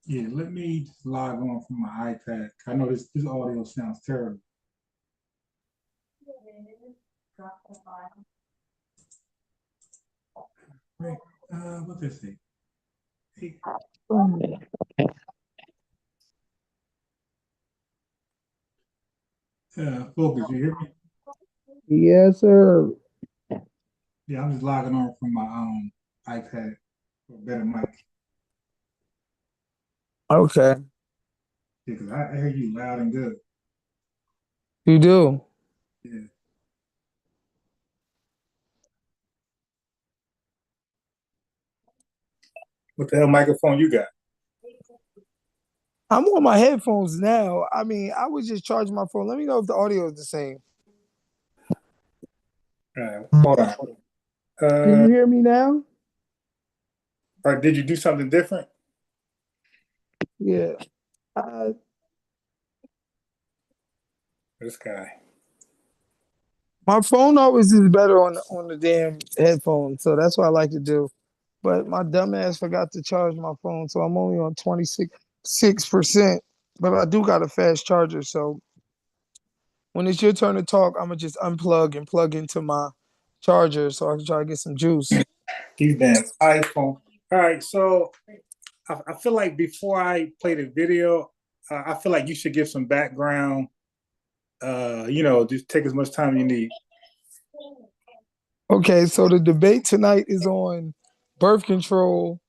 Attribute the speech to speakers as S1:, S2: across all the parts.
S1: Yeah, let me log on from my iPad. I know this audio sounds terrible. Right. What they say? Hey, Focus, you hear me?
S2: Yes, sir.
S1: Yeah, I'm just logging on from my iPad for a better mic.
S2: Okay.
S1: Yeah, because I hear you loud and good.
S2: You do.
S1: Yeah. What the hell microphone you got?
S2: I'm on my headphones now. I mean, I was just charging my phone. Let me know if the audio is the same.
S1: All right, hold on.
S2: Can you hear me now?
S1: Or did you do something different?
S2: Yeah. Uh,
S1: This guy.
S2: my phone always is better on the damn headphones, so that's what I like to do. But my dumb ass forgot to charge my phone, so I'm only on 26%. But I do got a fast charger, so when it's your turn to talk, I'm gonna just unplug and plug into my charger so I can try to get some juice.
S1: These damn iPhone. All right, so I feel like before I play the video, I feel like you should give some background. Just take as much time you need.
S2: Okay, so the debate tonight is on birth control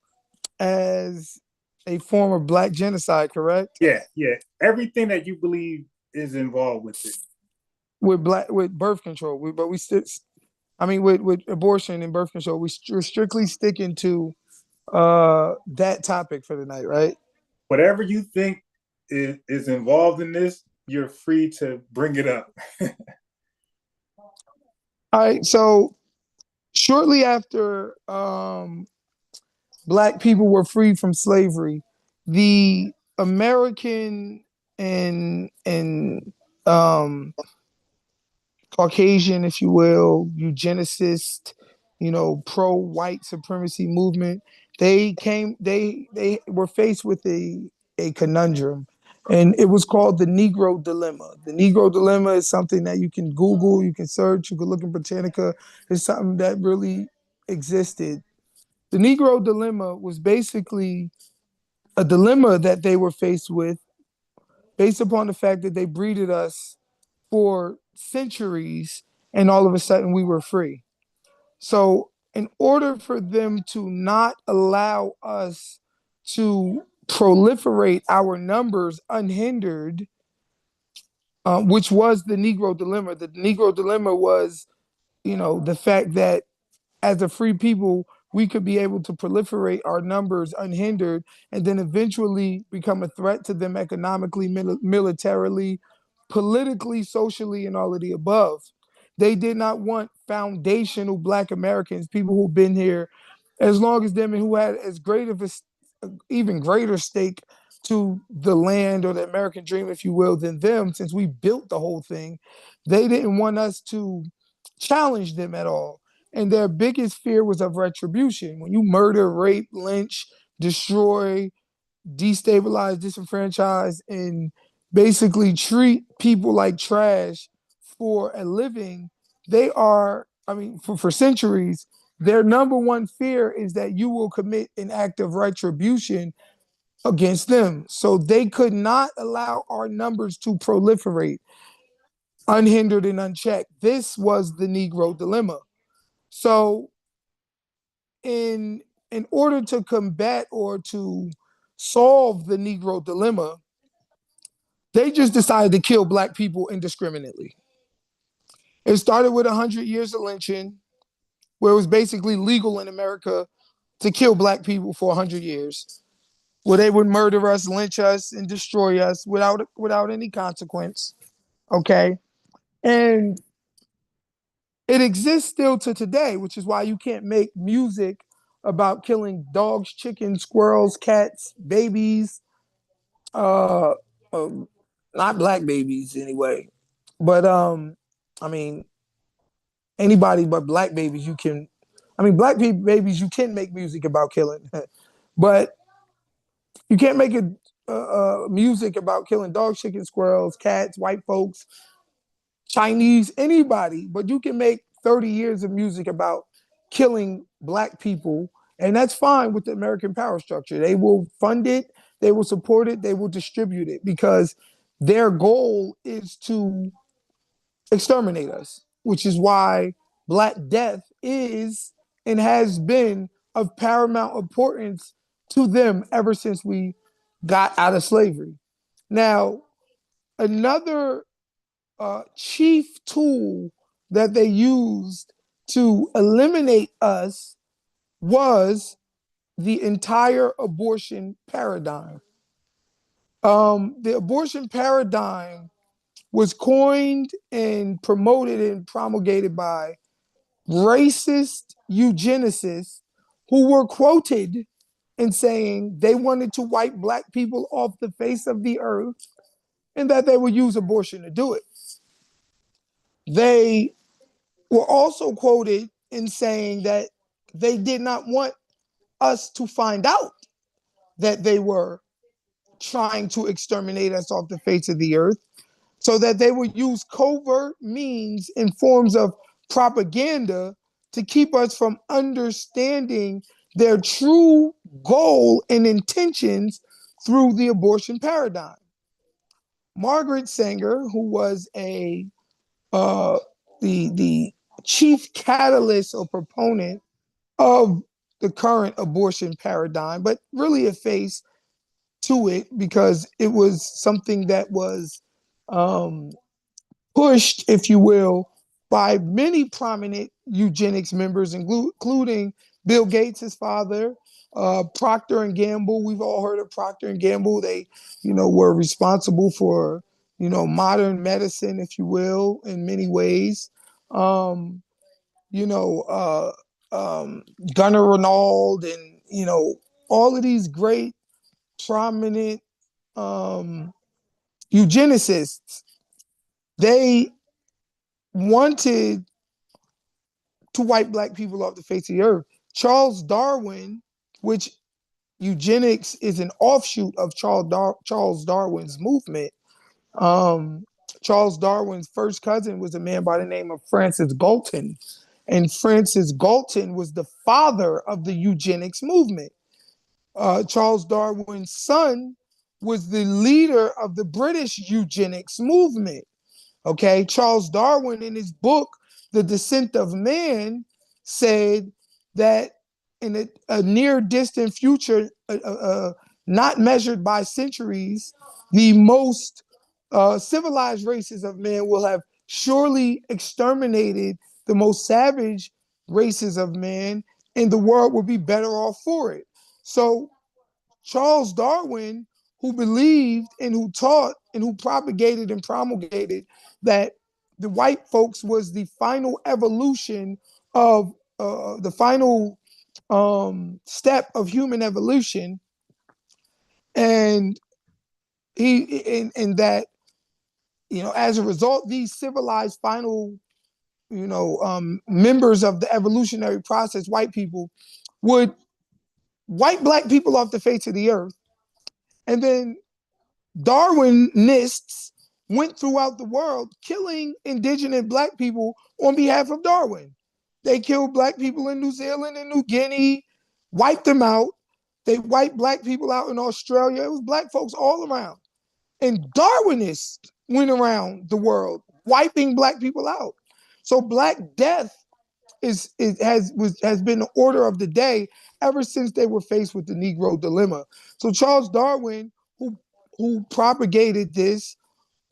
S2: as a form of black genocide, correct?
S1: Yeah, yeah. Everything that you believe is involved with it.
S2: With birth control, but we still, I mean, with abortion and birth control, we're strictly sticking to that topic for tonight, right?
S1: Whatever you think is involved in this, you're free to bring it up.
S2: All right, so shortly after black people were freed from slavery, the American and um Caucasian, if you will, eugenicist, pro white supremacy movement, they were faced with a conundrum. And it was called the Negro Dilemma. The Negro Dilemma is something that you can Google, you can search, you can look in Britannica. It's something that really existed. The Negro Dilemma was basically a dilemma that they were faced with based upon the fact that they breeded us for centuries and all of a sudden we were free. So, in order for them to not allow us to proliferate our numbers unhindered, which was the Negro Dilemma, the Negro Dilemma was, the fact that as a free people, we could be able to proliferate our numbers unhindered and then eventually become a threat to them economically, militarily, politically, socially, and all of the above. They did not want foundational Black Americans, people who've been here as long as them and who had as great of a, even greater stake to the land or the American dream, if you will, than them, since we built the whole thing. They didn't want us to challenge them at all. And their biggest fear was of retribution. When you murder, rape, lynch, destroy, destabilize, disenfranchise, and basically treat people like trash for a living, they are, I mean, for centuries, their number one fear is that you will commit an act of retribution against them. So they could not allow our numbers to proliferate unhindered and unchecked. This was the Negro dilemma. So in order to combat or to solve the Negro dilemma, they just decided to kill black people indiscriminately. It started with 100 years of lynching, where it was basically legal in America to kill black people for 100 years, where they would murder us, lynch us, and destroy us without any consequence. Okay, and it exists still to today, which is why you can't make music about killing dogs, chickens, squirrels, cats, babies, uh, um, not black babies anyway. But I mean, anybody but black babies, you can. I mean, black people babies, you can make music about killing, but you can't make it music about killing dogs, chickens, squirrels, cats, white folks, Chinese, anybody. But you can make 30 years of music about killing black people, and that's fine with the American power structure. They will fund it, they will support it, they will distribute it because their goal is to exterminate us, which is why Black Death is and has been of paramount importance to them ever since we got out of slavery. Now, another chief tool that they used to eliminate us was the entire abortion paradigm. The abortion paradigm was coined and promoted and promulgated by racist eugenicists who were quoted in saying they wanted to wipe black people off the face of the earth and that they would use abortion to do it. They were also quoted in saying that they did not want us to find out that they were trying to exterminate us off the face of the earth, so that they would use covert means in forms of propaganda to keep us from understanding their true goal and intentions through the abortion paradigm. Margaret Sanger, who was a the chief catalyst or proponent of the current abortion paradigm, but really a face to it because it was something that was um, pushed, if you will, by many prominent eugenics members, including Bill Gates, his father, Procter and Gamble. We've all heard of Procter and Gamble. They, were responsible for, modern medicine, if you will, in many ways. Um, you know, uh, Gunnar Renauld, and all of these great prominent eugenicists. They wanted to wipe black people off the face of the earth. Charles Darwin, which eugenics is an offshoot of Charles Darwin's movement. Um, Charles Darwin's first cousin was a man by the name of Francis Galton. And Francis Galton was the father of the eugenics movement. Charles Darwin's son was the leader of the British eugenics movement. Okay, Charles Darwin in his book, The Descent of Man, said that in a near distant future, not measured by centuries, the most civilized races of man will have surely exterminated the most savage races of man, and the world will be better off for it. So Charles Darwin, who believed and who taught and who propagated and promulgated that the white folks was the final evolution of the final step of human evolution, and and that as a result, these civilized final members of the evolutionary process, white people, would wipe black people off the face of the earth, and then Darwinists went throughout the world killing indigenous black people on behalf of Darwin. They killed black people in New Zealand and New Guinea, wiped them out. They wiped black people out in Australia. It was black folks all around. And Darwinists went around the world wiping black people out. So Black Death has been the order of the day ever since they were faced with the Negro dilemma. So Charles Darwin, who propagated this,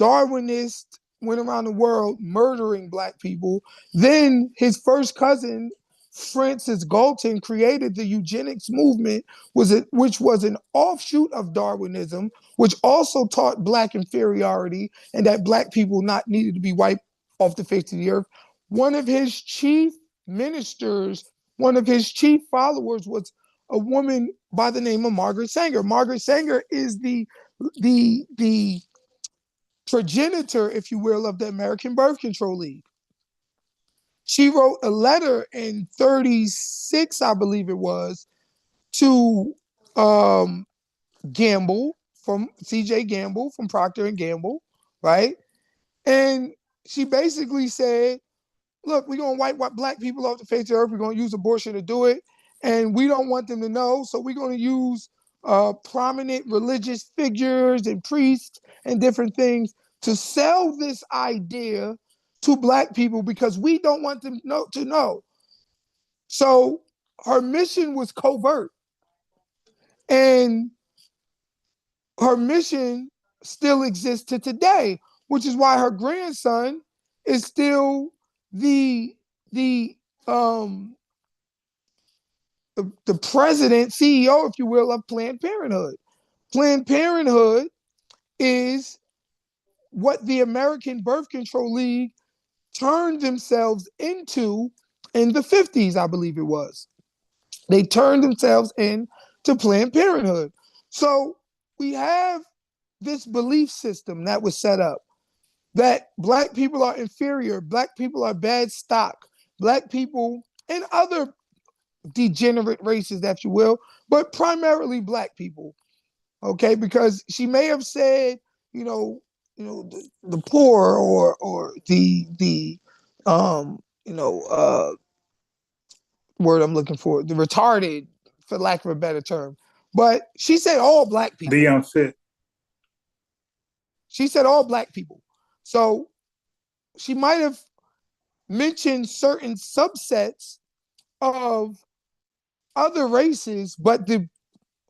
S2: Darwinist, went around the world murdering black people. Then his first cousin, Francis Galton, created the eugenics movement, which was an offshoot of Darwinism, which also taught black inferiority and that black people not needed to be wiped off the face of the earth. One of his chief ministers, one of his chief followers was a woman by the name of Margaret Sanger. Margaret Sanger is the progenitor, if you will, of the American Birth Control League. She wrote a letter in 36, I believe it was, to um, Gamble from CJ Gamble from Procter and Gamble, right? And she basically said, look, we're going to wipe black people off the face of the earth. We're going to use abortion to do it. And we don't want them to know. So we're going to use prominent religious figures and priests and different things to sell this idea to black people because we don't want them to know. So her mission was covert. And her mission still exists to today, which is why her grandson is still the the um the president, CEO, if you will, of Planned Parenthood. Planned Parenthood is what the American Birth Control League turned themselves into in the 50s, I believe it was. They turned themselves into Planned Parenthood. So we have this belief system that was set up that black people are inferior, black people are bad stock, black people and other degenerate races, that you will, but primarily black people. Okay, because she may have said, the poor or the word I'm looking for, the retarded, for lack of a better term. But she said all black
S1: The
S2: people.
S1: unfit.
S2: She said all black people. So she might have mentioned certain subsets of other races, but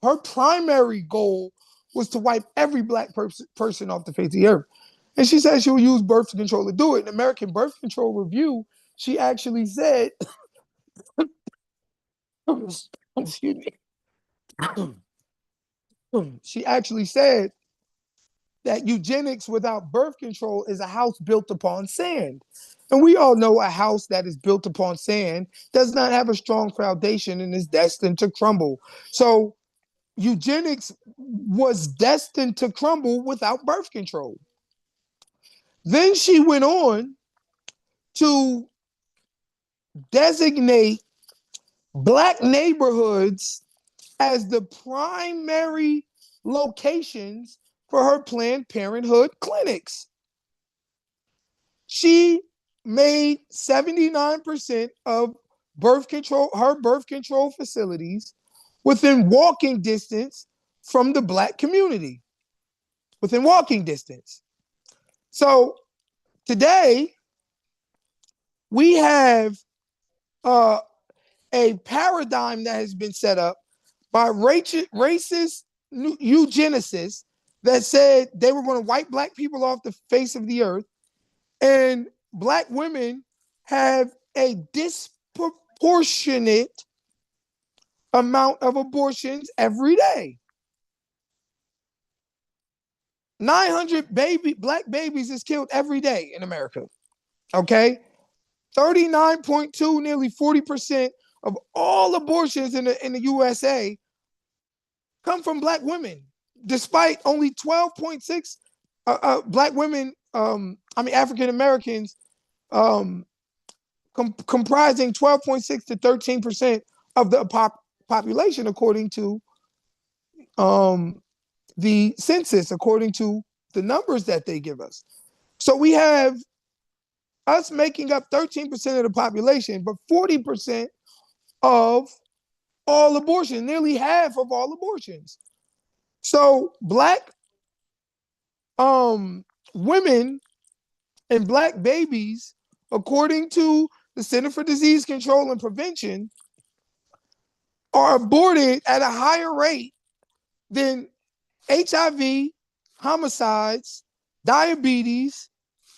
S2: her primary goal was to wipe every black person off the face of the earth. And she said she will use birth control to do it. In American Birth Control Review, she actually said, excuse me, she actually said that eugenics without birth control is a house built upon sand. And we all know a house that is built upon sand does not have a strong foundation and is destined to crumble. So eugenics was destined to crumble without birth control. Then she went on to designate black neighborhoods as the primary locations for her Planned Parenthood clinics. She made 79% of her birth control facilities within walking distance from the black community, within walking distance. So today we have uh, a paradigm that has been set up by racist eugenicists that said they were going to wipe black people off the face of the earth, and black women have a disproportionate amount of abortions every day. 900 black babies is killed every day in America. Okay, 39.2, nearly 40% of all abortions in the USA come from black women, despite only 12.6 black women, African Americans, comprising 12.6 to 13% of the population, according to the census, according to the numbers that they give us. So we have us making up 13% of the population, but 40% of all abortions, nearly half of all abortions. So black women and black babies, according to the Center for Disease Control and Prevention, are aborted at a higher rate than HIV, homicides, diabetes,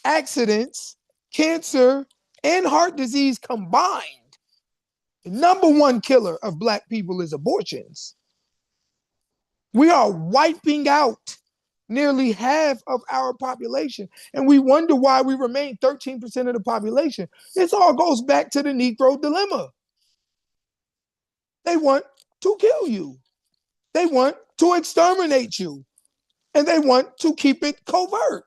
S2: accidents, cancer, and heart disease combined. The number one killer of black people is abortions. We are wiping out nearly half of our population, and we wonder why we remain 13% of the population. This all goes back to the Negro dilemma. They want to kill you. They want to exterminate you. And they want to keep it covert.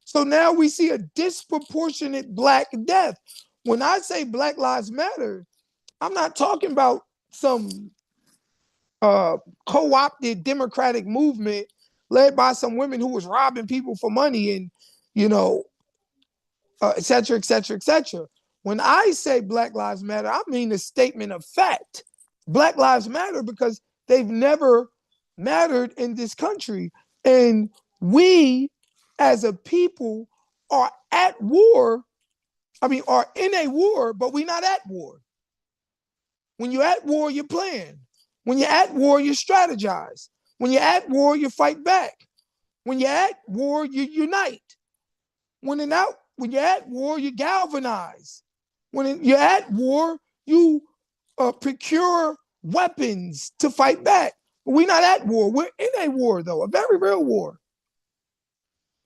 S2: So now we see a disproportionate Black death. When I say Black Lives Matter, I'm not talking about some co-opted democratic movement led by some women who was robbing people for money and, you know, et cetera, et cetera, et cetera. When I say Black Lives Matter, I mean a statement of fact. Black Lives Matter because they've never mattered in this country. And we as a people are at war. I mean, are in a war, but we're not at war. When you're at war, you plan. When you're at war, you strategize. When you're at war, you fight back. When you're at war, you unite. When you're at war, you galvanize. You're at war, you procure weapons to fight back. But we're not at war. We're in a war, though, a very real war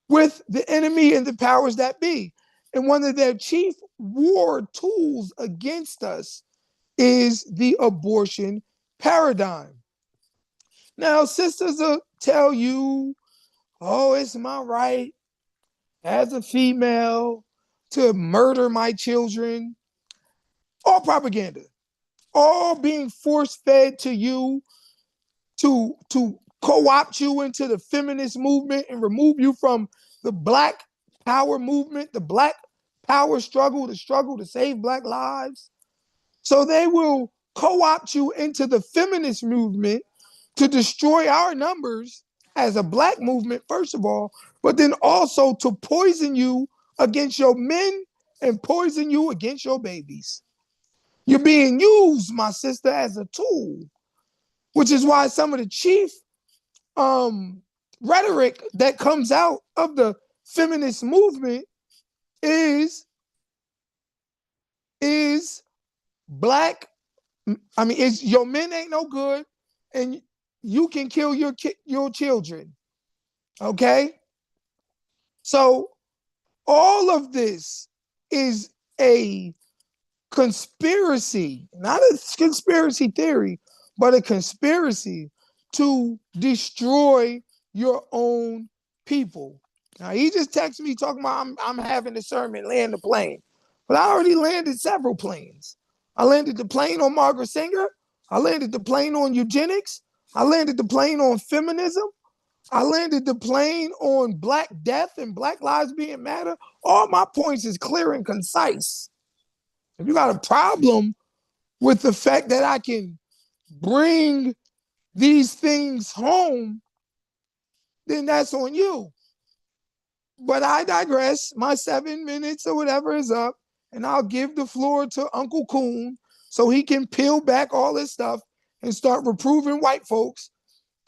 S2: with the enemy and the powers that be. And one of their chief war tools against us is the abortion paradigm. Now, sisters will tell you, oh, it's my right as a female to murder my children. All propaganda, all being force fed to you to co-opt you into the feminist movement and remove you from the Black power movement, the Black power struggle, the struggle to save Black lives. So they will co-opt you into the feminist movement to destroy our numbers as a Black movement, first of all, but then also to poison you against your men and poison you against your babies. You're being used, my sister, as a tool, which is why some of the chief rhetoric that comes out of the feminist movement is Black. I mean, it's your men ain't no good, and you can kill your children. Okay, so all of this is a conspiracy, not a conspiracy theory, but a conspiracy to destroy your own people. Now he just texted me talking about I'm having a sermon, land the plane, but I already landed several planes. I landed the plane on Margaret Sanger. I landed the plane on eugenics. I landed the plane on feminism. I landed the plane on Black death and Black lives being matter. All my points is clear and concise. If you got a problem with the fact that I can bring these things home, then that's on you. But I digress. My 7 minutes or whatever is up, and I'll give the floor to Uncle Coon so he can peel back all this stuff and start reproving white folks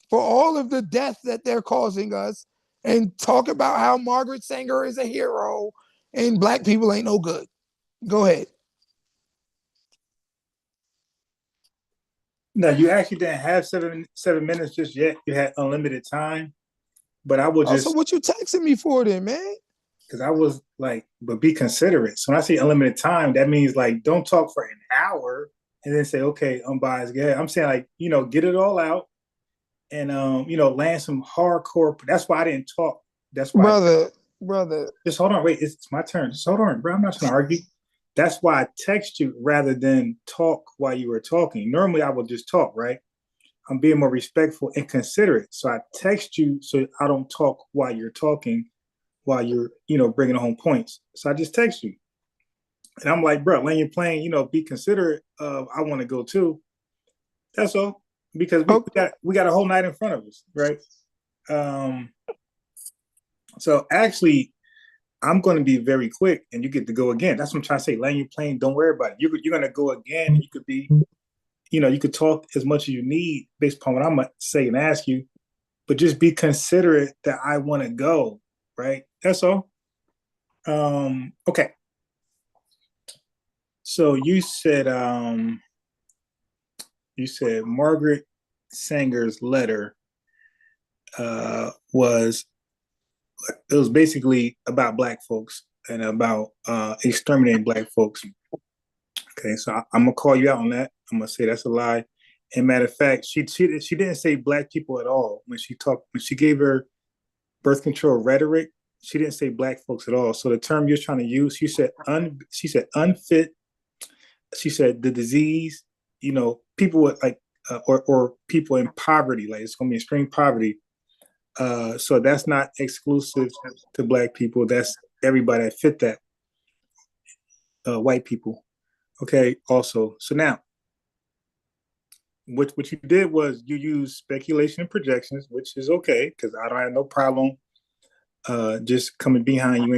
S2: for all of the death that they're causing us and talk about how Margaret Sanger is a hero and Black people ain't no good. Go ahead.
S1: No, you actually didn't have 7 minutes just yet. You had unlimited time, but I will
S2: Oh, so
S1: just
S2: what you texting me for then, man?
S1: because I was like, but be considerate. So when I say unlimited time, that means like don't talk for an hour and then say, okay, unbiased. Yeah, I'm saying like get it all out and land some hardcore. That's why I didn't talk. That's why.
S2: Brother.
S1: Just hold on. Wait, it's my turn. Just hold on, bro. I'm not trying to argue. That's why I text you rather than talk while you were talking. Normally, I would just talk, right? I'm being more respectful and considerate. So I text you so I don't talk while you're talking, while you're, bringing home points. So I just text you. And I'm like, bro, when you're playing, be considerate of I want to go too. That's all. Because we got a whole night in front of us, right? So actually, I'm going to be very quick, and you get to go again. That's what I'm trying to say. Land your plane. Don't worry about it. You're going to go again. And you could be, you could talk as much as you need based upon what I'm going to say and ask you, but just be considerate that I want to go. Right. That's all. Okay. So you said Margaret Sanger's letter was basically about Black folks and about exterminating Black folks. Okay, so I'm gonna call you out on that. I'm gonna say that's a lie. And matter of fact, she didn't say Black people at all when she gave her birth control rhetoric. She didn't say black folks at all. So the term you're trying to use, she said unfit. She said the disease, people with like or people in poverty, like it's gonna be extreme poverty. So that's not exclusive to black people. That's everybody that fit that. White people. Okay. Also, so now what you did was you used speculation and projections, which is okay because I don't have no problem just coming behind you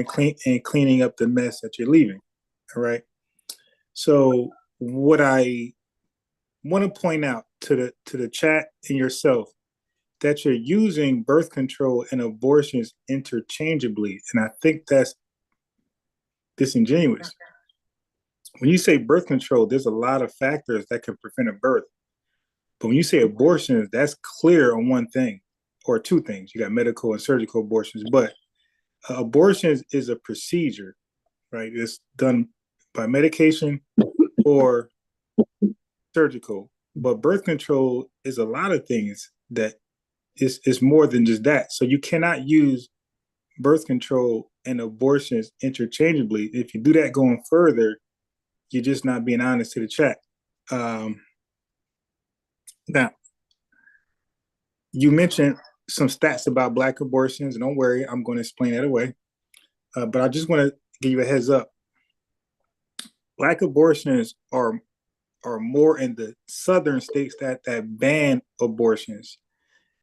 S1: and cleaning up the mess that you're leaving. All right. So what I want to point out to the chat and yourself that you're using birth control and abortions interchangeably, and I think that's disingenuous. When you say birth control, there's a lot of factors that can prevent a birth. But when you say abortions, that's clear on one thing or two things. You got medical and surgical abortions, but abortions is a procedure, right? It's done by medication or surgical. But birth control is a lot of things that is more than just that. So you cannot use birth control and abortions interchangeably. If you do that going further, you're just not being honest to the chat. Now, you mentioned some stats about black abortions. Don't worry, I'm going to explain that away. But I just want to give you a heads up. Black abortions are more in the southern states that ban abortions.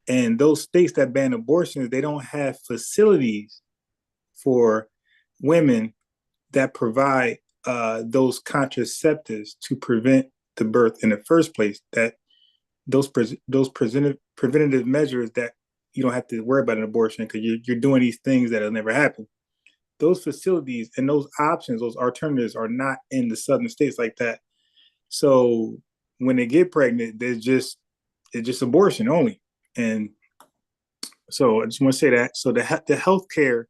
S1: And those states that ban abortions, they don't have facilities for women that provide those contraceptives to prevent the birth in the first place. That those preventative measures that you don't have to worry about an abortion because you're doing these things that'll never happen. Those facilities and those options, those alternatives, are not in the southern states like that. So when they get pregnant, it's just abortion only. And so I just want to say that. So the healthcare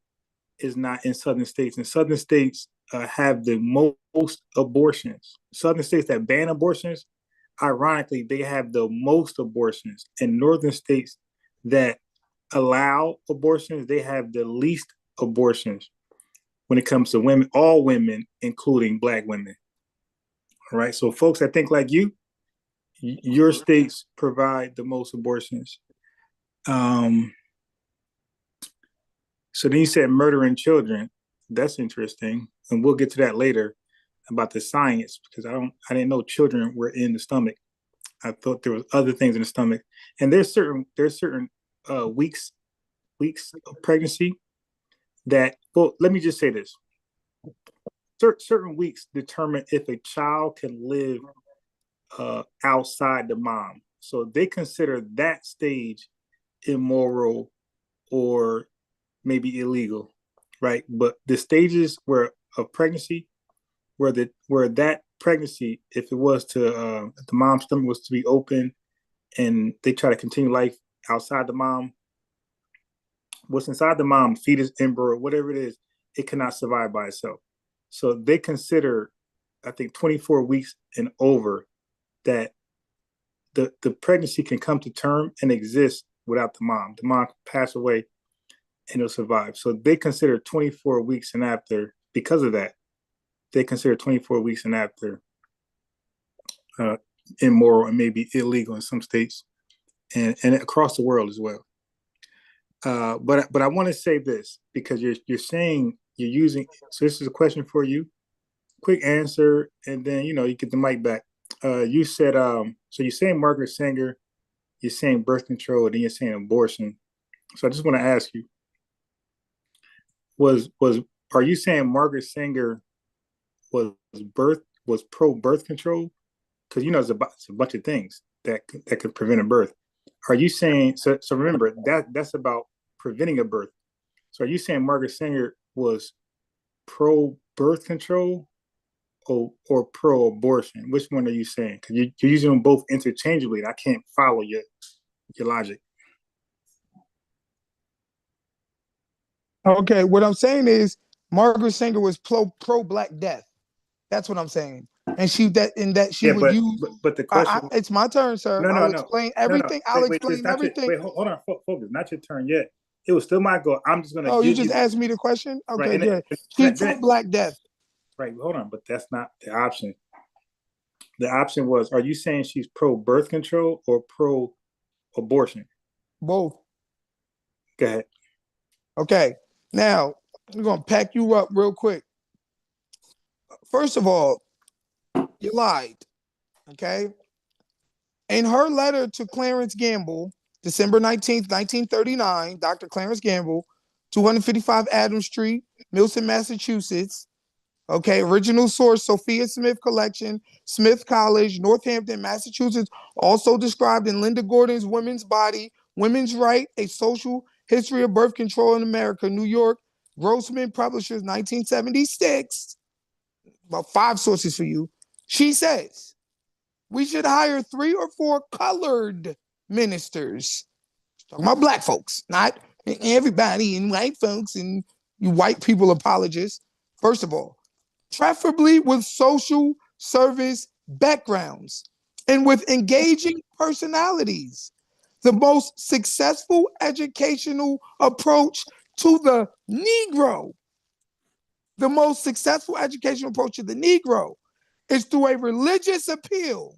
S1: is not in southern states, and southern states have the most abortions. Southern states that ban abortions, ironically, they have the most abortions. And northern states that allow abortions, they have the least abortions when it comes to women, all women, including black women. All right. So folks that think like you, your states provide the most abortions. So then you said murdering children. That's interesting. And we'll get to that later about the science because I didn't know children were in the stomach. I thought there was other things in the stomach. And there's certain weeks of pregnancy that, well, let me just say this. Certain weeks determine if a child can live outside the mom. So they consider that stage immoral or maybe illegal, right? But the stages where of pregnancy, where that pregnancy, if it was to if the mom's stomach was to be open and they try to continue life outside the mom, what's inside the mom, fetus, embryo, whatever it is, it cannot survive by itself. So they consider, I think, 24 weeks and over that the pregnancy can come to term and exist without the mom. The mom can pass away and it'll survive. So they consider 24 weeks and after, because of that, they consider 24 weeks and after immoral and maybe illegal in some states and across the world as well. But I want to say this because you're saying you're using. So this is a question for you. Quick answer, and then you get the mic back. You said so you're saying Margaret Sanger, you're saying birth control, and then you're saying abortion. So I just want to ask you, are you saying Margaret Sanger was pro birth control? Because it's a bunch of things that could prevent a birth. Are you saying so? So remember that's about preventing a birth. So are you saying Margaret Sanger was pro birth control or pro abortion? Which one are you saying? Because you're using them both interchangeably, and I can't follow your logic.
S2: Okay, what I'm saying is Margaret Sanger was pro Black Death. That's what I'm saying. And she
S1: Yeah,
S2: would use.
S1: but the question.
S2: It's my turn, sir.
S1: No, no,
S2: I'll
S1: no,
S2: explain
S1: no, no.
S2: everything. I'll
S1: Wait, it's
S2: explain
S1: not your.
S2: everything.
S1: Wait, hold on, focus. Not your turn yet. it was still my goal. I'm just gonna
S2: Oh, you
S1: give
S2: just
S1: you
S2: asked me the question?
S1: right,
S2: Okay, good. She's pro-Black death.
S1: right. Hold on, but that's not the option. The option was: are you saying she's pro birth control or pro abortion?
S2: Both.
S1: Go ahead.
S2: Okay. Now, we're going to pack you up real quick. First of all, you lied. Okay. In her letter to Clarence Gamble, December 19th, 1939, Dr. Clarence Gamble, 255 Adams Street, Milton, Massachusetts. Okay, original source, Sophia Smith Collection, Smith College, Northampton, Massachusetts. Also described in Linda Gordon's Women's Body, Women's Right, A Social History of Birth Control in America, New York, Grossman Publishers, 1976. About 5 sources for you. She says, we should hire 3 or 4 colored ministers. Talking about Black folks, not everybody and white folks and you white people apologists. First of all, preferably with social service backgrounds and with engaging personalities. The most successful educational approach to the Negro, the most successful educational approach to the Negro is through a religious appeal.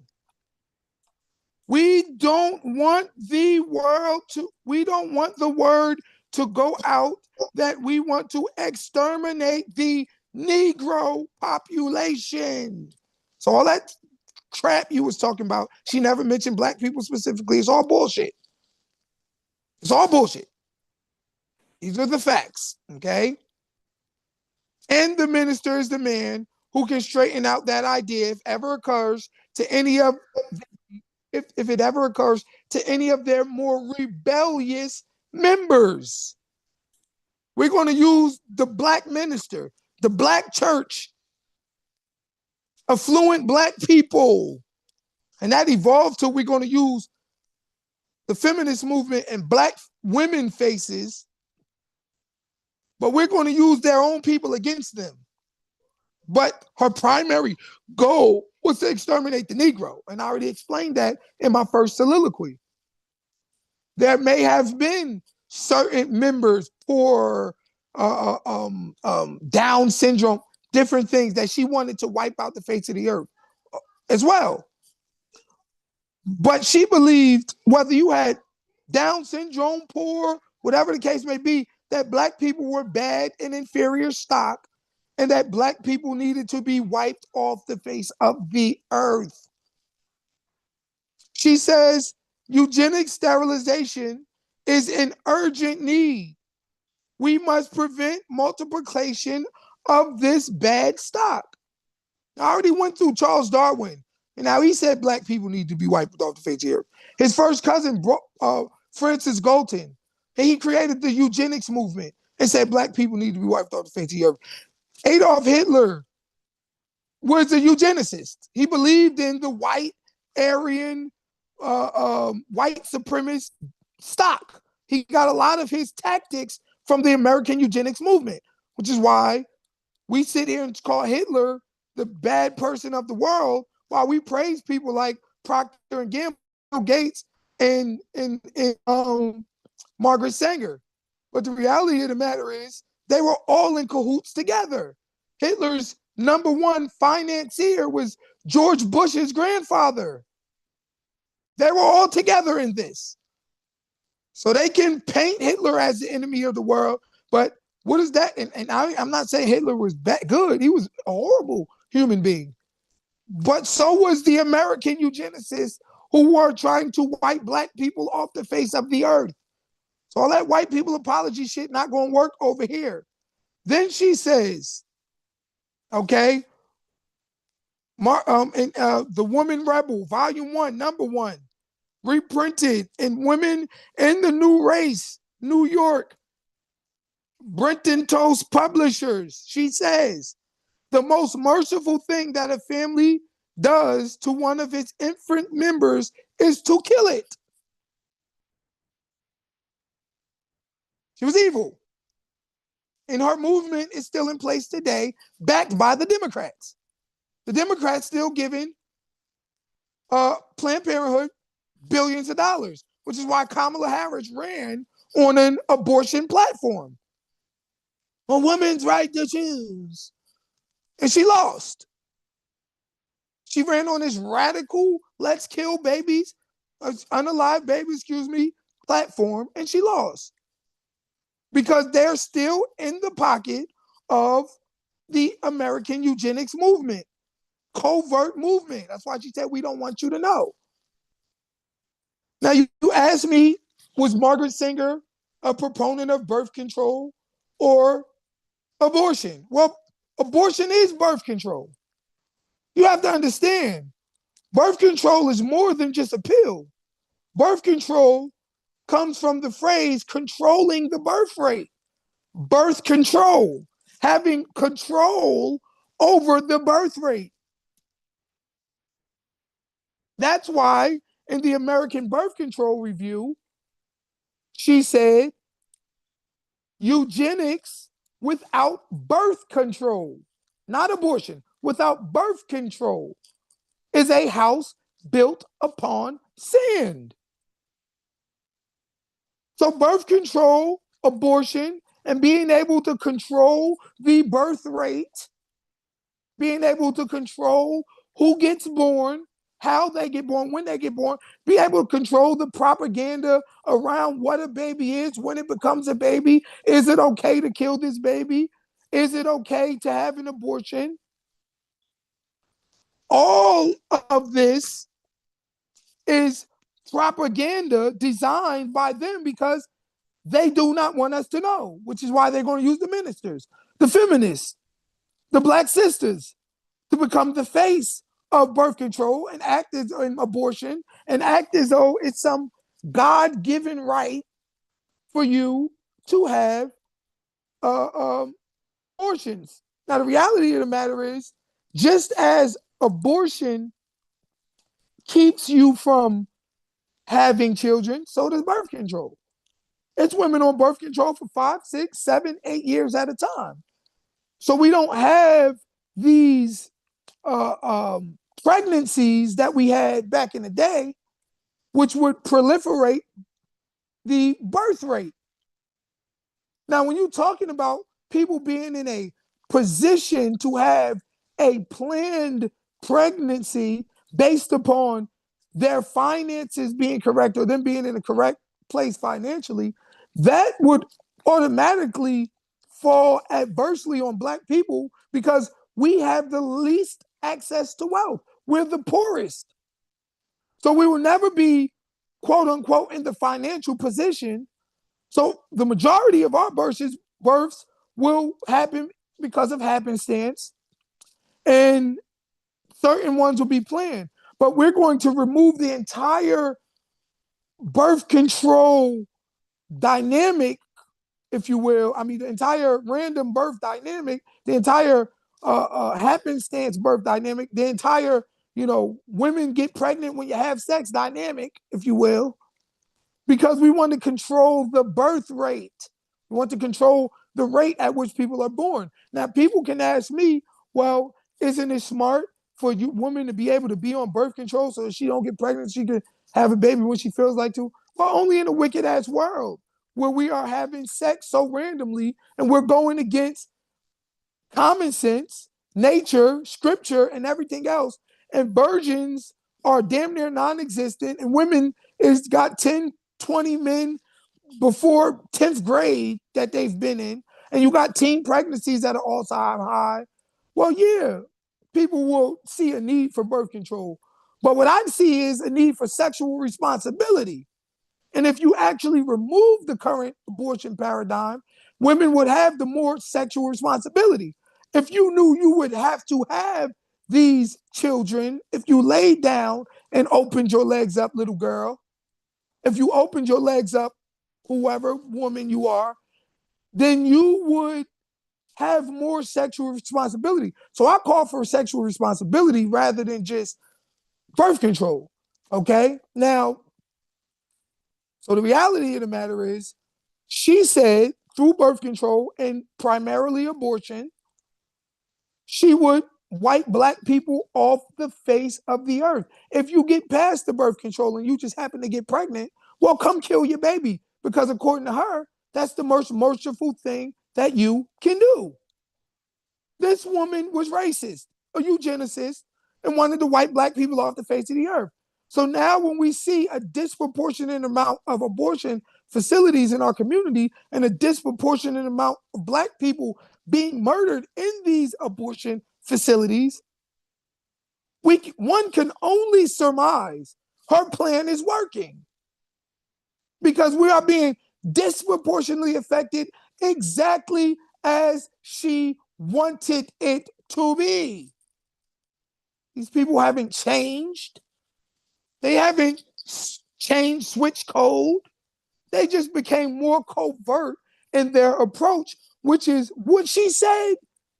S2: We don't want the word to go out that we want to exterminate the Negro population. So all that crap you was talking about, she never mentioned Black people specifically. It's all bullshit. It's all bullshit. These are the facts, okay? And the minister is the man who can straighten out that idea if ever occurs to any of if it ever occurs to any of their more rebellious members. We're going to use the Black minister, the Black church, affluent Black people. And that evolved to we're going to use the feminist movement and Black women faces, but we're going to use their own people against them. But her primary goal was to exterminate the Negro. And I already explained that in my first soliloquy. There may have been certain members for Down syndrome, different things that she wanted to wipe out the face of the earth as well. But she believed whether you had Down syndrome, poor, whatever the case may be, that Black people were bad and inferior stock and that Black people needed to be wiped off the face of the earth. She says eugenic sterilization is an urgent need. We must prevent multiplication of this bad stock. I already went through Charles Darwin, and now he said Black people need to be wiped off the face of the earth. His first cousin, Francis Galton, he created the eugenics movement and said Black people need to be wiped off the face of the earth. Adolf Hitler was a eugenicist. He believed in the white Aryan, white supremacist stock. He got a lot of his tactics from the American eugenics movement, which is why we sit here and call Hitler the bad person of the world while we praise people like Procter and Gamble, Gates, and Margaret Sanger. But the reality of the matter is they were all in cahoots together. Hitler's number one financier was George Bush's grandfather. They were all together in this. So they can paint Hitler as the enemy of the world, but what is that? And I'm not saying Hitler was bad, good. He was a horrible human being. But so was the American eugenicists who were trying to wipe Black people off the face of the earth. So all that white people apology shit not going to work over here. Then she says, okay, The Woman Rebel, Volume 1, Number 1, reprinted in Women in the New Race, New York, Brenton Toast Publishers. She says, the most merciful thing that a family does to one of its infant members is to kill it. She was evil. And her movement is still in place today, backed by the Democrats. The Democrats still giving Planned Parenthood billions of dollars, which is why Kamala Harris ran on an abortion platform, on women's right to choose. And she lost. She ran on this radical, let's kill babies, unalive babies, excuse me, platform, and she lost. Because they're still in the pocket of the American eugenics movement, covert movement. That's why she said, we don't want you to know. Now, you asked me, was Margaret Sanger a proponent of birth control or abortion? Well, abortion is birth control. You have to understand, birth control is more than just a pill. Birth control comes from the phrase controlling the birth rate. Birth control, having control over the birth rate. That's why in the American Birth Control Review, she said eugenics without birth control, not abortion, without birth control, is a house built upon sand. So birth control, abortion, and being able to control the birth rate, being able to control who gets born, how they get born, when they get born, be able to control the propaganda around what a baby is, when it becomes a baby. Is it okay to kill this baby? Is it okay to have an abortion? All of this is propaganda designed by them because they do not want us to know, which is why they're going to use the ministers, the feminists, the black sisters to become the face of birth control and act as in abortion and act as though it's some God-given right for you to have abortions. Now, the reality of the matter is, just as abortion keeps you from having children, so does birth control. It's women on birth control for 5, 6, 7, 8 years at a time. So we don't have these pregnancies that we had back in the day, which would proliferate the birth rate. Now, when you're talking about people being in a position to have a planned pregnancy based upon their finances being correct or them being in a correct place financially, that would automatically fall adversely on Black people because we have the least access to wealth. We're the poorest. So we will never be, quote unquote, in the financial position. So the majority of our births will happen because of happenstance, and certain ones will be planned. But we're going to remove the entire birth control dynamic, if you will. I mean, the entire random birth dynamic, the entire happenstance birth dynamic, the entire, women get pregnant when you have sex dynamic, if you will, because we want to control the birth rate. We want to control the rate at which people are born. Now, people can ask me, well, isn't it smart for you women to be able to be on birth control so that she don't get pregnant, she can have a baby when she feels like to? Well, only in a wicked ass world where we are having sex so randomly and we're going against common sense, nature, scripture, and everything else. And virgins are damn near non-existent, and women is got 10, 20 men before 10th grade that they've been in, and you got teen pregnancies at an all-time high. Well, yeah, people will see a need for birth control. But what I see is a need for sexual responsibility. And if you actually remove the current abortion paradigm, women would have the more sexual responsibility. If you knew you would have to have these children, if you laid down and opened your legs up, little girl, if you opened your legs up, whoever woman you are, then you would have more sexual responsibility. So I call for sexual responsibility rather than just birth control. Okay? Now, so the reality of the matter is, she said through birth control and primarily abortion, she would wipe Black people off the face of the earth. If you get past the birth control and you just happen to get pregnant, well, come kill your baby. because according to her, that's the most merciful thing that you can do. This woman was racist, a eugenicist, and wanted to wipe black people off the face of the earth. So now when we see a disproportionate amount of abortion facilities in our community and a disproportionate amount of black people being murdered in these abortion facilities, one can only surmise her plan is working because we are being disproportionately affected exactly as she wanted it to be. These people haven't changed. They haven't changed, switch code. They just became more covert in their approach, which is what she said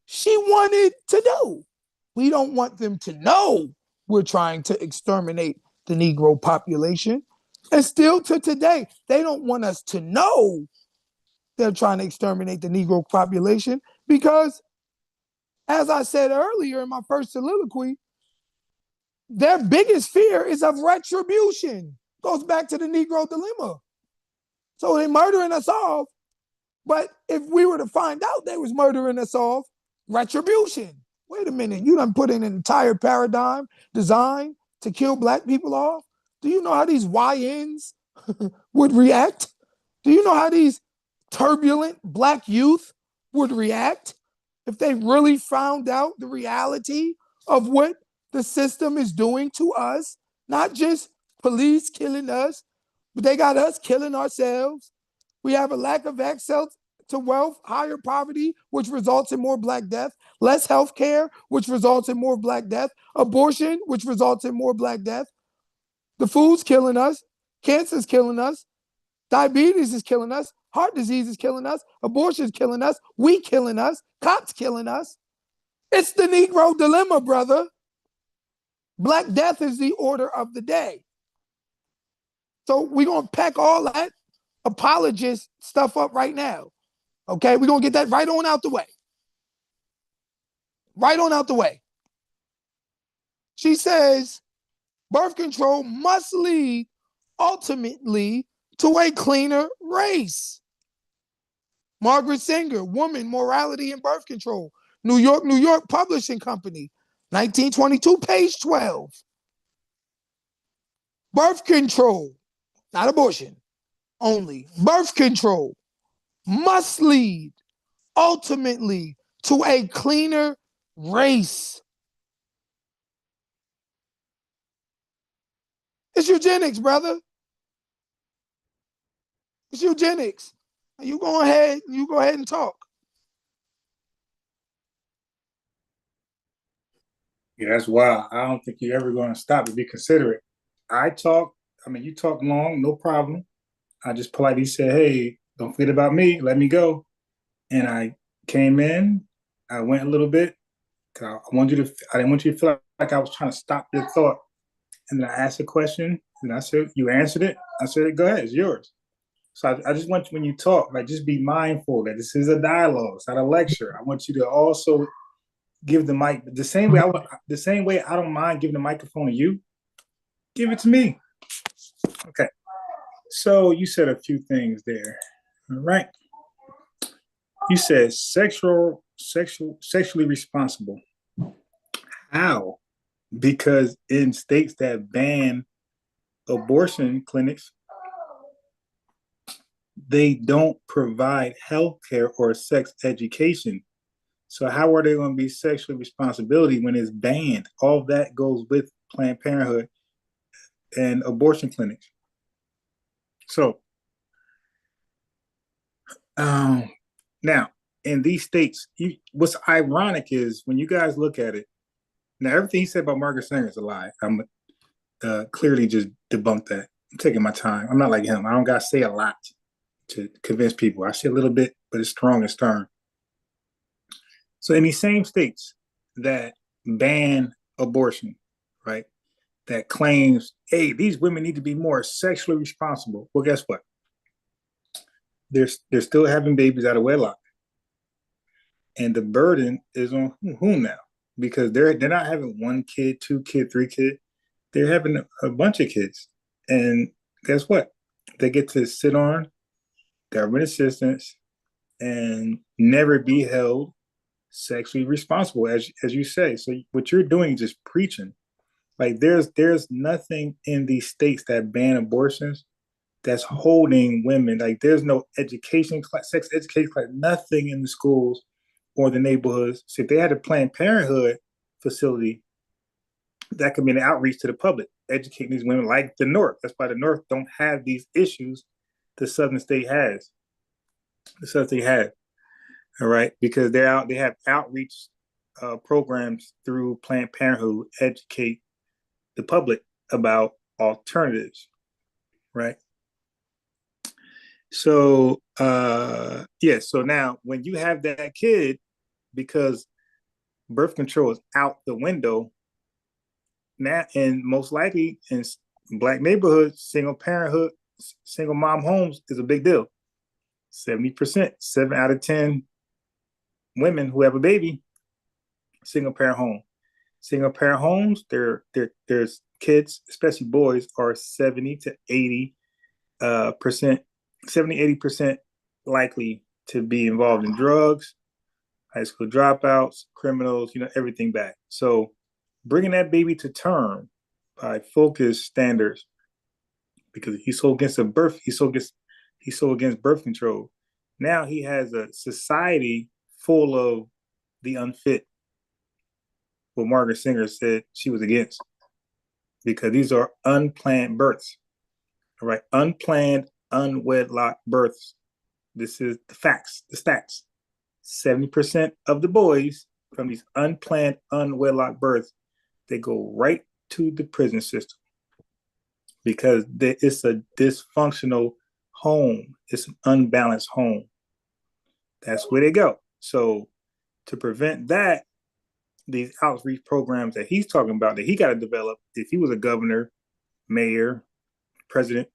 S2: she wanted to do. We don't want them to know we're trying to exterminate the Negro population. And still to today, they don't want us to know they're trying to exterminate the Negro population because, as I said earlier in my first soliloquy, their biggest fear is of retribution. Goes back to the Negro dilemma. So they're murdering us off, but if we were to find out they was murdering us off, retribution. Wait a minute, you done put in an entire paradigm designed to kill black people off? Do you know how these YNs would react? Do you know how these turbulent black youth would react if they really found out the reality of what the system is doing to us? Not just police killing us, but they got us killing ourselves. We have a lack of access to wealth, higher poverty, which results in more black death, less health care, which results in more black death, abortion, which results in more black death. The food's killing us, cancer's killing us, diabetes is killing us, heart disease is killing us, abortion is killing us, we killing us, cops killing us. It's the Negro dilemma, brother. Black death is the order of the day. So we're going to pack all that apologist stuff up right now. Okay, we're going to get that right on out the way. Right on out the way. She says birth control must lead ultimately to a cleaner race. Margaret Sanger, Woman, Morality, and Birth Control, New York, New York Publishing Company, 1922, page 12. Birth control, not abortion, only. Birth control must lead ultimately to a cleaner race. It's eugenics, brother. It's eugenics. You go ahead and talk.
S1: Yeah, that's wild. I don't think you're ever going to stop to be considerate. You talk long, no problem. I just politely said, hey, don't forget about me. Let me go. And I came in. I went a little bit. I didn't want you to feel like I was trying to stop your thought. And then I asked a question. And I said, you answered it. I said, go ahead, it's yours. So I just want you, when you talk, like, just be mindful that this is a dialogue. It's not a lecture. I want you to also give the mic the same way. The same way I don't mind giving the microphone to you. Give it to me. Okay. So you said a few things there. All right. You said sexually responsible. How? Because in states that ban abortion clinics, they don't provide health care or sex education. So how are they going to be sexually responsibility when it's banned? All that goes with Planned Parenthood and abortion clinics. So now in these states, what's ironic is when you guys look at it. Now everything he said about Margaret Sanger is a lie. I'm clearly just debunk that. I'm taking my time. I'm not like him. I don't got to say a lot to convince people. I say a little bit, but it's strong and stern. So in these same states that ban abortion, right, that claims, hey, these women need to be more sexually responsible. Well, guess what? They're still having babies out of wedlock. And the burden is on whom now? Because they're not having one kid, two kid, three kid. They're having a bunch of kids. And guess what? They get to sit on government assistance, and never be held sexually responsible, as you say. So what you're doing is just preaching. Like there's nothing in these states that ban abortions that's holding women. Like there's no education class, sex education class, nothing in the schools or the neighborhoods. So if they had a Planned Parenthood facility, that could be an outreach to the public, educating these women like the North. That's why the North don't have these issues the Southern state has. The Southern state has, all right, because they're out. They have outreach programs through Planned Parenthood, educate the public about alternatives, right? So yeah, so now when you have that kid, because birth control is out the window now, and most likely in Black neighborhoods, single parenthood, single mom homes is a big deal. 70%, 7 out of 10 women who have a baby, single parent home. Single parent homes, there's kids, especially boys, are 70 to 80 percent, 70, 80% likely to be involved in drugs, high school dropouts, criminals, everything back. So bringing that baby to term by focused standards, because he's so against he's so against birth control. Now he has a society full of the unfit, what Margaret Sanger said she was against, because these are unplanned births. All right, unplanned, unwedlock births. This is the facts, the stats. 70% of the boys from these unplanned, unwedlock births, they go right to the prison system because it's a dysfunctional home. It's an unbalanced home. That's where they go. So to prevent that, these outreach programs that he's talking about that he got to develop, if he was a governor, mayor, president,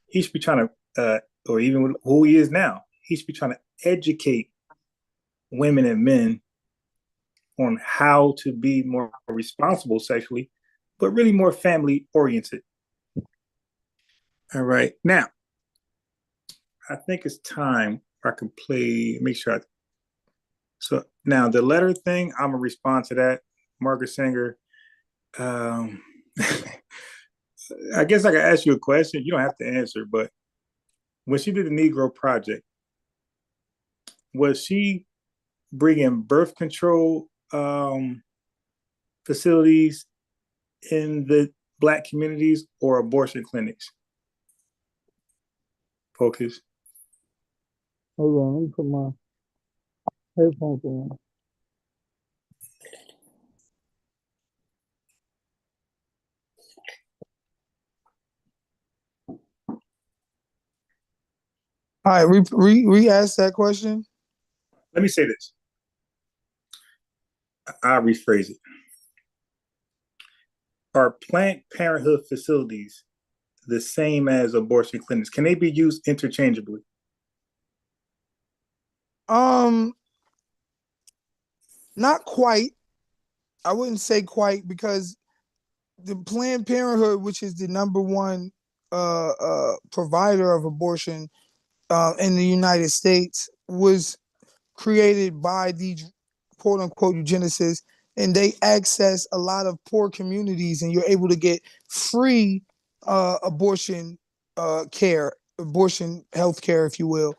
S1: he should be trying to, or even who he is now, he should be trying to educate women and men on how to be more responsible sexually, but really more family oriented. All right. Now, I think it's time I can play, make sure so now the letter thing, I'm gonna respond to that. Margaret Sanger. Um, I guess I can ask you a question. You don't have to answer, but when she did the Negro Project, was she bringing birth control facilities in the Black communities or abortion clinics? Focus.
S2: Hold on, let me put my headphones on. All right, re-ask that question.
S1: Let me say this. I'll rephrase it. Are Planned Parenthood facilities the same as abortion clinics? Can they be used interchangeably?
S2: Um, Not quite. I wouldn't say quite because the Planned Parenthood, which is the number one provider of abortion in the United States, was created by these quote unquote eugenicists, and they access a lot of poor communities, and you're able to get free abortion care, abortion health care, if you will.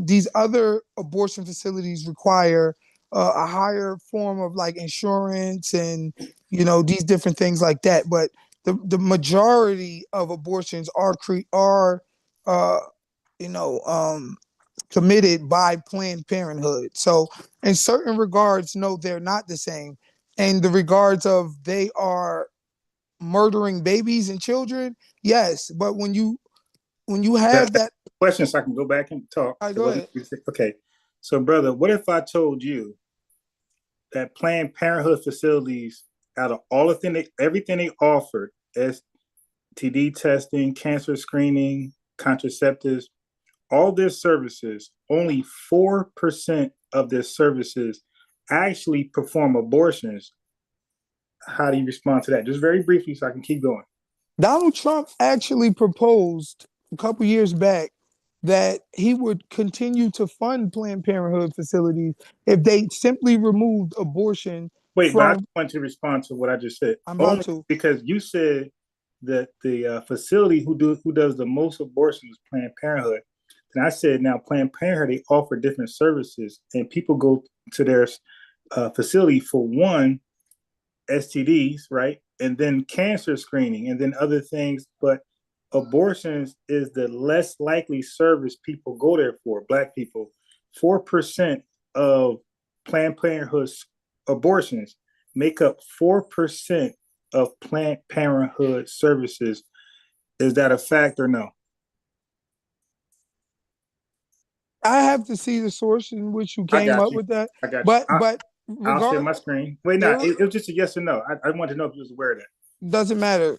S2: These other abortion facilities require a higher form of like insurance and these different things like that. But the majority of abortions are uh, you know committed by Planned Parenthood. So in certain regards, no, they're not the same. In the regards of they are murdering babies and children, yes. But when you
S1: That's
S2: have that,
S1: a question, so I can go back and talk.
S2: all right, go ahead.
S1: Okay. So, brother, what if I told you that Planned Parenthood facilities, out of everything they offered, STD testing, cancer screening, contraceptives, all their services, only 4% of their services actually perform abortions? How do you respond to that? Just very briefly so I can keep going.
S2: Donald Trump actually proposed a couple years back that he would continue to fund Planned Parenthood facilities if they simply removed abortion
S1: Wait, but I
S2: from.
S1: just want to respond to what I just said.
S2: I'm about
S1: Only
S2: to.
S1: because you said that the facility who does the most abortions is Planned Parenthood. And I said now Planned Parenthood they offer different services, and people go to their facility for one STDs, right, and then cancer screening, and then other things. But abortions is the less likely service people go there for. Black people, 4% of Planned Parenthood's abortions make up 4% of Planned Parenthood services. Is that a fact or no?
S2: I have to see the source in which you
S1: I
S2: came
S1: got
S2: up
S1: you.
S2: with that.
S1: I got you.
S2: But
S1: I'll share
S2: regard
S1: my screen. Wait, no,
S2: there
S1: it was just a yes or no. I wanted to know if you was aware of that.
S2: doesn't matter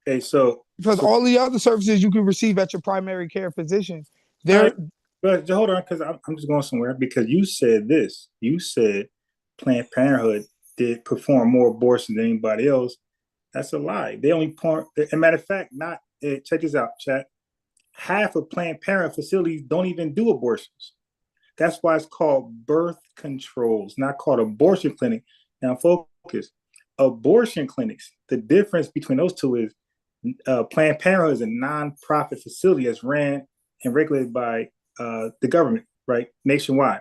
S1: Okay, so
S2: because
S1: so
S2: all the other services you can receive at your primary care physician,
S1: all right,
S2: they're
S1: but hold on, because I'm just going somewhere because you said this. You said Planned Parenthood did perform more abortions than anybody else. That's a lie. They only point. As a matter of fact, not check this out, chat. Half of Planned Parenthood facilities don't even do abortions. That's why it's called birth controls, not called abortion clinic. Now, focus. Abortion clinics. The difference between those two is Planned Parenthood is a nonprofit facility that's ran and regulated by the government, right, nationwide.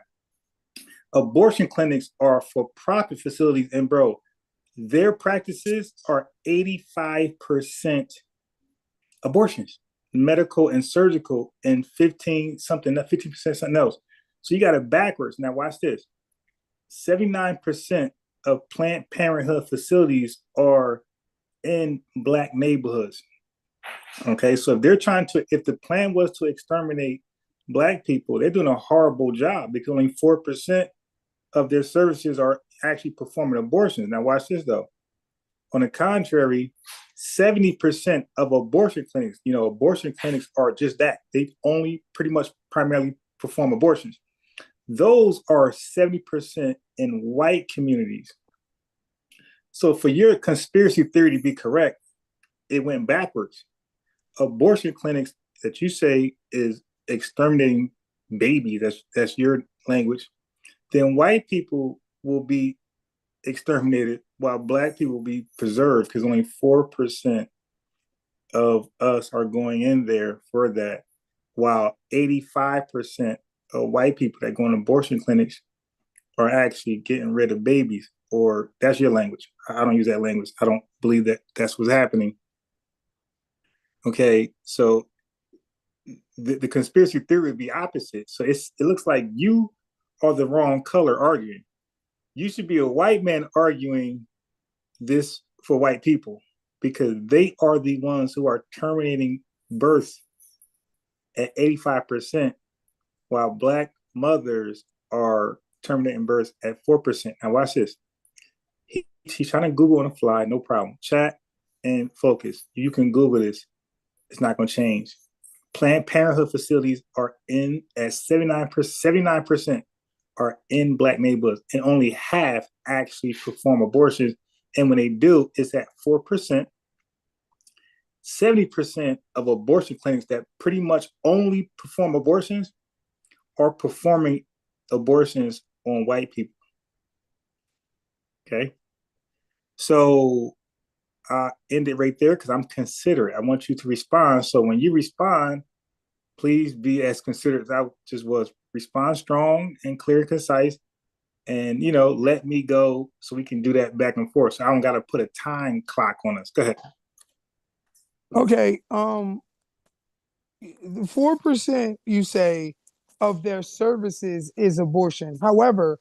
S1: Abortion clinics are for-profit facilities, and bro, their practices are 85% abortions, medical and surgical, and 15% something else. So you got it backwards. Now watch this. 79% of Planned Parenthood facilities are in black neighborhoods. Okay, so if the plan was to exterminate black people, they're doing a horrible job because only 4% of their services are actually performing abortions. Now, watch this though. On the contrary, 70% of abortion clinics, abortion clinics are just that. They only pretty much primarily perform abortions. Those are 70% in white communities. So for your conspiracy theory to be correct, it went backwards. Abortion clinics that you say is exterminating babies, that's your language, then white people will be exterminated while black people will be preserved because only 4% of us are going in there for that, while 85% of white people that go in abortion clinics are actually getting rid of babies. Or that's your language. I don't use that language. I don't believe that that's what's happening. Okay, so the conspiracy theory would be opposite. So it looks like you are the wrong color arguing. You should be a white man arguing this for white people because they are the ones who are terminating birth at 85%, while black mothers are terminating births at 4%. Now watch this. He's trying to Google on the fly, no problem. Chat and focus. You can Google this. It's not going to change. Planned Parenthood facilities are in at 79% are in black neighborhoods, and only half actually perform abortions. And when they do, it's at 4%. 70% of abortion clinics that pretty much only perform abortions are performing abortions on white people. Okay. So I end it right there because I'm considerate. I want you to respond. So when you respond, please be as considerate as I just was. Respond strong and clear and concise. And let me go so we can do that back and forth. So I don't gotta put a time clock on us. Go ahead.
S2: okay. 4% you say of their services is abortion. However,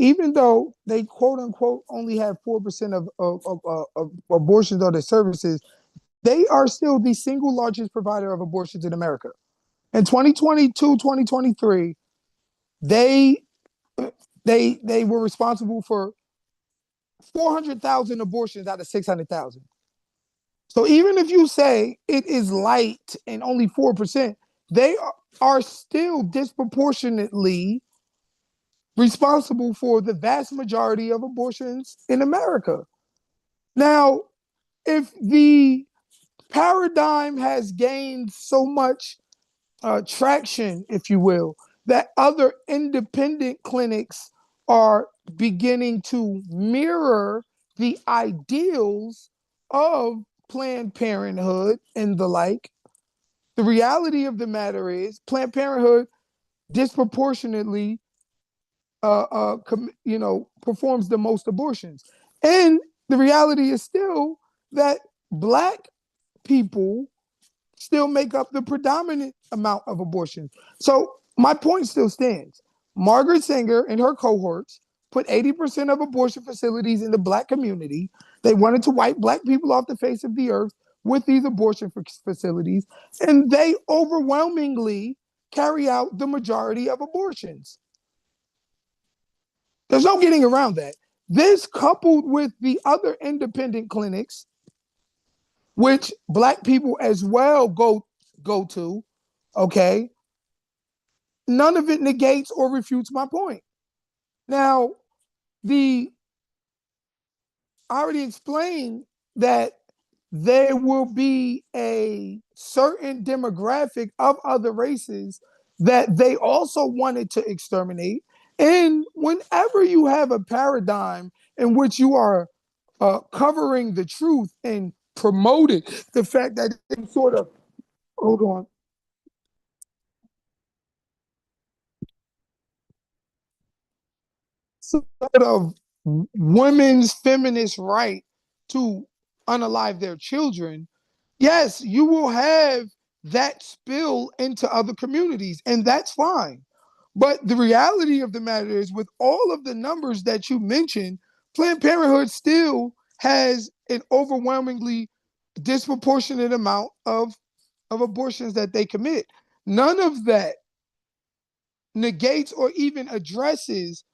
S2: even though they quote unquote only have 4% of abortions or their services, they are still the single largest provider of abortions in America. In 2022, 2023, they they were responsible for 400,000 abortions out of 600,000. So even if you say it is light and only 4%, they are still disproportionately responsible for the vast majority of abortions in America. Now, if the paradigm has gained so much traction, if you will, that other independent clinics are beginning to mirror the ideals of Planned Parenthood and the like. The reality of the matter is, Planned Parenthood disproportionately, performs the most abortions, and the reality is still that Black people still make up the predominant amount of abortions. So my point still stands. Margaret Sanger and her cohorts put 80% of abortion facilities in the Black community. They wanted to wipe Black people off the face of the earth with these abortion facilities, and they overwhelmingly carry out the majority of abortions. There's no getting around that. This, coupled with the other independent clinics, which Black people as well go to, okay, none of it negates or refutes my point. Now, the I already explained that there will be a certain demographic of other races that they also wanted to exterminate. And whenever you have a paradigm in which you are covering the truth and promoting the fact that it's sort of, hold on, sort of women's feminist right to unalive their children, yes, you will have that spill into other communities, and that's fine. But the reality of the matter is, with all of the numbers that you mentioned, Planned Parenthood still has an overwhelmingly disproportionate amount of abortions that they commit. None of that negates or even addresses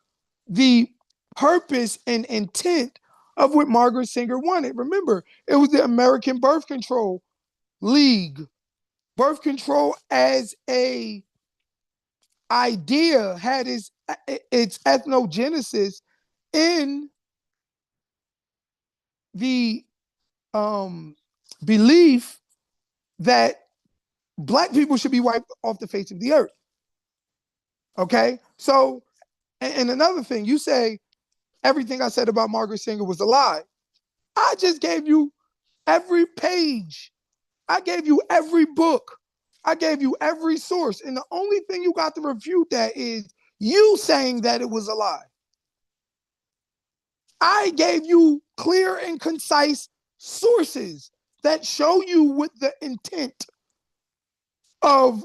S2: the purpose and intent of what Margaret Sanger wanted. Remember, it was the American Birth Control League. Birth control as a idea had its ethnogenesis in the belief that Black people should be wiped off the face of the earth. Okay, so and another thing, you say everything I said about Margaret Sanger was a lie. I just gave you every page. I gave you every book. I gave you every source. And the only thing you got to refute that is you saying that it was a lie. I gave you clear and concise sources that show you what the intent of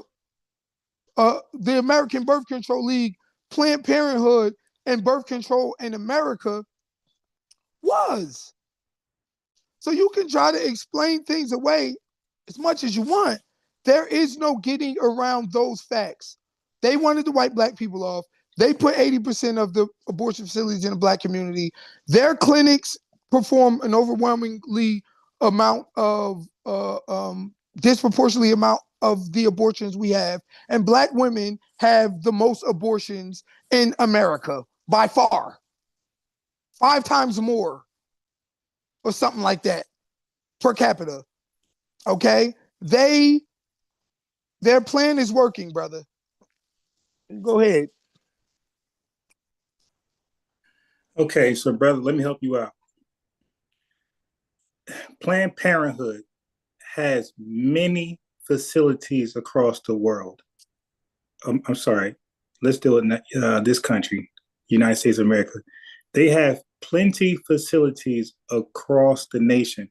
S2: the American Birth Control League, Planned Parenthood, and birth control in America was. So you can try to explain things away as much as you want. There is no getting around those facts. They wanted to wipe Black people off. They put 80% of the abortion facilities in the Black community. Their clinics perform an overwhelmingly amount of disproportionately amount of the abortions we have, and Black women have the most abortions in America by far, 5 times more or something like that per capita. Okay, their plan is working, brother. Go ahead.
S1: Okay, so brother, let me help you out. Planned Parenthood has many facilities across the world. I'm sorry, let's deal with this country, United States of America. They have plenty facilities across the nation.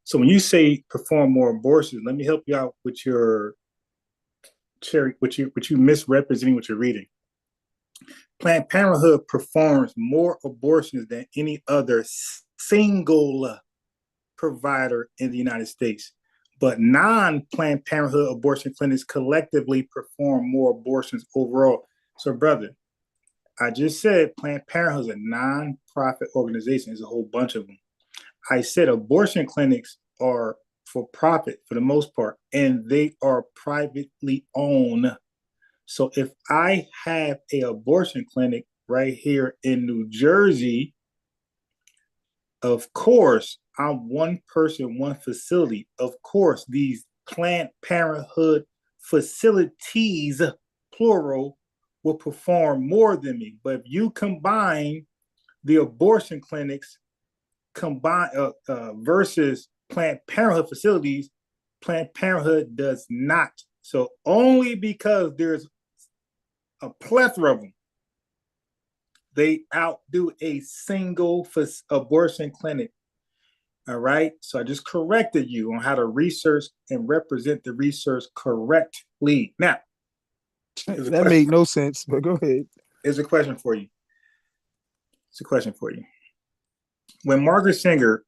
S1: So when you say perform more abortions, let me help you out with your cherry, what you misrepresenting what you're reading. Planned Parenthood performs more abortions than any other single provider in the United States. But non-Planned Parenthood abortion clinics collectively perform more abortions overall. So, brother, I just said Planned Parenthood is a non-profit organization. There's a whole bunch of them. I said abortion clinics are for profit for the most part, and they are privately owned. So if I have a abortion clinic right here in New Jersey, of course, I'm one person, one facility. Of course, these Planned Parenthood facilities, plural, will perform more than me. But if you combine the abortion clinics versus Planned Parenthood facilities, Planned Parenthood does not. So only because there's a plethora of them, they outdo a single abortion clinic. All right. So I just corrected you on how to research and represent the research correctly. Now,
S2: That made no sense, but go ahead.
S1: Here's a question for you. It's a question for you. When Margaret Sanger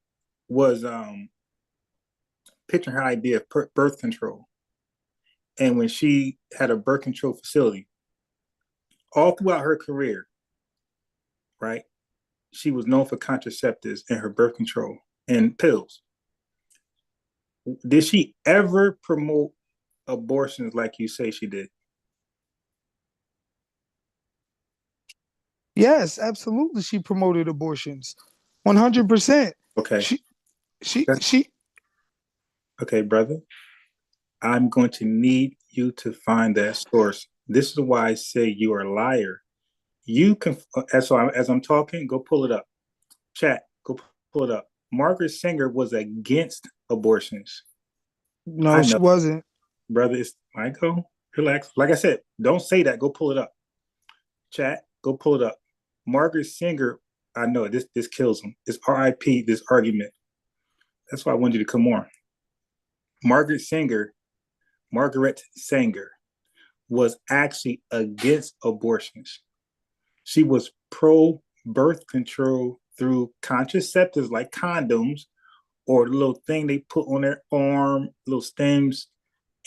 S1: was pitching her idea of birth control, and when she had a birth control facility, all throughout her career, right, she was known for contraceptives and her birth control and pills. Did she ever promote abortions like you say she did?
S2: Yes, absolutely. She promoted abortions. 100%.
S1: Okay.
S2: She
S1: Okay, brother. I'm going to need you to find that source. This is why I say you are a liar. You can, as I'm talking, go pull it up. Chat, go pull it up. Margaret Sanger was against abortions.
S2: No, she wasn't.
S1: Brother, it's Michael. Relax. Like I said, don't say that. Go pull it up. Chat, go pull it up. Margaret Sanger, I know this kills him. It's RIP, this argument. That's why I wanted you to come on. Margaret Sanger was actually against abortions. She was pro birth control through contraceptives like condoms or the little thing they put on their arm, little stems,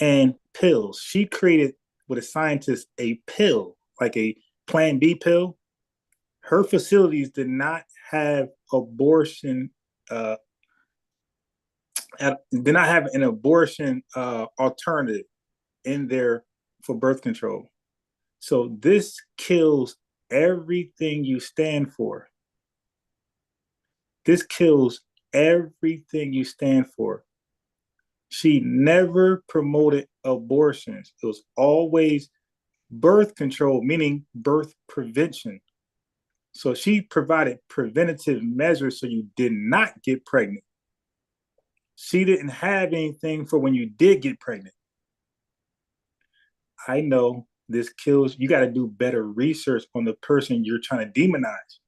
S1: and pills. She created with a scientist a pill, like a Plan B pill. Her facilities did not have abortion, did not have an abortion alternative in there for birth control. So this kills everything you stand for. This kills everything you stand for. She never promoted abortions. It was always birth control, meaning birth prevention. So she provided preventative measures so you did not get pregnant. She didn't have anything for when you did get pregnant. I know this kills. You got to do better research on the person you're trying to demonize.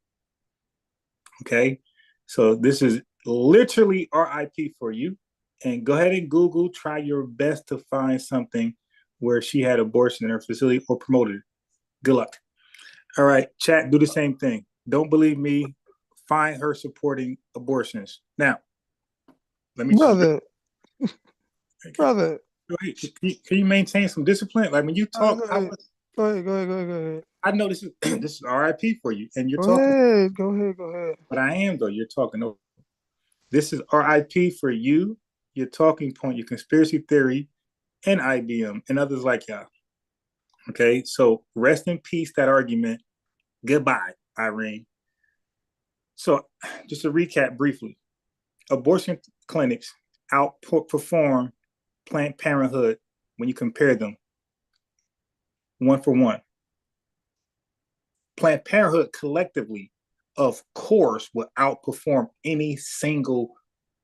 S1: Okay? So this is literally RIP for you. And go ahead and Google, try your best to find something where she had abortion in her facility or promoted it. Good luck. All right, chat, do the same thing. Don't believe me. Find her supporting abortions. Now, let me
S2: brother.
S1: Can you maintain some discipline? Like when you talk,
S2: go ahead.
S1: I know this is RIP for you, and you're
S2: talking. Go ahead.
S1: But I am though. You're talking over. This is RIP for you, your talking point, your conspiracy theory, and IBM, and others like y'all. Okay, so rest in peace. That argument. Goodbye, Irene. So, just to recap briefly, abortion clinics outperform Planned Parenthood when you compare them 1-for-1. Planned Parenthood collectively, of course, will outperform any single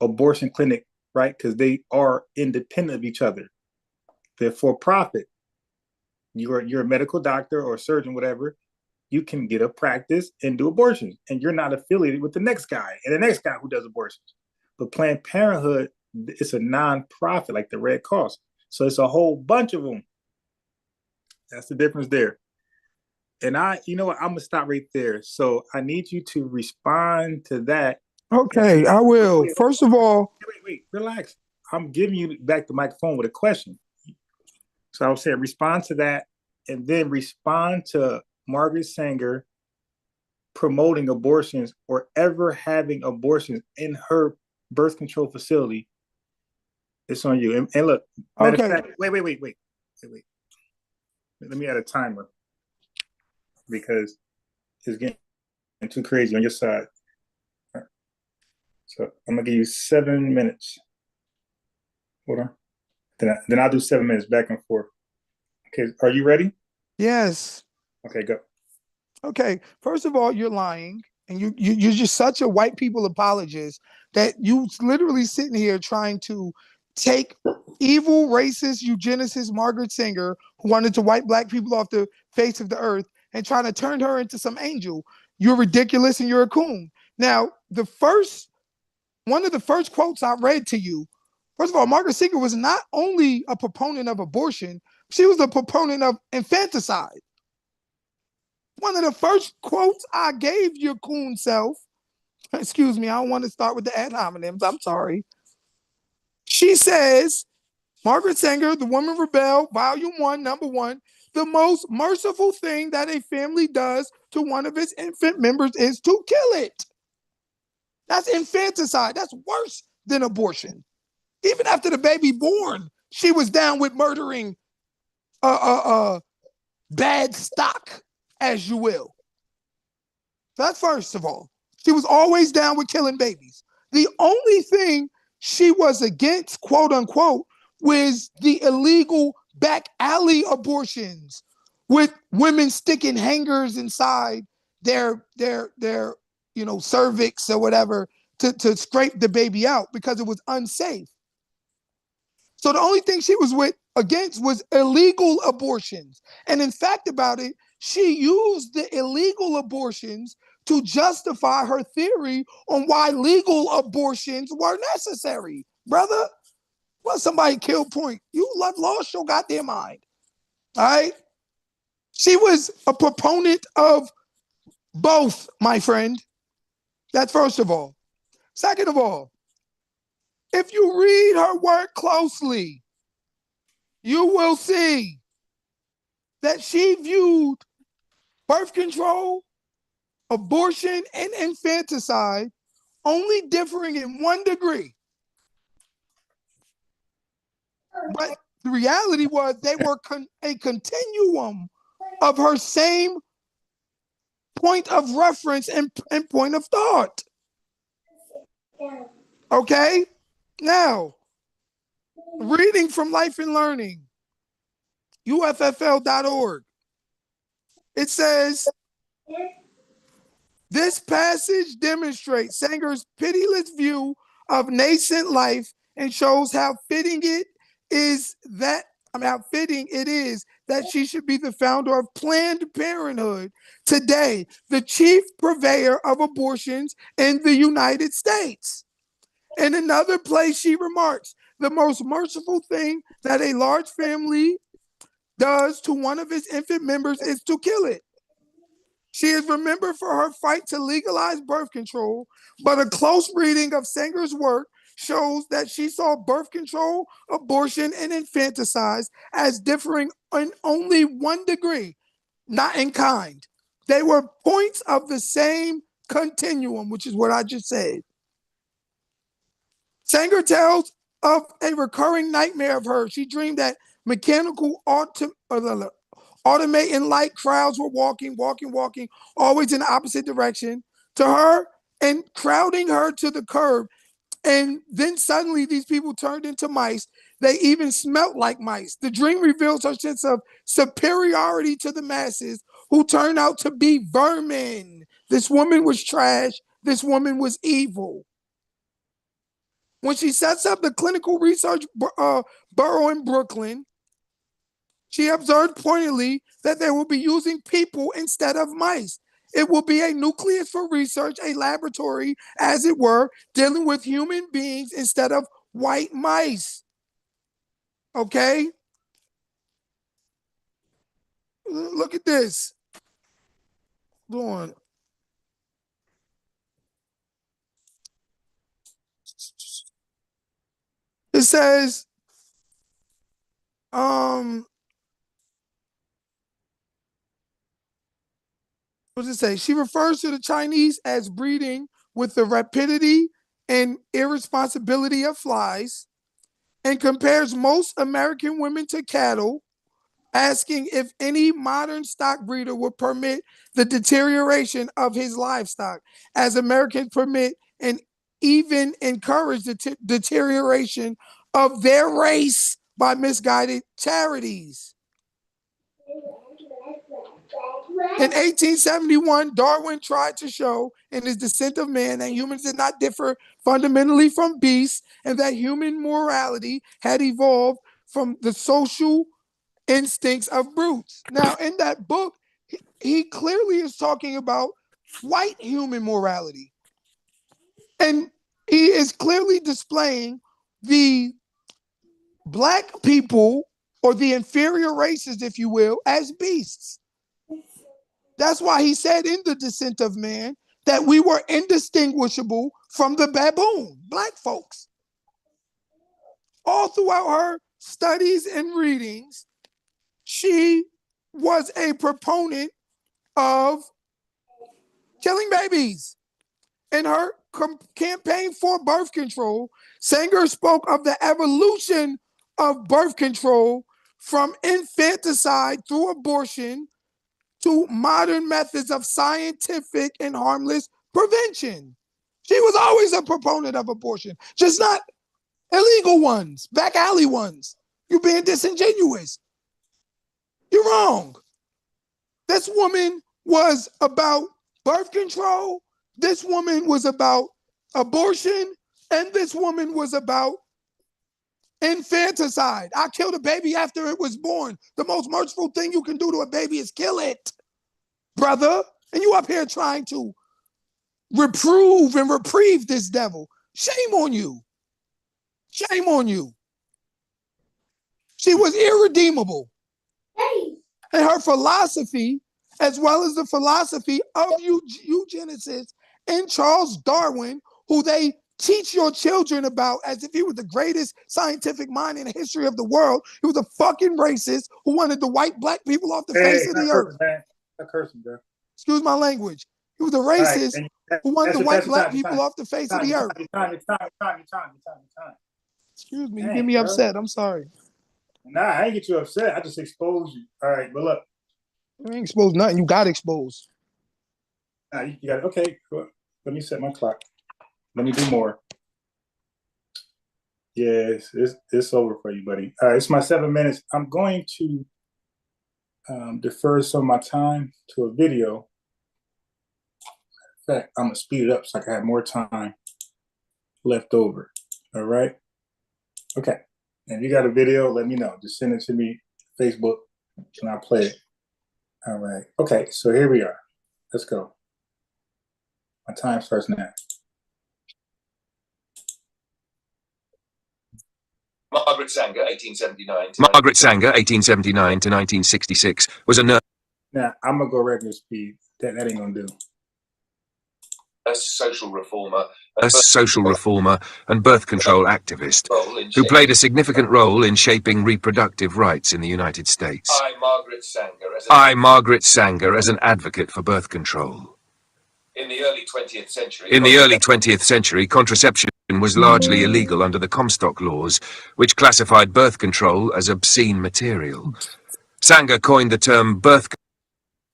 S1: abortion clinic, right? Because they are independent of each other. They're for profit. You're a medical doctor or a surgeon, whatever. You can get a practice and do abortions, and you're not affiliated with the next guy and the next guy who does abortions. But Planned Parenthood, it's a non-profit, like the Red Cross. So it's a whole bunch of them. That's the difference there. And you know what? I'm gonna stop right there. So I need you to respond to that.
S2: Okay, I will. First of all,
S1: wait, relax. I'm giving you back the microphone with a question. So I was saying, respond to that, and then respond to Margaret Sanger promoting abortions or ever having abortions in her birth control facility. It's on you. And look, matter of fact, wait. Let me add a timer because it's getting too crazy on your side. Right. So I'm gonna give you 7 minutes. Hold on. Then I'll do 7 minutes back and forth. Okay, are you ready?
S2: Yes.
S1: Okay, go.
S2: Okay. First of all, you're lying, and you're just such a white people apologist that you literally sitting here trying to take evil, racist, eugenicist Margaret Sanger, who wanted to wipe black people off the face of the earth, and trying to turn her into some angel. You're ridiculous and you're a coon. Now, the first one of the first quotes I read to you, first of all, Margaret Sanger was not only a proponent of abortion, she was a proponent of infanticide. One of the first quotes I gave your coon self, excuse me, I don't want to start with the ad hominems, I'm sorry. She says, Margaret Sanger, The Woman Rebel, Volume 1, Number 1, the most merciful thing that a family does to one of its infant members is to kill it. That's infanticide. That's worse than abortion. Even after the baby born, she was down with murdering bad stock, as you will. That's first of all. She was always down with killing babies. The only thing she was against, quote unquote, was the illegal back alley abortions with women sticking hangers inside their cervix or whatever to scrape the baby out because it was unsafe. So the only thing she was against was illegal abortions. And in fact about it, she used the illegal abortions to justify her theory on why legal abortions were necessary. Brother, well, somebody killed point. You lost your goddamn mind. All right? She was a proponent of both, my friend. That's first of all. Second of all, if you read her work closely, you will see that she viewed birth control, abortion, and infanticide only differing in 1 degree. But the reality was they were a continuum of her same point of reference and point of thought. Okay? Now, reading from Life and Learning, UFFL.org. It says, this passage demonstrates Sanger's pitiless view of nascent life and shows how fitting it is that she should be the founder of Planned Parenthood, today the chief purveyor of abortions in the United States. In another place, she remarks, the most merciful thing that a large family does to one of its infant members is to kill it. She is remembered for her fight to legalize birth control, but a close reading of Sanger's work shows that she saw birth control, abortion, and infanticide as differing in only 1 degree, not in kind. They were points of the same continuum, which is what I just said. Sanger tells of a recurring nightmare of hers. She dreamed that mechanical automating light crowds were walking, always in the opposite direction to her and crowding her to the curb. And then suddenly these people turned into mice. They even smelt like mice. The dream reveals her sense of superiority to the masses who turned out to be vermin. This woman was trash. This woman was evil. When she sets up the clinical research bureau in Brooklyn, she observed pointedly that they will be using people instead of mice. It will be a nucleus for research, a laboratory, as it were, dealing with human beings instead of white mice. Okay? Look at this. Go on. It says, what does it say? She refers to the Chinese as breeding with the rapidity and irresponsibility of flies and compares most American women to cattle, asking if any modern stock breeder would permit the deterioration of his livestock, as Americans permit and even encourage the deterioration of their race by misguided charities. In 1871, Darwin tried to show in his Descent of Man that humans did not differ fundamentally from beasts and that human morality had evolved from the social instincts of brutes. Now, in that book, he clearly is talking about white human morality. And he is clearly displaying the black people or the inferior races, if you will, as beasts. That's why he said in The Descent of Man that we were indistinguishable from the baboon, black folks. All throughout her studies and readings, she was a proponent of killing babies. In her campaign for birth control, Sanger spoke of the evolution of birth control from infanticide through abortion to modern methods of scientific and harmless prevention. She was always a proponent of abortion, just not illegal ones, back alley ones. You're being disingenuous. You're wrong. This woman was about birth control. This woman was about abortion. And this woman was about infanticide. I killed a baby after it was born. The most merciful thing you can do to a baby is kill it, brother. And you up here trying to reprove and reprieve this devil. Shame on you. Shame on you. She was irredeemable. And her philosophy, as well as the philosophy of eugenicists and Charles Darwin, who they teach your children about as if he was the greatest scientific mind in the history of the world. He was a fucking racist who wanted to wipe black people off the face of the earth.
S1: That cursing, bro.
S2: Excuse my language. He was a racist who wanted to wipe black people off the face of the earth.
S1: Time.
S2: Excuse me, you get me upset. I'm sorry.
S1: Nah, I ain't get you upset. I just exposed you. All right, but look.
S2: You ain't exposed nothing. You got exposed.
S1: Nah, you got it. Okay, cool. Let me set my clock. Let me do more. Yes, it's over for you, buddy. All right, it's my 7 minutes. I'm going to defer some of my time to a video. In fact, I'm going to speed it up so I can have more time left over. All right? Okay. And if you got a video, let me know. Just send it to me, Facebook, and I'll play it. All right. Okay, so here we are. Let's go. My time starts now.
S3: Margaret Sanger, 1879 to 1966, was a nurse.
S1: Now, I'm going to go regular speed. That ain't going to do.
S3: A social reformer and birth control activist who played a significant role in shaping reproductive rights in the United States. I, Margaret Sanger, as an advocate for birth control. In the early 20th century, contraception was largely illegal under the Comstock laws, which classified birth control as obscene material. Sanger coined the term birth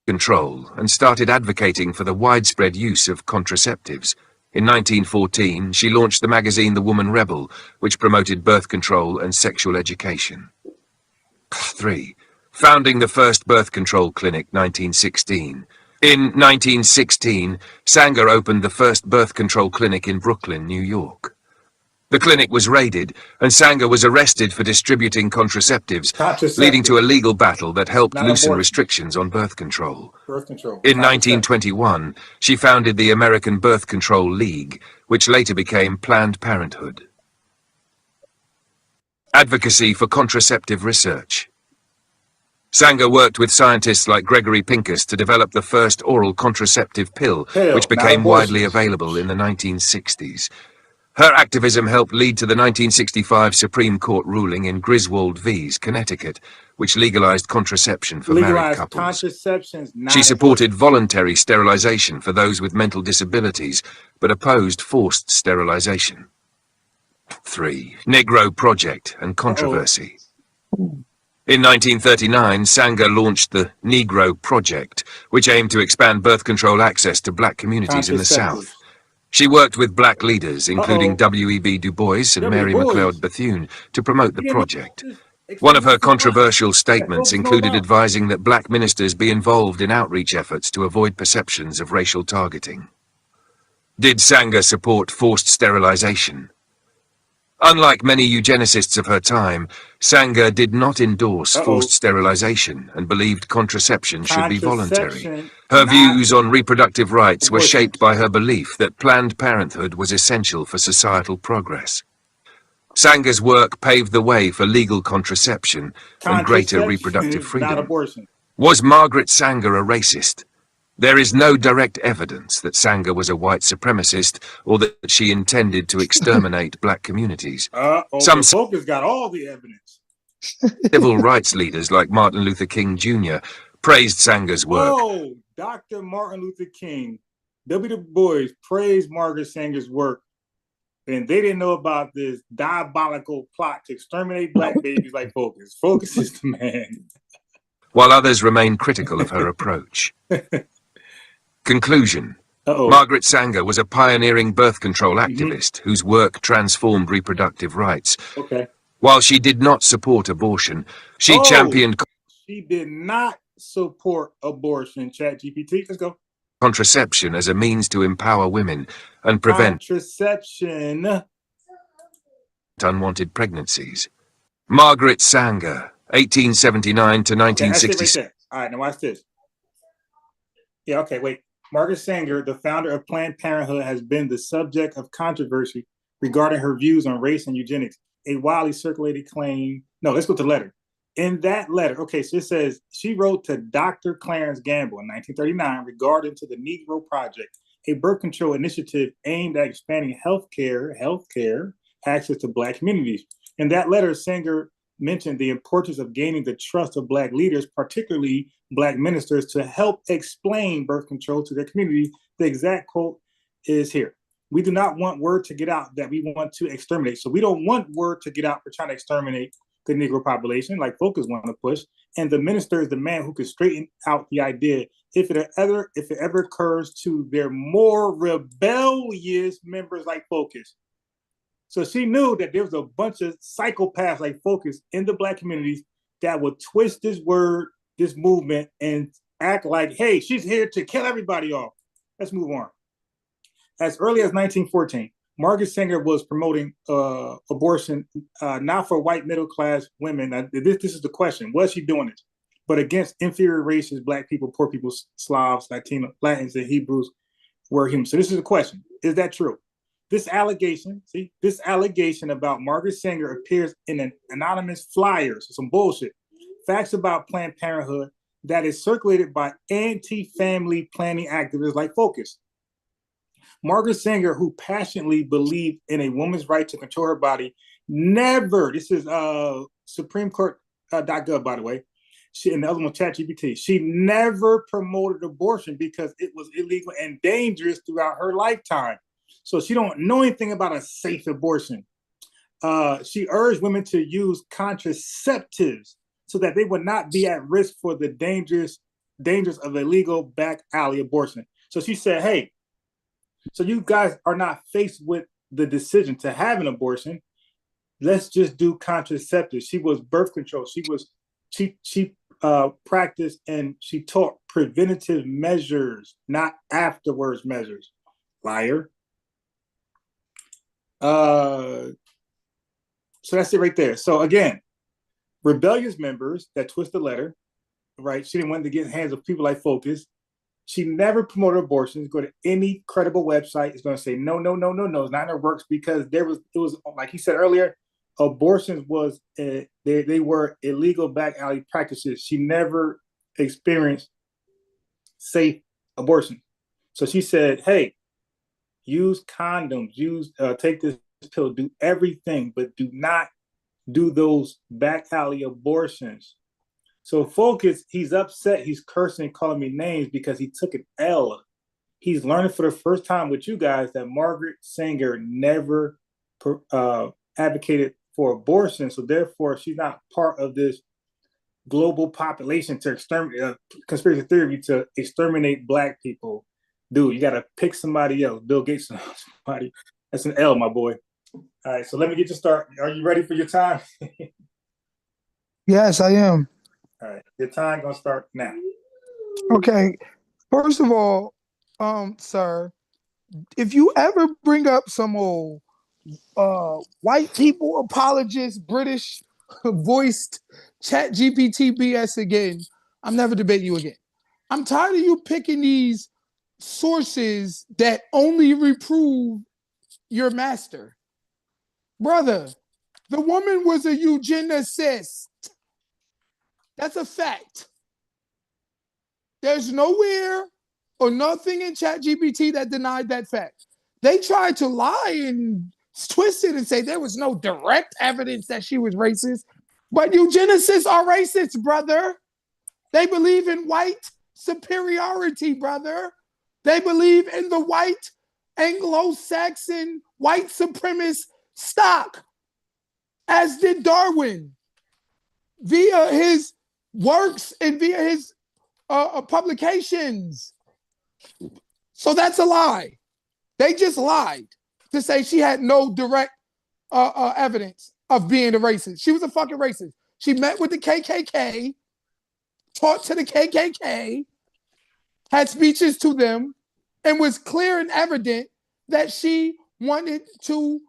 S3: control and started advocating for the widespread use of contraceptives. In 1914, she launched the magazine The Woman Rebel, which promoted birth control and sexual education. 3. Founding the first birth control clinic, 1916. In 1916, Sanger opened the first birth control clinic in Brooklyn, New York. The clinic was raided, and Sanger was arrested for distributing contraceptives, leading to a legal battle that helped loosen restrictions on birth control. In 1921, she founded the American Birth Control League, which later became Planned Parenthood. Advocacy for contraceptive research. Sanger worked with scientists like Gregory Pincus to develop the first oral contraceptive pill, which became widely available in the 1960s. Her activism helped lead to the 1965 Supreme Court ruling in Griswold v. Connecticut, which legalized contraception for married couples. She supported voluntary sterilization for those with mental disabilities, but opposed forced sterilization. 3. Negro Project and controversy. In 1939, Sanger launched the Negro Project, which aimed to expand birth control access to black communities in the South. She worked with black leaders, including W.E.B. Du Bois and Mary McLeod Bethune, to promote the project. One of her
S1: Extremism to what?
S3: controversial
S1: That
S3: statements
S1: focus know
S3: included
S1: about.
S3: advising that black ministers be involved in outreach efforts to avoid perceptions of racial targeting. Did Sanger support forced sterilization? Unlike many eugenicists of her time, Sanger did not endorse forced sterilization and believed contraception should be voluntary.
S1: Contraception,
S3: Her
S1: not
S3: views on reproductive rights were
S1: abortion.
S3: shaped by her belief that Planned Parenthood was essential for societal progress. Sanger's work paved the way for legal contraception and greater
S1: Contraception
S3: reproductive
S1: is not
S3: freedom.
S1: abortion.
S3: Was Margaret Sanger a racist? There is no direct evidence that Sanger was a white supremacist or that she intended to exterminate black communities. Some
S1: But Focus got all the evidence.
S3: civil rights leaders like Martin Luther King Jr. praised Sanger's work.
S1: Whoa, Dr. Martin Luther King, W. Du Bois praised Margaret Sanger's work, and they didn't know about this diabolical plot to exterminate black babies like Focus. Focus is the man.
S3: While others remain critical of her approach. Conclusion.
S1: Uh-oh.
S3: Margaret Sanger was a pioneering birth control activist whose work transformed reproductive rights.
S1: Okay.
S3: While she did not support abortion, she championed...
S1: She did not support abortion, ChatGPT. Let's go.
S3: Contraception as a means to empower women and prevent...
S1: Contraception.
S3: ...unwanted pregnancies. Margaret Sanger, 1879 to 1966.
S1: Okay, right there. All right, now watch this. Yeah, okay, wait. Margaret Sanger, the founder of Planned Parenthood, has been the subject of controversy regarding her views on race and eugenics. A widely circulated claim. No, let's go to the letter. In that letter, okay, so it says she wrote to Dr. Clarence Gamble in 1939 regarding to the Negro Project, a birth control initiative aimed at expanding healthcare access to black communities. In that letter, Sanger mentioned the importance of gaining the trust of black leaders, particularly black ministers, to help explain birth control to their community. The exact quote is here. We do not want word to get out that we want to exterminate. So we don't want word to get out for trying to exterminate the Negro population, like Focus want to push. And the minister is the man who can straighten out the idea if it ever occurs to their more rebellious members like Focus. So she knew that there was a bunch of psychopaths like Focus in the black communities that would twist this word, this movement, and act like, hey, she's here to kill everybody off. Let's move on. As early as 1914, Margaret Sanger was promoting abortion, not for white middle-class women. Now, this is the question. Was she doing this? But against inferior races, black people, poor people, Slavs, Latins, and Hebrews were human. So this is the question. Is that true? This allegation about Margaret Sanger appears in an anonymous flyer, so some bullshit. Facts about Planned Parenthood that is circulated by anti-family planning activists like Focus. Margaret Sanger, who passionately believed in a woman's right to control her body, never, this is Supreme Court.gov, by the way, and the other one, ChatGPT, she never promoted abortion because it was illegal and dangerous throughout her lifetime. So she don't know anything about a safe abortion. She urged women to use contraceptives so that they would not be at risk for the dangers of illegal back alley abortion. So she said, hey, so you guys are not faced with the decision to have an abortion. Let's just do contraceptives. She was birth control. She practiced and she taught preventative measures, not afterwards measures. Liar. So that's it right there. So again, rebellious members that twist the letter, right? She didn't want to get in the hands of people like Focus. She never promoted abortions. Go to any credible website. It's going to say no. It's not in her works because it was like he said earlier, abortions was they were illegal back alley practices. She never experienced safe abortion. So she said, hey, use condoms, take this pill, do everything, but do not do those back alley abortions. So Focus, he's upset, he's cursing, calling me names because he took an L. He's learning for the first time with you guys that Margaret Sanger never advocated for abortion. So therefore, she's not part of this global population to exterminate, conspiracy theory to exterminate black people. Dude, you got to pick somebody else. Bill Gates, somebody. That's an L, my boy. All right, so let me get you started. Are you ready for your time?
S2: Yes, I am.
S1: All right, your time gonna start now.
S2: Okay. First of all, sir, if you ever bring up some old white people apologist, British voiced chat GPT BS again, I'm never debating you again. I'm tired of you picking these sources that only reprove your master. Brother, the woman was a eugenicist. That's a fact. There's nowhere or nothing in ChatGPT that denied that fact. They tried to lie and twist it and say there was no direct evidence that she was racist. But eugenicists are racist, brother. They believe in white superiority, brother. They believe in the white Anglo-Saxon white supremacist stock, as did Darwin, via his works and via his publications. So that's a lie. They just lied to say she had no direct evidence of being a racist. She was a fucking racist. She met with the KKK, taught to the KKK, had speeches to them, and was clear and evident that she wanted to,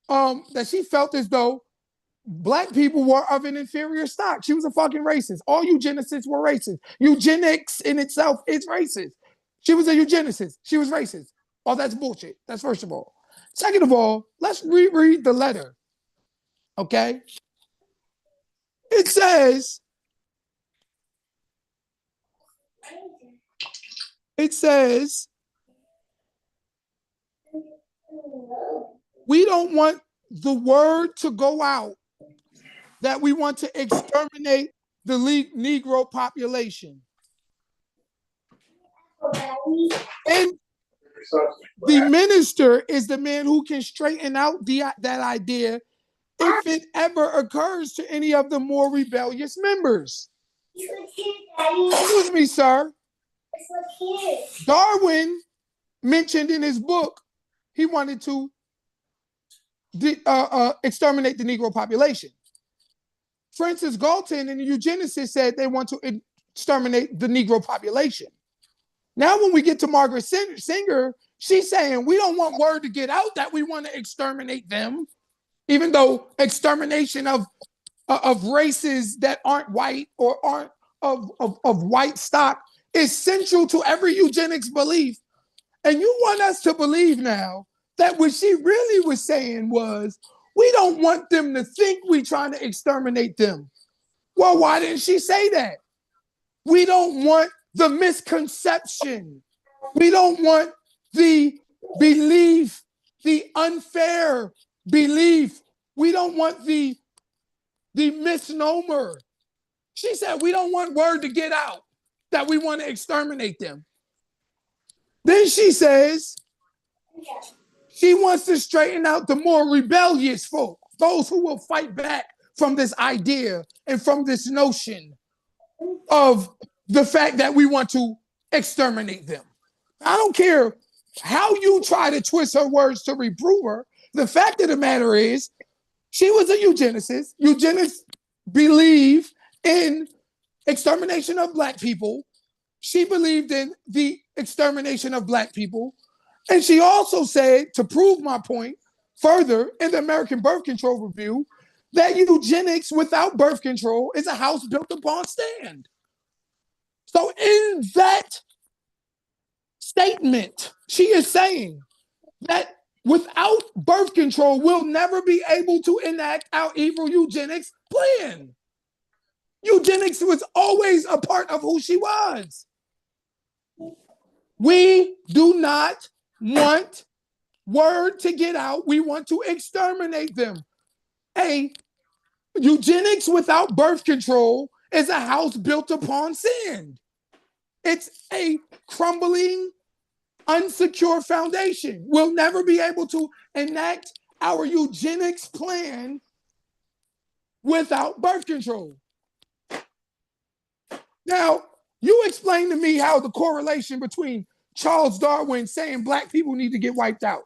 S2: that she felt as though black people were of an inferior stock. She was a fucking racist. All eugenicists were racist. Eugenics in itself is racist. She was a eugenicist. She was racist. Oh, that's bullshit. That's first of all. Second of all, let's reread the letter. Okay? It says, we don't want the word to go out that we want to exterminate the Negro population. And the minister is the man who can straighten out that idea if it ever occurs to any of the more rebellious members. Excuse me, sir. Darwin mentioned in his book he wanted to exterminate the Negro population. Francis Galton and the eugenicists said they want to exterminate the Negro population. Now, when we get to Margaret Singer, she's saying we don't want word to get out that we want to exterminate them, even though extermination of races that aren't white or aren't of white stock is central to every eugenics belief. And you want us to believe now that what she really was saying was, we don't want them to think we're trying to exterminate them. Well, why didn't she say that? We don't want the misconception. We don't want the belief, the unfair belief. We don't want the misnomer. She said, we don't want word to get out that we want to exterminate them. Then she says, she wants to straighten out the more rebellious folk, those who will fight back from this idea and from this notion of the fact that we want to exterminate them. I don't care how you try to twist her words to reprove her. The fact of the matter is, she was a eugenicist. Eugenists believe in extermination of black people. She believed in the extermination of black people. And she also said, to prove my point further, in the American Birth Control Review, that eugenics without birth control is a house built upon sand. So in that statement, she is saying that without birth control, we'll never be able to enact our evil eugenics plan. Eugenics was always a part of who she was. We do not want word to get out. We want to exterminate them. Eugenics without birth control is a house built upon sand. It's a crumbling, unsecure foundation. We'll never be able to enact our eugenics plan without birth control. Now, you explain to me how the correlation between Charles Darwin saying black people need to get wiped out,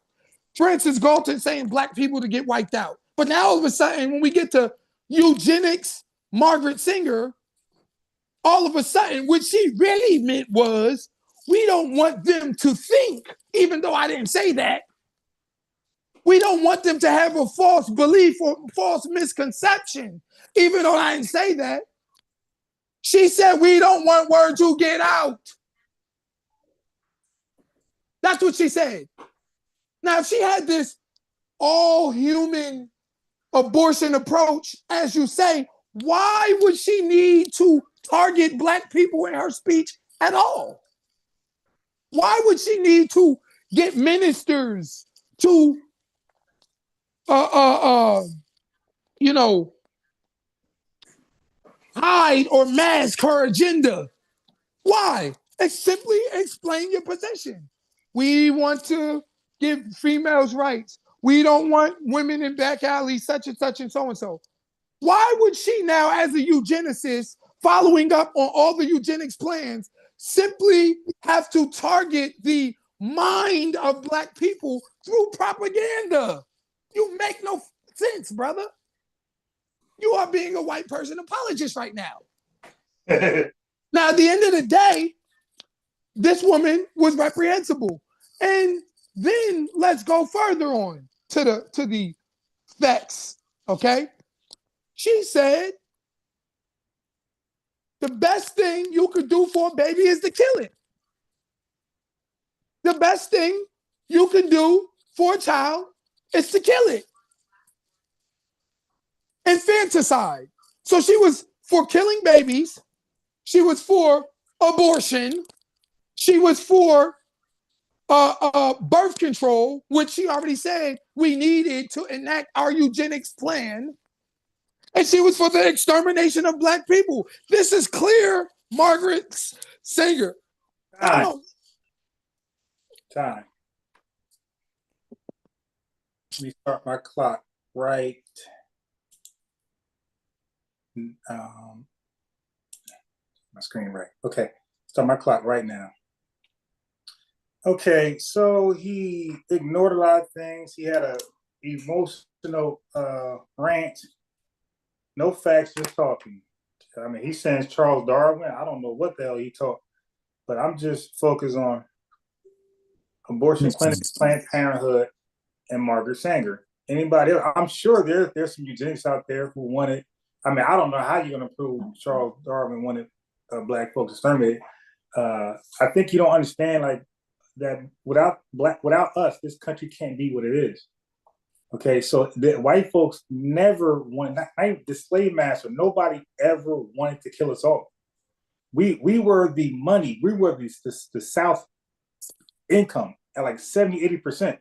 S2: Francis Galton saying black people to get wiped out, but now all of a sudden, when we get to eugenics Margaret Sanger, all of a sudden, what she really meant was, we don't want them to think, even though I didn't say that, we don't want them to have a false belief or false misconception, even though I didn't say that. She said, we don't want word to get out. That's what she said. Now, if she had this all human abortion approach, as you say, why would she need to target Black people in her speech at all? Why would she need to get ministers to, you know, hide or mask her agenda? Why? Simply explain your position. We want to give females rights. We don't want women in back alleys, such and so and so. Why would she now, as a eugenicist, following up on all the eugenics plans, simply have to target the mind of Black people through propaganda? You make no sense, brother. You are being a white person apologist right now. Now, at the end of the day, this woman was reprehensible. And then let's go further on to the facts, okay? She said, the best thing you could do for a baby is to kill it. The best thing you can do for a child is to kill it. Infanticide. So she was for killing babies. She was for abortion. She was for birth control, which she already said we needed to enact our eugenics plan. And she was for the extermination of Black people. This is clear, Margaret Sanger.
S1: Time. Let me start my clock right. My screen right. Okay, start my clock right now. Okay, so he ignored a lot of things. He had a emotional rant. No facts, just talking. I mean, he sends Charles Darwin. I don't know what the hell he taught, but I'm just focused on abortion clinics, Planned Parenthood, and Margaret Sanger. Anybody else? I'm sure there's some eugenics out there who wanted. I mean, I don't know how you're going to prove Charles Darwin wanted Black folks exterminated. I think you don't understand like that. Without us, this country can't be what it is. Okay, so the white folks never wanted. The slave master. Nobody ever wanted to kill us all. We were the money. We were the South income at like 70-80%.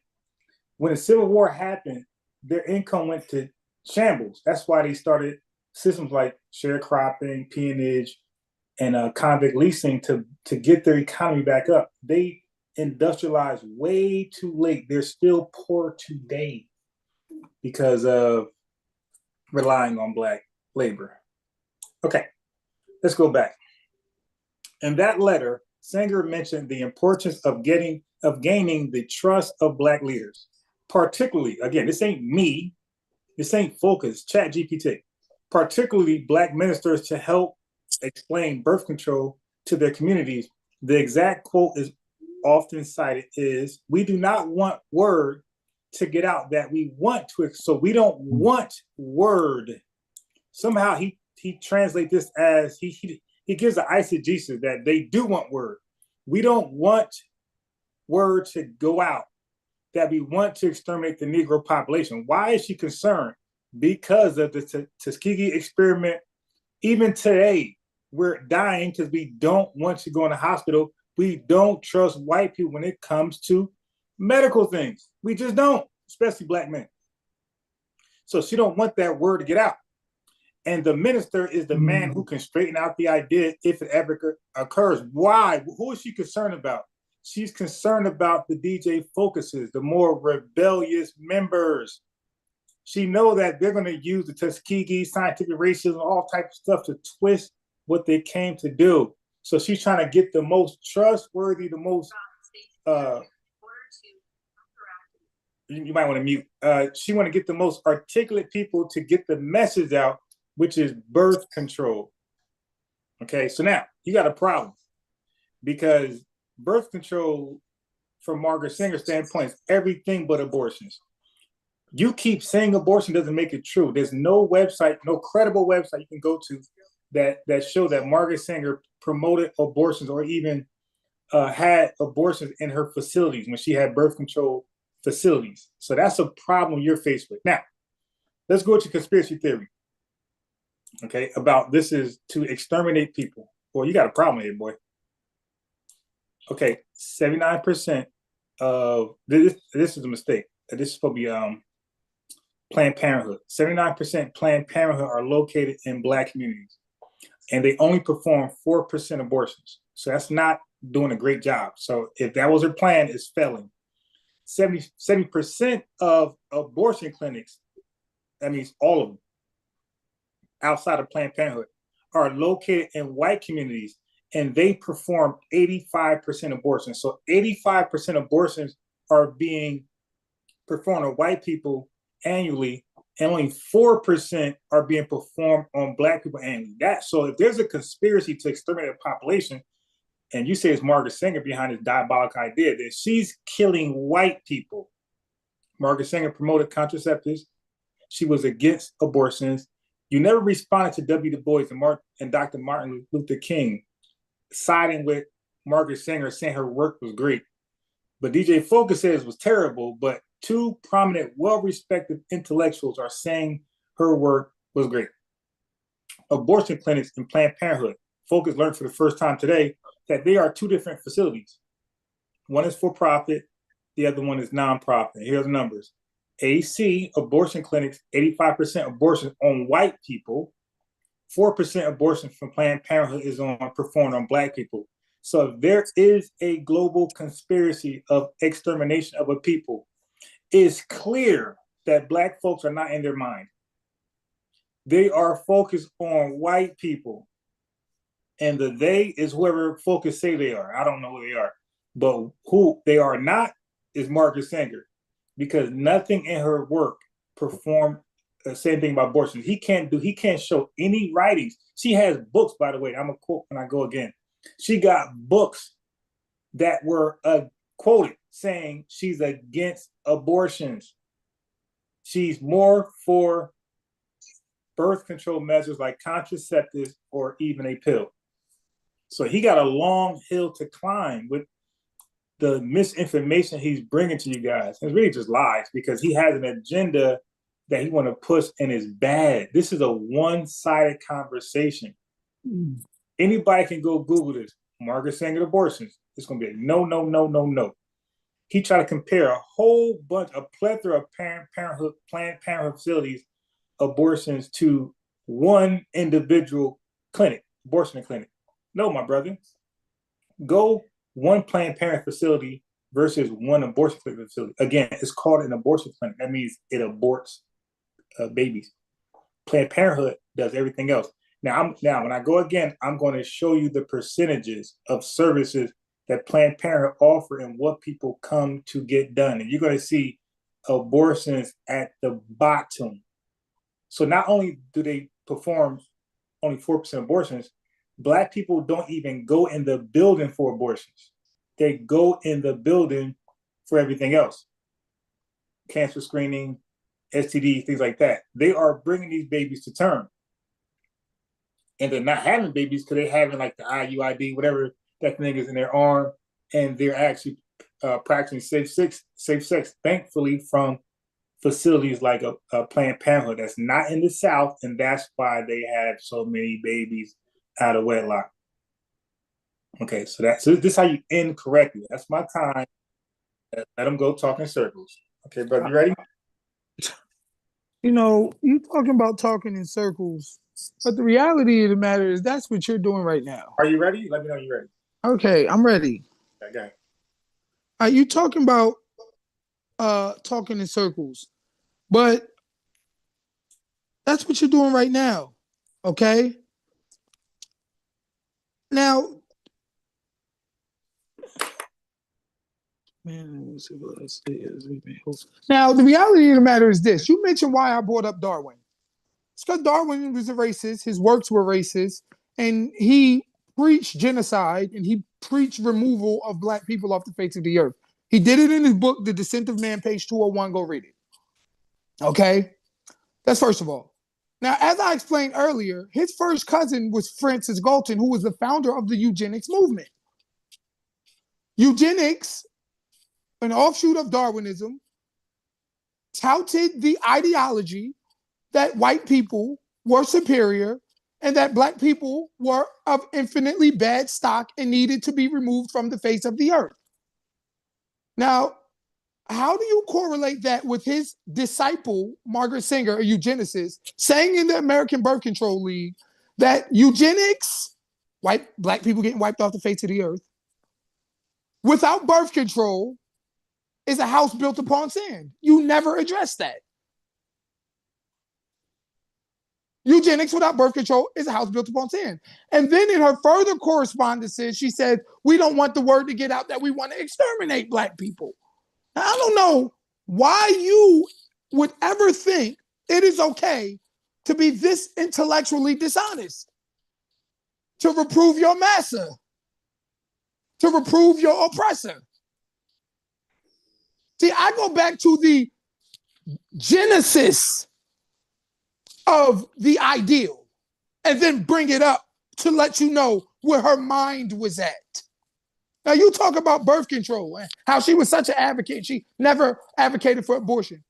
S1: When the Civil War happened, their income went to shambles. That's why they started systems like sharecropping, peonage, and convict leasing to get their economy back up. They industrialized way too late. They're still poor today because of relying on Black labor. Okay, let's go back. In that letter, Sanger mentioned the importance of gaining the trust of Black leaders, particularly, again, this ain't me, this ain't Focus, Chat GPT, particularly Black ministers to help explain birth control to their communities. The exact quote is often cited is, we do not want word to get out that we want to, so we don't want word. Somehow he translates this as, he gives an eisegesis that they do want word. We don't want word to go out that we want to exterminate the Negro population. Why is she concerned? Because of the Tuskegee experiment. Even today, we're dying because we don't want to go in the hospital. We don't trust white people when it comes to medical things. We just don't, especially Black men. So she don't want that word to get out. And the minister is the man who can straighten out the idea if it ever occurs. Why? Who is she concerned about? She's concerned about the DJ Focuses, the more rebellious members. She knows that they're going to use the Tuskegee, scientific racism, all types of stuff to twist what they came to do. So she's trying to get the most trustworthy, the most, you might want to mute. She want to get the most articulate people to get the message out which is birth control. Okay, so now you got a problem because birth control, from Margaret Sanger's standpoint, is everything but abortions. You keep saying abortion doesn't make it true. There's no website, no credible website you can go to that show that Margaret Sanger promoted abortions or even had abortions in her facilities when she had birth control facilities. So that's a problem you're faced with. Now, let's go to conspiracy theory. Okay, about this is to exterminate people. Well, you got a problem here, boy. Okay, 79% of this is a mistake. This is supposed to be Planned Parenthood. 79% Planned Parenthood are located in Black communities, and they only perform 4% abortions. So that's not doing a great job. So if that was her plan, it's failing. 70% of abortion clinics, that means all of them, outside of Planned Parenthood, are located in white communities, and they perform 85% abortions. So 85% abortions are being performed on white people annually, and only 4% are being performed on Black people annually. So if there's a conspiracy to exterminate a population, and you say it's Margaret Sanger behind this diabolical idea, then she's killing white people. Margaret Sanger promoted contraceptives. She was against abortions. You never responded to W. Du Bois and Dr. Martin Luther King siding with Margaret Sanger, saying her work was great. But DJ Focus says it was terrible, but two prominent, well-respected intellectuals are saying her work was great. Abortion clinics and Planned Parenthood. Focus learned for the first time today that they are two different facilities. One is for profit, the other one is nonprofit. Here are the numbers. AC, abortion clinics, 85% abortion on white people, 4% abortion from Planned Parenthood is performed on Black people. So if there is a global conspiracy of extermination of a people, it's clear that Black folks are not in their mind. They are focused on white people. And the they is whoever Focus say they are. I don't know who they are. But who they are not is Margaret Sanger, because nothing in her work performed the same thing about abortion. He can't show any writings. She has books, by the way. I'm going to quote when I go again. She got books that were quoted saying she's against abortions. She's more for birth control measures like contraceptives or even a pill. So he got a long hill to climb with the misinformation he's bringing to you guys. It's really just lies, because he has an agenda that he want to push, and is bad. This is a one-sided conversation. Anybody can go Google this. Margaret Sanger abortions. It's going to be a no, no, no, no, no. He tried to compare a whole bunch, a plethora of Planned Parenthood facilities, abortions, to one individual clinic, abortion clinic. No, my brother. Go one Planned Parenthood facility versus one abortion clinic facility. Again, it's called an abortion clinic. That means it aborts babies. Planned Parenthood does everything else. Now, when I go again, I'm going to show you the percentages of services that Planned Parenthood offer and what people come to get done. And you're going to see abortions at the bottom. So not only do they perform only 4% abortions, Black people don't even go in the building for abortions. They go in the building for everything else. Cancer screening, STDs, things like that. They are bringing these babies to term. And they're not having babies because they're having like the IUID, whatever that thing is in their arm, and they're actually practicing safe sex, thankfully, from facilities like a Planned Parenthood that's not in the South, and that's why they have so many babies out of wedlock. Okay, so this is how you end correctly. That's my time. Let them go talk in circles. Okay, brother, you ready?
S2: You know, you talking about talking in circles, but the reality of the matter is that's what you're doing right now.
S1: Are you ready? Let me know you're ready.
S2: Okay, I'm ready.
S1: Okay.
S2: Are you talking about talking in circles? But that's what you're doing right now. Okay? Now, now the reality of the matter is this. You mentioned why I brought up Darwin. It's because Darwin was a racist. His works were racist, and he preached genocide and he preached removal of black people off the face of the earth. He did it in his book, The Descent of Man, page 201. Go read it. Okay? That's first of all. Now, as I explained earlier, his first cousin was Francis Galton, who was the founder of the eugenics movement. Eugenics, an offshoot of Darwinism, touted the ideology that white people were superior and that black people were of infinitely bad stock and needed to be removed from the face of the earth. Now, how do you correlate that with his disciple, Margaret Sanger, a eugenicist, saying in the American Birth Control League that eugenics, black people getting wiped off the face of the earth, without birth control is a house built upon sand? You never address that. Eugenics without birth control is a house built upon sand. And then in her further correspondences, she said, we don't want the word to get out that we want to exterminate black people. Now, I don't know why you would ever think it is okay to be this intellectually dishonest, to reprove your master, to reprove your oppressor. See, I go back to the genesis of the ideal and then bring it up to let you know where her mind was at. Now, you talk about birth control and how she was such an advocate. She never advocated for abortion.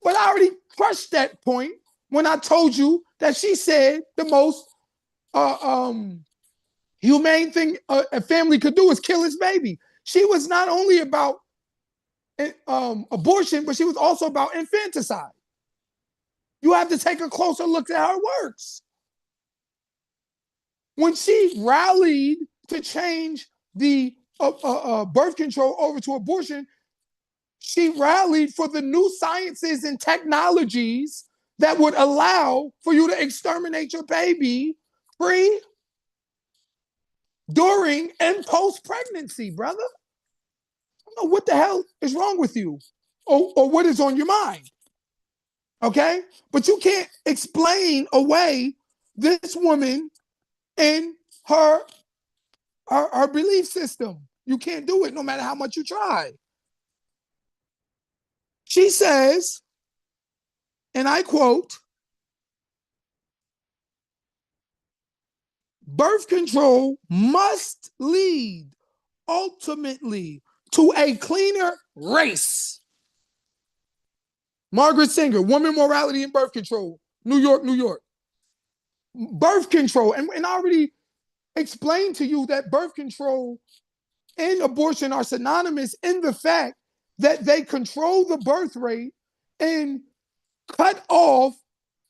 S2: But I already crushed that point when I told you that she said the most humane thing a family could do is kill its baby. She was not only about abortion, but she was also about infanticide. You have to take a closer look at how it works. When she rallied to change the birth control over to abortion, she rallied for the new sciences and technologies that would allow for you to exterminate your baby pre, during, and post-pregnancy, brother. I don't know what the hell is wrong with you or what is on your mind. Okay? But you can't explain away this woman and her belief system. You can't do it no matter how much you try. She says, and I quote, birth control must lead ultimately to a cleaner race. Margaret Sanger, Woman, Morality, and Birth Control, New York, New York. Birth control, and I already explained to you that birth control and abortion are synonymous in the fact that they control the birth rate and cut off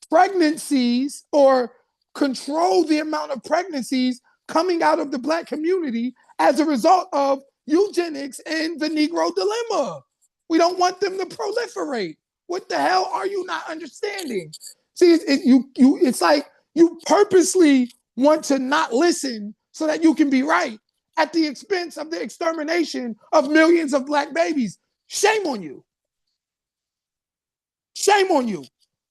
S2: pregnancies or control the amount of pregnancies coming out of the black community as a result of eugenics and the Negro dilemma. We don't want them to proliferate. What the hell are you not understanding? See, it's like you purposely want to not listen so that you can be right at the expense of the extermination of millions of black babies. Shame on you. Shame on you.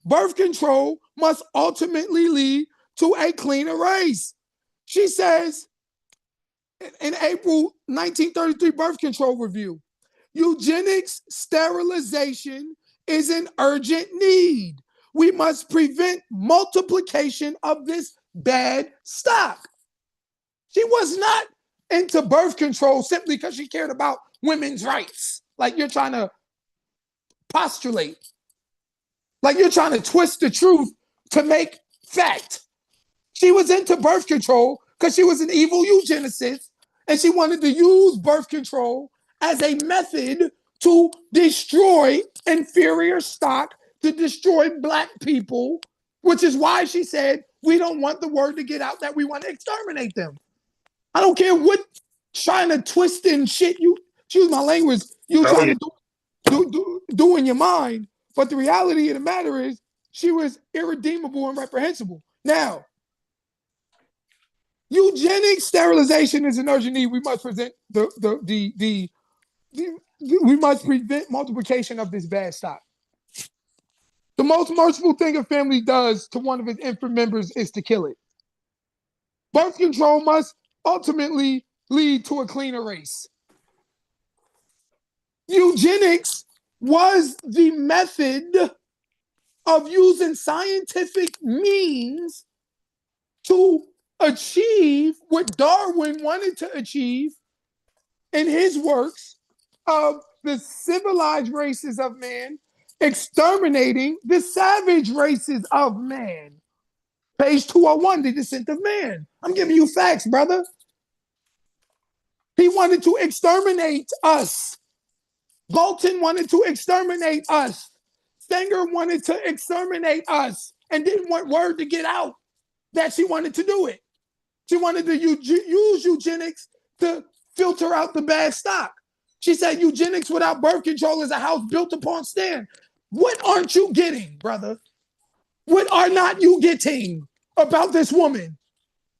S2: Birth control must ultimately lead to a cleaner race. She says in April 1933 birth control review, eugenics sterilization is an urgent need. We must prevent multiplication of this bad stock. She was not into birth control simply because she cared about women's rights, like you're trying to postulate, like you're trying to twist the truth to make fact. She was into birth control because she was an evil eugenicist and she wanted to use birth control as a method to destroy inferior stock, to destroy black people, which is why she said, we don't want the word to get out that we want to exterminate them. I don't care what trying to twist and shit you, excuse my language, you trying to do in your mind. But the reality of the matter is she was irredeemable and reprehensible. Now, eugenics sterilization is an urgent need. We must present we must prevent multiplication of this bad stock. The most merciful thing a family does to one of its infant members is to kill it. Birth control must ultimately lead to a cleaner race. Eugenics was the method of using scientific means to achieve what Darwin wanted to achieve in his works of the civilized races of man exterminating the savage races of man. Page 201, The Descent of Man. I'm giving you facts, brother. He wanted to exterminate us. Galton wanted to exterminate us. Stenger wanted to exterminate us and didn't want word to get out that she wanted to do it. She wanted to use eugenics to filter out the bad stock. She said eugenics without birth control is a house built upon stand. What aren't you getting, brother? What are not you getting about this woman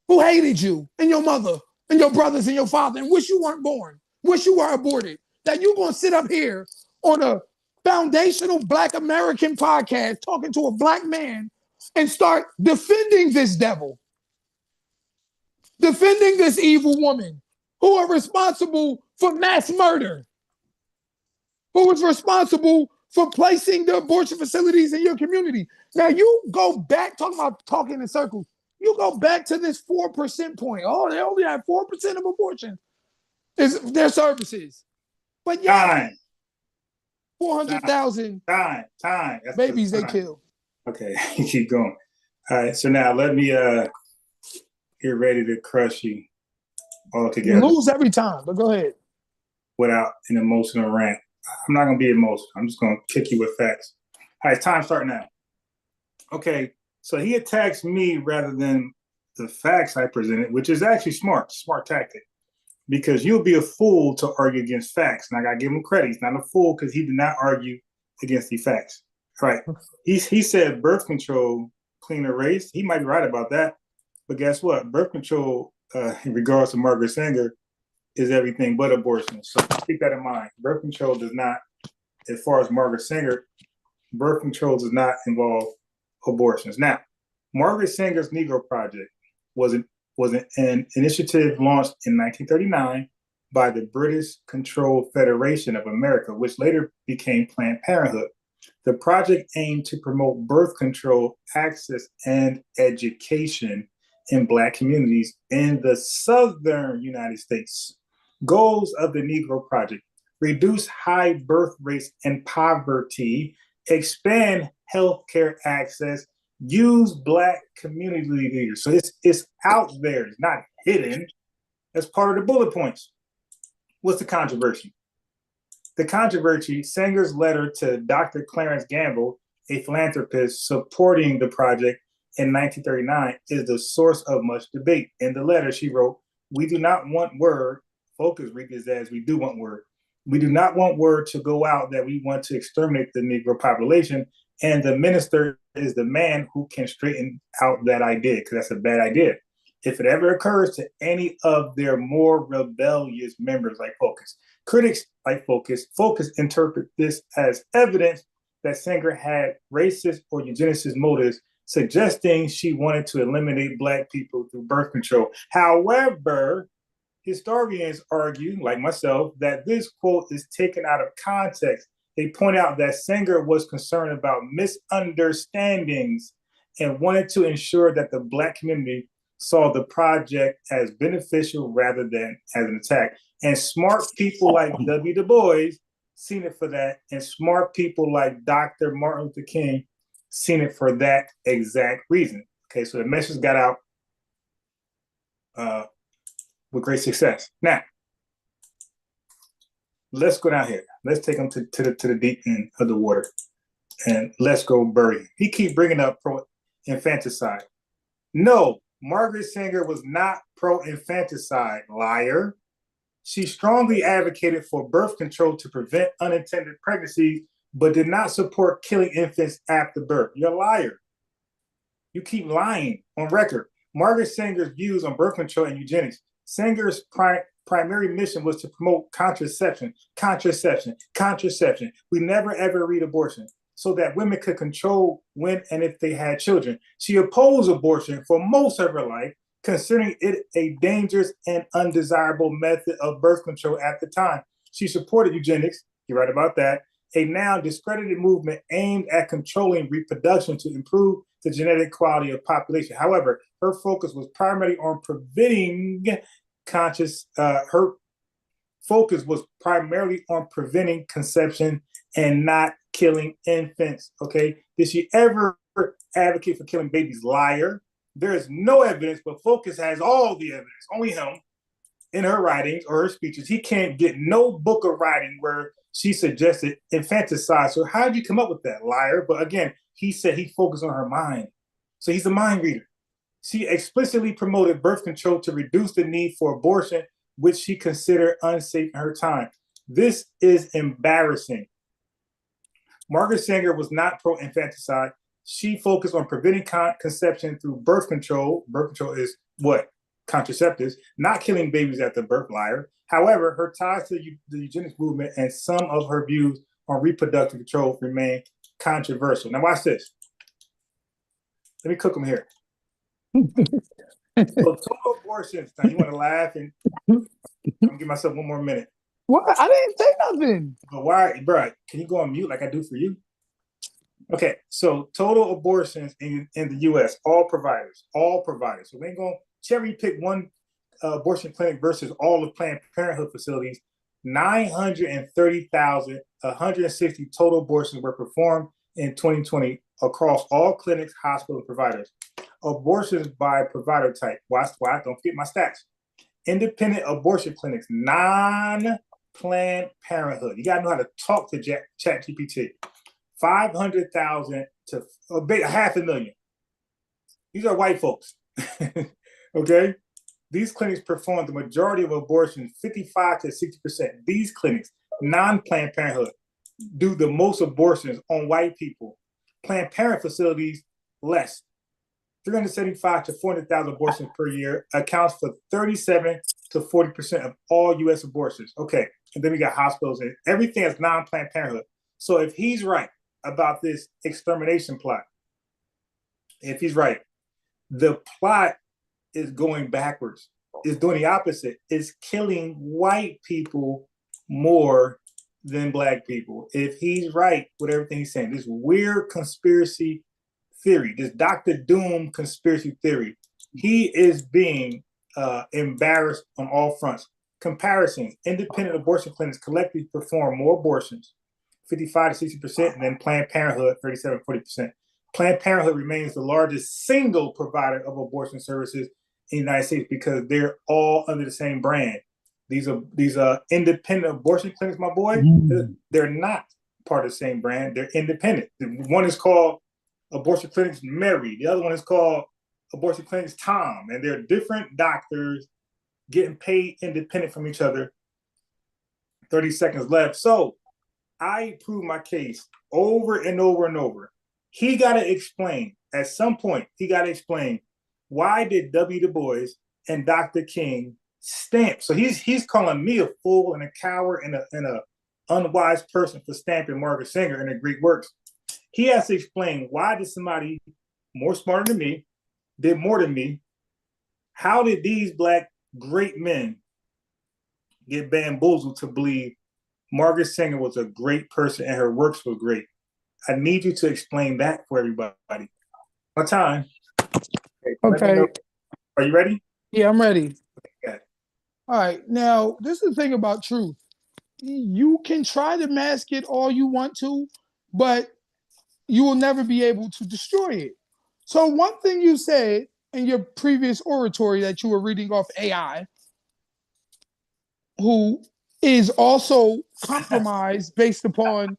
S2: who hated you and your mother and your brothers and your father and wish you weren't born, wish you were aborted, that you're going to sit up here on a foundational Black American podcast talking to a Black man and start defending this devil, defending this evil woman who are responsible for mass murder, who is responsible for placing the abortion facilities in your community. Now you go back, talking about talking in circles, you go back to this 4% point. Oh, they only have 4% of abortions is their services. But yeah, 400,000 babies they kill.
S1: Okay, keep going. All right, so now let me get ready to crush you all together.
S2: You lose every time, but go ahead.
S1: Without an emotional rant. I'm not going to be emotional. I'm just going to kick you with facts. All right, time start now. Okay, so he attacks me rather than the facts I presented, which is actually smart tactic. Because you'll be a fool to argue against facts. And I got to give him credit. He's not a fool because he did not argue against the facts. Right. He said birth control, cleaner race. He might be right about that. But guess what? Birth control, in regards to Margaret Sanger, is everything but abortion. So keep that in mind. Birth control does not, as far as Margaret Sanger, birth control does not involve abortions. Now, Margaret Sanger's Negro Project was an initiative launched in 1939 by the British-controlled Federation of America, which later became Planned Parenthood. The project aimed to promote birth control access and education in Black communities in the southern United States. Goals of the Negro Project: reduce high birth rates and poverty, expand healthcare access, use Black community leaders. So it's out there, it's not hidden. That's part of the bullet points. What's the controversy? The controversy, Sanger's letter to Dr. Clarence Gamble, a philanthropist supporting the project in 1939, is the source of much debate. In the letter, she wrote, "We do not want word," focus read this as "we do want word. We do not want word to go out that we want to exterminate the Negro population, and the minister is the man who can straighten out that idea, because that's a bad idea. If it ever occurs to any of their more rebellious members like Focus, critics like Focus interpret this as evidence that Sanger had racist or eugenicist motives, suggesting she wanted to eliminate Black people through birth control. However, historians argue, like myself, that this quote is taken out of context. They point out that Sanger was concerned about misunderstandings and wanted to ensure that the Black community saw the project as beneficial rather than as an attack. And smart people like W. Du Bois seen it for that, and smart people like Dr. Martin Luther King seen it for that exact reason. Okay, so the message got out with great success. Now, let's go down here. Let's take them to the deep end of the water, and let's go bury him. He keep bringing up pro-infanticide. No, Margaret Sanger was not pro-infanticide, liar. She strongly advocated for birth control to prevent unintended pregnancies, but did not support killing infants after birth. You're a liar. You keep lying on record. Margaret Sanger's views on birth control and eugenics. Sanger's primary mission was to promote contraception. We never ever read abortion. so that women could control when and if they had children. She opposed abortion for most of her life, considering it a dangerous and undesirable method of birth control at the time. She supported eugenics, you're right about that, a now discredited movement aimed at controlling reproduction to improve the genetic quality of population. However, her focus was primarily on preventing conception and not killing infants. Okay. Did she ever advocate for killing babies? Liar. There is no evidence, but Focus has all the evidence. Only him in her writings or her speeches. He can't get no book of writing where she suggested infanticide. So how did you come up with that, liar? But again, he said he focused on her mind. So he's a mind reader. She explicitly promoted birth control to reduce the need for abortion, which she considered unsafe in her time. This is embarrassing. Margaret Sanger was not pro-infanticide. She focused on preventing conception through birth control. Birth control is what? Contraceptives, not killing babies at the birth, liar. However, her ties to the eugenics movement and some of her views on reproductive control remain controversial. Now watch this. Let me cook them here. So total abortions. Now you want to laugh and I'm give myself one more minute.
S2: What? I didn't say nothing.
S1: But why, bro? Can you go on mute like I do for you? Okay, so total abortions in the U.S. All providers. So we ain't gonna cherry pick one abortion clinic versus all of Planned Parenthood facilities. 930,160 total abortions were performed in 2020 across all clinics, hospitals, and providers. Abortions by provider type. Why? Don't forget my stats. Independent abortion clinics, non-Planned Parenthood. You gotta know how to talk to ChatGPT. 500,000 to a 500,000. These are white folks. Okay? These clinics perform the majority of abortions, 55 to 60%. These clinics, non-Planned Parenthood, do the most abortions on white people. Planned Parenthood facilities, less. 375 to 400,000 abortions per year accounts for 37 to 40% of all U.S. abortions. Okay, and then we got hospitals and everything is non-Planned Parenthood. So if he's right about this extermination plot, if he's right, the plot is going backwards. It's doing the opposite. It's killing white people more than black people. If he's right with everything he's saying, this weird conspiracy theory, this Dr. Doom conspiracy theory, he is being embarrassed on all fronts. Comparisons, independent abortion clinics collectively perform more abortions, 55 to 60%, and then Planned Parenthood, 37 to 40%. Planned Parenthood remains the largest single provider of abortion services in the United States because they're all under the same brand. These are independent abortion clinics, my boy. They're not part of the same brand. They're independent. One is called Abortion Clinics Mary. The other one is called Abortion Clinics Tom. And they're different doctors getting paid independent from each other. 30 seconds left. So I proved my case over and over and over. He got to explain, at some point, why did W. Du Bois and Dr. King stamp? So he's calling me a fool and a coward and a unwise person for stamping Margaret Sanger in her Greek works. He has to explain, why did somebody more smarter than me, did more than me, how did these black great men get bamboozled to believe Margaret Sanger was a great person and her works were great? I need you to explain that for everybody. My time.
S2: Okay.
S1: Are you ready?
S2: Yeah, I'm ready.
S1: Okay.
S2: All right. Now, this is the thing about truth. You can try to mask it all you want to, but you will never be able to destroy it. So one thing you said in your previous oratory that you were reading off AI, who is also compromised based upon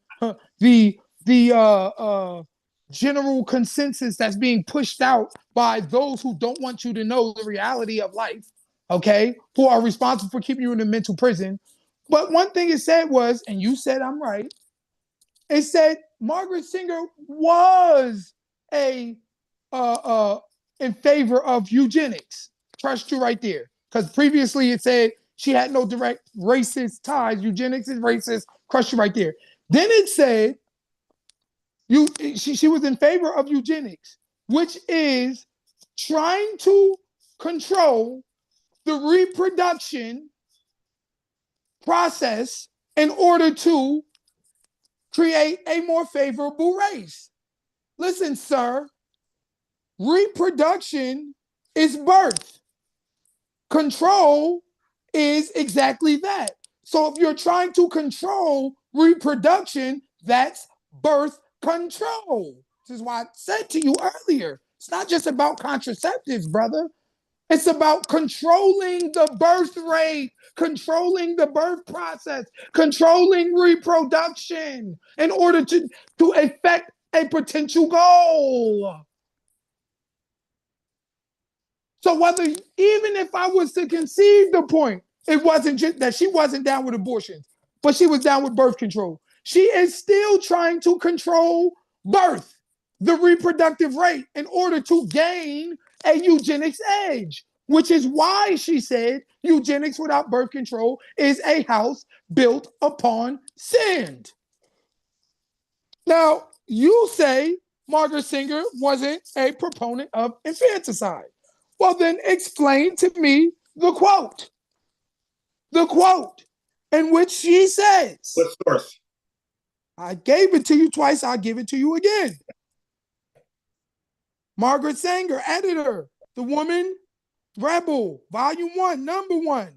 S2: the general consensus that's being pushed out by those who don't want you to know the reality of life, okay, who are responsible for keeping you in a mental prison. But one thing it said was, and you said I'm right, it said Margaret Sanger was a in favor of eugenics. Trust you right there. Because previously it said she had no direct racist ties. Eugenics is racist. Crush you right there. Then it said She was in favor of eugenics, which is trying to control the reproduction process in order to create a more favorable race. Listen, sir, reproduction is birth. Control is exactly that. So if you're trying to control reproduction, that's birth control. This is why I said to you earlier, it's not just about contraceptives, brother. It's about controlling the birth rate, controlling the birth process, controlling reproduction in order to effect a potential goal. So whether, even if I was to concede the point, it wasn't just that she wasn't down with abortion, but she was down with birth control. She is still trying to control birth, the reproductive rate, in order to gain a eugenics edge, which is why she said eugenics without birth control is a house built upon sand. Now, you say Margaret Sanger wasn't a proponent of infanticide. Well, then explain to me the quote. The quote in which she says,
S1: What source?
S2: I gave it to you twice, I'll give it to you again. Margaret Sanger, editor, The Woman Rebel, Volume 1, Number 1,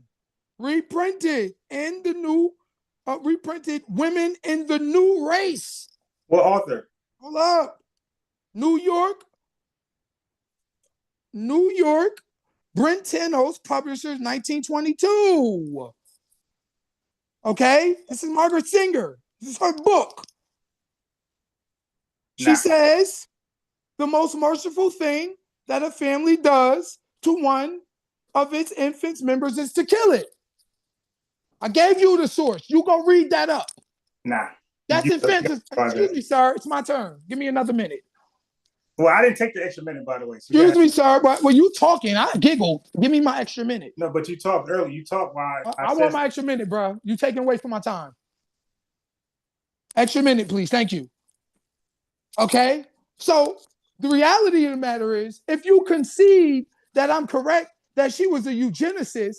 S2: reprinted in the new, reprinted Women in the New Race.
S1: What author?
S2: Hold up. New York, Brentano's Publishers, 1922. Okay? This is Margaret Sanger. This is her book. She says, the most merciful thing that a family does to one of its infant's members is to kill it. I gave you the source. You go read that up.
S1: Nah.
S2: That's infanticide. Excuse me, sir. It's my turn. Give me another minute.
S1: Well, I didn't take the extra minute, by the way. So
S2: excuse me, sir. But when you talking, I giggled. Give me my extra minute.
S1: No, but you talked earlier. You talked while
S2: I want my extra minute, bro. You taking away from my time. Extra minute, please. Thank you. Okay? So the reality of the matter is, if you concede that I'm correct, that she was a eugenicist,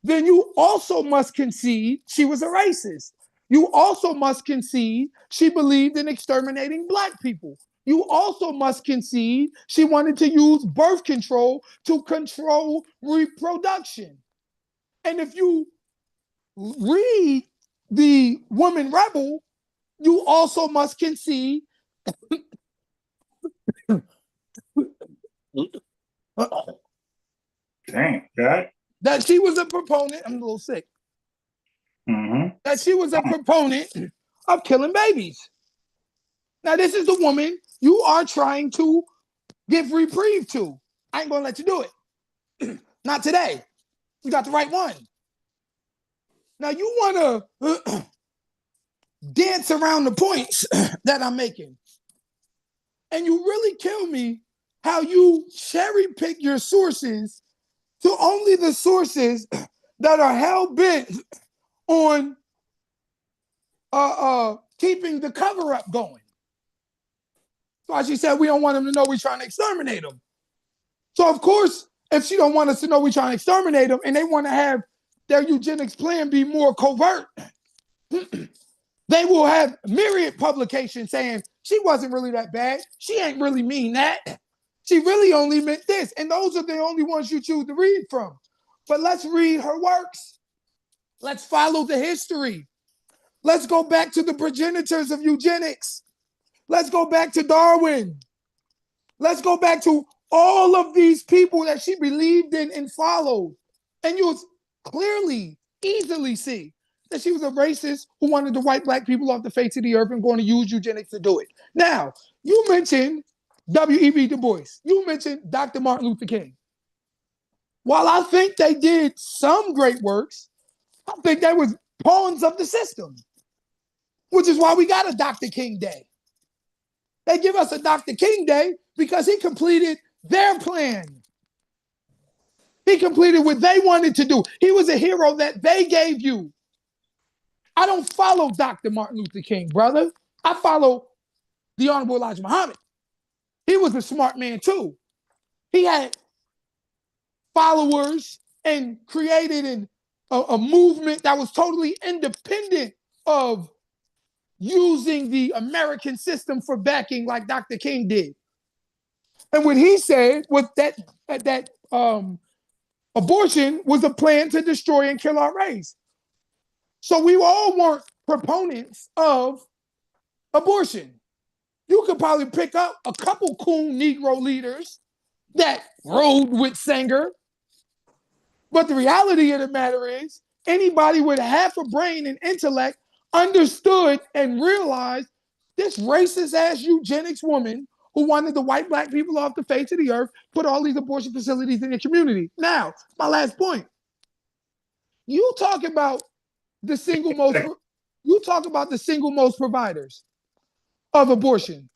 S2: then you also must concede she was a racist. You also must concede she believed in exterminating Black people. You also must concede she wanted to use birth control to control reproduction. And if you read The Woman Rebel, you also must concede
S1: Dang, God.
S2: That she was a proponent. I'm a little sick. That she was a proponent of killing babies. Now, this is the woman you are trying to give reprieve to. I ain't gonna let you do it. Not today. You got the right one. Now you wanna dance around the points that I'm making. And you really kill me how you cherry pick your sources to only the sources that are hell-bent on keeping the cover-up going. So she said we don't want them to know we're trying to exterminate them. So of course, if she don't want us to know we're trying to exterminate them and they want to have their eugenics plan be more covert, they will have myriad publications saying she wasn't really that bad. She ain't really mean that. She really only meant this. And those are the only ones you choose to read from. But let's read her works. Let's follow the history. Let's go back to the progenitors of eugenics. Let's go back to Darwin. Let's go back to all of these people that she believed in and followed. And you'll clearly, easily see that she was a racist who wanted to wipe Black people off the face of the earth and going to use eugenics to do it. Now, you mentioned W.E.B. Du Bois. You mentioned Dr. Martin Luther King. While I think they did some great works, I think they was pawns of the system, which is why we got a Dr. King Day. They give us a Dr. King Day because he completed their plan. He completed what they wanted to do. He was a hero that they gave you. I don't follow Dr. Martin Luther King, brother. I follow the Honorable Elijah Muhammad. He was a smart man too. He had followers and created a movement that was totally independent of using the American system for backing like Dr. King did. And what he said was that abortion was a plan to destroy and kill our race. So we all weren't proponents of abortion. You could probably pick up a couple cool Negro leaders that rode with Sanger. But the reality of the matter is, anybody with half a brain and intellect understood and realized this racist ass eugenics woman who wanted to wipe black people off the face of the earth put all these abortion facilities in the community. Now, my last point. You talk about the single most providers of abortion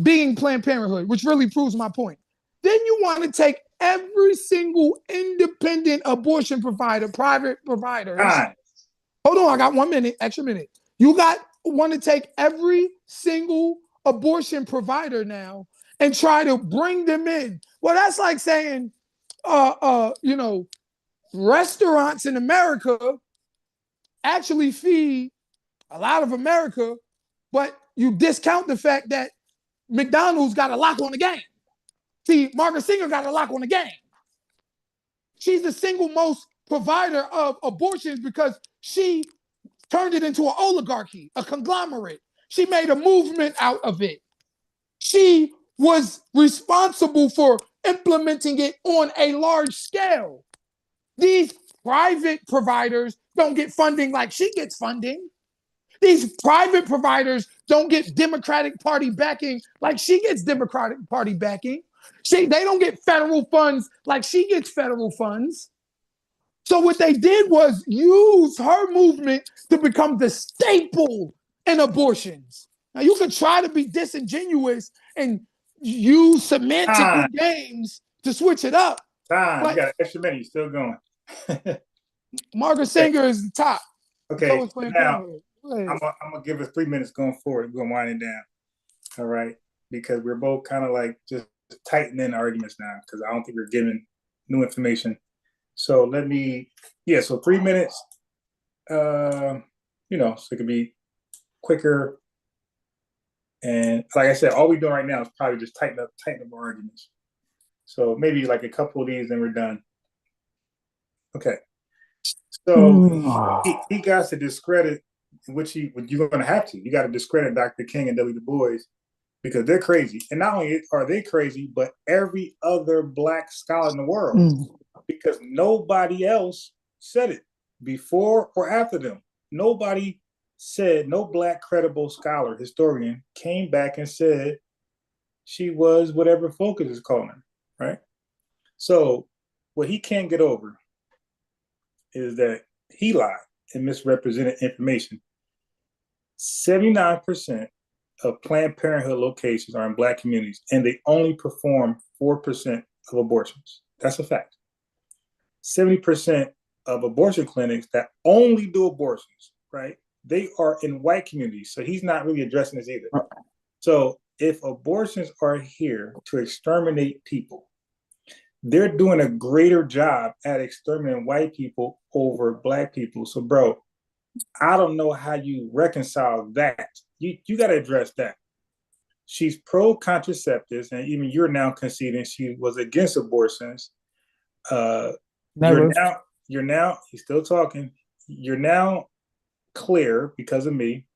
S2: being Planned Parenthood, which really proves my point. Then you want to take every single independent abortion provider, private providers. Hold on, I got 1 minute, extra minute. You want to take every single abortion provider now and try to bring them in. Well, that's like saying, restaurants in America actually feed a lot of America, but you discount the fact that McDonald's got a lock on the game. See, Margaret Sanger got a lock on the game. She's the single most provider of abortions because she turned it into an oligarchy, a conglomerate. She made a movement out of it. She was responsible for implementing it on a large scale. These private providers don't get funding like she gets funding. These private providers don't get Democratic Party backing like she gets Democratic Party backing. They don't get federal funds like she gets federal funds. So what they did was use her movement to become the staple in abortions. Now you can try to be disingenuous and use semantic games to switch it up.
S1: You got an extra minute. You're still going.
S2: Margaret Sanger is the top.
S1: Okay, now I'm gonna give us 3 minutes going forward. We're gonna wind it down. All right, because we're both kind of like just tightening arguments now because I don't think we're giving new information. So so 3 minutes. So it could be quicker. And like I said, all we're doing right now is probably just tighten up our arguments. So maybe like a couple of these and we're done. Okay. So he got to discredit, which you're going to have to. You got to discredit Dr. King and W. Du Bois because they're crazy. And not only are they crazy, but every other Black scholar in the world, because nobody else said it before or after them. Nobody said, no Black credible scholar, historian, came back and said she was whatever Focus is calling her, right? So what he can't get over is that he lied and misrepresented information. 79% of Planned Parenthood locations are in Black communities, and they only perform 4% of abortions. That's a fact. 70% of abortion clinics that only do abortions, right? They are in white communities. So he's not really addressing this either. So if abortions are here to exterminate people, they're doing a greater job at exterminating white people over Black people. So, bro, I don't know how you reconcile that. You got to address that. She's pro-contraceptives, and even you're now conceding she was against abortions. You're now, he's still talking. You're now clear because of me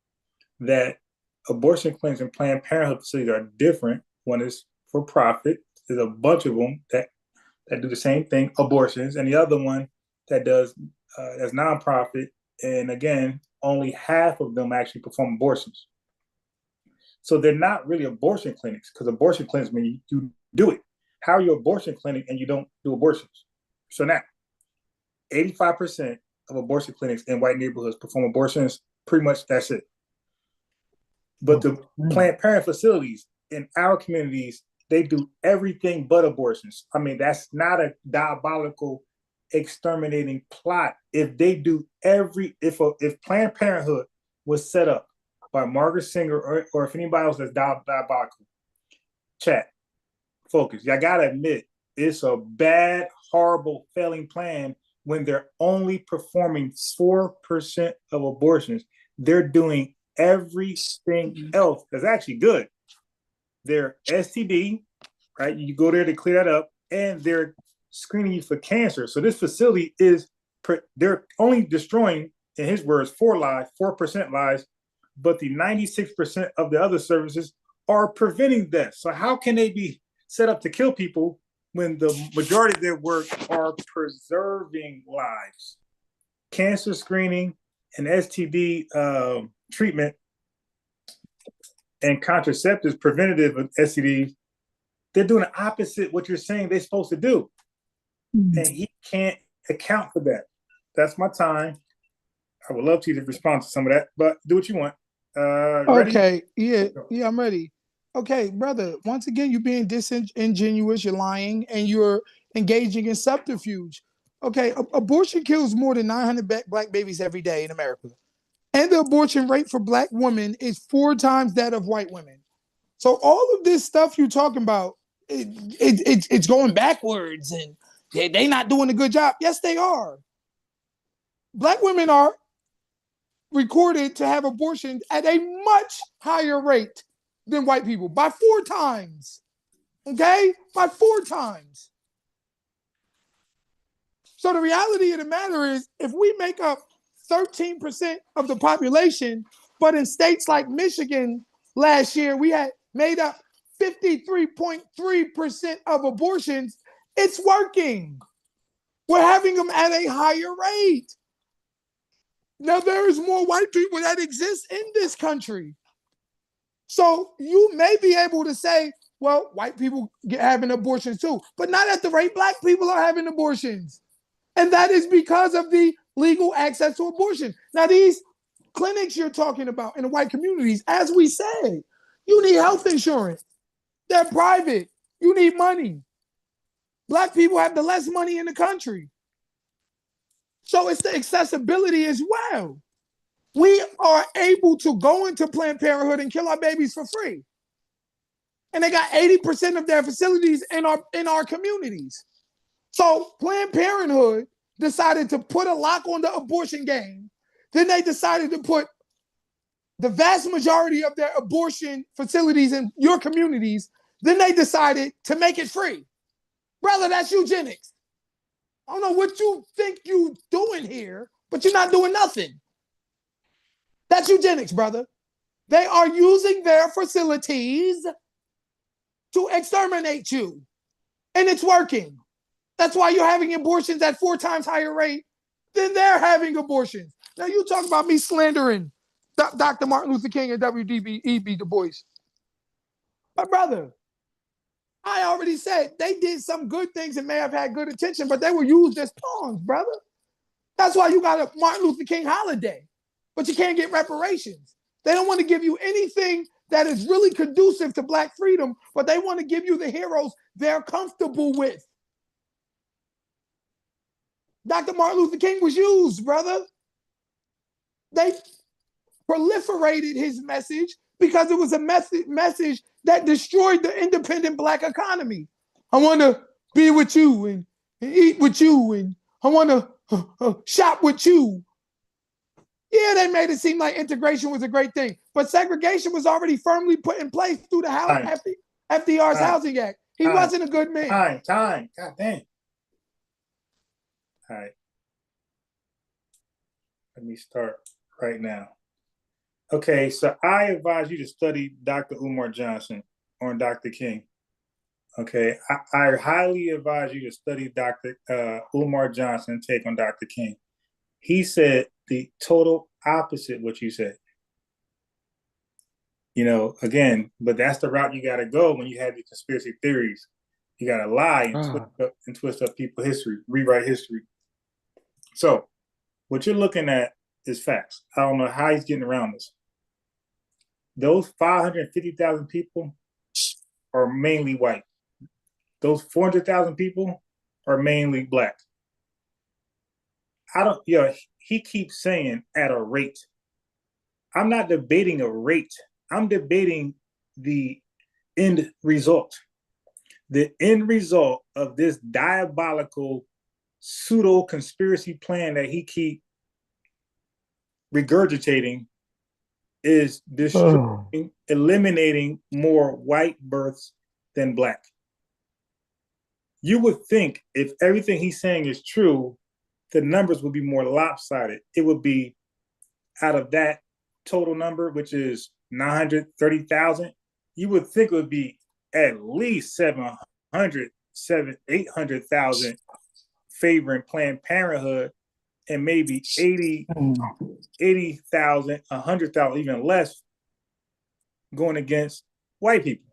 S1: that abortion clinics and Planned Parenthood facilities are different. One is for profit. There's a bunch of them that do the same thing, abortions, and the other one that does as nonprofit. And again, only half of them actually perform abortions. So they're not really abortion clinics because abortion clinics mean you do it. How are you an abortion clinic and you don't do abortions? So now, 85% of abortion clinics in white neighborhoods perform abortions. Pretty much that's it. But the Planned Parenthood facilities in our communities, they do everything but abortions. I mean, that's not a diabolical exterminating plot. If they do if Planned Parenthood was set up by Margaret Singer or if anybody else that's diabolical. Chat, focus. Y'all gotta admit, it's a bad, horrible, failing plan when they're only performing 4% of abortions. They're doing everything else that's actually good. They're STD, right? You go there to clear that up, and they're screening you for cancer. So this facility they're only destroying, in his words, 4% lives, but the 96% of the other services are preventing death. So how can they be set up to kill people when the majority of their work are preserving lives? Cancer screening and STD treatment and contraceptives, preventative of STDs, they're doing the opposite what you're saying they're supposed to do. And he can't account for that. That's my time. I would love to respond to some of that, but do what you want. Ready?
S2: Okay, yeah, I'm ready. Okay, brother, once again, you're being disingenuous, you're lying, and you're engaging in subterfuge. Okay, abortion kills more than 900 black babies every day in America. And the abortion rate for black women is 4 times that of white women. So all of this stuff you're talking about, it's going backwards and they not doing a good job. Yes, they are. Black women are recorded to have abortions at a much higher rate than white people by 4 times. Okay? By 4 times. So the reality of the matter is, if we make up 13% of the population, but in states like Michigan last year, we had made up 53.3% of abortions, it's working. We're having them at a higher rate. Now, there is more white people that exist in this country. So you may be able to say, well, white people having abortions too, but not at the rate black people are having abortions. And that is because of the legal access to abortion. Now, these clinics you're talking about in the white communities, as we said, you need health insurance. They're private. You need money. Black people have the less money in the country. So it's the accessibility as well. We are able to go into Planned Parenthood and kill our babies for free. And they got 80% of their facilities in our communities. So Planned Parenthood decided to put a lock on the abortion game. Then they decided to put the vast majority of their abortion facilities in your communities. Then they decided to make it free. Brother, that's eugenics. I don't know what you think you doing here, but you're not doing nothing. That's eugenics, brother. They are using their facilities to exterminate you. And it's working. That's why you're having abortions at 4 times higher rate than they're having abortions. Now you talk about me slandering Dr. Martin Luther King and W.E.B. Du Bois. My brother, I already said they did some good things and may have had good intention, but they were used as pawns, brother. That's why you got a Martin Luther King holiday, but you can't get reparations. They don't want to give you anything that is really conducive to black freedom, but they want to give you the heroes they're comfortable with. Dr. Martin Luther King was used, brother. They proliferated his message because it was a message that destroyed the independent black economy. I want to be with you and eat with you, and I want to shop with you. Yeah, they made it seem like integration was a great thing, but segregation was already firmly put in place through the FDR's Housing Act. He wasn't a good man.
S1: Time. God dang. All right. Let me start right now. Okay, so I advise you to study Dr. Umar Johnson on Dr. King. Okay, I highly advise you to study Dr. Umar Johnson take on Dr. King. He said the total opposite what you said. You know, again, but that's the route you got to go when you have the conspiracy theories. You got to lie and twist up people's history, rewrite history. So what you're looking at is facts. I don't know how he's getting around this. Those 550,000 people are mainly white. Those 400,000 people are mainly black. He keeps saying at a rate. I'm not debating a rate. I'm debating the end result. The end result of this diabolical pseudo conspiracy plan that he keep regurgitating is destroying, eliminating more white births than black. You would think if everything he's saying is true, the numbers would be more lopsided. It would be out of that total number, which is 930,000, you would think it would be at least 800,000 favoring Planned Parenthood, and maybe 80,000, 100,000, even less going against white people.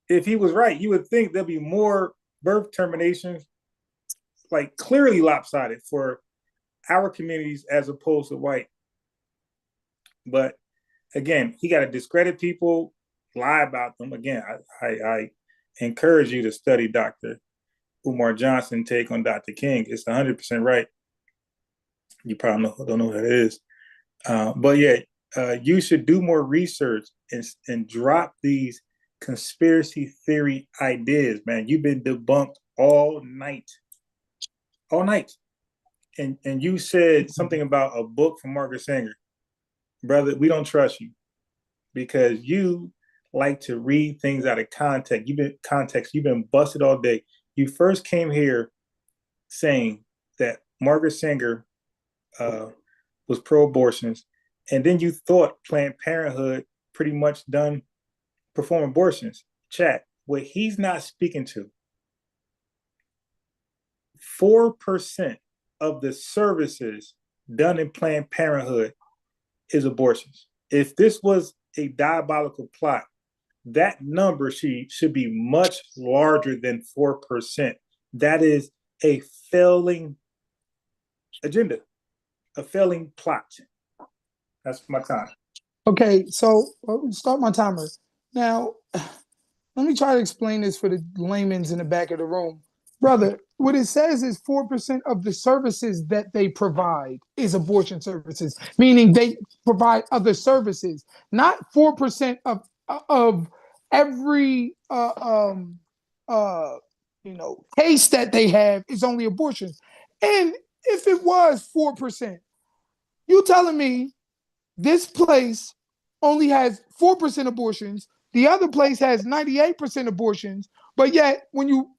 S1: If he was right, you would think there'd be more birth terminations, like clearly lopsided for our communities as opposed to white. But again, he got to discredit people, lie about them. Again, I encourage you to study Dr. Umar Johnson take on Dr. King. It's 100% right. You probably don't know who that is. But yeah, you should do more research and drop these conspiracy theory ideas, man. You've been debunked all night. And you said something about a book from Margaret Sanger. Brother, we don't trust you because you like to read things out of context. You've been busted all day. You first came here saying that Margaret Sanger was pro-abortions, and then you thought Planned Parenthood pretty much done perform abortions. Chat, what he's not speaking to, 4% of the services done in Planned Parenthood is abortions. If this was a diabolical plot, that number should be much larger than 4%. That is a failing agenda, a failing plot. That's my time.
S2: Okay, so start my timer. Now, let me try to explain this for the layman's in the back of the room. Brother, what it says is 4% of the services that they provide is abortion services, meaning they provide other services, not 4% of every case that they have is only abortion. And if it was 4%, you telling me this place only has 4% abortions, the other place has 98% abortions, but yet when you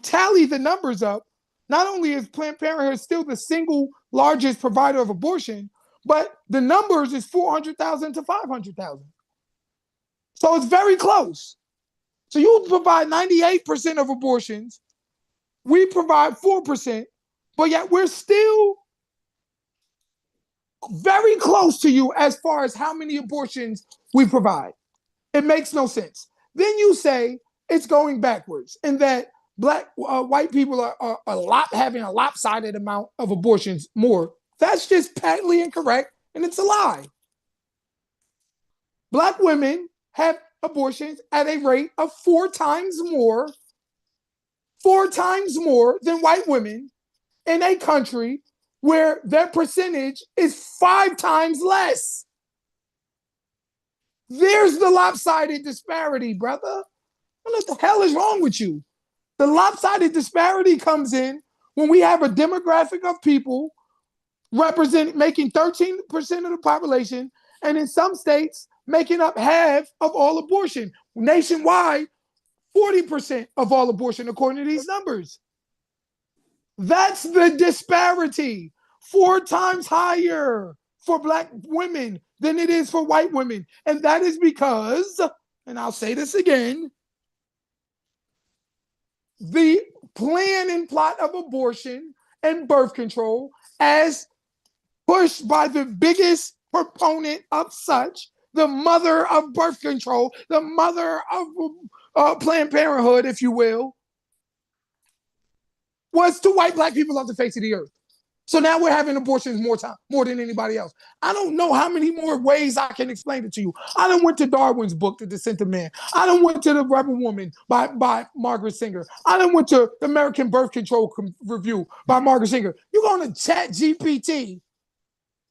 S2: tally the numbers up, not only is Planned Parenthood still the single largest provider of abortion, but the numbers is 400,000 to 500,000. So it's very close. So you provide 98% of abortions, we provide 4%, but yet we're still very close to you as far as how many abortions we provide. It makes no sense. Then you say it's going backwards and that white people are having a lopsided amount of abortions more. That's just patently incorrect, and it's a lie. Black women have abortions at a rate of 4 times more than white women in a country where their percentage is 5 times less. There's the lopsided disparity, brother. What the hell is wrong with you? The lopsided disparity comes in when we have a demographic of people making 13% of the population, and in some states making up half of all abortion. Nationwide, 40% of all abortion, according to these numbers. That's the disparity. 4 times higher for Black women than it is for white women. And that is because, and I'll say this again, the plan and plot of abortion and birth control, as pushed by the biggest proponent of such, the mother of birth control, the mother of Planned Parenthood, if you will, was to wipe Black people off the face of the earth. So now we're having abortions more than anybody else. I don't know how many more ways I can explain it to you. I done went to Darwin's book, The Descent of Man. I done went to The Rebel Woman by Margaret Sanger. I done went to the American Birth Control Review by Margaret Sanger. You're going to chat GPT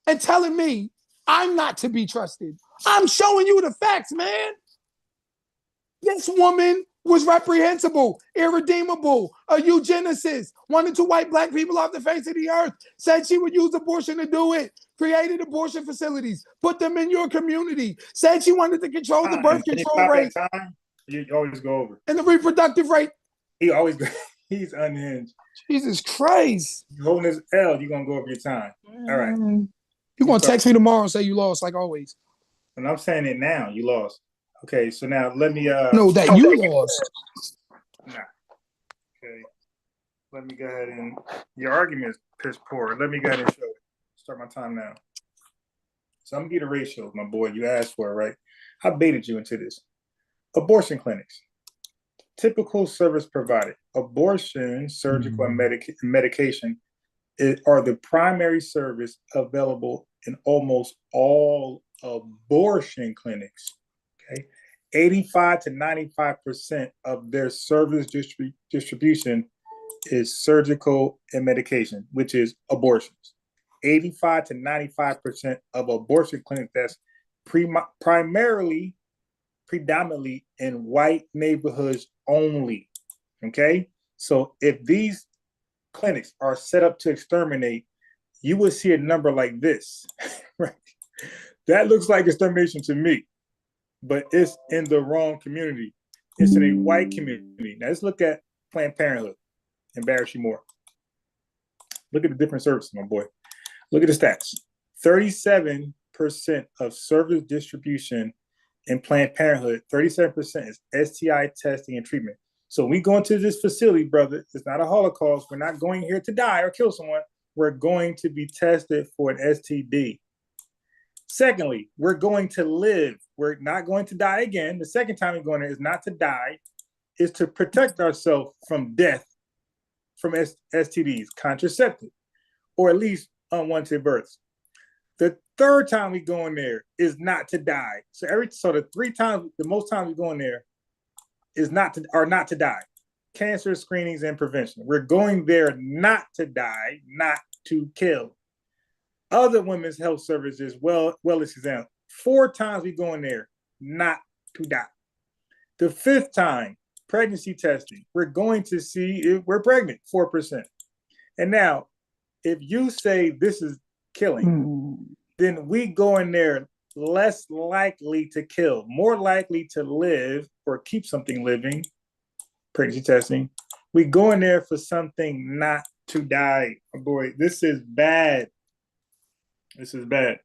S2: and telling me I'm not to be trusted. I'm showing you the facts, man. This woman was reprehensible, irredeemable, a eugenicist, wanted to wipe black people off the face of the earth, said she would use abortion to do it, created abortion facilities, put them in your community, said she wanted to control the birth control rate.
S1: Time, you always go over.
S2: And the reproductive rate.
S1: He always he's unhinged.
S2: Jesus Christ.
S1: You holding his L, you're going to go over your time. All right.
S2: You're going to text me tomorrow and say you lost, like always.
S1: And I'm saying it now. You lost. Okay, so now let me
S2: No, that you lost.
S1: Nah. Okay. Let me go ahead and your argument is piss poor. Let me go ahead and show it. Start my time now. So I'm gonna get a ratio, my boy. You asked for it, right? I baited you into this. Abortion clinics. Typical service provided. Abortion, surgical, and medication are the primary service available in almost all abortion clinics. Okay, 85 to 95% of their service distribution is surgical and medication, which is abortions. 85 to 95% of abortion clinics that's predominantly in white neighborhoods only. Okay, so if these clinics are set up to exterminate, you would see a number like this, right? That looks like extermination to me, but it's in the wrong community. It's in a white community. Now let's look at Planned Parenthood. Embarrass you more. Look at the different services, my boy. Look at the stats. 37% of service distribution in Planned Parenthood, 37% is STI testing and treatment. So when we go into this facility, brother, it's not a Holocaust. We're not going here to die or kill someone. We're going to be tested for an STD. Secondly, we're going to live. We're not going to die again. The second time we go in there is not to die, is to protect ourselves from death, from STDs, contraceptive, or at least unwanted births. The third time we go in there is not to die. So the most times we go in there is not to die. Cancer screenings and prevention. We're going there not to die, not to kill. Other women's health services, wellness exam. 4 times we go in there not to die. The 5th time, pregnancy testing. We're going to see if we're pregnant, 4%. And now, if you say this is killing, then we go in there less likely to kill, more likely to live or keep something living, pregnancy testing. We go in there for something not to die. Oh boy, this is bad. This is bad.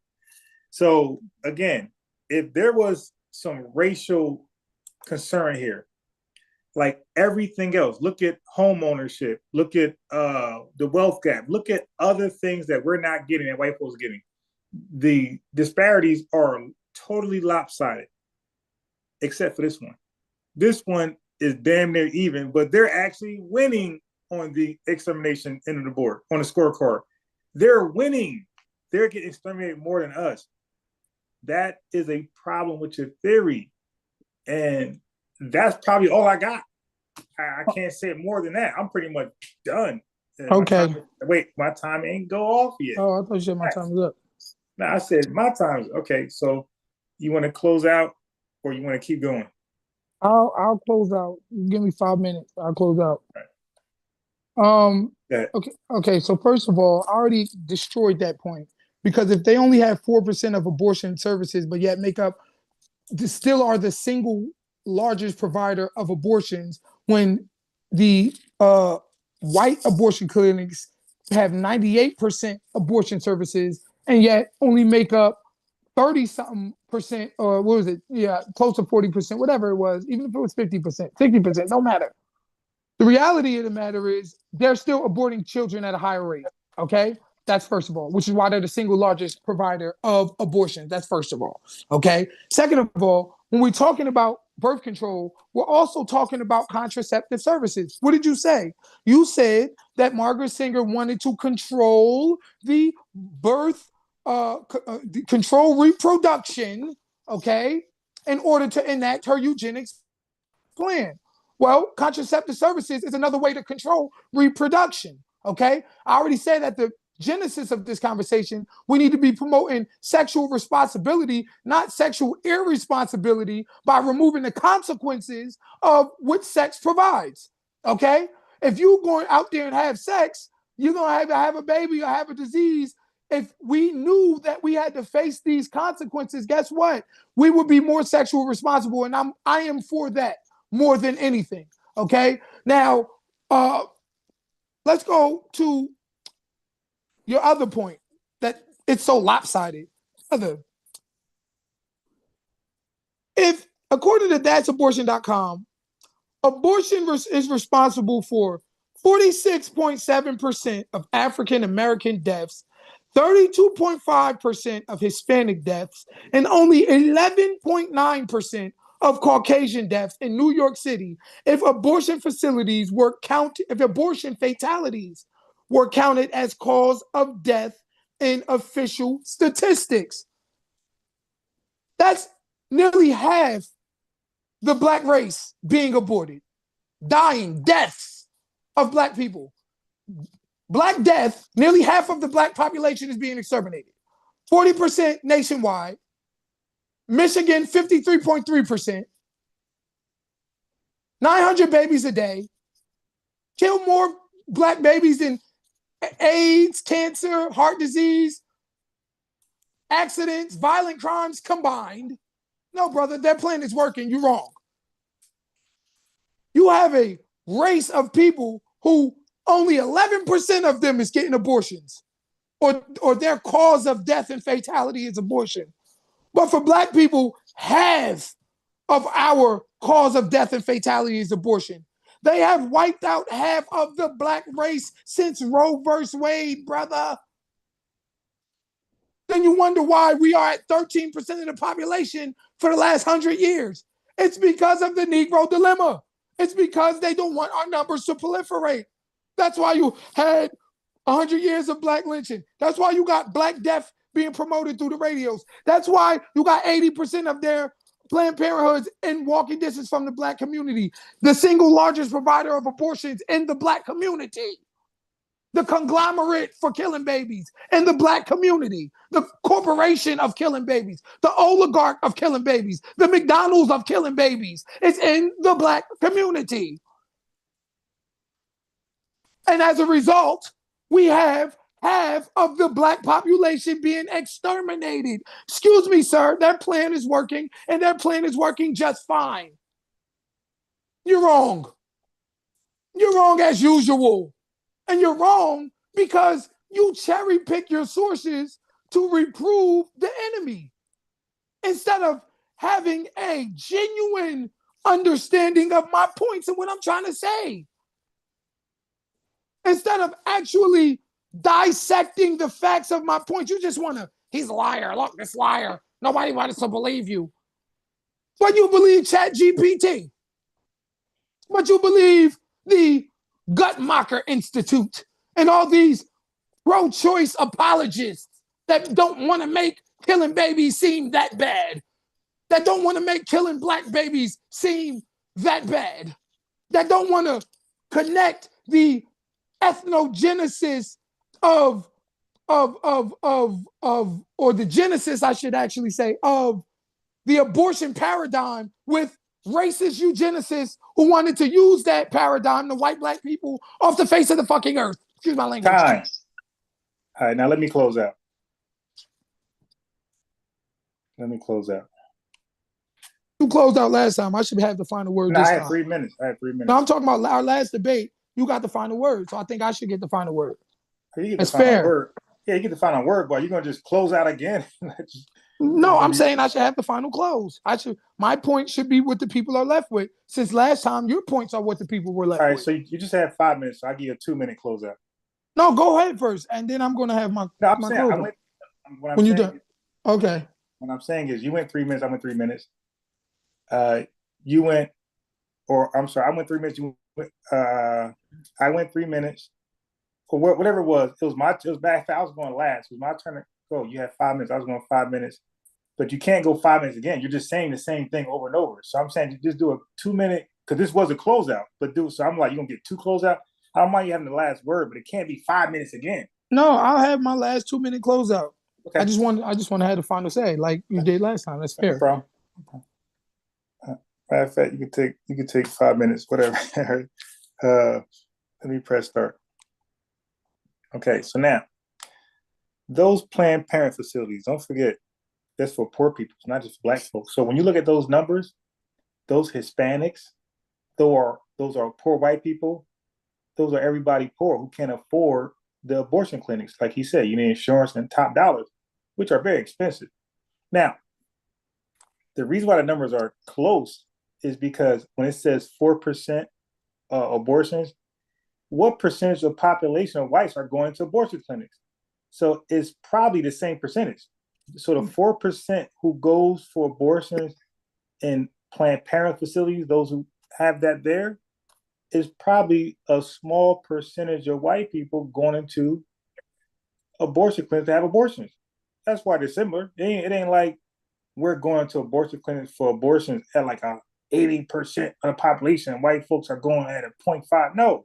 S1: So again, if there was some racial concern here, like everything else, look at home ownership, look at the wealth gap, look at other things that we're not getting that white folks are getting. The disparities are totally lopsided, except for this one. This one is damn near even, but they're actually winning on the extermination end of the board, on the scorecard. They're winning. They're getting exterminated more than us. That is a problem with your theory. And that's probably all I got. I can't say more than that. I'm pretty much done.
S2: Okay.
S1: My time ain't go off yet.
S2: Oh, I thought you said my time was up.
S1: No, I said my time's okay. So you want to close out or you want to keep going?
S2: I'll close out. Give me 5 minutes. I'll close out.
S1: Right.
S2: Okay. So first of all, I already destroyed that point because if they only have 4% of abortion services, but yet still are the single largest provider of abortions, when the white abortion clinics have 98% abortion services and yet only make up 30-something percent, or what was it? Yeah, close to 40%, whatever it was, even if it was 50%, 60%, don't matter. The reality of the matter is they're still aborting children at a higher rate, okay? That's first of all, which is why they're the single largest provider of abortion. That's first of all, okay? Second of all, when we're talking about birth control, we're also talking about contraceptive services. What did you say? You said that Margaret Sanger wanted to control the control reproduction, okay, in order to enact her eugenics plan. Well, contraceptive services is another way to control reproduction, okay? I already said that the genesis of this conversation, we need to be promoting sexual responsibility, not sexual irresponsibility, by removing the consequences of what sex provides. Okay? If you going out there and have sex, you're going to have a baby or have a disease. If we knew that we had to face these consequences, guess what? We would be more sexual responsible. And I am for that more than anything. Okay? Now, let's go to your other point that it's so lopsided. If, according to that'sabortion.com, abortion is responsible for 46.7% of African American deaths, 32.5% of Hispanic deaths, and only 11.9% of Caucasian deaths in New York City. If abortion fatalities were counted as cause of death in official statistics. That's nearly half the Black race being aborted, dying, deaths of Black people. Black death, nearly half of the Black population is being exterminated. 40% nationwide. Michigan, 53.3%. 900 babies a day. Kill more Black babies than AIDS, cancer, heart disease, accidents, violent crimes combined. No, brother, that plan is working. You're wrong. You have a race of people who only 11% of them is getting abortions, or their cause of death and fatality is abortion. But for Black people, half of our cause of death and fatality is abortion. They have wiped out half of the Black race since Roe versus Wade, brother. Then you wonder why we are at 13% of the population for the last 100 years. It's because of the Negro dilemma. It's because they don't want our numbers to proliferate. That's why you had 100 years of Black lynching. That's why you got Black death being promoted through the radios. That's why you got 80% of their Planned Parenthoods in walking distance from the Black community. The single largest provider of abortions in the Black community. The conglomerate for killing babies in the Black community, the corporation of killing babies, the oligarch of killing babies, the McDonald's of killing babies. It's in the Black community. And as a result, we have half of the Black population being exterminated. Excuse me, sir, that plan is working, and that plan is working just fine. You're wrong. You're wrong as usual. And you're wrong because you cherry pick your sources to reprove the enemy instead of having a genuine understanding of my points and what I'm trying to say. Instead of actually dissecting the facts of my points, you just want to, he's a liar. Look, this liar. Nobody wants to believe you. But you believe ChatGPT. But you believe the Guttmacher Institute and all these pro-choice apologists that don't want to make killing babies seem that bad, that don't want to make killing Black babies seem that bad, that don't want to connect the ethnogenesis or the genesis, I should actually say, of the abortion paradigm with racist eugenicists who wanted to use that paradigm to wipe Black people off the face of the fucking earth. Excuse my language.
S1: Time. All right, now let me close out. You
S2: closed out last time. I should have the final word this time.
S1: I had 3 minutes.
S2: No, I'm talking about our last debate. You got the final word, so I think I should get the final word.
S1: It's fair. Word. Yeah, you get the final word, but you're going to just close out again.
S2: No, I'm saying I should have the final close. My point should be what the people are left with. Since last time, your points are what the people were left with.
S1: All right, so you just had 5 minutes, so I'll give you a 2-minute closeout.
S2: No, go ahead first, and then I'm going to have my.
S1: No, I'm
S2: my
S1: saying
S2: when you're done. Okay.
S1: What I'm saying is, you went 3 minutes. I went 3 minutes. You went, or I'm sorry, I went 3 minutes. I went 3 minutes. Or whatever it was. It was back. I was going last. It was my turn to go. You had 5 minutes. I was going 5 minutes. But you can't go 5 minutes again. You're just saying the same thing over and over. So I'm saying you just do a 2-minute, because this was a closeout. So I'm like, you're going to get 2 closeout? I don't mind you having the last word, but it can't be 5 minutes again.
S2: No, I'll have my last 2 minute closeout.
S1: Okay.
S2: I just want to have the final say, like you did last time. That's
S1: No
S2: fair.
S1: problem. Matter of fact, you can take 5 minutes, whatever. Let me press start. Okay, so now those Planned Parent facilities, don't forget, that's for poor people, it's not just Black folks. So when you look at those numbers, those Hispanics, those are poor white people, those are everybody poor who can't afford the abortion clinics. Like he said, you need insurance and top dollars, which are very expensive. Now, the reason why the numbers are close is because when it says 4% abortions, what percentage of population of whites are going to abortion clinics? So it's probably the same percentage. So the 4% who goes for abortions in Planned Parenthood facilities, those who have that there, is probably a small percentage of white people going into abortion clinics to have abortions. That's why they're similar. It ain't like we're going to abortion clinics for abortions at like a 80% of the population and white folks are going at a 0.5. No,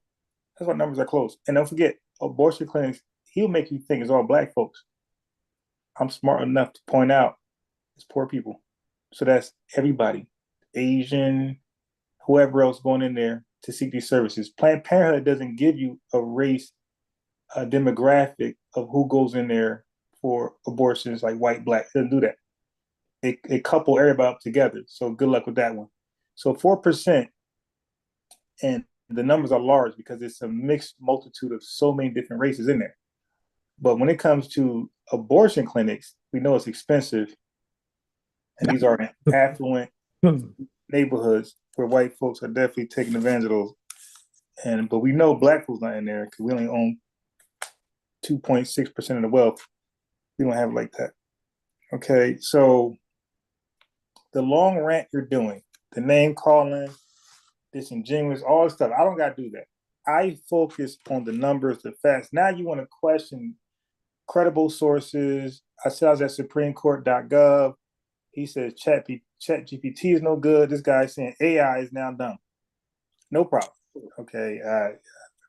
S1: that's why numbers are close. And don't forget, abortion clinics, he'll make you think it's all Black folks. I'm smart enough to point out it's poor people. So that's everybody, Asian, whoever else going in there to seek these services. Planned Parenthood doesn't give you a race, a demographic of who goes in there for abortions like white, Black. It doesn't do that. It couple everybody up together. So good luck with that one. So 4%, and the numbers are large because it's a mixed multitude of so many different races in there. But when it comes to abortion clinics, we know it's expensive, and these are affluent neighborhoods where white folks are definitely taking advantage of those. But we know Black folks not in there because we only own 2.6% of the wealth. We don't have it like that. Okay, so the long rant you're doing, the name calling, disingenuous, all this stuff. I don't got to do that. I focus on the numbers, the facts. Now you want to question credible sources. I said I was at SupremeCourt.gov. He says Chat GPT is no good. This guy's saying AI is now dumb. No problem. Okay,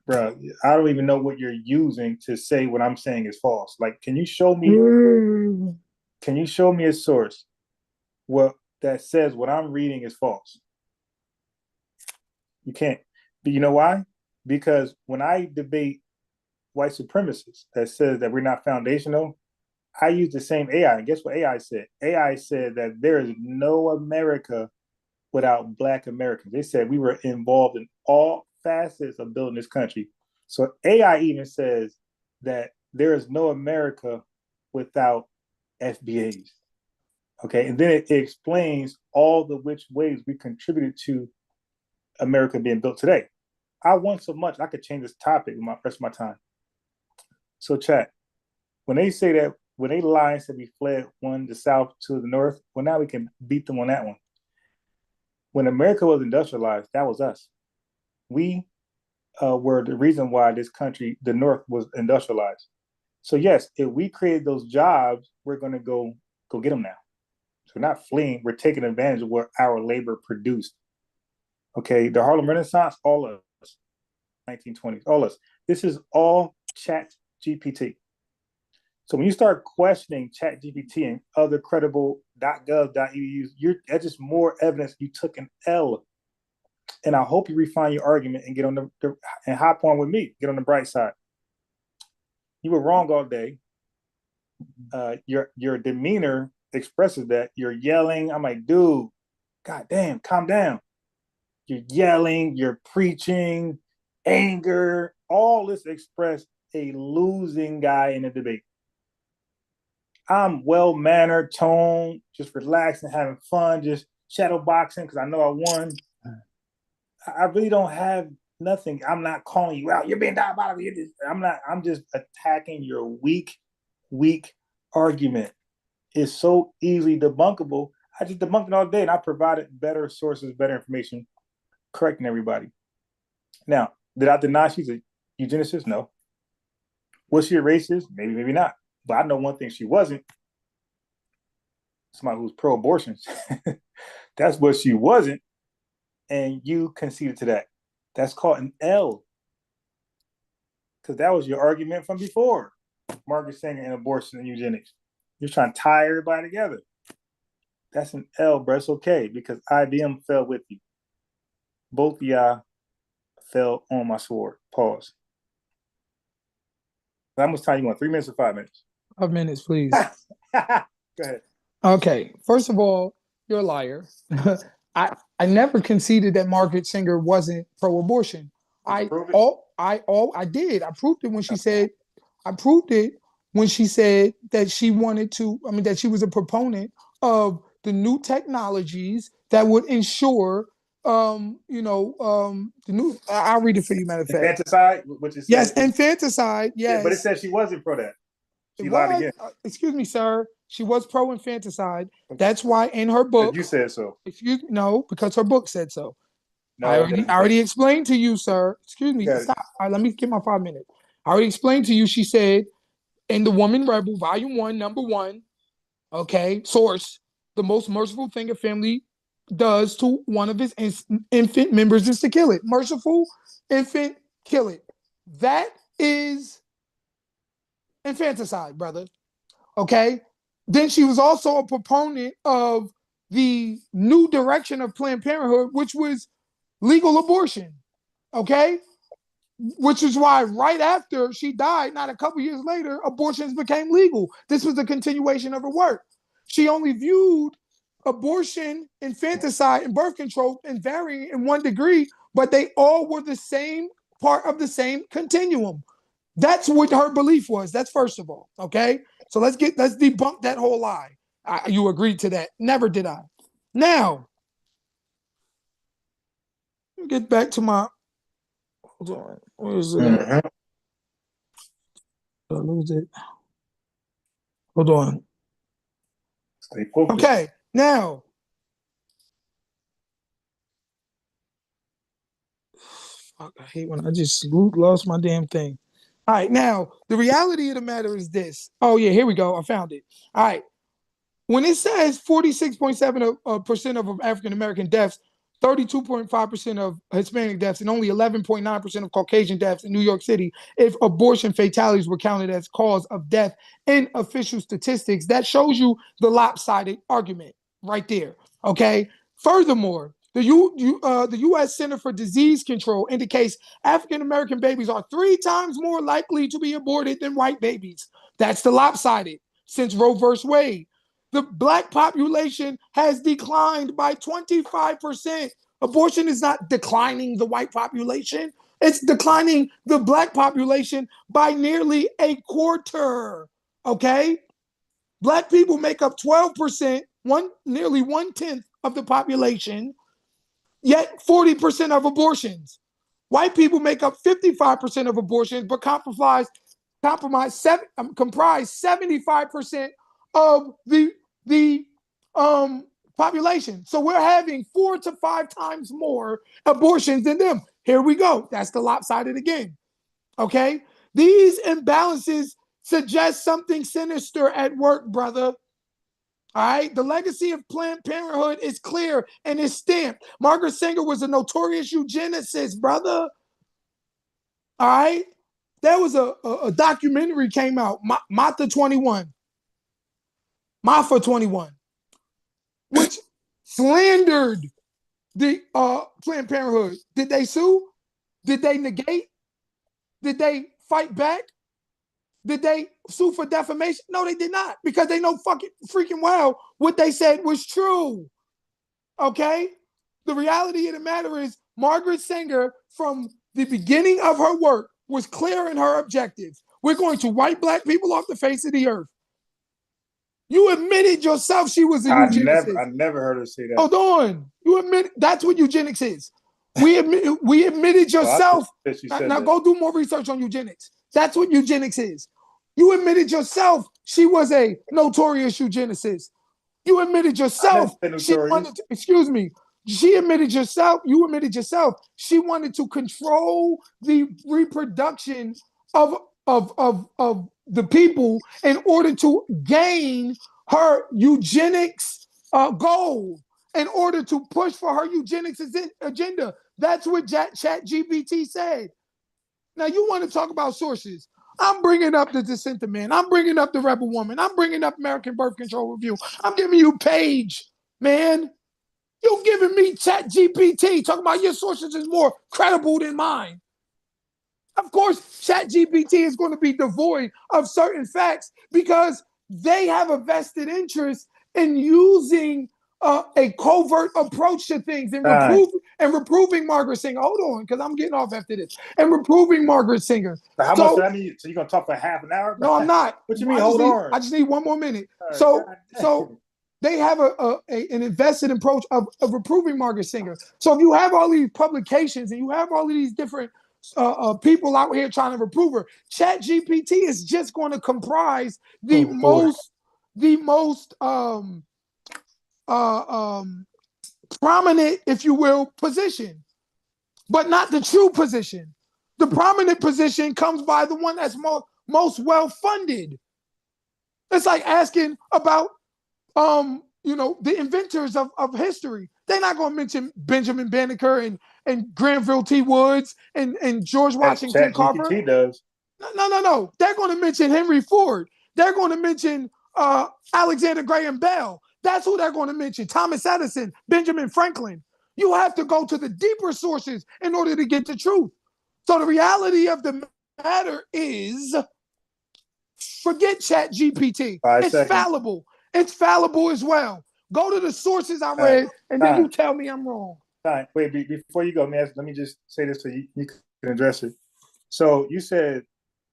S1: bro, I don't even know what you're using to say what I'm saying is false. Like, can you show me? Can you show me a source that says what I'm reading is false? You can't. But you know why? Because when I debate white supremacists that says that we're not foundational, I use the same AI. And guess what AI said? AI said that there is no America without Black Americans. They said we were involved in all facets of building this country. So AI even says that there is no America without FBAs. Okay, and then it explains all the which ways we contributed to America being built today. I want so much I could change this topic with my rest of my time. So, chat, when they say that, when they lie and said we fled one the south to the north, well, now we can beat them on that one. When America was industrialized, that was us. We were the reason why this country, the North, was industrialized. So yes, if we created those jobs, we're going to go get them now. So we're not fleeing; we're taking advantage of what our labor produced. Okay, the Harlem Renaissance, all of us, 1920s, all of us. This is all Chat GPT. So when you start questioning Chat GPT and other credible .gov.edu, that's just more evidence you took an L. And I hope you refine your argument and get on and hop on with me. Get on the bright side. You were wrong all day. Your demeanor expresses that. You're yelling. I'm like, dude, God damn, calm down. You're yelling. You're preaching, anger. All this express a losing guy in a debate. I'm well mannered, toned, just relaxing, having fun, just shadow boxing because I know I won. I really don't have nothing. I'm not calling you out. You're being diabolical. I'm not. I'm just attacking your weak argument. It's so easily debunkable. I just debunked it all day, and I provided better sources, better information, correcting everybody. Now, did I deny she's a eugenicist? No. Was she a racist? Maybe, maybe not. But I know one thing she wasn't. Somebody who's pro-abortion. That's what she wasn't. And you conceded to that. That's called an L. Because that was your argument from before. Margaret Sanger and abortion and eugenics. You're trying to tie everybody together. That's an L, bro. It's okay because IBM fell with you. Both of y'all fell on my sword. Pause. How much time you want? 3 minutes or 5 minutes?
S2: 5 minutes, please.
S1: Go ahead.
S2: Okay. First of all, you're a liar. I never conceded that Margaret Sanger wasn't pro-abortion. I did. I proved it when she said. I proved it when she said that she wanted to. I mean, that she was a proponent of the new technologies that would ensure. The new. I'll read it for you. Matter of fact.
S1: Infanticide, which is
S2: Yes, infanticide. Yes,
S1: yeah, but it said she wasn't pro that. She
S2: it
S1: lied
S2: was.
S1: again.
S2: Excuse me, sir. She was pro-infanticide. That's why in her book.
S1: You said so.
S2: No, because her book said so.
S1: No,
S2: I already explained to you, sir. Excuse me. Stop. All right, let me get my 5 minutes. I already explained to you. She said in The Woman Rebel, Volume 1, Number 1, okay, source, the most merciful thing a family does to one of its infant members is to kill it. Merciful infant, kill it. That is infanticide, brother. Okay? Then she was also a proponent of the new direction of Planned Parenthood, which was legal abortion. Okay? Which is why right after she died, not a couple years later, abortions became legal. This was a continuation of her work. She only viewed abortion, infanticide, and birth control in varying in 1 degree, but they all were the same part of the same continuum. That's what her belief was. That's first of all. Okay. So let's debunk that whole lie. You agreed to that. Never did I. Now, get back to my. Hold on. Where is it? Did I lose it? Hold on.
S1: Stay focused.
S2: Okay. Now, fuck, I hate when I just lost my damn thing. All right. Now, the reality of the matter is this. Oh, yeah. Here we go. I found it. All right. When it says 46.7% of African American deaths, 32.5% of Hispanic deaths, and only 11.9% of Caucasian deaths in New York City, if abortion fatalities were counted as cause of death in official statistics, that shows you the lopsided argument right there. Okay. Furthermore, the U.S. Center for Disease Control indicates African American babies are 3 times more likely to be aborted than white babies. That's the lopsided since Roe versus Wade. The black population has declined by 25%. Abortion is not declining the white population. It's declining the black population by nearly a quarter. Okay? Black people make up 12%, nearly 1/10 of the population, yet 40% of abortions. White people make up 55% of abortions, but comprise 75% of the population. So we're having 4 to 5 times more abortions than them. Here we go. That's the lopsided again. Okay? These imbalances suggest something sinister at work, brother. All right? The legacy of Planned Parenthood is clear and is stamped. Margaret Sanger was a notorious eugenicist, brother. All right? There was a documentary came out, Martha 21. Martha 21, which slandered the Planned Parenthood. Did they sue? Did they negate? Did they fight back? Did they sue for defamation? No, they did not, because they know freaking well what they said was true. Okay? The reality of the matter is Margaret Sanger, from the beginning of her work, was clear in her objectives. We're going to wipe black people off the face of the earth. You admitted yourself she was a eugenicist.
S1: I never heard her say that.
S2: Hold on. You admit that's what eugenics is. We admitted yourself. Now go do more research on eugenics. That's what eugenics is. You admitted yourself she was a notorious eugenicist. You admitted yourself she wanted to, excuse me. You admitted yourself she wanted to control the reproduction of the people in order to gain her eugenics goal, in order to push for her eugenics agenda. That's what ChatGPT said. Now you want to talk about sources. I'm bringing up the Dissent of Man. I'm bringing up the Rebel Woman. I'm bringing up American Birth Control Review. I'm giving you Page, man. You're giving me Chat GPT, talking about your sources is more credible than mine. Of course, Chat GPT is going to be devoid of certain facts because they have a vested interest in using a covert approach to things and reproving Margaret Singer. Hold on, because I'm getting off after this. And reproving Margaret Singer.
S1: So how much do I need? So you're gonna talk for half an hour?
S2: No, I'm not.
S1: What you mean? Hold on.
S2: I just need one more minute. So they have an invested approach of reproving Margaret Singer. So if you have all these publications and you have all of these different people out here trying to reprove her, Chat GPT is just going to comprise the most prominent, if you will, position, but not the true position. The prominent position comes by the one that's most well funded. It's like asking about the inventors of history. They're not going to mention Benjamin Banneker and Granville T. Woods and George Washington Carver.
S1: GPT does.
S2: No. They're going to mention Henry Ford. They're going to mention Alexander Graham Bell. That's who they're going to mention. Thomas Edison, Benjamin Franklin. You have to go to the deeper sources in order to get the truth. So the reality of the matter is, forget Chat GPT. It's fallible. It's fallible as well. Go to the sources I read, and then you tell me I'm wrong.
S1: Wait, before you go, let me just say this so you can address it. So you said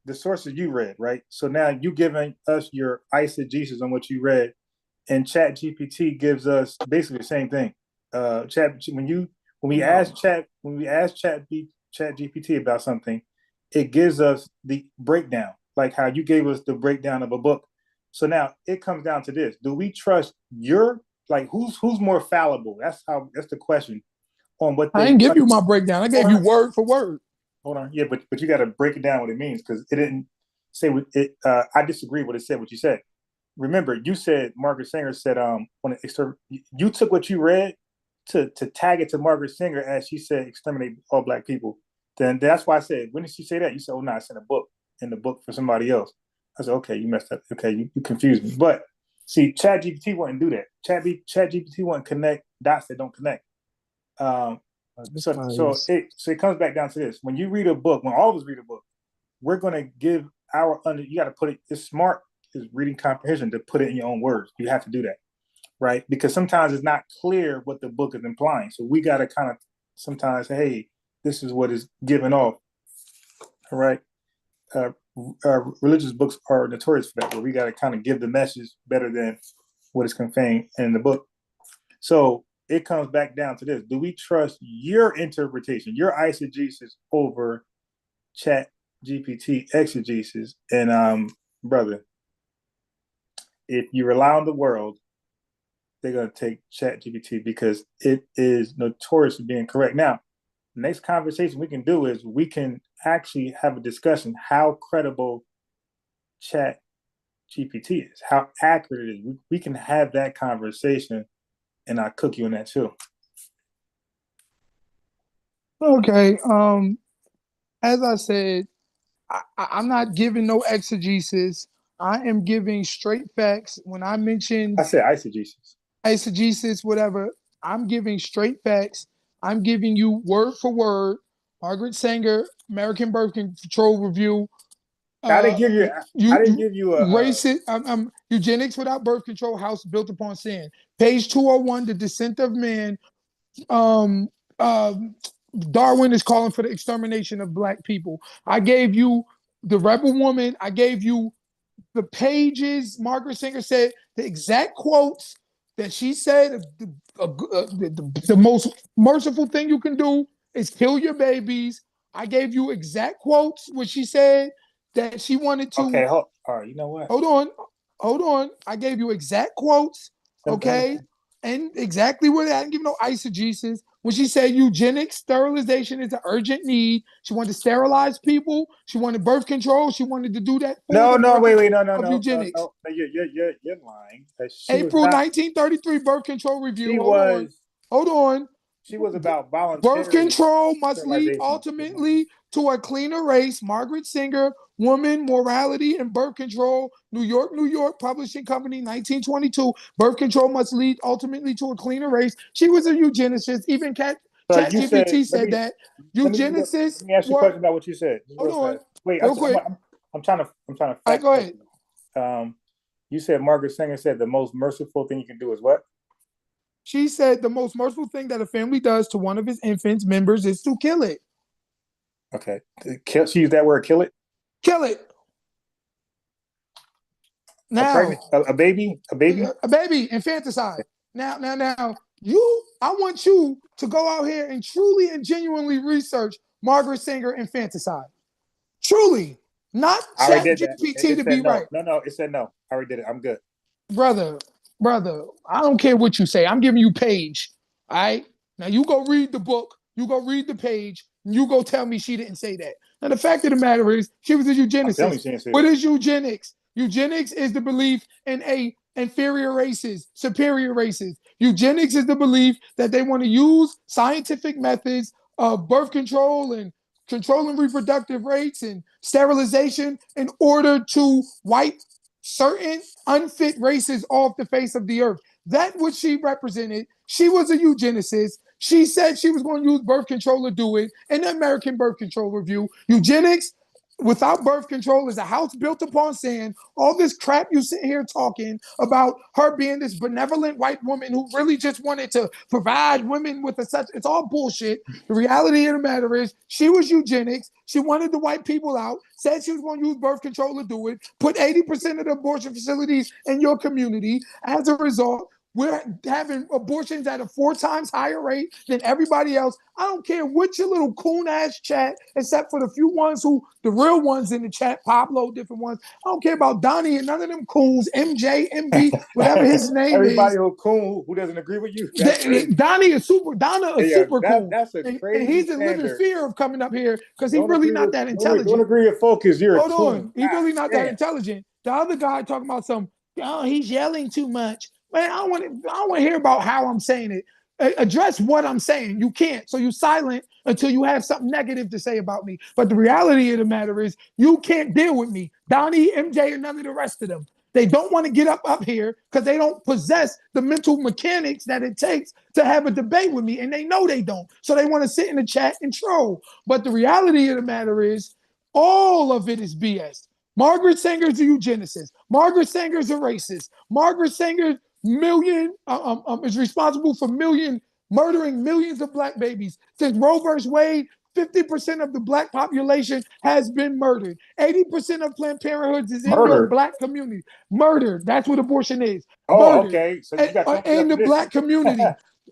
S1: the sources you read, right? So now you giving us your eisegesis on what you read, and Chat GPT gives us basically the same thing. When we ask Chat GPT about something, it gives us the breakdown, like how you gave us the breakdown of a book. So now it comes down to this: do we trust who's more fallible? That's the question. On what
S2: I didn't give you my breakdown. I gave you word for word.
S1: Hold on, yeah, but you got to break it down what it means, because it didn't say what it. I disagree with it said. What you said. Remember, you said Margaret Singer said you took what you read to tag it to Margaret Singer as she said exterminate all Black people. Then that's why I said, when did she say that? You said, oh no, it's in the book for somebody else. I said, okay, you messed up. Okay, you confused me. But see, Chat GPT wouldn't do that. Chat GPT wouldn't connect dots that don't connect. So it comes back down to this: when you read a book, when all of us read a book, we're going to give you got to put it. It's smart is reading comprehension to put it in your own words. You have to do that, right? Because sometimes it's not clear what the book is implying. So we got to kind of sometimes say, hey, this is what is given off. All right. Religious books are notorious for that, where we got to kind of give the message better than what is contained in the book. So it comes back down to this: do we trust your interpretation, your eisegesis, over Chat GPT exegesis? And brother, if you rely on the world, they're going to take Chat GPT because it is notorious for being correct. Now, the next conversation we can do is we can actually have a discussion how credible Chat GPT is, how accurate it is. We can have that conversation, and I'll cook you in that too.
S2: Okay. As I said, I'm not giving no exegesis. I am giving straight facts. When I mentioned
S1: I said eisegesis,
S2: whatever, I'm giving straight facts. I'm giving you word for word. Margaret Sanger, American Birth Control Review.
S1: I didn't give you a
S2: racist. Eugenics without birth control, house built upon sin. Page 201, The Descent of Man. Darwin is calling for the extermination of Black people. I gave you the Rebel Woman. I gave you the pages. Margaret Singer said the exact quotes that she said. The most merciful thing you can do is kill your babies. I gave you exact quotes where she said that she wanted to.
S1: Okay, all right. You know what?
S2: Hold on. I gave you exact quotes. Okay. And exactly what I didn't give no eisegesis. When she said eugenics, sterilization is an urgent need. She wanted to sterilize people. She wanted birth control. She wanted to do that.
S1: Wait, no. Eugenics. No. You're lying.
S2: April 1933 birth control review. Hold on.
S1: She was about
S2: Birth
S1: voluntary
S2: control must lead
S1: sterilization.
S2: ultimately to a cleaner race. Margaret Singer, Woman, Morality, and Birth Control, New York, New York, Publishing Company, 1922. Birth control must lead ultimately to a cleaner race. She was a eugenicist. Even
S1: So you said,
S2: ChatGPT said that.
S1: let
S2: Eugenicists
S1: me ask you a
S2: were,
S1: question about what you said, just
S2: hold
S1: real
S2: on,
S1: fast. Wait,
S2: real quick.
S1: I'm trying to
S2: All right,
S1: fact
S2: go
S1: check
S2: ahead.
S1: you. You said Margaret Sanger said the most merciful thing you can do is what?
S2: She said the most merciful thing that a family does to one of its infants members is to kill it.
S1: Okay, kill. She used that word, kill it.
S2: Kill it.
S1: A
S2: Now,
S1: pregnant, a baby, a baby.
S2: a baby, infanticide. Now, I want you to go out here and truly and genuinely research Margaret Sanger infanticide. Truly, not
S1: I already
S2: Chat
S1: did that.
S2: GPT
S1: It
S2: to be
S1: said
S2: right.
S1: no, no, no. It said no. I already did it. I'm good.
S2: brother, brother, I don't care what you say. I'm giving you page. All right. Now you go read the book. You go read the page. And you go tell me she didn't say that. And the fact of the matter is, she was a
S1: I'm telling you,
S2: eugenicist.
S1: she didn't say
S2: What
S1: that.
S2: is eugenics? Eugenics is the belief in inferior races, superior races. Eugenics is the belief that they want to use scientific methods of birth control and controlling reproductive rates and sterilization in order to wipe certain unfit races off the face of the earth. That what she represented. She was a eugenicist. She said she was going to use birth control to do it. In the American Birth Control Review, eugenics without birth control is a house built upon sand. All this crap you sit here talking about her being this benevolent white woman who really just wanted to provide women with a such, it's all bullshit. The reality of the matter is she was eugenics. She wanted the white people out, said she was going to use birth control to do it, put 80% of the abortion facilities in your community. As a result, we're having abortions at a 4 times higher rate than everybody else. I don't care what your little coon ass chat, except for the few ones who, the real ones in the chat, Pablo, different ones. I don't care about Donnie and none of them coons, MJ, MB, whatever his name
S1: Everybody
S2: is.
S1: who cool who doesn't agree with you, that's crazy.
S2: Donnie is super, Donna is
S1: Yeah,
S2: super cool.
S1: that's a
S2: And
S1: crazy
S2: he's in living
S1: standard.
S2: fear of coming up here because he's
S1: Don't
S2: really
S1: agree
S2: not
S1: with
S2: that
S1: don't
S2: intelligent.
S1: agree with focus. You're a
S2: Hold
S1: coon.
S2: on. He's really not that
S1: Damn.
S2: intelligent. The other guy talking about he's yelling too much. Man, I don't want to hear about how I'm saying it. Address what I'm saying. You can't. So you silent until you have something negative to say about me. But the reality of the matter is you can't deal with me. Donnie, MJ, and none of the rest of them. They don't want to get up here because they don't possess the mental mechanics that it takes to have a debate with me. And they know they don't. So they want to sit in the chat and troll. But the reality of the matter is all of it is BS. Margaret Sanger's a eugenicist. Margaret Sanger's a racist. Margaret Sanger is responsible for murdering millions of black babies. Since Roe versus Wade, 50% of the black population has been murdered. 80% of Planned Parenthood is in your
S1: Murder.
S2: black community. Murdered. That's what abortion is.
S1: Oh,
S2: Murdered.
S1: okay. So you got to come up with
S2: In the
S1: definition.
S2: black community.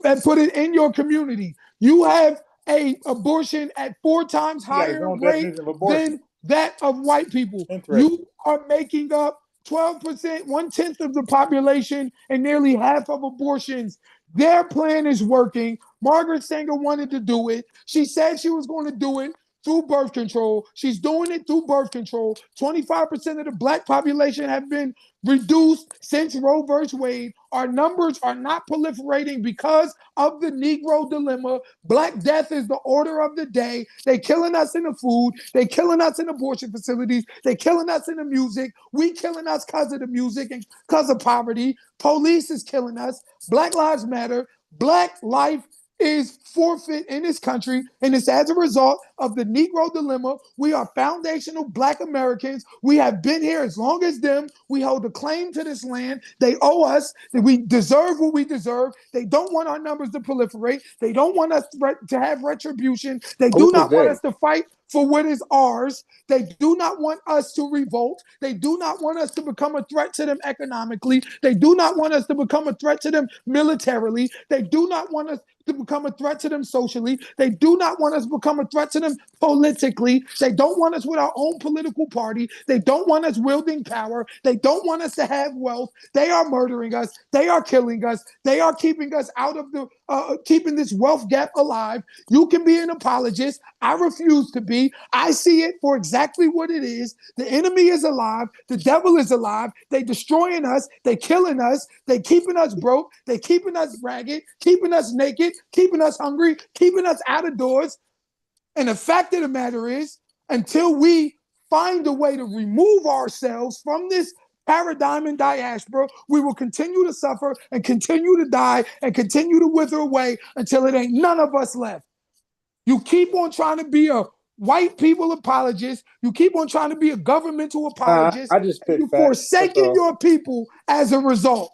S2: And put it in your community. You have a abortion at 4 times
S1: He got his
S2: higher
S1: own
S2: rate
S1: definition of abortion.
S2: than that of white people.
S1: Interesting.
S2: You are making up 12%, 1/10 of the population, and nearly half of abortions. Their plan is working. Margaret Sanger wanted to do it. She said she was going to do it through birth control. She's doing it through birth control. 25% of the black population have been reduced since Roe versus Wade. Our numbers are not proliferating because of the Negro dilemma. Black death is the order of the day. They killing us in the food. They killing us in abortion facilities. They killing us in the music. We killing us because of the music and because of poverty. Police is killing us. Black Lives Matter. Black life is forfeit in this country, and it's as a result of the Negro dilemma. We are foundational black Americans. We have been here as long as them. We hold a claim to this land. They owe us. We deserve what we deserve. They don't want our numbers to proliferate. They don't want us to have retribution. They do
S1: Who is
S2: not want
S1: they?
S2: us to fight for what is ours. They do not want us to revolt. They do not want us to become a threat to them economically. They do not want us to become a threat to them militarily. They do not want us to become a threat to them socially. They do not want us to become a threat to them politically. They don't want us with our own political party. They don't want us wielding power. They don't want us to have wealth. They are murdering us. They are killing us. They are keeping us out of keeping this wealth gap alive. You can be an apologist. I refuse to be. I see it for exactly what it is. The enemy is alive. The devil is alive. They destroying us. They killing us. They keeping us broke. They keeping us ragged, keeping us naked, keeping us hungry, keeping us out of doors. And the fact of the matter is, until we find a way to remove ourselves from this paradigm and diaspora, we will continue to suffer and continue to die and continue to wither away until it ain't none of us left. You keep on trying to be a white people apologist. You keep on trying to be a governmental apologist.
S1: I just
S2: and
S1: spit
S2: you're
S1: facts.
S2: forsaking your people as a result.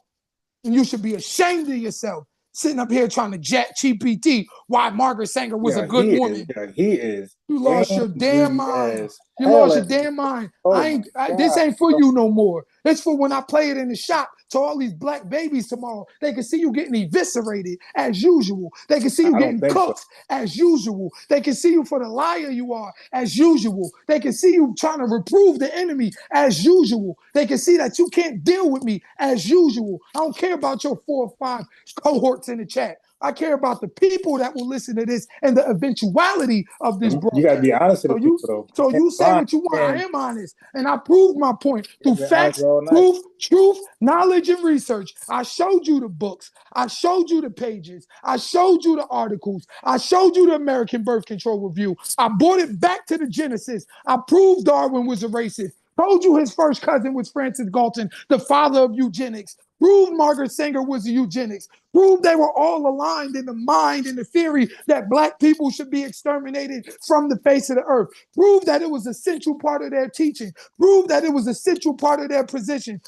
S2: And you should be ashamed of yourself sitting up here trying to jet GPT why Margaret Sanger was a good woman.
S1: He is.
S2: You lost your damn
S1: Angry
S2: mind.
S1: as
S2: You
S1: hell
S2: lost your
S1: at me.
S2: damn mind.
S1: Oh my
S2: This
S1: God.
S2: ain't for you no more. It's for when I play it in the shop to all these black babies tomorrow. They can see you getting eviscerated as usual. They can see you
S1: I don't
S2: getting
S1: think so.
S2: cooked as usual. They can see you for the liar you are as usual. They can see you trying to reprove the enemy as usual. They can see that you can't deal with me as usual. I don't care about your 4 or 5 cohorts in the chat. I care about the people that will listen to this and the eventuality of this
S1: You got to be
S2: broadcast.
S1: honest with
S2: So
S1: the
S2: you,
S1: people, though. You
S2: so
S1: can't
S2: you
S1: be
S2: say
S1: lying.
S2: what you want. I
S1: And
S2: am honest, and I proved my point through
S1: you've been honest
S2: facts,
S1: all night.
S2: proof, truth, knowledge, and research. I showed you the books. I showed you the pages. I showed you the articles. I showed you the American Birth Control Review. I brought it back to the Genesis. I proved Darwin was a racist. Told you his first cousin was Francis Galton, the father of eugenics. Proved Margaret Sanger was a eugenics. Proved they were all aligned in the mind and the theory that black people should be exterminated from the face of the earth. Proved that it was a central part of their teaching. Proved that it was a central part of their position.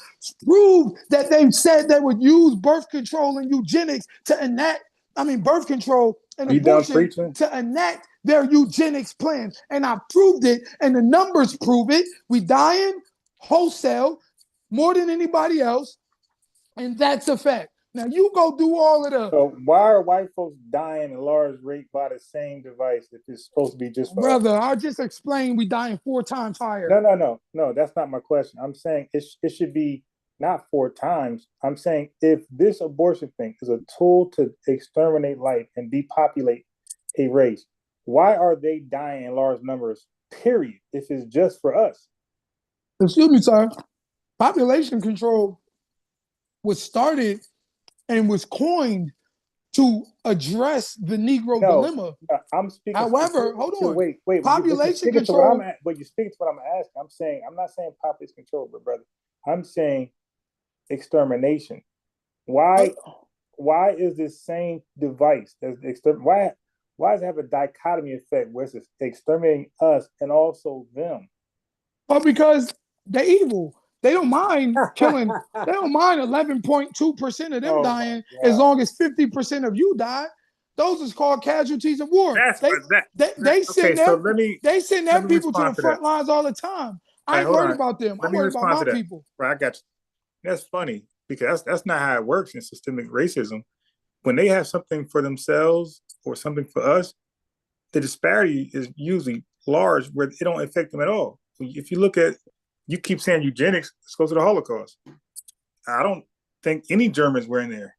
S2: Proved that they said they would use birth control and eugenics to enact, birth control and
S1: Are you done
S2: abortion
S1: preaching?
S2: to enact their eugenics plan. And I proved it, and the numbers prove it. We dying wholesale more than anybody else, and that's a fact. Now you go do all of the
S1: So why are white folks dying in large rate by the same device if it's supposed to be just for us?
S2: brother. I just explained we dying 4 times higher.
S1: No. That's not my question. I'm saying it should be not 4 times. I'm saying if this abortion thing is a tool to exterminate life and depopulate a race, why are they dying in large numbers? Period. If it's just for us.
S2: Excuse me, sir. Population control was started and was coined to address the Negro dilemma.
S1: I'm speaking.
S2: However, hold on.
S1: Wait.
S2: Population control.
S1: But you're speaking to what I'm asking. I'm not saying population control, but brother, I'm saying extermination. Why is this same device why does it have a dichotomy effect where it's exterminating us and also them?
S2: Well, because they're evil. They don't mind killing. They don't mind 11.2% of them dying as long as 50% of you die. Those is called casualties of war. They send their people to the front lines all the time. I ain't worried about them. I'm worried about my people.
S1: Right, I got you. That's funny because that's not how it works in systemic racism. When they have something for themselves or something for us, the disparity is usually large where it don't affect them at all. If you look at, you keep saying eugenics, let's go to the Holocaust. I don't think any Germans were in there.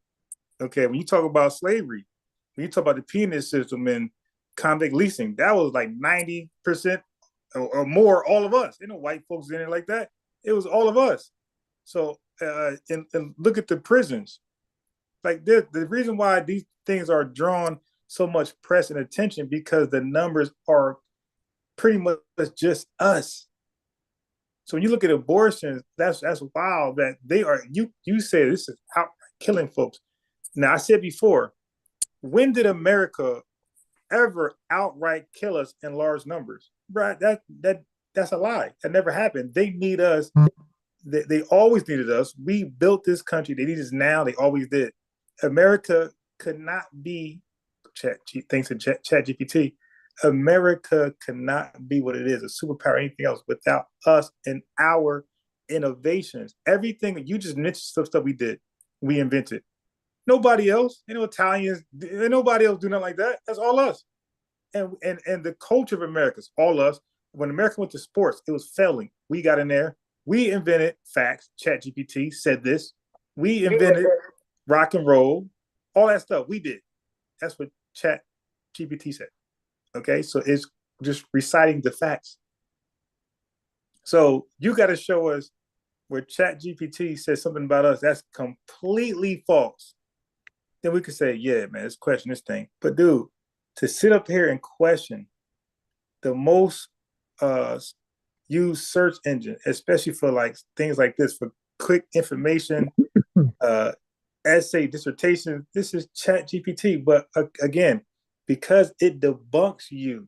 S1: Okay, when you talk about slavery, when you talk about the peonage system and convict leasing, that was like 90% or more, all of us. Ain't no white folks in it like that. It was all of us. So, and look at the prisons. Like the reason why these things are drawn so much press and attention because the numbers are pretty much just us. So when you look at abortions, that's wild that they are. You say this is out killing folks. Now I said before, when did America ever outright kill us in large numbers? Right? That's a lie. That never happened. They need us. They always needed us. We built this country. They need us now. They always did. America could not be, thanks to Chat GPT, America cannot be what it is, a superpower, anything else, without us and our innovations. Everything that you just mentioned, stuff we did, we invented. Nobody else, Italians, nobody else do nothing like that. That's all us. And the culture of America is all us. When America went to sports, it was failing. We got in there. We invented facts. Chat GPT said this. We invented rock and roll, all that stuff we did. That's what Chat GPT said. Okay, so it's just reciting the facts. So you got to show us where Chat GPT says something about us that's completely false. Then we could say, yeah, man, let's question this thing. But dude, to sit up here and question the most used search engine, especially for like things like this, for quick information, essay, dissertation, this is Chat GPT. But again, because it debunks you.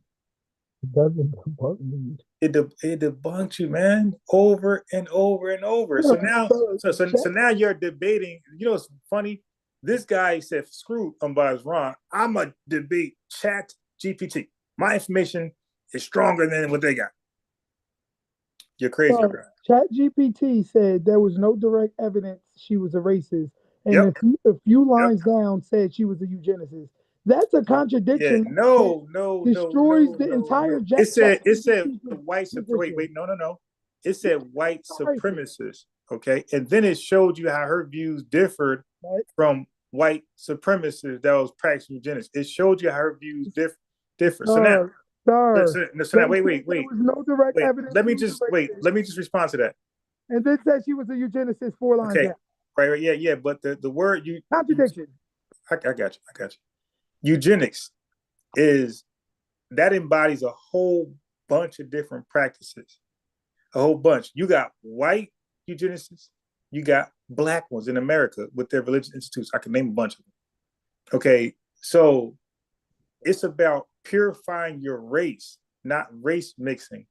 S2: It doesn't debunk me.
S1: It debunks you, man, over and over and over. So now you're debating. You know, it's funny. This guy said, "Screw Unbiased Ron. I'm a debate Chat GPT. My information is stronger than what they got." You're crazy, bro.
S2: Chat GPT said there was no direct evidence she was a racist, and a few lines down said she was a eugenicist. That's a contradiction.
S1: Yeah, no,
S2: destroys the entire.
S1: It said white. Wait, no. It said white supremacists. Okay, and then it showed you how her views differed from white supremacists that was practicing eugenics. It showed you how her views differ. So now, wait.
S2: There was no direct evidence.
S1: Let me just respond to that.
S2: And then said she was a eugenicist 4 lines down.
S1: Right, yeah. But the word you
S2: contradiction.
S1: I got you. Eugenics that embodies a whole bunch of different practices. A whole bunch. You got white eugenicists, you got black ones in America with their religious institutes. I can name a bunch of them. Okay, so it's about purifying your race, not race mixing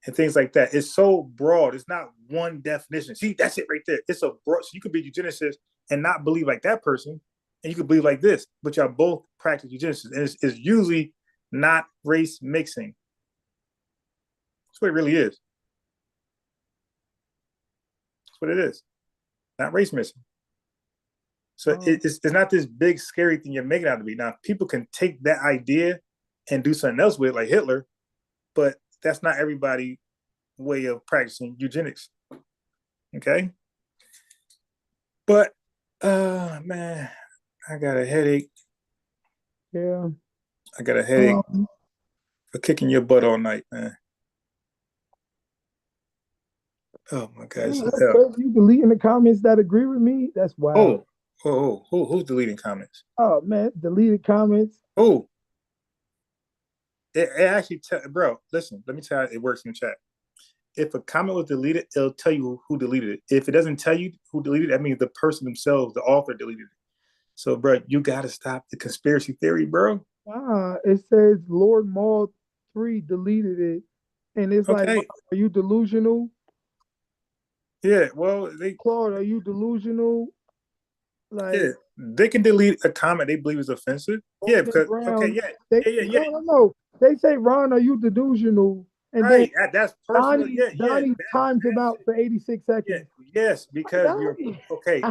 S1: and things like that. It's so broad. It's not one definition. See, that's it right there. It's a broad. So you could be a eugenicist and not believe like that person, and you could believe like this, but y'all both practice eugenics. And it's usually not race mixing. That's what it really is. That's what it is. Not race mixing. So it's not this big, scary thing you're making out to be. Now, people can take that idea and do something else with it, like Hitler, but that's not everybody's way of practicing eugenics. Okay? But, man, I got a headache.
S2: Yeah.
S1: I got a headache for kicking your butt all night, man. Oh my God!
S2: You deleting the comments that agree with me? That's wild.
S1: Who's deleting comments?
S2: Oh man, deleted comments.
S1: Oh, it actually, bro. Listen, let me tell you how it works in the chat. If a comment was deleted, it'll tell you who deleted it. If it doesn't tell you who deleted it, that means the person themselves, the author, deleted it. So, bro, you gotta stop the conspiracy theory, bro.
S2: It says Lord Maul 3 deleted it, and it's like, are you delusional?
S1: Yeah, well,
S2: Claude, are you delusional? Like,
S1: yeah, they can delete a comment they believe is offensive. Yeah, because
S2: No. They say, Ron, are you delusional? And
S1: then that's personal.
S2: Donnie timed him out for 86 seconds.
S1: Yes, because you're okay.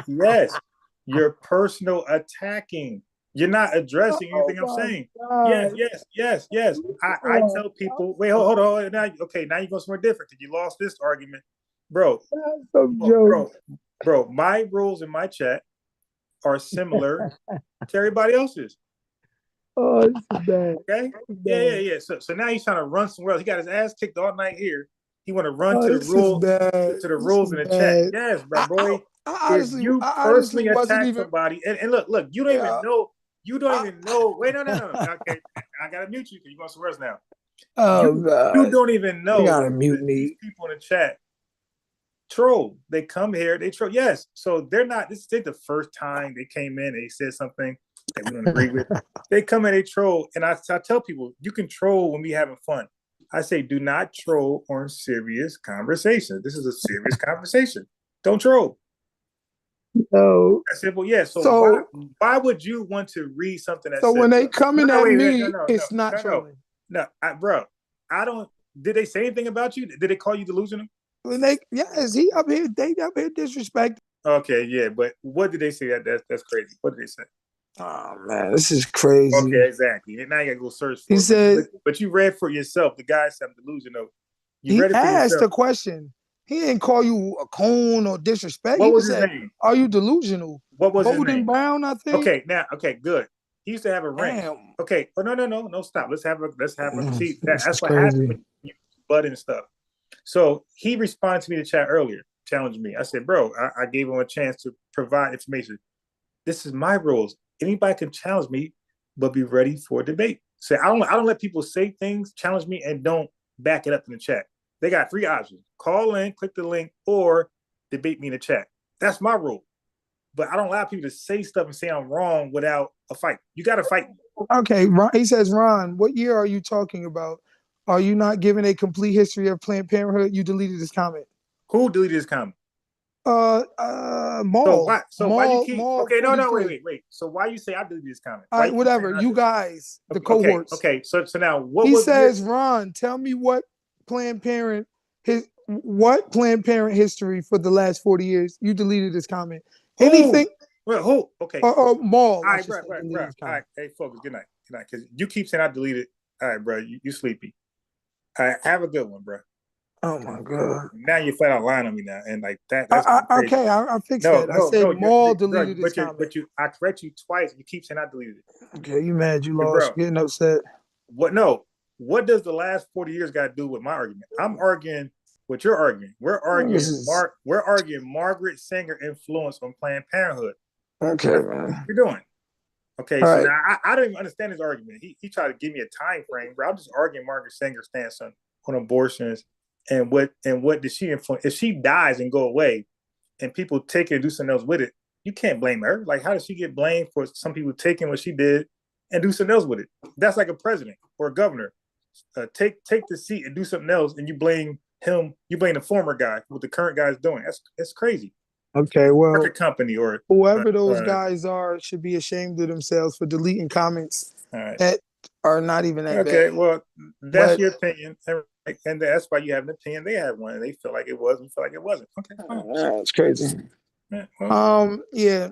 S1: Yes, you're personal attacking. You're not addressing anything I'm saying. God. Yes. I tell people, wait, hold on. Now you're going somewhere different because you lost this argument. Bro, my rules in my chat are similar to everybody else's.
S2: Oh, this is bad.
S1: Okay? Yeah. So now he's trying to run somewhere else. He got his ass kicked all night here. He want to run to the rules in the chat. Yes, bro. If you personally attack somebody, and look, you don't even know. You don't even know. Wait, no. Okay, I gotta mute you because you're going somewhere else now. God. You don't even know.
S2: You gotta mute me.
S1: These people in the chat troll. They come here, they troll. Yes. So they're not, this is the first time they came in, they said something that we don't agree with. They come in, they troll. And I tell people, you can troll when we having fun. I say, do not troll on serious conversation. This is a serious conversation. Don't troll.
S2: No.
S1: That's simple. Yeah. So why would you want to read something that
S2: when they coming at me, it's not trolling.
S1: No, bro, I don't, did they say anything about you? Did they call you delusional?
S2: He up here, they up here disrespect.
S1: Okay, yeah, but what did they say? That's crazy. What did they say?
S2: Oh man, this is crazy.
S1: Okay, exactly. Now you gotta go search for
S2: it. He said,
S1: but you read for yourself. The guy said I'm delusional.
S2: He asked a question. He didn't call you a coon or disrespect.
S1: What was his name?
S2: Are you delusional?
S1: What was his name?
S2: Brown, I think.
S1: Okay, good. He used to have a ring.
S2: Damn.
S1: Okay. Oh no, stop. Let's have a see.
S2: This
S1: That's
S2: is
S1: what happens
S2: crazy.
S1: when you butt and stuff. So he responded to me in the chat earlier, challenged me. I said, bro, I gave him a chance to provide information. This is my rules. Anybody can challenge me, but be ready for debate. So I don't let people say things, challenge me, and don't back it up in the chat. They got 3 options: call in, click the link, or debate me in the chat. That's my rule. But I don't allow people to say stuff and say I'm wrong without a fight. You got to fight me.
S2: Okay, Ron, he says, Ron, what year are you talking about? Are you not giving a complete history of Planned Parenthood? You deleted this comment.
S1: Who deleted this comment?
S2: Maul.
S1: So why you keep?
S2: Maul
S1: Okay, no,
S2: 43.
S1: wait. So why you say I deleted this comment?
S2: All
S1: Why
S2: right,
S1: you keep saying
S2: whatever.
S1: I
S2: You
S1: did?
S2: guys, the
S1: Okay,
S2: cohorts.
S1: okay. So now what
S2: He
S1: was
S2: says, Ron, tell me what Planned Parent Planned Parent history for the last 40 years. You deleted this comment.
S1: who?
S2: Anything
S1: Well, who? Okay.
S2: or Maul,
S1: All
S2: I
S1: right,
S2: should
S1: bro,
S2: say,
S1: bro,
S2: deleted
S1: bro.
S2: this
S1: All right,
S2: comment.
S1: hey, folks, good night, because you keep saying I deleted. All right, bro, you sleepy. All right, have a good one, bro.
S2: Oh my god.
S1: Now you're flat out lying on me now, and like that's crazy.
S2: Okay, I fixed
S1: No,
S2: that. I
S1: no,
S2: said
S1: no,
S2: Maul
S1: bro.
S2: deleted this comment.
S1: I correct you twice. You keep saying I deleted it.
S2: Okay, you mad you
S1: Hey,
S2: lost.
S1: bro,
S2: You're getting upset.
S1: what? No, what does the last 40 years got to do with my argument? I'm arguing what you're arguing.
S2: This is
S1: We're arguing Margaret Sanger influence on Planned Parenthood.
S2: okay,
S1: That's
S2: man.
S1: what you're doing. Okay,
S2: All
S1: so
S2: right.
S1: now I don't even understand his argument. He tried to give me a time frame, bro. I'm just arguing Margaret Sanger's stance on abortions and what did she influence? If she dies and go away, and people take it and do something else with it, you can't blame her. Like, how does she get blamed for some people taking what she did and do something else with it? That's like a president or a governor. Take the seat and do something else, and you blame him. You blame the former guy for what the current guy is doing. That's crazy.
S2: Okay, well,
S1: Market company or
S2: whoever those guys are should be ashamed of themselves for deleting comments
S1: right.
S2: that are not even that bad.
S1: Okay, well, that's your opinion, and that's why you have an opinion. They have one, and they feel like it was, you feel like it wasn't. Okay, fine.
S2: It's crazy.
S1: Yeah, well,
S2: yeah,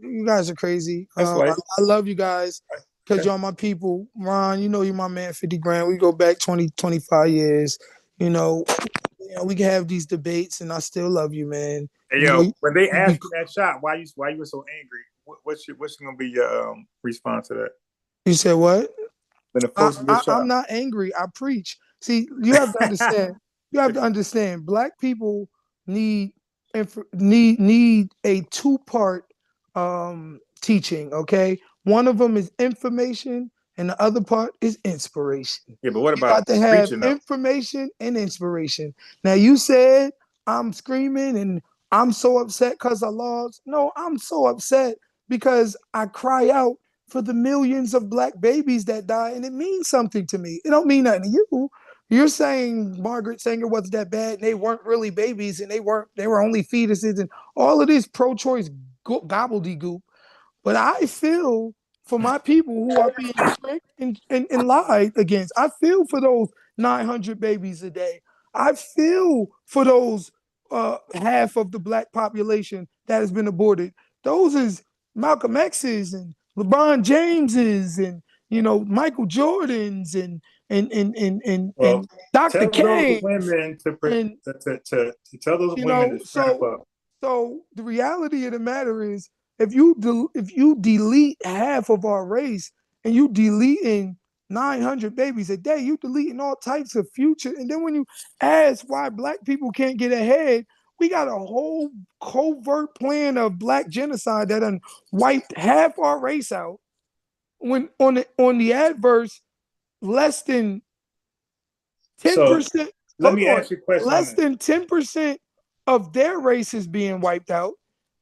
S2: you guys are crazy.
S1: That's
S2: I love you guys because
S1: okay.
S2: y'all my people. Ron, you know you're my man, 50 grand. We go back 20, 25 years. You know, we can have these debates, and I still love you, man.
S1: Hey, yo, when they asked you that shot, why you were so angry? What's gonna be your response to that?
S2: You said what?
S1: When the folks get shot,
S2: I'm not angry. I preach. See, you have to understand. You have to understand. Black people need need a 2-part teaching. Okay, one of them is information, and the other part is inspiration.
S1: Yeah, but what
S2: You
S1: about
S2: got to have
S1: preaching though?
S2: information and inspiration. Now you said I'm screaming and I'm so upset because I lost. No, I'm so upset because I cry out for the millions of black babies that die, and it means something to me. It don't mean nothing to you. You're saying Margaret Sanger wasn't that bad, and they weren't really babies, and they were only fetuses, and all of this pro-choice gobbledygook. But I feel for my people who are being tricked and lied against. I feel for those 900 babies a day. I feel for those half of the black population that has been aborted. Those is Malcolm X's and LeBron James's and Michael Jordan's and Dr.
S1: Tell those
S2: King
S1: women
S2: and
S1: to tell those women to strap up.
S2: so the reality of the matter is, if you delete half of our race and you deleting 900 babies a day, you deleting all types of future. And then when you ask why black people can't get ahead, we got a whole covert plan of black genocide that done wiped half our race out. When on the adverse, less than 10%.
S1: So let me
S2: Hold on,
S1: ask you a question on
S2: less
S1: that.
S2: than 10% of their race is being wiped out,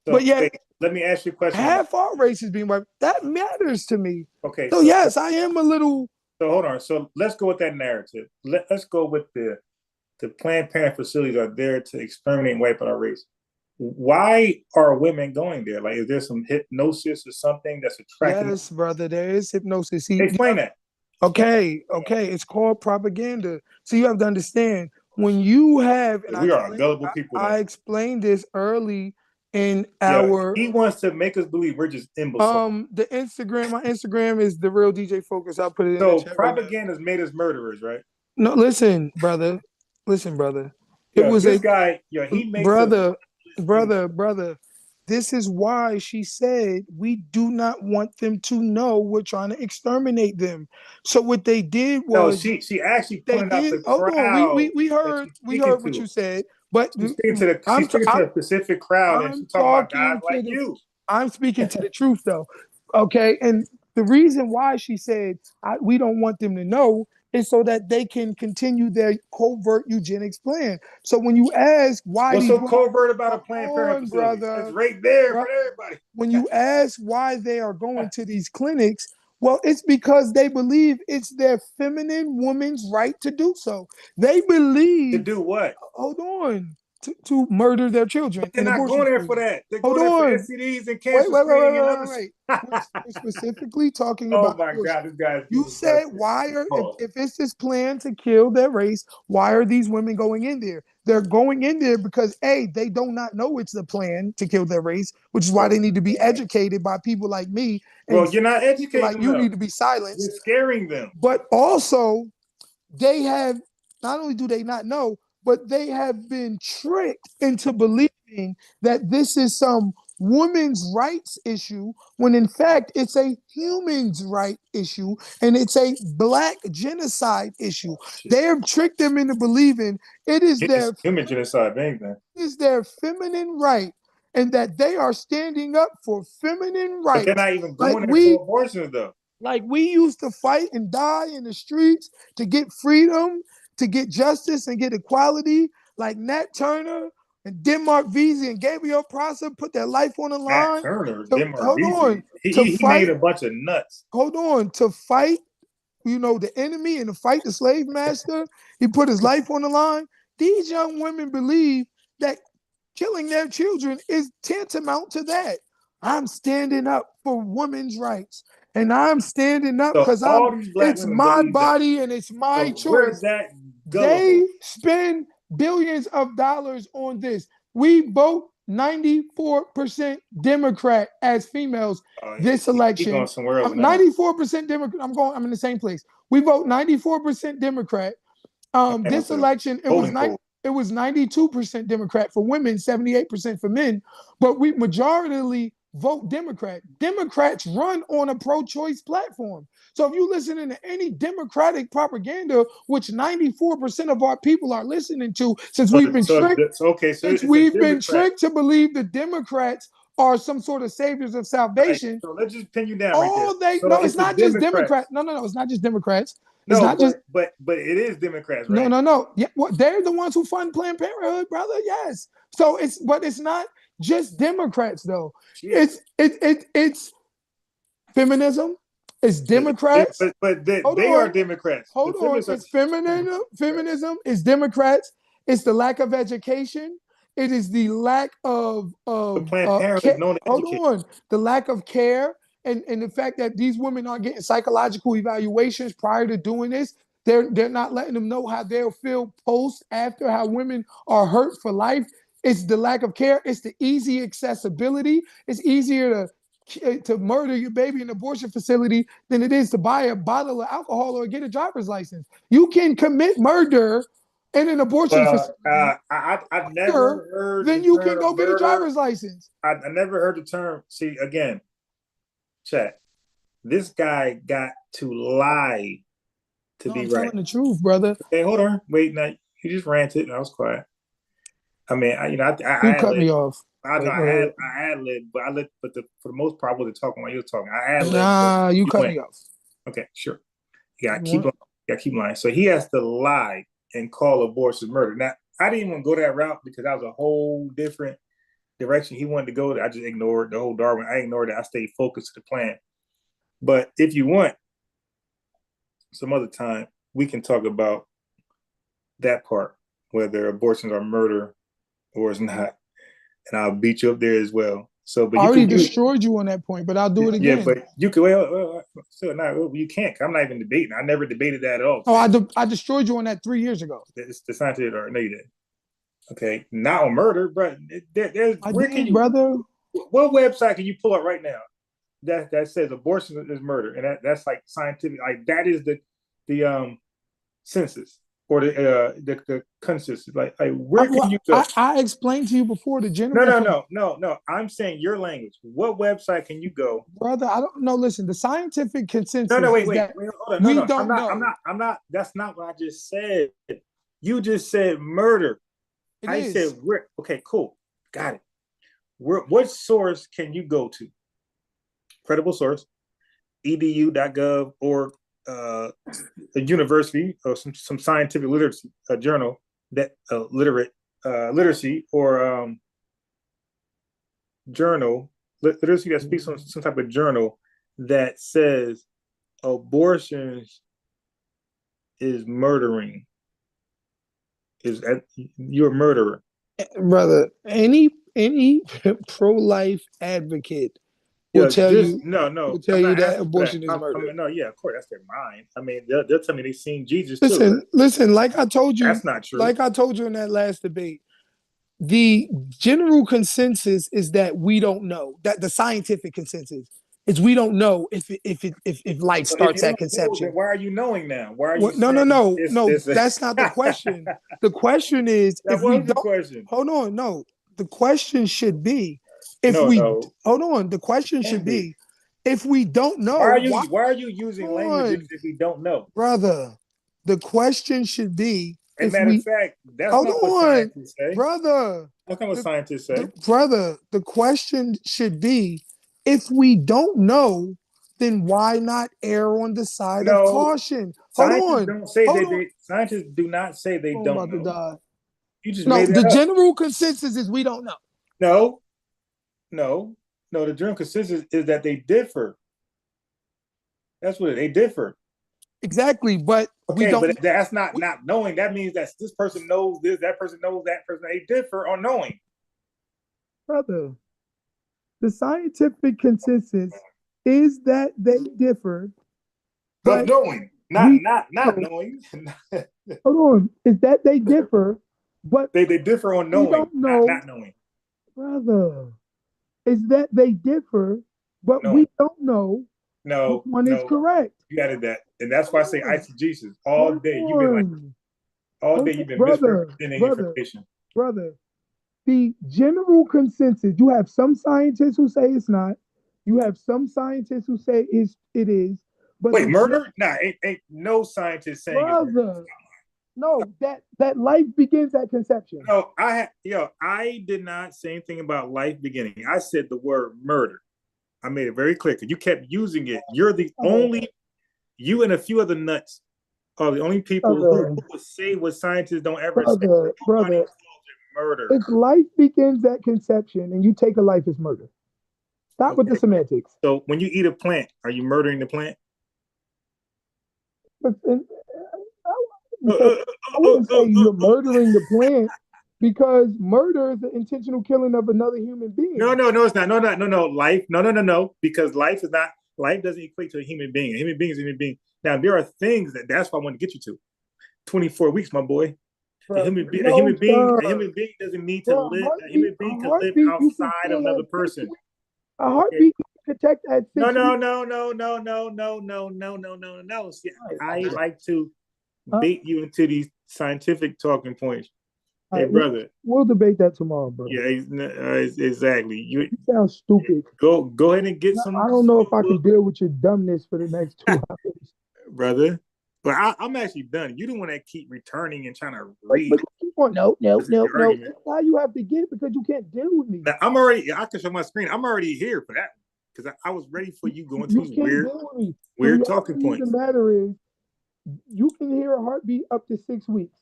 S2: but
S1: So
S2: yet
S1: let me ask you a question on that.
S2: half our race is being wiped. That matters to me.
S1: Okay,
S2: So yes, I am a little.
S1: So hold on. So let's go with that narrative. Let's go with the Planned Parenthood facilities are there to exterminate and wipe out our race. Why are women going there? Like, is there some hypnosis or something that's attracting?
S2: Yes, brother, there is hypnosis.
S1: Explain that.
S2: Okay, it's called propaganda. So you have to understand when you have, and
S1: We are gullible people.
S2: I explained this early in our.
S1: He wants to make us believe we're just imbeciles.
S2: The Instagram, my Instagram is the real DJ Focus. I'll put it in
S1: So
S2: the chat
S1: propaganda has made us murderers, right?
S2: No, listen, brother. Listen, brother. It was
S1: this guy, he makes
S2: brother. This is why she said we do not want them to know we're trying to exterminate them. So what they did
S1: No,
S2: was
S1: she actually
S2: they
S1: pointed out
S2: did.
S1: the
S2: Hold on,
S1: crowd that
S2: we
S1: she's speaking
S2: heard what
S1: to.
S2: you said, but
S1: She's speaking to a specific crowd, and
S2: I'm
S1: she's talking about guys
S2: talking
S1: like
S2: to the
S1: you.
S2: I'm speaking to the truth though. Okay. And the reason why she said we don't want them to know is so that they can continue their covert eugenics plan. So when you ask why
S1: What's
S2: these
S1: so
S2: women,
S1: covert about a
S2: hold
S1: Planned Parenthood
S2: on,
S1: facility? It's
S2: brother,
S1: right there
S2: bro,
S1: for everybody.
S2: when you ask why they are going to these clinics, well, it's because they believe it's their feminine woman's right to do so. They
S1: To
S2: believe,
S1: do what?
S2: hold on, to murder their children
S1: But they're
S2: in
S1: not
S2: abortion
S1: going there for
S2: clinics.
S1: that. They're
S2: Hold
S1: going there for
S2: on.
S1: STDs and
S2: Wait,
S1: cancer
S2: wait, wait, wait,
S1: screening and
S2: wait,
S1: other.
S2: wait, wait. We're specifically talking
S1: Oh
S2: about
S1: my
S2: abortion.
S1: God, this guy's
S2: You
S1: too
S2: said
S1: disgusting.
S2: why are
S1: Pause.
S2: if it's this plan to kill their race, why are these women going in there? They're going in there because A, they do not know it's the plan to kill their race, which is why they need to be educated by people like me, and
S1: Well, you're not
S2: people
S1: educating
S2: like
S1: them
S2: you
S1: though.
S2: need to be
S1: You're
S2: silenced.
S1: scaring them.
S2: But also they have not only do they not know, but they have been tricked into believing that this is some women's rights issue when in fact it's a human's right issue and it's a black genocide issue.
S1: Oh, shit.
S2: They have tricked them into believing it is
S1: It's human genocide, anything.
S2: their feminine right and that they are standing up for feminine
S1: But they're
S2: rights
S1: not even
S2: like
S1: going there
S2: we
S1: for abortions though.
S2: like we used to fight and die in the streets to get freedom, to get justice and get equality, like Nat Turner and Denmark Vesey and Gabriel Prosser put their life on the
S1: Matt
S2: line.
S1: Turner,
S2: To,
S1: Denmark
S2: hold on,
S1: Vesey.
S2: to
S1: He made
S2: fight.
S1: a bunch of nuts.
S2: Hold on, to fight. The enemy and to fight the slave master. He put his life on the line. These young women believe that killing their children is tantamount to that. I'm standing up for women's rights. And I'm standing up
S1: So
S2: because
S1: all these black
S2: it's
S1: women
S2: my
S1: believe that.
S2: body and it's my
S1: So we're
S2: choice.
S1: that
S2: They
S1: gullible.
S2: spend billions of dollars on this. We vote 94% Democrat as females this
S1: He going
S2: election.
S1: somewhere else
S2: I'm
S1: now.
S2: 94% Democrat. I'm in the same place. We vote 94% Democrat. This election, it was 92% Democrat for women, 78% for men, but we majoritarily vote Democrat. Democrats run on a pro-choice platform. So if you listen to any Democratic propaganda, which 94% of our people are listening to, since we've been tricked,
S1: So it's a Democrat.
S2: to believe the Democrats are some sort of saviors of
S1: Right.
S2: salvation.
S1: So let's just pin you down right there.
S2: All they
S1: So
S2: no, it's
S1: it's the
S2: not just
S1: Democrats.
S2: Democrats. No, it's not just Democrats. It's
S1: No,
S2: not just
S1: but it is Democrats,
S2: no,
S1: right?
S2: no. Yeah, well, they're the ones who fund Planned Parenthood, brother. Yes. So it's not just Democrats though.
S1: Shit.
S2: It's feminism. It's Democrats.
S1: But
S2: Hold
S1: they are
S2: on.
S1: Democrats. The
S2: Hold on.
S1: feminists are
S2: It's feminism. Feminism is Democrats. It's the lack of education. It is the lack of
S1: but Planned Parenthood is known to
S2: hold
S1: educate.
S2: on. The lack of care and the fact that these women aren't getting psychological evaluations prior to doing this. They're not letting them know how they'll feel post after how women are hurt for life. It's the lack of care. It's the easy accessibility. It's easier to murder your baby in an abortion facility than it is to buy a bottle of alcohol or get a driver's license. You can commit murder in an abortion
S1: Well,
S2: facility
S1: I've never heard
S2: then
S1: the
S2: you can
S1: term
S2: go get a
S1: murder.
S2: driver's license.
S1: I never heard the term. See, again, chat. This guy got to lie to
S2: No,
S1: be
S2: I'm
S1: right.
S2: telling the truth, brother.
S1: Okay, hold on. Wait, now you just ranted and I was quiet. I mean,
S2: You
S1: I ad
S2: cut
S1: lib.
S2: me off.
S1: I know I ad lib, but for the most part, I wasn't talking while you were talking. I ad lib.
S2: Nah, you
S1: You
S2: cut
S1: went.
S2: me off.
S1: Okay, sure. You gotta
S2: You
S1: keep
S2: want?
S1: on. You gotta keep lying. So he has to lie and call abortion murder. Now, I didn't even go that route because that was a whole different direction he wanted to go. I just ignored the whole Darwin. I ignored it. I stayed focused to the plan. But if you want some other time, we can talk about that part, whether abortions are murder or it's not, and I'll beat you up there as well. So, but
S2: I
S1: you
S2: already
S1: can
S2: destroyed you on that point, but I'll do it
S1: yeah,
S2: again.
S1: but you can well, still not. Well, you can't. I'm not even debating. I never debated that at all.
S2: Oh, I destroyed you on that 3 years ago.
S1: It's the scientific or no, you didn't. Okay, not on murder, but
S2: I
S1: where can
S2: did,
S1: you?
S2: brother.
S1: What website can you pull up right now that says abortion is murder, and that's like scientific. Like that is the census. or the consensus? Like where can you go?
S2: I explained to you before the
S1: No,
S2: general.
S1: no, no, no, no. I'm saying your language. What website can you go?
S2: Brother, I don't know. Listen, the scientific
S1: No, no,
S2: consensus
S1: wait,
S2: is
S1: wait,
S2: that
S1: wait. Hold on. No,
S2: we
S1: no. I'm
S2: don't
S1: not. I'm
S2: know.
S1: not. I'm not. That's not what I just said. You just said murder.
S2: It
S1: I said
S2: is.
S1: where. Okay, cool. Got it. Where? What source can you go to? Credible source. Edu.gov or a university or some scientific literacy, a journal that literacy or journal literacy that speaks on some type of journal that says abortions is murdering you're a murderer.
S2: Brother, any pro-life advocate will
S1: Yeah,
S2: tell
S1: just
S2: you
S1: no.
S2: will tell
S1: I'm
S2: you
S1: not
S2: that
S1: asking for that.
S2: abortion is murder.
S1: No, yeah, of course that's their mind. I mean, they'll tell me they've seen Jesus too.
S2: Listen,
S1: That's not true.
S2: like I told you in that last debate, the general consensus is that we don't know. That the scientific consensus is we don't know if life
S1: So if
S2: starts
S1: you
S2: at
S1: don't know, then
S2: conception.
S1: why are you knowing now? Why are you
S2: What? No,
S1: saying
S2: no.
S1: it's
S2: That's not the question. The question is
S1: that
S2: if we
S1: was the
S2: don't.
S1: question.
S2: Hold on. No, the question should be if
S1: No,
S2: we
S1: no,
S2: hold on. The question should
S1: can't be.
S2: be if we don't know. Why?
S1: Why are you using
S2: Hold
S1: languages
S2: on,
S1: if we don't know?
S2: brother. The question should be
S1: A
S2: if
S1: matter of
S2: we
S1: fact, that's
S2: hold
S1: not what
S2: on,
S1: scientists say.
S2: brother.
S1: That's not what
S2: The,
S1: scientists
S2: the
S1: say.
S2: brother. The question should be if we don't know, then why not err on the side of
S1: No,
S2: caution? Hold on. Hold on.
S1: scientists do not say they
S2: Oh, I'm
S1: don't
S2: about to
S1: know.
S2: die.
S1: You just
S2: No,
S1: made
S2: the
S1: that up.
S2: general consensus is we don't know.
S1: No, no, no. The general consensus is that they differ. That's what they differ.
S2: Exactly, but we
S1: Okay, but
S2: don't.
S1: that's not knowing. That means that this person knows this, that person knows that person. They differ on knowing.
S2: Brother, the scientific consensus is that they differ,
S1: Of
S2: but
S1: knowing,
S2: we
S1: not
S2: know.
S1: knowing.
S2: Hold on, is that they differ, but
S1: They differ on
S2: we
S1: knowing,
S2: don't know,
S1: not knowing.
S2: brother. Is that they differ, but
S1: Knowing.
S2: we don't know which
S1: No,
S2: one is
S1: no,
S2: correct.
S1: you added that, and that's why I
S2: Hold
S1: say
S2: on,
S1: eisegesis all
S2: hold
S1: day. You've been like
S2: on,
S1: all
S2: hold
S1: day.
S2: on,
S1: You've been
S2: brother,
S1: misrepresenting
S2: brother,
S1: information.
S2: brother. The general consensus, you have some scientists who say it's not. You have some scientists who say it is. But
S1: Wait, murder? Nah, ain't no scientist saying it's murder.
S2: brother, no, that life begins at conception.
S1: No, I did not say anything about life beginning. I said the word murder. I made it very clear because you kept using it. You're the only, you and a few other nuts are the only people
S2: Brother,
S1: who would say what scientists don't ever say.
S2: brother,
S1: Murder.
S2: if life begins at conception and you take a life, it's murder. Stop with the
S1: Okay.
S2: semantics.
S1: So when you eat a plant, are you murdering the plant?
S2: I wouldn't say you're murdering the plant because murder is the intentional killing of another human being.
S1: No, it's not. No. Life, no. Because life doesn't equate to a human being. A human being is a human being. Now there are things that's what I want to get you to. 24 weeks, my boy. A
S2: Bro,
S1: human, a
S2: no,
S1: human being,
S2: sir.
S1: a human being doesn't need to
S2: Bro,
S1: live. A
S2: heartbeat,
S1: human
S2: a
S1: being can live
S2: heartbeat, you can
S1: outside of
S2: kill
S1: another
S2: at 6
S1: person.
S2: weeks. A
S1: Okay.
S2: heartbeat you can detect at 6
S1: No.
S2: weeks.
S1: See, I like to bait you into these scientific talking points. Hey,
S2: Right,
S1: brother.
S2: we'll debate that tomorrow, bro.
S1: Yeah, exactly.
S2: You sound stupid.
S1: Go ahead and get
S2: I
S1: some
S2: don't know if I
S1: book,
S2: can deal with your dumbness for the next 2 hours.
S1: brother. But I'm actually done. You don't want to keep returning and trying to
S2: But
S1: read.
S2: keep on, no.
S1: This is your argument.
S2: That's why you have to get it because you can't deal with me.
S1: Now, I can show my screen. I'm already here for that because I was ready for you going to
S2: You
S1: these
S2: can't deal with me. The
S1: weird talking
S2: reality of
S1: points.
S2: the matter is, you can hear a heartbeat up to 6 weeks.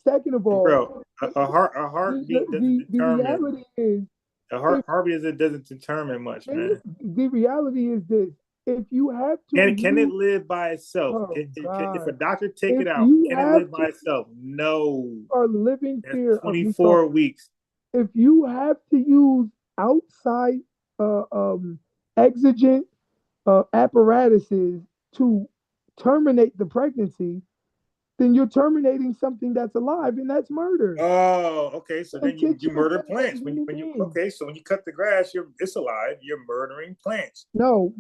S2: Second of all,
S1: Bro, a heartbeat doesn't
S2: the
S1: determine.
S2: reality is,
S1: Heartbeat doesn't determine much, man.
S2: the reality is this: if you have to,
S1: Can it live by itself?
S2: oh
S1: If a
S2: God,
S1: doctor take
S2: if
S1: it out,
S2: you
S1: can it
S2: have
S1: live
S2: to,
S1: by itself? No.
S2: are living
S1: That's
S2: fear of me
S1: 24
S2: talking.
S1: weeks.
S2: If you have to use outside uh, um, exigent apparatuses to terminate the pregnancy, then you're terminating something that's alive, and that's murder.
S1: Oh, okay. So then you
S2: Intentional
S1: murder
S2: killing of a
S1: plants.
S2: human being.
S1: So when you cut the grass, it's alive. You're murdering plants.
S2: No,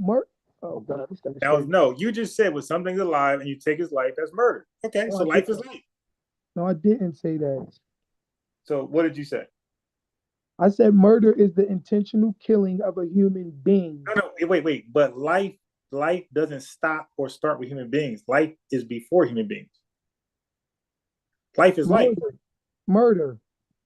S2: oh God, this guy's
S1: Now,
S2: crazy.
S1: no, you just said when something's alive and you take his life, that's murder. Okay, so life is life.
S2: No, I didn't say that.
S1: So what did you say?
S2: I said murder is the intentional killing of a human being.
S1: No, wait. But life doesn't stop or start with human beings. Life is before human beings. Life is life.
S2: Murder.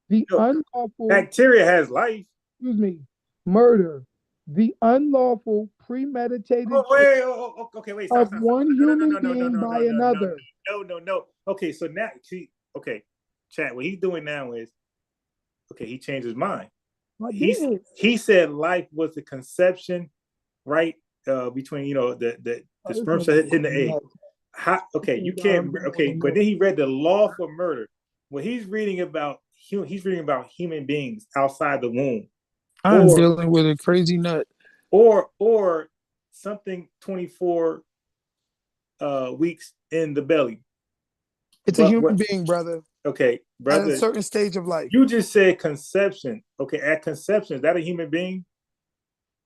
S2: The
S1: No,
S2: unlawful,
S1: bacteria has life.
S2: excuse me, murder. The unlawful, premeditated
S1: Okay, wait,
S2: of
S1: stop.
S2: one human being by another.
S1: No. Okay, so now, see, okay, chat. What he's doing now is, okay, he changed his mind. He said life was the conception, right, between the sperm cell in the egg. Okay, you can't. Okay, but then he read the law for murder. When he's reading about human beings outside the womb,
S2: I'm dealing with a crazy nut.
S1: Or something 24 weeks in the belly.
S2: It's a human being, brother.
S1: Okay, brother.
S2: At a certain stage of life.
S1: You just said conception. Okay, at conception, is that a human being?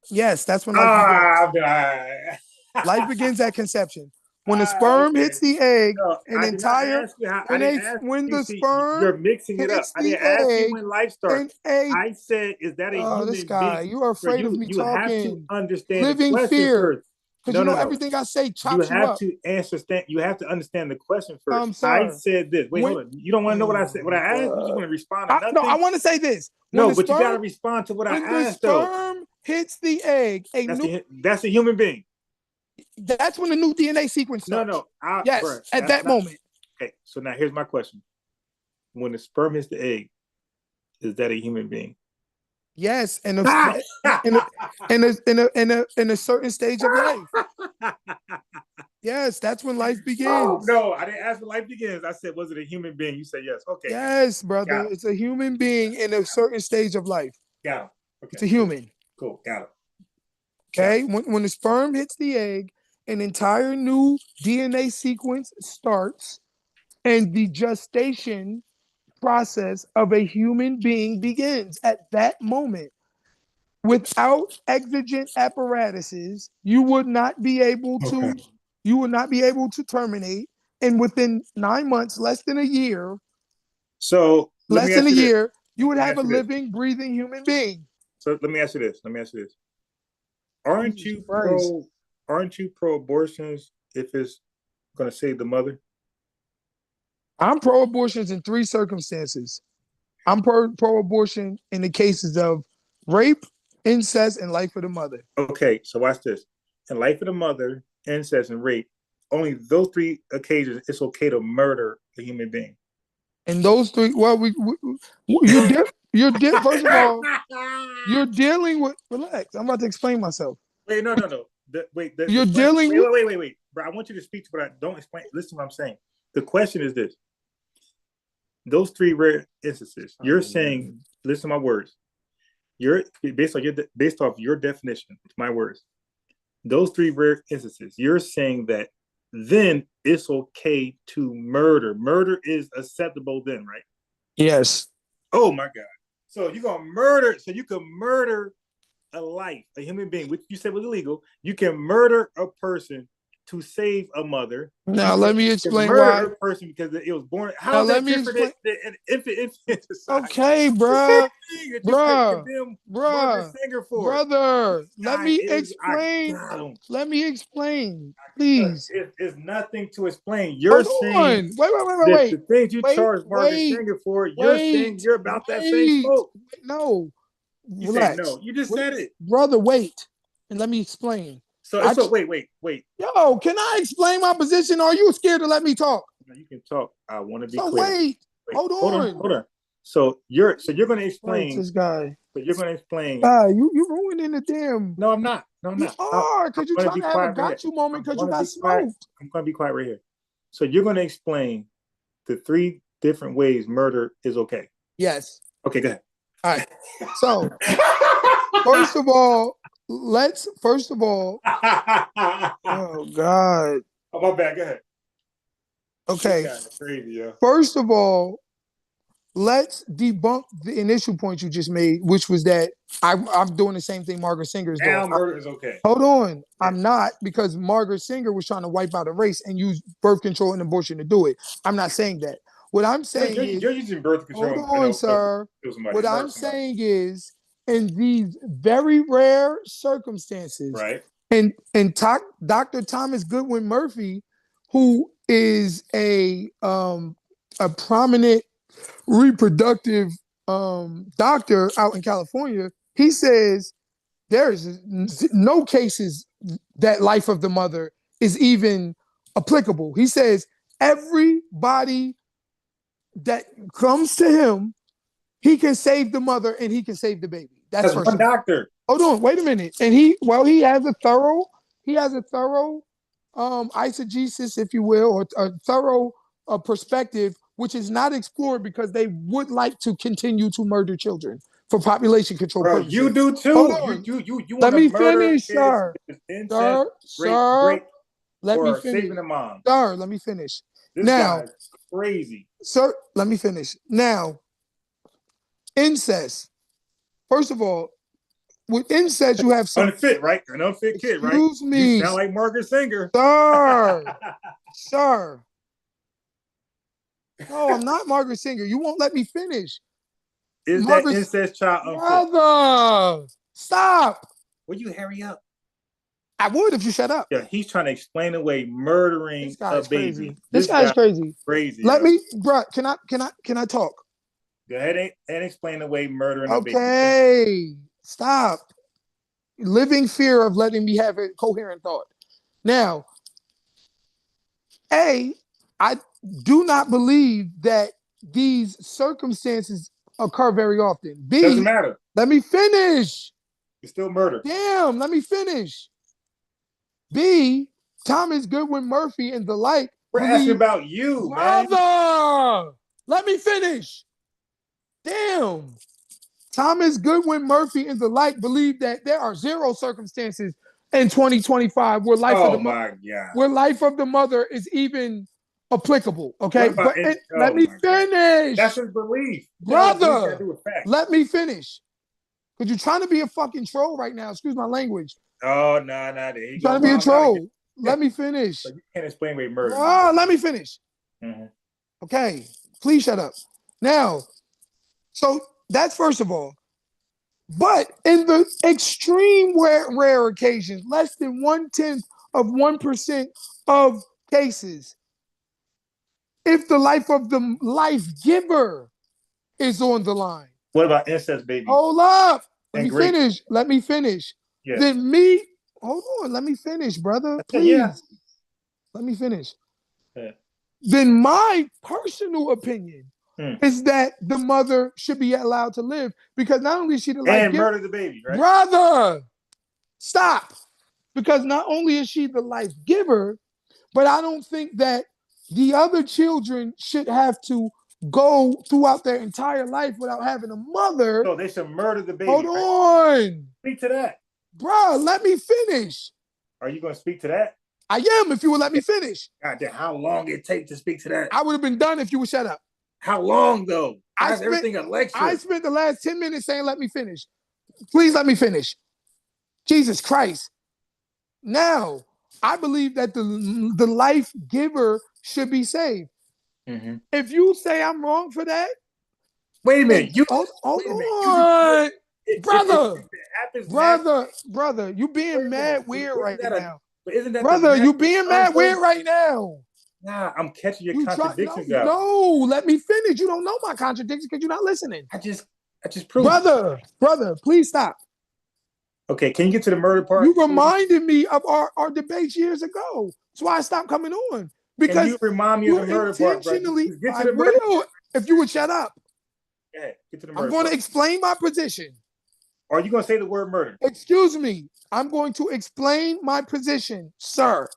S2: Yes, that's when life begins. Life begins at conception. When the sperm hits the egg, when the sperm
S1: you're mixing it up. I didn't ask you when life starts. I said, is that a human
S2: this guy,
S1: being?
S2: You are afraid of me
S1: you
S2: talking.
S1: Have to understand
S2: Living
S1: the question
S2: fear.
S1: first.
S2: Because no. Everything I say chops
S1: you have
S2: up.
S1: to understand. You have to understand the question first.
S2: Sir,
S1: I said this. Wait, hold on. You don't want to know what I said. What I asked? You just want to respond to nothing?
S2: No, I want to say this.
S1: No, but you got to respond to what I asked.
S2: When the sperm hits the egg,
S1: that's a human being.
S2: That's when the new DNA sequence starts.
S1: No.
S2: Yes, at that moment.
S1: Okay, so now here's my question. When the sperm hits the egg, is that a human being?
S2: Yes, in a certain stage of life. Yes, that's when life begins.
S1: Oh, no, I didn't ask when life begins. I said, was it a human being? You said yes. Okay.
S2: Yes, brother. It's a human being in a certain stage of life.
S1: Got it. Okay.
S2: It's a human.
S1: Cool. Got it.
S2: Okay. When the sperm hits the egg, an entire new DNA sequence starts, and the gestation process of a human being begins at that moment. Without exigent apparatuses, you would not be able to terminate. And within 9 months, less than a year, you would have a living, breathing human being.
S1: So let me ask you this. Aren't you pro abortions if it's going to save the mother?
S2: I'm pro abortions in 3 circumstances. I'm pro abortion in the cases of rape, incest, and life of the mother.
S1: Okay, so watch this. In life of the mother, incest, and rape, only those 3 occasions it's okay to murder a human being.
S2: And those 3, well, first of all, you're dealing with. Relax. I'm about to explain myself.
S1: Wait, no. Wait, bro, I want you to speak to what I don't explain. Listen to what I'm saying. The question is this. Those 3 rare instances, you're saying, listen to my words. You're based off your definition, my words. Those 3 rare instances, you're saying that then it's okay to murder. Murder is acceptable then, right?
S2: Yes.
S1: Oh my God. So you're gonna murder, so you can murder a life, a human being, which you said was illegal. You can murder a person to save a mother.
S2: Now let me explain
S1: why. Murder a person because it was born. How is that different than an infant society?
S2: Okay, bruh. Brother, let me explain, please.
S1: It's nothing to explain. You're saying
S2: wait.
S1: The things you charge Margaret Singer for, you're saying you're about that same smoke.
S2: No,
S1: you relax. No, you just said it,
S2: brother. Wait, and let me explain.
S1: So wait.
S2: Yo, can I explain my position? Or are you scared to let me talk?
S1: No, you can talk. I want to be
S2: clear.
S1: Wait, hold on. So you're going to explain
S2: this guy.
S1: But you're going to explain.
S2: You ruining the damn.
S1: No, I'm not. You
S2: are because you're trying to have a got you moment because you got smoked.
S1: I'm going to be quiet right here. So you're going to explain the 3 different ways murder is okay.
S2: Yes.
S1: Okay, go ahead.
S2: All right. So first of all, oh God.
S1: Oh, my bad. Go ahead.
S2: Okay.
S1: Crazy, yeah.
S2: First of all, let's debunk the initial point you just made, which was that I'm doing the same thing Margaret Singer is doing.
S1: Now murder is okay.
S2: Hold on. Yeah. I'm not, because Margaret Singer was trying to wipe out a race and use birth control and abortion to do it. I'm not saying that. What I'm saying is,
S1: you're using birth
S2: hold
S1: control.
S2: on, sir.
S1: Somebody,
S2: What I'm
S1: murder somebody.
S2: saying is, in these very rare circumstances,
S1: Right.
S2: and Dr. Thomas Goodwin Murphy, who is a prominent reproductive doctor out in California, he says there is no cases that life of the mother is even applicable. He says everybody that comes to him, he can save the mother and he can save the baby. That's first
S1: one doctor.
S2: Hold on, wait a minute. And he has a thorough eisegesis, if you will, or a thorough perspective, which is not explored because they would like to continue to murder children for population control
S1: Bro,
S2: purposes.
S1: you do too.
S2: Hold on.
S1: You
S2: Let
S1: want to
S2: me
S1: murder
S2: finish,
S1: kids
S2: sir.
S1: with incest,
S2: Sir, let me
S1: or
S2: finish.
S1: saving the mom.
S2: Sir, let me finish.
S1: This
S2: Now,
S1: guy's crazy.
S2: sir, let me finish. Now, incest. First of all, with incest, you have some
S1: Unfit, right? An unfit kid, right?
S2: Excuse me,
S1: You sound like Margaret Singer.
S2: sir. Sir. No, I'm not Margaret Singer. You won't let me finish.
S1: Is
S2: Margaret,
S1: that incest child unfit?
S2: brother, stop.
S1: Will you hurry up?
S2: I would if you shut up.
S1: Yeah, he's trying to explain away murdering
S2: This guy
S1: a
S2: is
S1: baby.
S2: crazy. This guy is crazy.
S1: Crazy.
S2: Let me, bro. Can I talk?
S1: Go ahead and explain away murdering a baby.
S2: Okay, stop. Living fear of letting me have a coherent thought. Now, I do not believe that these circumstances occur very often. B,
S1: doesn't matter.
S2: Let me finish.
S1: It's still murder.
S2: Damn, let me finish. B, Thomas Goodwin Murphy and the like.
S1: We're asking about you, man.
S2: Let me finish. Damn. Thomas Goodwin Murphy and the like believe that there are zero circumstances in 2025 where life of the mother is even applicable. Okay, but let me finish.
S1: That's his belief,
S2: brother. Let me finish. Because you're trying to be a fucking troll right now. Excuse my language.
S1: Oh, no. There you
S2: go. Trying to be a troll. Let me finish.
S1: But you can't explain away murder.
S2: Let me finish. Mm-hmm. Okay, please shut up. Now, so that's first of all. But in the extreme rare occasions, less than 0.1% of cases, if the life of the life giver is on the line.
S1: What about incest babies?
S2: Hold up. Let me finish. Yes. Then hold on. Let me finish, brother. Please. Yeah. Let me finish. Yeah. Then my personal opinion is that the mother should be allowed to live because not only is she the life giver,
S1: murder the baby, right?
S2: Brother, stop. Because not only is she the life giver, but I don't think that the other children should have to go throughout their entire life without having a mother.
S1: So they should murder the baby.
S2: Hold on.
S1: Speak to that.
S2: Bro, let me finish.
S1: Are you going to speak to that?
S2: I am, if you would let me finish.
S1: God damn, how long it take to speak to that?
S2: I would have been done if you would shut up.
S1: How long, though? Everything a lecture?
S2: I spent the last 10 minutes saying, let me finish. Please let me finish. Jesus Christ. Now, I believe that the life giver should be saved. Mm-hmm. If you say I'm wrong for that,
S1: wait a minute.
S2: Hold on. Brother, you being mad weird right now.
S1: Isn't that
S2: brother, you being mad weird right now.
S1: Nah, I'm catching your contradictions out.
S2: No, let me finish. You don't know my contradictions because you're not listening.
S1: I just proved
S2: brother, please stop.
S1: Okay, can you get to the murder part?
S2: You reminded me of our debates years ago. That's why I stopped coming on. Because
S1: can you remind me of the murder part, bro?
S2: Get to the murder part. If you would shut up.
S1: Yeah, get to the murder
S2: I'm going to explain my position.
S1: Are you going to say the word murder?
S2: Excuse me. I'm going to explain my position, sir.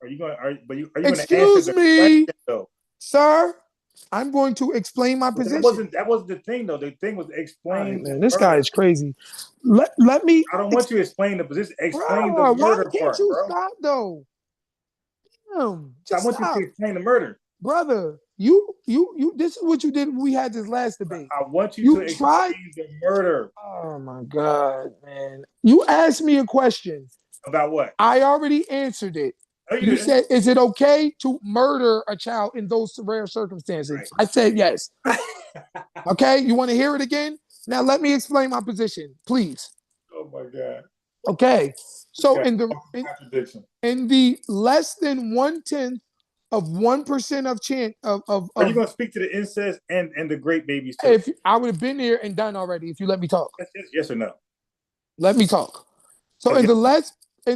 S1: Are you going to
S2: Excuse me, sir. I'm going to explain my position.
S1: That wasn't the thing, though. The thing was explain.
S2: Man, this guy is crazy. Let me.
S1: I don't want you to explain the position. Explain the murder part, bro. Why can't you
S2: stop, though? Damn,
S1: I want you to explain the murder,
S2: brother. You. This is what you did when we had this last debate.
S1: I want you to explain the murder.
S2: Oh my God, man! You asked me a question
S1: about what?
S2: I already answered it.
S1: No,
S2: You
S1: didn't.
S2: said, is it okay to murder a child in those rare circumstances?
S1: Right.
S2: I said yes. Okay, you want to hear it again? Now let me explain my position, please.
S1: Oh my God.
S2: Okay, so
S1: Okay.
S2: in,
S1: Contradiction.
S2: in the less than 1/10 of 1% of chance
S1: Are you going to speak to the incest and the great babies too?
S2: if I would have been there and done already, if you let me talk.
S1: Yes or no?
S2: Let me talk. So
S1: Okay.
S2: in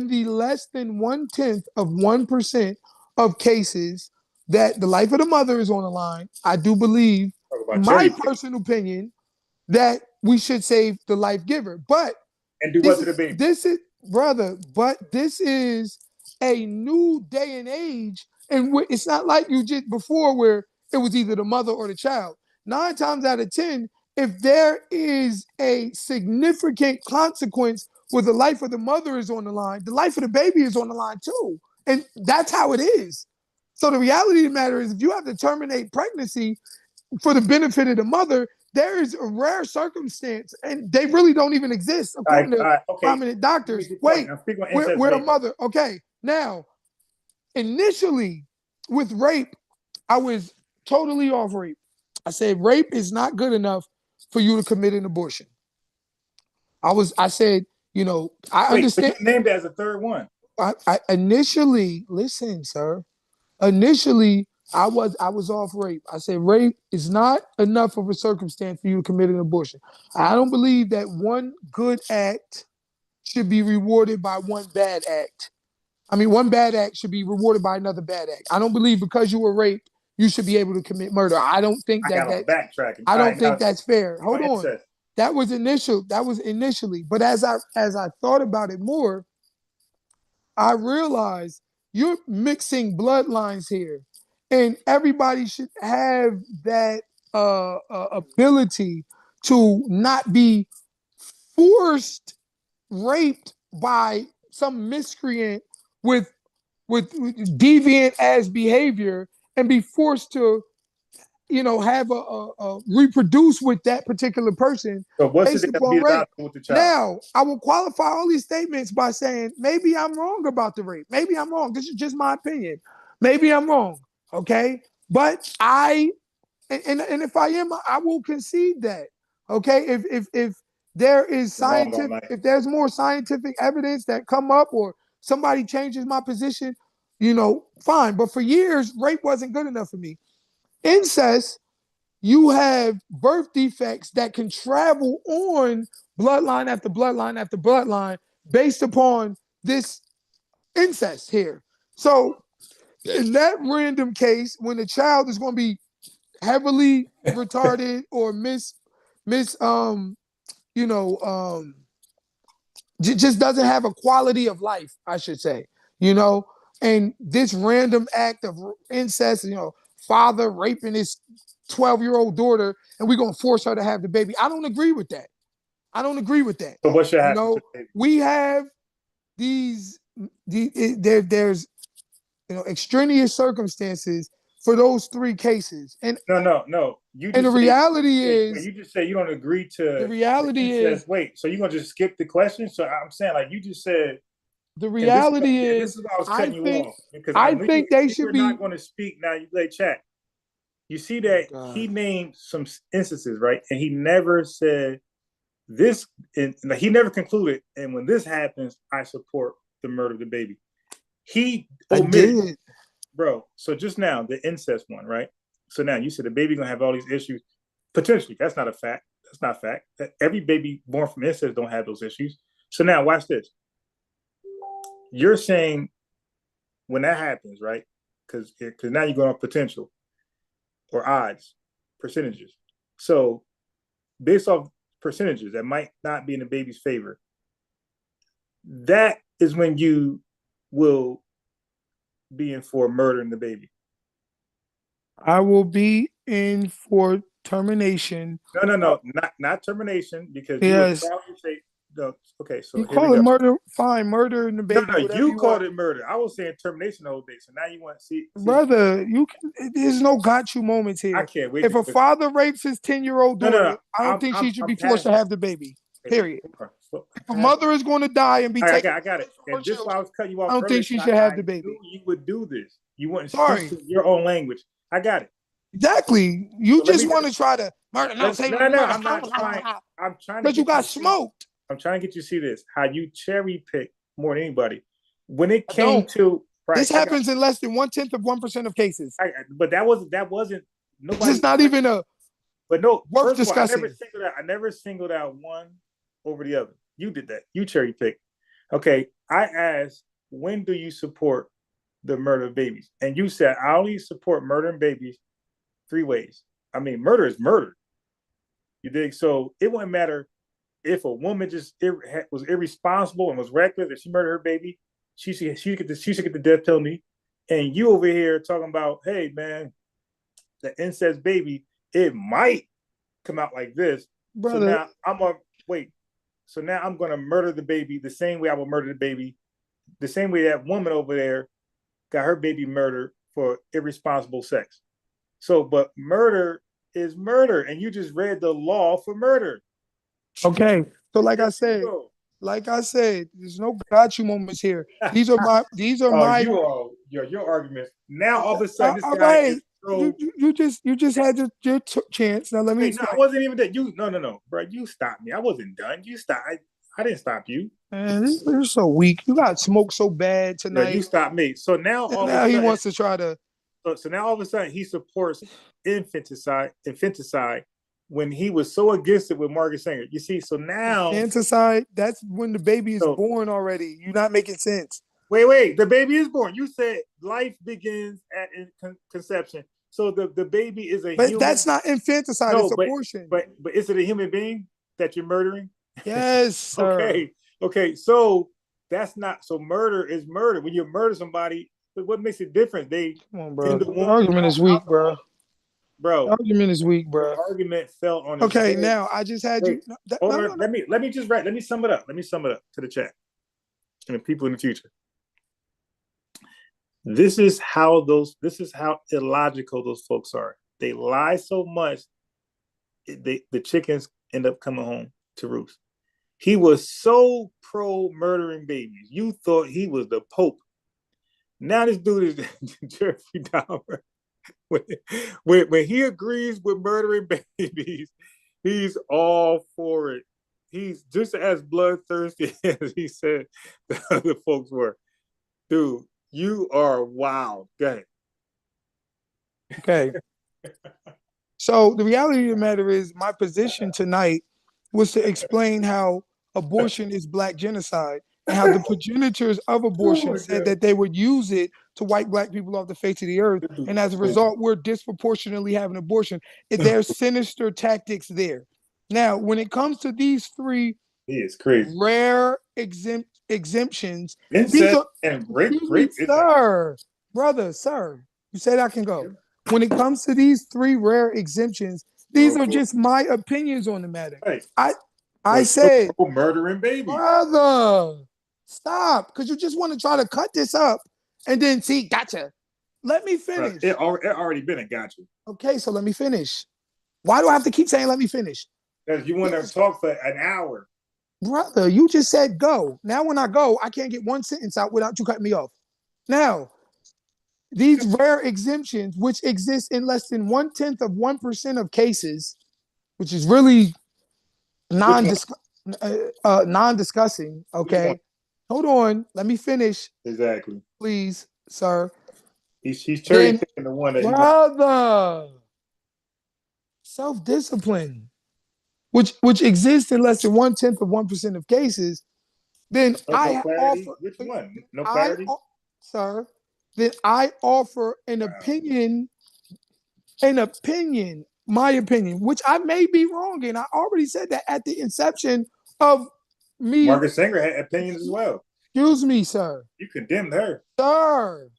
S2: the less than 1/10 of 1% of cases that the life of the mother is on the line, I do believe,
S1: Talk about
S2: in my
S1: cherry pick
S2: personal opinion, that we should save the life giver. But
S1: and do what
S2: this
S1: to the
S2: is
S1: baby?
S2: this is brother, but this is a new day and age, and it's not like you did before where it was either the mother or the child. 9 times out of 10, if there is a significant consequence where the life of the mother is on the line, the life of the baby is on the line too. And that's how it is. So the reality of the matter is if you have to terminate pregnancy for the benefit of the mother, there is a rare circumstance, and they really don't even exist according to
S1: Okay.
S2: prominent doctors. Wait,
S1: I'm speaking on incest
S2: we're a
S1: rape.
S2: mother. Okay, now initially with rape, I was totally off rape. I said rape is not good enough for you to commit an abortion. I said, I
S1: Wait, but
S2: understand.
S1: you named it as a third one.
S2: I initially, listen, sir. Initially, I was off rape. I said rape is not enough of a circumstance for you to commit an abortion. I don't believe that one good act should be rewarded by one bad act. I mean, one bad act should be rewarded by another bad act. I don't believe because you were raped, you should be able to commit murder. I don't think
S1: I got on backtracking.
S2: I
S1: All
S2: don't
S1: right,
S2: think
S1: now
S2: that's fair. Hold on.
S1: incest.
S2: That was initially. But as I thought about it more, I realize you're mixing bloodlines here, and everybody should have that ability to not be forced raped by some miscreant with with deviant as behavior and be forced to have a reproduce with that particular person
S1: So what should
S2: based
S1: they have to be
S2: upon rape.
S1: allowed to do with the child?
S2: Now, I will qualify all these statements by saying maybe I'm wrong about the rape. Maybe I'm wrong. This is just my opinion. Maybe I'm wrong. Okay. But and if I am, I will concede that. Okay. If there is
S1: You're wrong all night.
S2: if there's more scientific evidence that come up or somebody changes my position, fine. But for years, rape wasn't good enough for me. Incest, you have birth defects that can travel on bloodline after bloodline after bloodline based upon this incest here. So in that random case, when the child is going to be heavily retarded or miss you know just doesn't have a quality of life, I should say, and this random act of incest, father raping his 12-year-old daughter, and we're going to force her to have the baby. I don't agree with that. I don't agree with that.
S1: So what should happen to the baby?
S2: We have there's extraneous circumstances for those three cases. And
S1: No.
S2: the reality is
S1: you just said you don't agree
S2: the
S1: to
S2: reality is
S1: wait, so you're gonna just skip the question? So I'm saying, like, you just said,
S2: the reality
S1: this
S2: is
S1: is why I was
S2: I
S1: cutting you
S2: think
S1: off, because
S2: I
S1: knew
S2: think they
S1: you
S2: should
S1: were
S2: be.
S1: not going to speak. Now you play chat. You see that
S2: God.
S1: he named some instances, right? And he never said this, and he never concluded. And when this happens, I support the murder of the baby. He omitted, bro. So just now, the incest one, right? So now you said the baby gonna have all these issues. Potentially, that's not a fact. That's not a fact. Every baby born from incest don't have those issues. So now watch this. You're saying when that happens, right? Because now you're going off potential or odds, percentages. So based off percentages that might not be in the baby's favor, that is when you will be in for murdering the baby.
S2: I will be in for termination.
S1: No, not termination, because you would
S2: Yes.
S1: probably say no. Okay, so
S2: You
S1: here we
S2: call it
S1: go.
S2: murder, fine, murder in the
S1: No,
S2: baby, whatever
S1: you
S2: you
S1: called
S2: want.
S1: it murder. I was saying termination the whole day. So now you want to see.
S2: Brother, you can. There's no got you moments here.
S1: I can't wait.
S2: If a father rapes his 10-year-old daughter, I don't think she should be forced to have the baby. Period. If a mother is going to die and be taken,
S1: I got it. And this is why I was cutting you off
S2: I don't
S1: earlier.
S2: think she should have the baby.
S1: Knew you would do this. You wouldn't
S2: Sorry.
S1: speak your own language. I got it.
S2: Exactly. You
S1: So
S2: just want to try to murder. No, say
S1: no. I'm not trying. I'm trying to.
S2: Because you got smoked.
S1: I'm trying to get you to see this. How you cherry pick more than anybody. When it came to
S2: this happens in less than 1/10 of 1% of cases.
S1: But that wasn't nobody.
S2: This is not even a.
S1: But no,
S2: worth discussing.
S1: I never singled out one over the other. You did that. You cherry picked. Okay, I asked, when do you support the murder of babies? And you said, I only support murdering babies 3 ways. I mean, murder is murder. You dig? So it wouldn't matter if a woman just was irresponsible and was reckless and she murdered her baby. She should get the death penalty. And you over here talking about, hey man, the incest baby, it might come out like this.
S2: Brother.
S1: So now So now I'm going to murder the baby the same way I would murder the baby, the same way that woman over there got her baby murdered for irresponsible sex. So, but murder is murder, and you just read the law for murder.
S2: Okay, so like I said, there's no got you moments here. These are my.
S1: Your arguments. Now all of a sudden, this
S2: all
S1: guy
S2: right.
S1: is so...
S2: you just had your chance. Now let me.
S1: No, I wasn't even that. No, bro. You stopped me. I wasn't done. You stopped. I didn't stop you.
S2: Man, you're so weak. You got smoked so bad tonight.
S1: Yeah, you stopped me. So now
S2: he wants to try to.
S1: So now all of a sudden he supports infanticide when he was so against it with Margaret Sanger. You see, so now
S2: infanticide, that's when the baby is born already. You're not making sense.
S1: Wait, the baby is born. You said life begins at conception. So the baby is a human.
S2: But that's not infanticide, it's abortion.
S1: But is it a human being that you're murdering?
S2: Yes, sir.
S1: Okay. So that's not, so murder is murder. When you murder somebody, what makes it different?
S2: Come on, bro. The argument is weak, bro.
S1: The
S2: argument is weak, bro.
S1: The argument fell on.
S2: Okay, now I just had you.
S1: Let me sum it up. Let me sum it up to the chat and the people in the future. This is how illogical those folks are. They lie so much, the chickens end up coming home to roost. He was so pro murdering babies. You thought he was the Pope. Now this dude is Jeffrey Dahmer. When he agrees with murdering babies, he's all for it. He's just as bloodthirsty as he said the other folks were. Dude, you are wild. Go ahead.
S2: Okay. So the reality of the matter is, my position tonight was to explain how abortion is Black genocide and how the progenitors of abortion said that they would use it to wipe Black people off the face of the earth. And as a result, we're disproportionately having abortion. There's sinister tactics there. Now, when it comes to these 3 rare exemptions,
S1: incest and rape,
S2: sir, you said I can go. When it comes to these 3 rare exemptions, these are just my opinions on the matter. I said
S1: murdering babies.
S2: Brother, stop, because you just want to try to cut this up and then see, gotcha. Let me finish.
S1: It already been a gotcha.
S2: Okay, so let me finish. Why do I have to keep saying let me finish?
S1: Because you want to talk for an hour.
S2: Brother, you just said go. Now when I go, I can't get one sentence out without you cutting me off. Now, these rare exemptions, which exist in less than 1/10 of cases, which is really non-discussing. Okay, hold on. Let me finish.
S1: Exactly.
S2: Please, sir.
S1: He's cherry picking the one that
S2: brother. Self-discipline, which exists in less than 1/10 of cases. Then I offer.
S1: Which one? No clarity,
S2: sir. Then I offer an opinion. My opinion, which I may be wrong in. I already said that at the inception of me.
S1: Margaret Sanger had opinions as well.
S2: Excuse me, sir.
S1: You condemned her.
S2: Sir.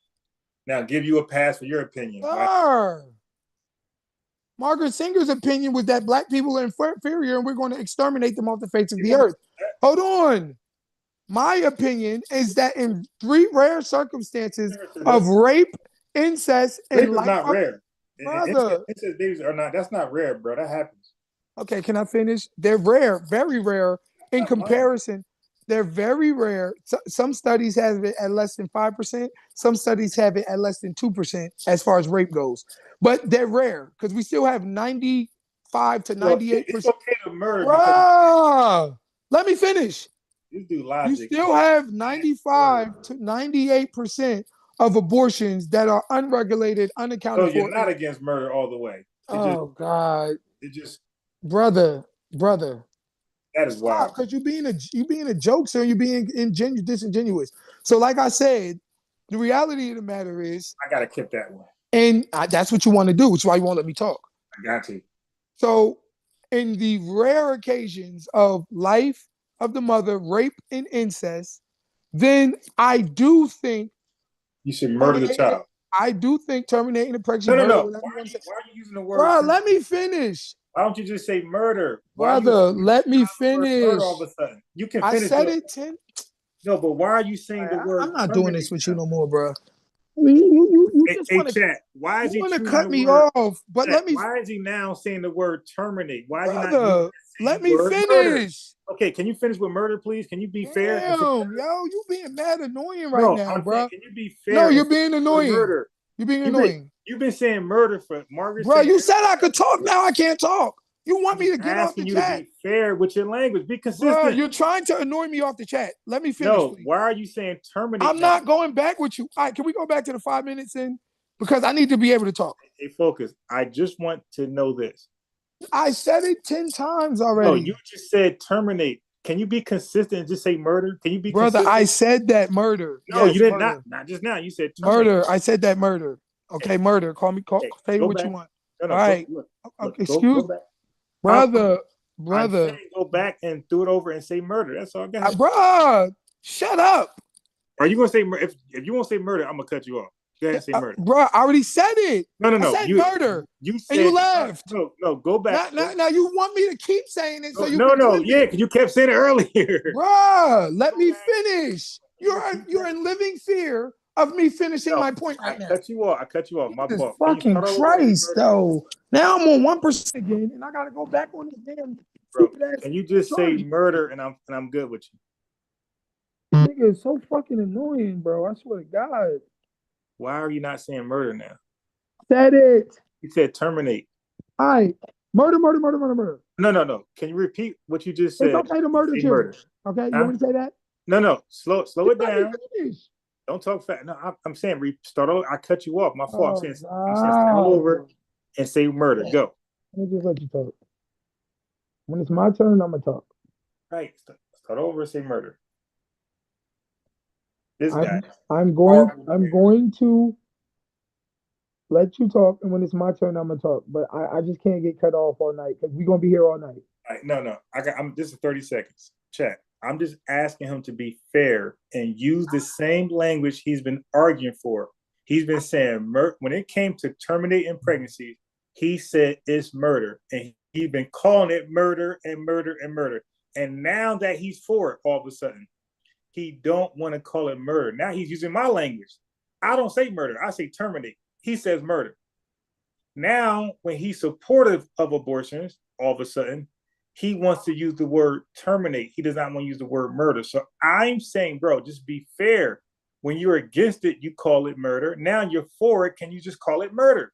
S1: Now give you a pass for your opinion.
S2: Sir. Margaret Sanger's opinion was that Black people are inferior and we're going to exterminate them off the face of the earth. Hold on. My opinion is that in 3 rare circumstances of rape, incest, and
S1: rape is not rare.
S2: Brother.
S1: Incest babies are not. That's not rare, bro. That happens.
S2: Okay, can I finish? They're rare, very rare, in comparison, they're very rare. Some studies have it at less than 5%. Some studies have it at less than 2% as far as rape goes. But they're rare because we still have 95 to
S1: Well,
S2: 98%.
S1: it's okay to murder because
S2: Bruh, let me finish.
S1: you do
S2: You
S1: logic.
S2: still have 95 to 98% of abortions that are unregulated,
S1: So
S2: unaccounted
S1: you're
S2: for.
S1: not against murder all the way.
S2: Oh God,
S1: It just
S2: brother,
S1: that is
S2: stop,
S1: wild.
S2: because you being a jokester and you being disingenuous. So, like I said, the reality of the matter is,
S1: I gotta keep that one.
S2: and that's what you want to do, which is why you won't let me talk.
S1: I got to.
S2: So, in the rare occasions of life of the mother, rape and incest, then I do think
S1: You should murder the
S2: terminating.
S1: child.
S2: I do think terminating the pregnancy,
S1: No, no,
S2: murder,
S1: no.
S2: whatever you want to say.
S1: Why are you using the word?
S2: Bro, let me finish.
S1: Why don't you just say murder? Why are you
S2: Brother, let me
S1: the word murder
S2: finish.
S1: all of a sudden? You can
S2: I
S1: finish.
S2: said it 10.
S1: No, but why are you saying the word
S2: I'm not doing
S1: terminate
S2: this with you
S1: now?
S2: no more, bro. I mean, you just
S1: Hey,
S2: want to
S1: chat. Why is he choosing
S2: cut
S1: the
S2: me
S1: word?
S2: off, but
S1: Chat,
S2: let me,
S1: why is he now saying the word terminate? Why is he not using
S2: brother,
S1: the
S2: let
S1: same
S2: me
S1: word murder?
S2: finish.
S1: Okay, can you finish with murder, please? Can you be fair and say
S2: Damn, yo, you being mad annoying right
S1: no?
S2: now,
S1: I'm saying,
S2: bro.
S1: can you be
S2: No,
S1: fair and
S2: you're
S1: say
S2: being
S1: the word
S2: annoying.
S1: murder?
S2: You're being
S1: You've been
S2: annoying,
S1: you've been saying murder for Margaret
S2: bro.
S1: saying
S2: You
S1: everything.
S2: said I could talk. Now I can't talk. You
S1: I'm
S2: want me
S1: just
S2: to get off the
S1: asking you to
S2: chat,
S1: be fair with your language. Be
S2: bro?
S1: consistent.
S2: You're trying to annoy me off the chat. Let me finish,
S1: No,
S2: please.
S1: why are you saying terminate
S2: I'm
S1: now?
S2: not going back with you. All right, can we go back to the 5 minutes in? Because I need to be able to talk.
S1: Hey, focus. I just want to know this.
S2: I said it 10 times
S1: No,
S2: already.
S1: you just said terminate. Can you be consistent and just say murder? Can you be
S2: Brother,
S1: consistent?
S2: I said that murder.
S1: No,
S2: Yes,
S1: you did
S2: murder.
S1: not just now. You said terminate.
S2: Murder. I said that murder. Okay, murder.
S1: Okay,
S2: Say
S1: go
S2: what
S1: back.
S2: you want.
S1: No,
S2: All
S1: no,
S2: right.
S1: look, go
S2: Excuse,
S1: back.
S2: brother,
S1: I'm
S2: brother.
S1: saying go back and do it over and say murder. That's all. Go ahead.
S2: Bruh, shut up.
S1: Are you gonna say if you won't say murder, I'm gonna cut you off. Go ahead and say murder.
S2: Bruh, I already said it.
S1: No, no,
S2: I
S1: no.
S2: said murder.
S1: You
S2: And you
S1: said
S2: left.
S1: no. Go back.
S2: Now you want me to keep saying it so you
S1: No,
S2: can
S1: no.
S2: clip
S1: Yeah,
S2: it.
S1: because you kept saying it earlier.
S2: Bruh, let
S1: Go
S2: me
S1: back.
S2: finish. You're in living fear of me finishing
S1: No,
S2: my point
S1: I
S2: right now.
S1: cut you off. I cut you off. My
S2: Jesus
S1: fault. Can you
S2: fucking
S1: start over and say
S2: Christ,
S1: murder,
S2: though. Now I'm on 1% again, and I gotta go back on this damn
S1: bro?
S2: stupid ass
S1: Can you just say
S2: charge.
S1: murder and I'm good with you?
S2: Nigga is so fucking annoying, bro. I swear to God.
S1: Why are you not saying murder now?
S2: Said it.
S1: You said terminate.
S2: All right. Murder, murder, murder, murder, murder.
S1: No, no, no. Can you repeat what you just
S2: It's
S1: said?
S2: okay to murder
S1: Say
S2: children.
S1: murder.
S2: Okay, you
S1: Huh?
S2: want me to say that?
S1: No, no. Slow it
S2: Let me
S1: down.
S2: finish.
S1: Don't talk fast. No, I'm saying start over. I cut you off. My fault.
S2: Oh,
S1: I'm saying start
S2: God.
S1: over and say murder. Go.
S2: Let me just let you talk. When it's my turn, I'm gonna talk.
S1: Right. Start over and say murder. This
S2: I'm
S1: guy.
S2: I'm going to let you talk, and when it's my turn, I'm gonna talk. But I just can't get cut off all night because we're gonna be here all night.
S1: Right, no, no. This is 30 seconds. Check. I'm just asking him to be fair and use the same language he's been arguing for. He's been saying when it came to terminating pregnancies, he said it's murder. And he's been calling it murder and murder and murder. And now that he's for it, all of a sudden, he don't want to call it murder. Now he's using my language. I don't say murder. I say terminate. He says murder. Now, when he's supportive of abortions, all of a sudden, he wants to use the word terminate. He does not want to use the word murder. So I'm saying, bro, just be fair. When you're against it, you call it murder. Now you're for it. Can you just call it murder?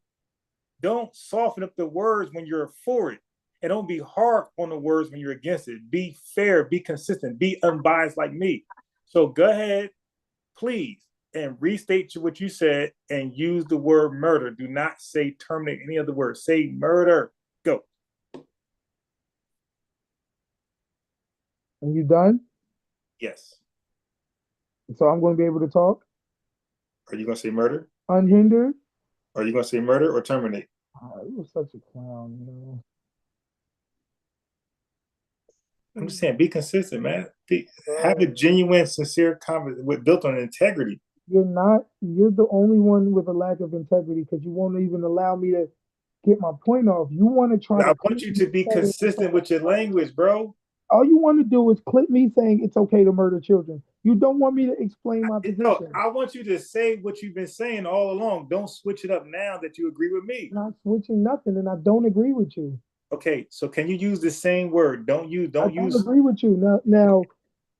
S1: Don't soften up the words when you're for it. And don't be hard on the words when you're against it. Be fair, be consistent, be unbiased like me. So go ahead, please, and restate what you said and use the word murder. Do not say terminate any other word. Say murder. Go.
S2: And you done?
S1: Yes.
S2: So I'm going to be able to talk
S1: Are you going to say murder?
S2: unhindered.
S1: Are you going to say murder or terminate?
S2: Oh, you were such a clown,
S1: I'm just saying, be consistent, man. Have a genuine, sincere conversation built on integrity.
S2: You're not. You're the only one with a lack of integrity because you won't even allow me to get my point off. You want to try
S1: I
S2: to.
S1: want you to be consistent with your language, bro.
S2: All you want to do is clip me saying it's okay to murder children. You don't want me to explain my position.
S1: I want you to say what you've been saying all along. Don't switch it up now that you agree with me.
S2: I'm not switching nothing, and I don't agree with you.
S1: Okay, so can you use the same word? Don't
S2: I
S1: use.
S2: agree with you. Now,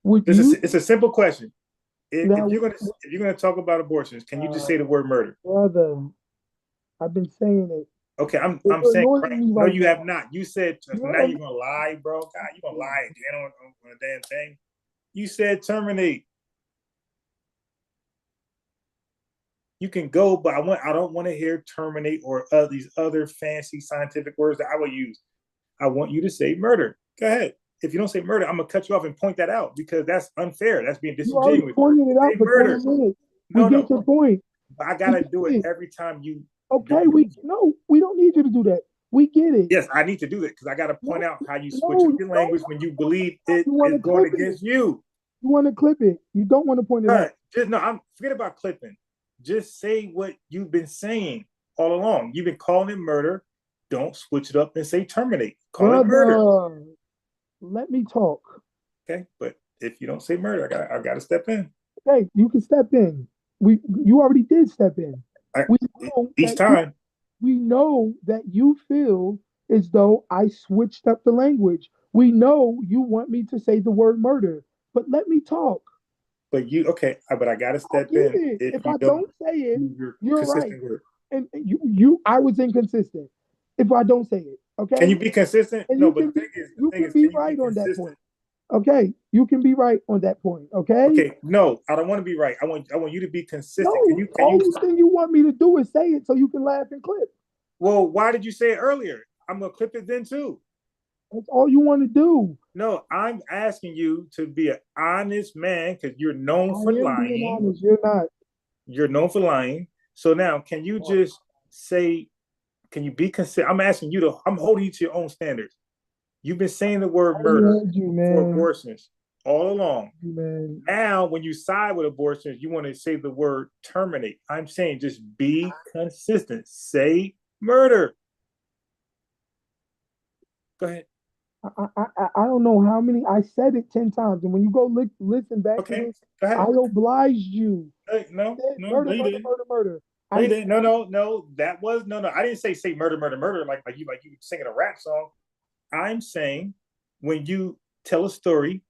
S2: would you
S1: It's a simple question.
S2: now,
S1: If you're gonna talk about abortions, can you just say the word murder?
S2: brother? I've been saying it.
S1: Okay, I'm
S2: You're
S1: saying right.
S2: annoying me
S1: No,
S2: right
S1: you have
S2: now.
S1: not. You said so
S2: You're
S1: now
S2: an-
S1: you're gonna lie, bro. God, you're gonna lie again on a damn thing. You said terminate. You can go, but I don't want to hear terminate or these other fancy scientific words that I will use. I want you to say murder. Go ahead. If you don't say murder, I'm gonna cut you off and point that out because that's unfair. That's being
S2: You already
S1: disingenuous.
S2: pointed it
S1: Say
S2: out for
S1: murder.
S2: 20 minutes. We
S1: No,
S2: get
S1: no.
S2: your point.
S1: But I
S2: We
S1: gotta
S2: get
S1: do it
S2: it.
S1: every time you
S2: Okay,
S1: don't use it.
S2: we don't need you to do that. We get it.
S1: Yes, I need to do that because I gotta point
S2: No,
S1: out how you switch
S2: no,
S1: up
S2: you
S1: your
S2: don't
S1: language when you believe it
S2: you want
S1: is
S2: to
S1: going
S2: clip it.
S1: against you.
S2: You want to clip it. You don't want to point it out.
S1: Just no, I'm forget about clipping. Just say what you've been saying all along. You've been calling it murder. Don't switch it up and say terminate. Call it murder.
S2: Brother, let me talk.
S1: Okay, but if you don't say murder, I gotta step in.
S2: Okay, you can step in. You already did step in.
S1: I,
S2: We know
S1: each
S2: that you
S1: time.
S2: we know that you feel as though I switched up the language. We know you want me to say the word murder, but let me talk.
S1: But you okay? But I gotta
S2: I
S1: step
S2: get
S1: in
S2: it.
S1: if
S2: If
S1: you
S2: I
S1: don't
S2: don't say it,
S1: use your
S2: you're right.
S1: consistent word.
S2: And I was inconsistent. If I don't say it,
S1: Can
S2: okay?
S1: you be consistent?
S2: And
S1: No, but the
S2: you
S1: thing
S2: can
S1: is,
S2: be
S1: can you be
S2: right on that
S1: consistent?
S2: point. Okay, you can be right on that point. Okay.
S1: Okay, no, I don't want to be right. I want you to be consistent.
S2: No,
S1: Can you?
S2: only thing you want me to do is say it so you can laugh and clip.
S1: Well, why did you say it earlier? I'm gonna clip it then too.
S2: That's all you want to do.
S1: No, I'm asking you to be an honest man because you're known
S2: I
S1: for
S2: am being
S1: lying.
S2: honest. You're not.
S1: You're known for lying. So now, can you just say? Can you be consistent? I'm asking you to. I'm holding you to your own standards. You've been saying the
S2: I
S1: word
S2: already
S1: murder
S2: heard you,
S1: for
S2: man.
S1: abortions all along.
S2: Man.
S1: Now, when you side with abortions, you want to say the word terminate. I'm saying just be consistent. Say murder. Go ahead.
S2: I don't know how many. I said it 10 times. And when you go listen back to
S1: Okay.
S2: this,
S1: Go
S2: I
S1: ahead.
S2: obliged you.
S1: Hey,
S2: I
S1: no,
S2: said
S1: no,
S2: murder,
S1: no, you
S2: murder,
S1: didn't.
S2: murder, murder.
S1: No,
S2: I
S1: you didn't. No. That was no. I didn't say murder, murder, murder like you singing a rap song. I'm saying when you tell a story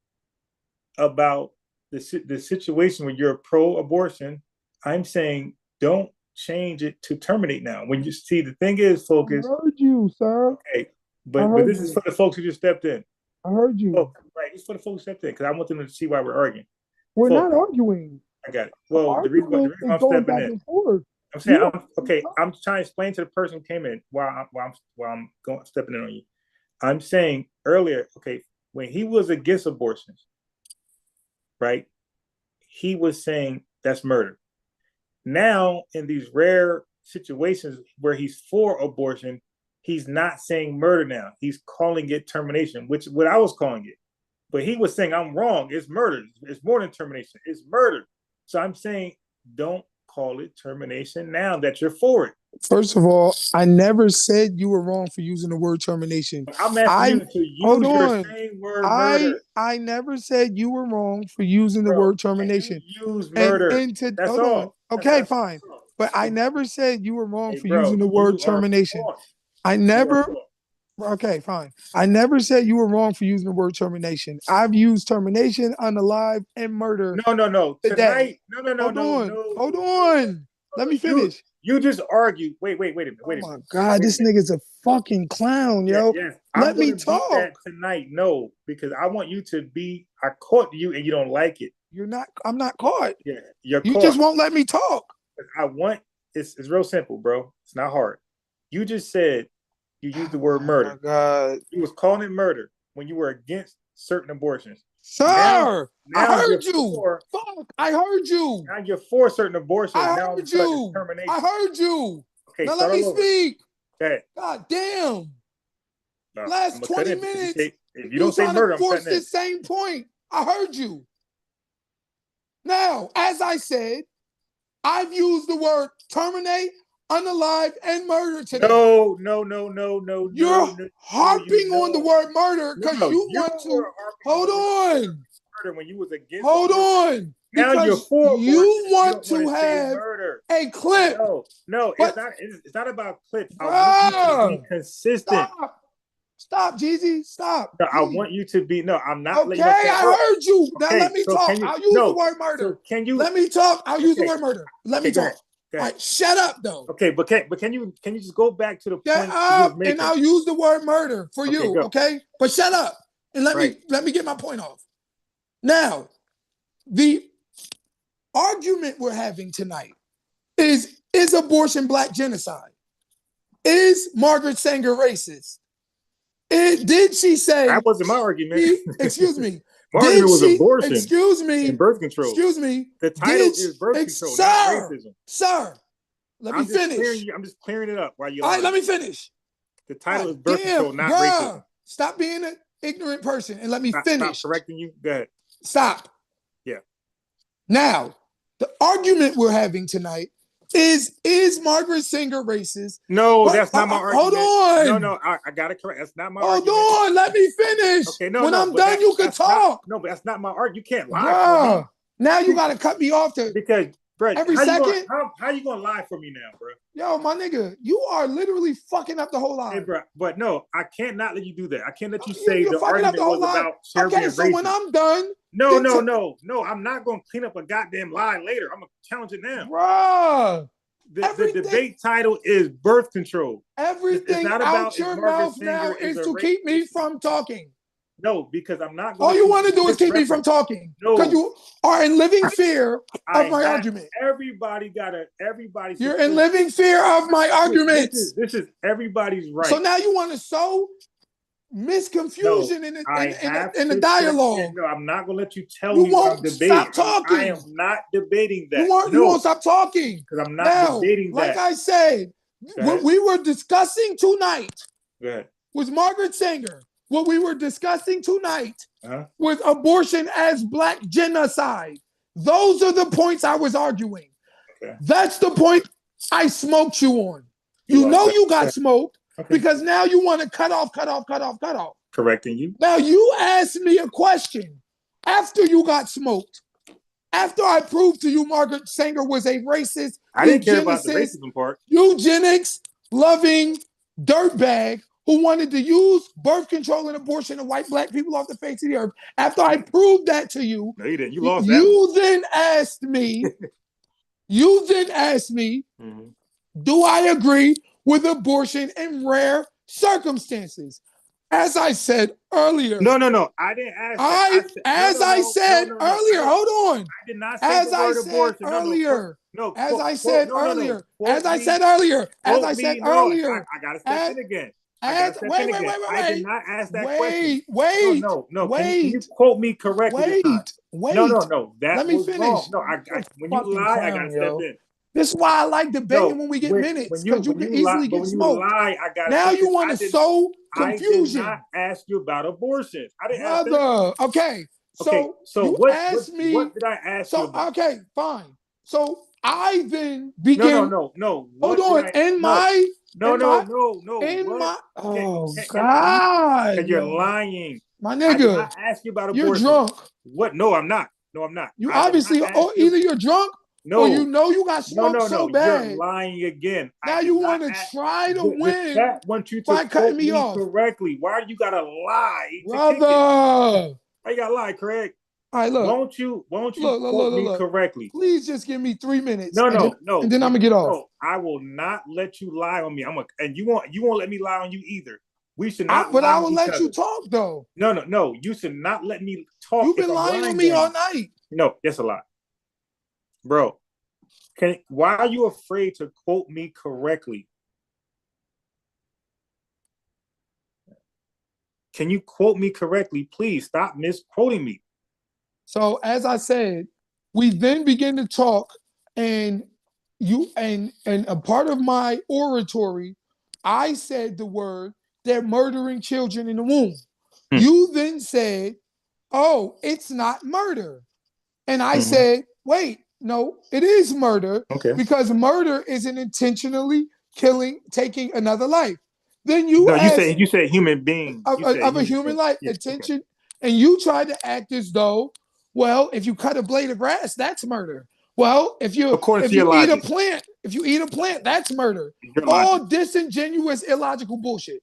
S1: about the situation when you're pro-abortion, I'm saying don't change it to terminate now. When you see the thing is, focus.
S2: heard you, sir.
S1: Okay,
S2: I
S1: but
S2: heard
S1: this is
S2: you.
S1: for the folks who just stepped in.
S2: I heard
S1: Oh,
S2: you.
S1: right. It's for the folks who stepped in because I want them to see why we're arguing.
S2: We're not
S1: Folks,
S2: arguing.
S1: I got it. Well, the
S2: Arguing
S1: reason
S2: is
S1: why I'm
S2: going
S1: stepping
S2: back
S1: in,
S2: and forth.
S1: I'm saying
S2: You don't
S1: I'm okay. I'm trying to explain to the person who came in while I'm going stepping in on you. I'm saying earlier, okay, when he was against abortions, right? He was saying that's murder. Now, in these rare situations where he's for abortion, he's not saying murder now. He's calling it termination, which what I was calling it. But he was saying I'm wrong. It's murder. It's more than termination. It's murder. So I'm saying don't call it termination now that you're for it.
S2: First of all, I never said you were wrong for using the word termination.
S1: I'm asking
S2: I
S1: you to
S2: hold
S1: use your
S2: on.
S1: same word
S2: I
S1: murder.
S2: I never said you were wrong for using the
S1: Bro,
S2: word
S1: can you
S2: termination.
S1: use
S2: And
S1: murder?
S2: and to
S1: That's
S2: hold on.
S1: all.
S2: Okay,
S1: That's
S2: fine. But I never said you were wrong
S1: Hey,
S2: for using
S1: bro,
S2: the word
S1: you are
S2: termination.
S1: caught.
S2: I
S1: You are
S2: never
S1: caught.
S2: Okay, fine. I never said you were wrong for using the word termination. I've used termination, unalive, and murder
S1: No.
S2: today.
S1: Tonight, no,
S2: Hold on.
S1: no.
S2: Hold on. Let me
S1: You
S2: finish.
S1: you just argue. Wait a minute.
S2: Oh my God,
S1: Wait a
S2: this
S1: minute.
S2: nigga's a fucking clown,
S1: Yeah,
S2: yo.
S1: yes. I'm
S2: Let me
S1: gonna beat
S2: talk.
S1: that tonight. No, because I want you to be. I caught you and you don't like it.
S2: I'm not caught.
S1: Yeah, you're
S2: You just
S1: caught.
S2: won't let me talk.
S1: I want. It's real simple, bro. It's not hard. You just said you used the word
S2: Oh my
S1: murder.
S2: God.
S1: You was calling it murder when you were against certain abortions. Now,
S2: Sir, I
S1: now you're
S2: heard you.
S1: for.
S2: Fuck, I heard you.
S1: Now you're for certain abortions.
S2: I
S1: Now all of a
S2: heard
S1: sudden it's
S2: you. I
S1: termination.
S2: heard you.
S1: Okay,
S2: Now let
S1: start
S2: me
S1: all over.
S2: speak.
S1: Okay.
S2: God damn.
S1: No, I'm
S2: Last
S1: gonna cut
S2: 20
S1: in because
S2: minutes,
S1: if you
S2: you
S1: don't say
S2: trying to
S1: murder, I'm
S2: force
S1: cutting in.
S2: this same point. I heard you. Now, as I said, I've used the word terminate, unalive, and murder today. You're harping on the word murder because
S1: No,
S2: you
S1: you
S2: want to
S1: were harping on
S2: hold
S1: the word
S2: on.
S1: murder when you was against
S2: Hold
S1: abortion.
S2: on.
S1: Now you're
S2: Because
S1: for abortion.
S2: you
S1: You
S2: want
S1: don't want
S2: to
S1: to say
S2: have
S1: murder.
S2: a clip.
S1: No, it's
S2: But
S1: not. It's not about clips. I want you to be
S2: bruh,
S1: consistent.
S2: stop. Stop, Jeezy. Stop.
S1: No, I want you to be. No, I'm not
S2: Okay,
S1: letting you
S2: I heard you. Now
S1: Okay,
S2: let me
S1: so
S2: talk.
S1: can you?
S2: I'll use
S1: No.
S2: the word murder.
S1: So can you?
S2: Let me talk. I'll use the
S1: Okay.
S2: word murder. Let me
S1: Okay, go
S2: talk.
S1: ahead. Go
S2: All
S1: ahead.
S2: right, shut up though.
S1: Okay, but can you just go back to the
S2: Shut
S1: point you was
S2: up,
S1: making?
S2: and I'll use the word murder for
S1: Okay,
S2: you.
S1: go.
S2: Okay, but shut up and let
S1: Right.
S2: me get my point off. Now, the argument we're having tonight is abortion black genocide? Is Margaret Sanger racist? Did she say?
S1: That wasn't my argument.
S2: Excuse me.
S1: My
S2: Did
S1: argument was
S2: she?
S1: abortion.
S2: Excuse me.
S1: And birth control.
S2: Excuse me.
S1: The title is birth control, not racism.
S2: Sir, let me finish.
S1: I'm just clearing it up while you're.
S2: All right, let me finish.
S1: The title is birth control, not racism.
S2: Stop being an ignorant person and let me finish.
S1: Stop correcting you. Go ahead.
S2: Stop.
S1: Yeah.
S2: Now, the argument we're having tonight is Margaret Sanger racist?
S1: No, that's not my argument.
S2: Hold on.
S1: No, I got it correct. That's not my
S2: argument.
S1: Hold
S2: on, let me finish.
S1: Okay, no,
S2: when I'm done, you can talk.
S1: No, but that's not my argument. You can't lie for me.
S2: Now you got to cut me off
S1: because, bro,
S2: every second.
S1: How you gonna lie for me now, bro?
S2: Yo, my nigga, you are literally fucking up the whole lie.
S1: Hey, bro, but no, I can't not let you do that. I can't let you say
S2: the argument was
S1: about Serbia.
S2: Okay, so when I'm done,
S1: no, I'm not gonna clean up a goddamn lie later. I'm gonna challenge it now,
S2: bruh.
S1: The debate title is birth control.
S2: Everything out your mouth now is to keep me from talking.
S1: No, because I'm not.
S2: All you want to do is keep me from talking. No, because you are in living fear of my argument. You're in living fear of my arguments.
S1: This is everybody's right.
S2: So now you want to sow misconfusion in the dialogue.
S1: No, I'm not gonna let you tell me what I'm debating.
S2: Stop talking.
S1: I am not debating that.
S2: You won't stop talking.
S1: Because I'm not debating that.
S2: Like I said, what we were discussing tonight was Margaret Sanger. What we were discussing tonight was abortion as black genocide. Those are the points I was arguing. Okay. That's the point I smoked you on. You know you got smoked because now you want to cut off.
S1: Correcting you.
S2: Now you asked me a question after you got smoked. After I proved to you Margaret Sanger was a racist,
S1: I didn't care about the racism part.
S2: Eugenics loving dirtbag who wanted to use birth control and abortion to wipe black people off the face of the earth. After I proved that to you,
S1: no, you didn't. You lost.
S2: You then asked me. Do I agree with abortion in rare circumstances? As I said earlier.
S1: No. I didn't ask.
S2: I said earlier. Hold on.
S1: I did not say the word abortion.
S2: I said earlier.
S1: I gotta step in again.
S2: Wait.
S1: I did not ask that question.
S2: Wait.
S1: No. Can you quote me correctly?
S2: Wait.
S1: No.
S2: Let me finish.
S1: Wrong. No, when you lie, I gotta step in.
S2: This is why I like debating when we get minutes, because you can easily get smoked. Now you want to sow confusion.
S1: I did not ask you about abortion. I didn't
S2: ask that. Okay. So
S1: what did I ask you about?
S2: Okay, fine. So I then begin.
S1: No.
S2: Hold on. God.
S1: You're lying.
S2: My nigga.
S1: I did not ask you about abortion.
S2: You're drunk.
S1: What? No, I'm not.
S2: You obviously, either you're drunk or you know you got smoked so bad.
S1: You're lying again.
S2: Now you want to try to win
S1: by
S2: cutting me off
S1: correctly. Why you gotta lie,
S2: brother?
S1: Why you gotta lie, Craig?
S2: All right, look.
S1: Won't you quote me correctly?
S2: Please just give me 3 minutes.
S1: No.
S2: And then I'm gonna get off.
S1: No, I will not let you lie on me. And you won't let me lie on you either. We should not.
S2: But I will let you talk though.
S1: No. You should not let me talk.
S2: You've been lying on me all night.
S1: No, that's a lie, bro. Why are you afraid to quote me correctly? Can you quote me correctly, please? Stop misquoting me.
S2: So as I said, we then begin to talk, and a part of my oratory, I said the word, they're murdering children in the womb. You then said, oh, it's not murder. And I said, wait, no, it is murder.
S1: Okay.
S2: Because murder is an intentionally taking another life. Then you
S1: said human being.
S2: Of a human life. Yes, attention. Okay. And you tried to act as though, well, if you cut a blade of grass, that's murder. Well, if you eat a plant, that's murder. All disingenuous, illogical bullshit.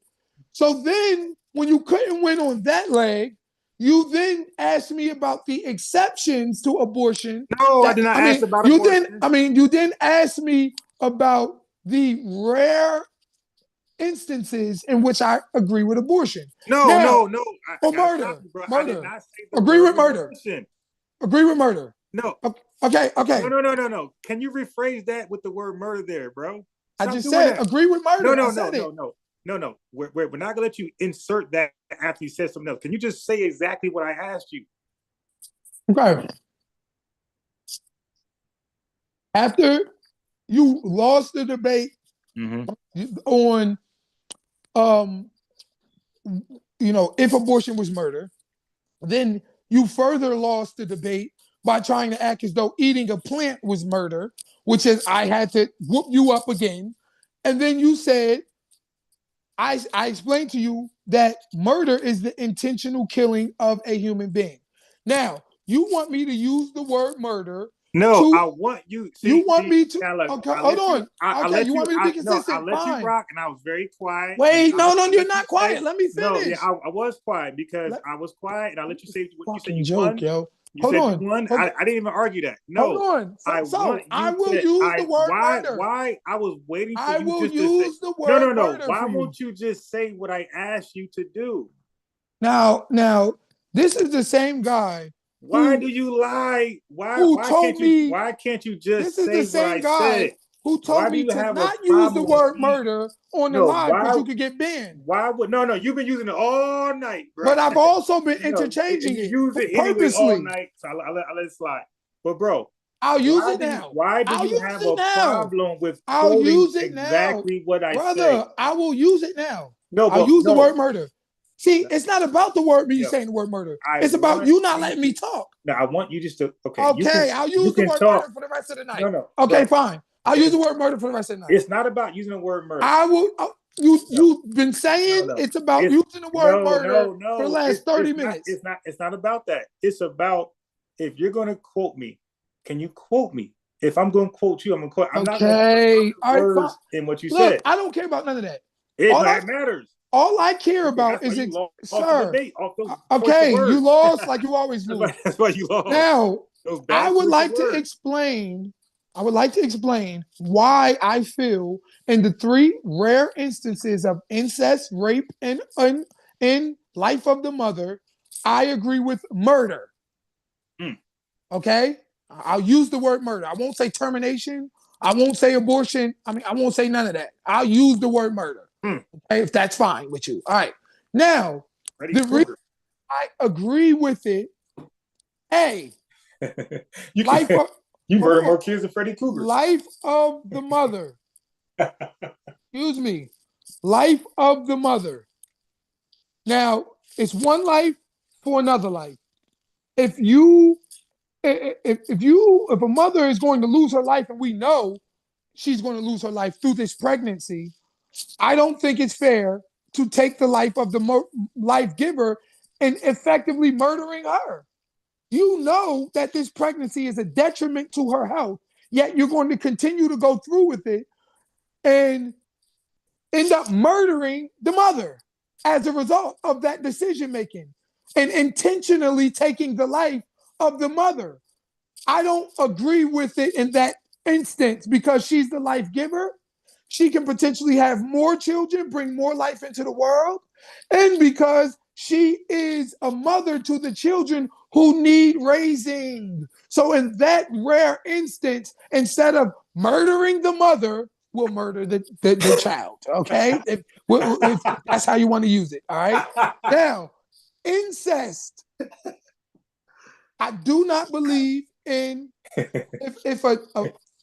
S2: So then when you couldn't win on that leg, you then asked me about the exceptions to abortion.
S1: No, I did not ask about abortion.
S2: You then asked me about the rare instances in which I agree with abortion.
S1: No.
S2: Or
S1: murder.
S2: murder.
S1: I did not say the
S2: Agree
S1: word
S2: with murder.
S1: abortion.
S2: Agree with murder.
S1: No.
S2: Okay.
S1: No. Can you rephrase that with the word murder there, bro?
S2: Stop, I just said that. Agree with murder.
S1: No. We're not gonna let you insert that after you said something else. Can you just say exactly what I asked you?
S2: Okay. After you lost the debate on if abortion was murder, then you further lost the debate by trying to act as though eating a plant was murder, which is I had to whoop you up again. And then you said, I explained to you that murder is the intentional killing of a human being. Now, you want me to use the word murder.
S1: No, I want you.
S2: You want me to?
S1: Okay,
S2: hold on. Okay, you want me to be consistent?
S1: No, I let you rock, and I was very quiet.
S2: Wait, no, you're not quiet. Let me finish.
S1: No, yeah, I was quiet because I was quiet, and I let you say what you said. You
S2: joke,
S1: won.
S2: Yo.
S1: You said you won. I didn't even argue that. No.
S2: Hold on. I will use the word murder.
S1: Why? I was waiting for
S2: you
S1: just
S2: to say.
S1: The word murder. Why won't you just say what I asked you to do?
S2: Now, this is the same guy.
S1: Why do you lie? Why can't you just say what I said?
S2: Who told me to not use the word murder on the live because you could get banned?
S1: Why would you've been using it all night, bro.
S2: But I've also been interchanging
S1: it. You use it anyway all night, so I'll let it slide. But bro,
S2: I'll use it now.
S1: Why do you have a problem with quoting exactly what I said?
S2: Brother, I will use it now. I'll use the word murder. See, it's not about the word me saying the word murder. It's about you not letting me talk.
S1: No, I want you just to
S2: Okay, I'll use the word murder for the rest of the night. No. Okay, fine. I'll use the word murder for the rest of the night.
S1: It's not about using the word murder.
S2: I will. You've been saying it's about using the word murder for the last 30 minutes.
S1: It's not about that. It's about if you're going to quote me, can you quote me? If I'm going to quote you, I'm going to quote. I'm not going to put words in what you said.
S2: I don't care about none of that.
S1: That matters.
S2: All I care about is sir. Okay, you lost like you always lose.
S1: That's why you lost.
S2: Now, I would like to explain why I feel in the 3 rare instances of incest, rape, and in life of the mother, I agree with murder. Okay? I'll use the word murder. I won't say termination. I won't say abortion. I won't say none of that. I'll use the word murder. Okay, if that's fine with you. All right. Now, the reason I agree with it,
S1: you murder more kids than Freddy Krueger.
S2: Life of the mother. Excuse me. Life of the mother. Now, it's one life for another life. If a mother is going to lose her life, and we know she's going to lose her life through this pregnancy, I don't think it's fair to take the life of the life giver and effectively murdering her. You know that this pregnancy is a detriment to her health, yet you're going to continue to go through with it and end up murdering the mother as a result of that decision making and intentionally taking the life of the mother. I don't agree with it in that instance because she's the life giver. She can potentially have more children, bring more life into the world, and because she is a mother to the children who need raising. So in that rare instance, instead of murdering the mother, we'll murder the child, okay? If that's how you want to use it, all right? Now, incest. I do not believe in if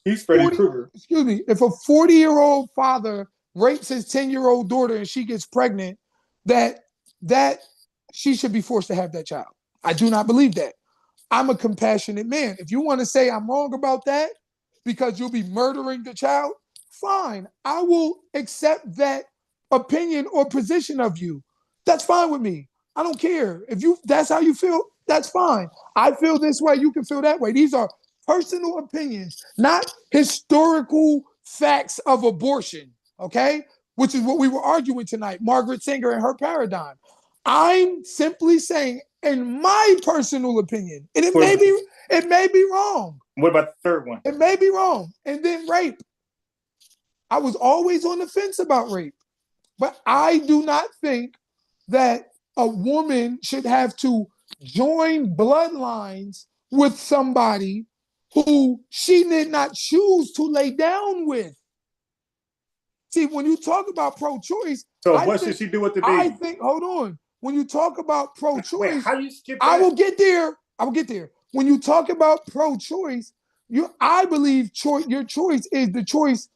S1: he's Freddy Krueger.
S2: Excuse me. If a 40-year-old father rapes his 10-year-old daughter and she gets pregnant, that she should be forced to have that child. I do not believe that. I'm a compassionate man. If you want to say I'm wrong about that because you'll be murdering the child, fine. I will accept that opinion or position of you. That's fine with me. I don't care. If that's how you feel, that's fine. I feel this way, you can feel that way. These are personal opinions, not historical facts of abortion, okay? Which is what we were arguing tonight, Margaret Sanger and her paradigm. I'm simply saying, in my personal opinion, and it may be wrong.
S1: What about the third one?
S2: It may be wrong. And then rape. I was always on the fence about rape, but I do not think that a woman should have to join bloodlines with somebody who she did not choose to lay down with. See, when you talk about pro-choice,
S1: so what should she do with the baby?
S2: I think, hold on. When you talk about pro-choice,
S1: wait, how you skip that?
S2: I will get there. When you talk about pro-choice, I believe your choice is the choice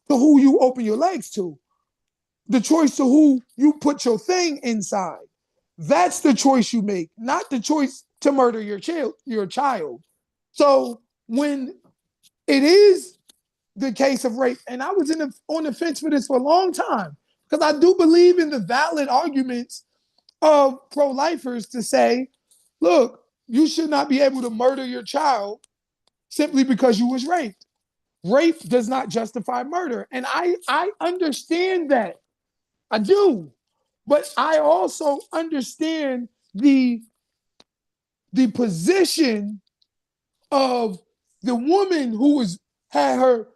S2: to who you open your legs to, the choice to who you put your thing inside. That's the choice you make, not the choice to murder your child. So when it is the case of rape, and I was on the fence for this for a long time, because I do believe in the valid arguments of pro-lifers to say, look, you should not be able to murder your child simply because you was raped. Rape does not justify murder. And I understand that. I do. But I also understand the position of the woman who had her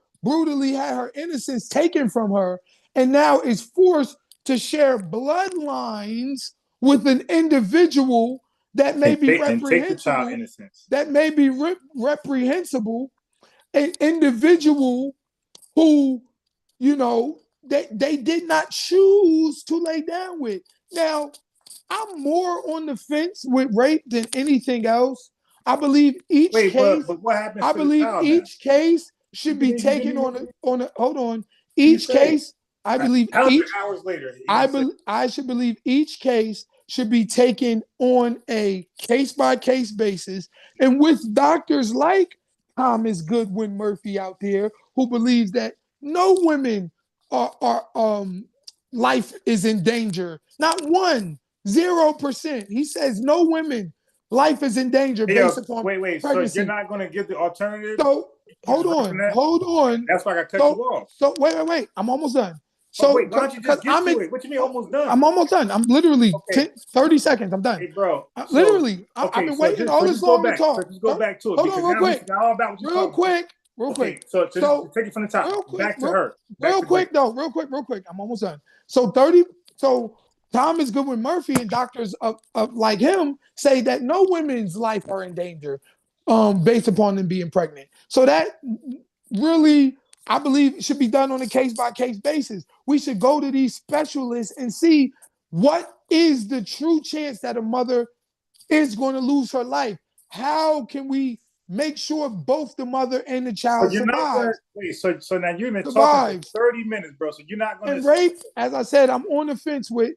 S2: innocence taken from her and now is forced to share bloodlines with an individual that may be reprehensible.
S1: Take the child innocence.
S2: That may be reprehensible. An individual who, they did not choose to lay down with. Now, I'm more on the fence with rape than anything else. I believe each case.
S1: But what happens?
S2: I believe each case should be taken on a. Hold on. Each case. I believe each.
S1: Hours later.
S2: I should believe each case should be taken on a case-by-case basis, and with doctors like Thomas Goodwin Murphy out there who believes that no women are life is in danger. Not 0%. He says no women life is in danger based upon pregnancy.
S1: So you're not going to give the alternative?
S2: So hold on.
S1: That's why I got to cut you off.
S2: So wait. I'm almost done.
S1: So wait, why don't you just get to it? What you mean almost done?
S2: I'm almost done. I'm literally 30 seconds. I'm done.
S1: Hey, bro.
S2: I've been waiting all this long to talk.
S1: So just go back to it.
S2: Hold on, real quick.
S1: Real quick. So take it from the top. Back to her.
S2: Real quick. I'm almost done. So Thomas Goodwin Murphy and doctors of like him say that no women's life are in danger based upon them being pregnant. So that really, I believe, should be done on a case-by-case basis. We should go to these specialists and see what is the true chance that a mother is going to lose her life. How can we make sure both the mother and the child survive?
S1: So now you've been talking for 30 minutes, bro. So you're not going to...
S2: And rape, as I said, I'm on the fence with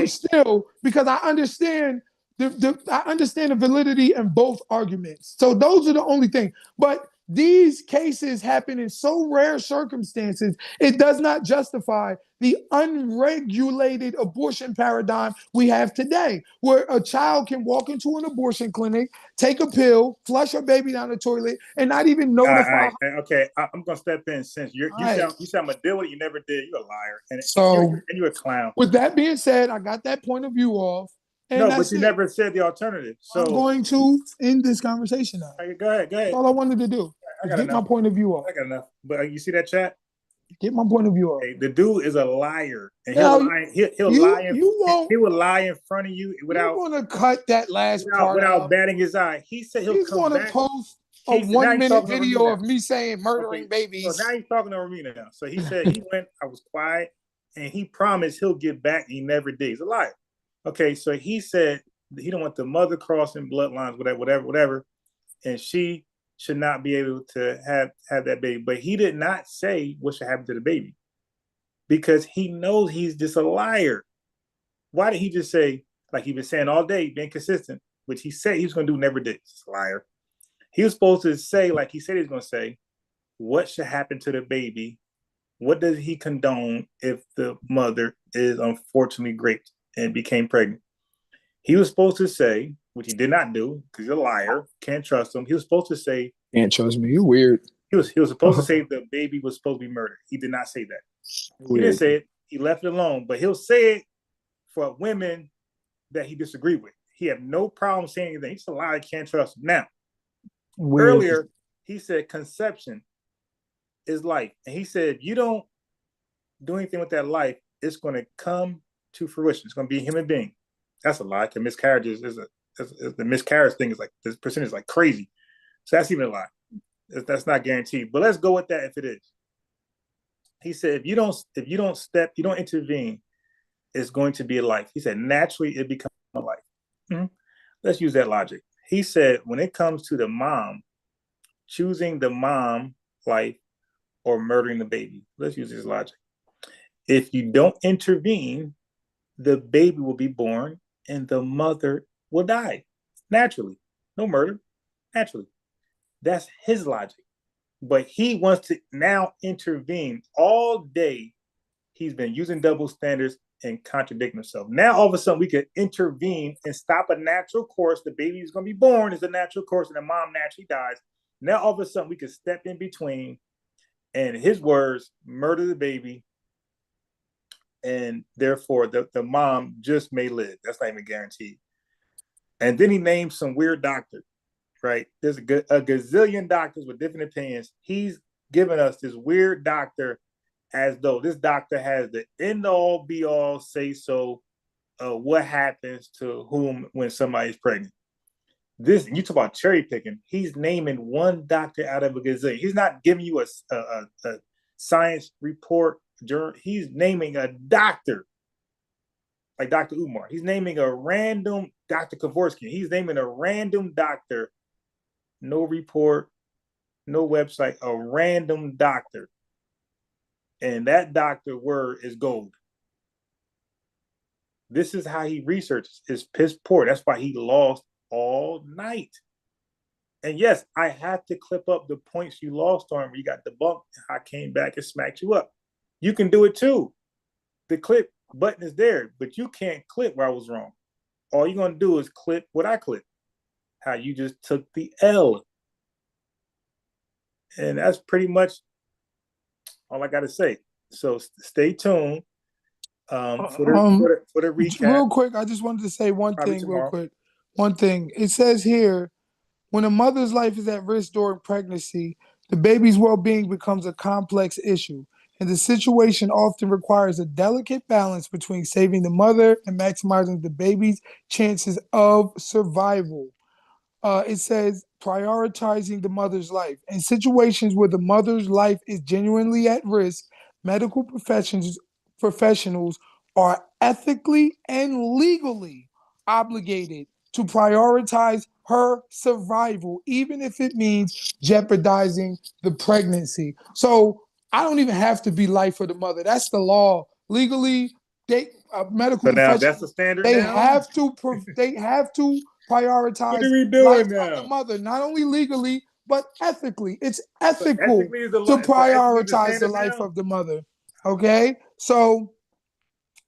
S2: still, because I understand the validity in both arguments. So those are the only thing. But these cases happen in so rare circumstances, it does not justify the unregulated abortion paradigm we have today, where a child can walk into an abortion clinic, take a pill, flush her baby down the toilet, and not even notify.
S1: All right. Okay, I'm gonna step in since you said I'm gonna deal with it. You never did. You're a liar, and you're a clown.
S2: With that being said, I got that point of view off.
S1: No, but you never said the alternative. So
S2: I'm going to end this conversation now.
S1: Okay, go ahead.
S2: That's all I wanted to do. Get my point of view off.
S1: I got enough. But you see that chat?
S2: Get my point of view off.
S1: Hey, the dude is a liar, and he'll lie in front of you without.
S2: You're gonna cut that last part
S1: without batting his eye. He said he's come back.
S2: Post a 1 minute video of me saying murdering babies.
S1: So now he's talking over me now. So he said he went. I was quiet, and he promised he'll get back. And he never did. He's a liar. Okay, so he said he don't want the mother crossing bloodlines, whatever, and she should not be able to have that baby. But he did not say what should happen to the baby, because he knows he's just a liar. Why did he just say, like he's been saying all day, being consistent, which he said he was going to do, never did? He's a liar. He was supposed to say, like he said he was going to say, what should happen to the baby? What does he condone if the mother is unfortunately raped and became pregnant? He was supposed to say, which he did not do, because he's a liar, can't trust him. He was supposed to say,
S2: can't trust me, you're weird.
S1: He was supposed to say the baby was supposed to be murdered. He did not say that. Weird. He didn't say it. He left it alone. But he'll say it for women that he disagreed with. He had no problem saying anything. He's a lie. I can't trust him. Now,
S2: Weird.
S1: earlier, he said conception is life. And he said, if you don't do anything with that life, it's going to come to fruition. It's going to be a human being. That's a lie. Because miscarriages the miscarriage thing is like, this percentage is like crazy. So that's even a lie. That's not guaranteed. But let's go with that if it is. He said, if you don't intervene, it's going to be a life. He said, naturally, it becomes a life. Mm-hmm. Let's use that logic. He said, when it comes to the mom, choosing the mom life or murdering the baby, let's use this logic. If you don't intervene, the baby will be born and the mother will die naturally. No murder, naturally. That's his logic. But he wants to now intervene. All day, he's been using double standards and contradicting himself. Now, all of a sudden, we could intervene and stop a natural course. The baby is going to be born as a natural course, and the mom naturally dies. Now, all of a sudden, we could step in between, and his words, murder the baby, and therefore, the mom just may live. That's not even guaranteed. And then he named some weird doctor, right? There's a gazillion doctors with different opinions. He's given us this weird doctor as though this doctor has the end-all, be-all, say-so what happens to whom when somebody's pregnant. This, you talk about cherry picking, he's naming one doctor out of a gazillion. He's not giving you a science report. He's naming a doctor, like Dr. Umar. He's naming a random Dr. Kevorkian. He's naming a random doctor, no report, no website, a random doctor. And that doctor word is gold. This is how he researches. It's piss poor. That's why he lost all night. And yes, I have to clip up the points you lost on where you got debunked. I came back and smacked you up. You can do it too. The clip button is there, but you can't clip where I was wrong. All you're going to do is clip what I clipped. How you just took the L. And that's pretty much all I got to say. So stay tuned for the recap.
S2: Real quick, I just wanted to say one thing real quick. One thing. It says here, when a mother's life is at risk during pregnancy, the baby's well-being becomes a complex issue, and the situation often requires a delicate balance between saving the mother and maximizing the baby's chances of survival. It says prioritizing the mother's life. In situations where the mother's life is genuinely at risk, medical professionals are ethically and legally obligated to prioritize her survival, even if it means jeopardizing the pregnancy. So I don't even have to be life for the mother. That's the law. Legally, medical
S1: So now
S2: professionals,
S1: that's the standard
S2: they
S1: now?
S2: have to prioritize
S1: What are we
S2: life
S1: doing now?
S2: of the mother, not only legally, but ethically. It's ethical
S1: ethically is
S2: to prioritize the life
S1: now?
S2: of the mother. Okay? So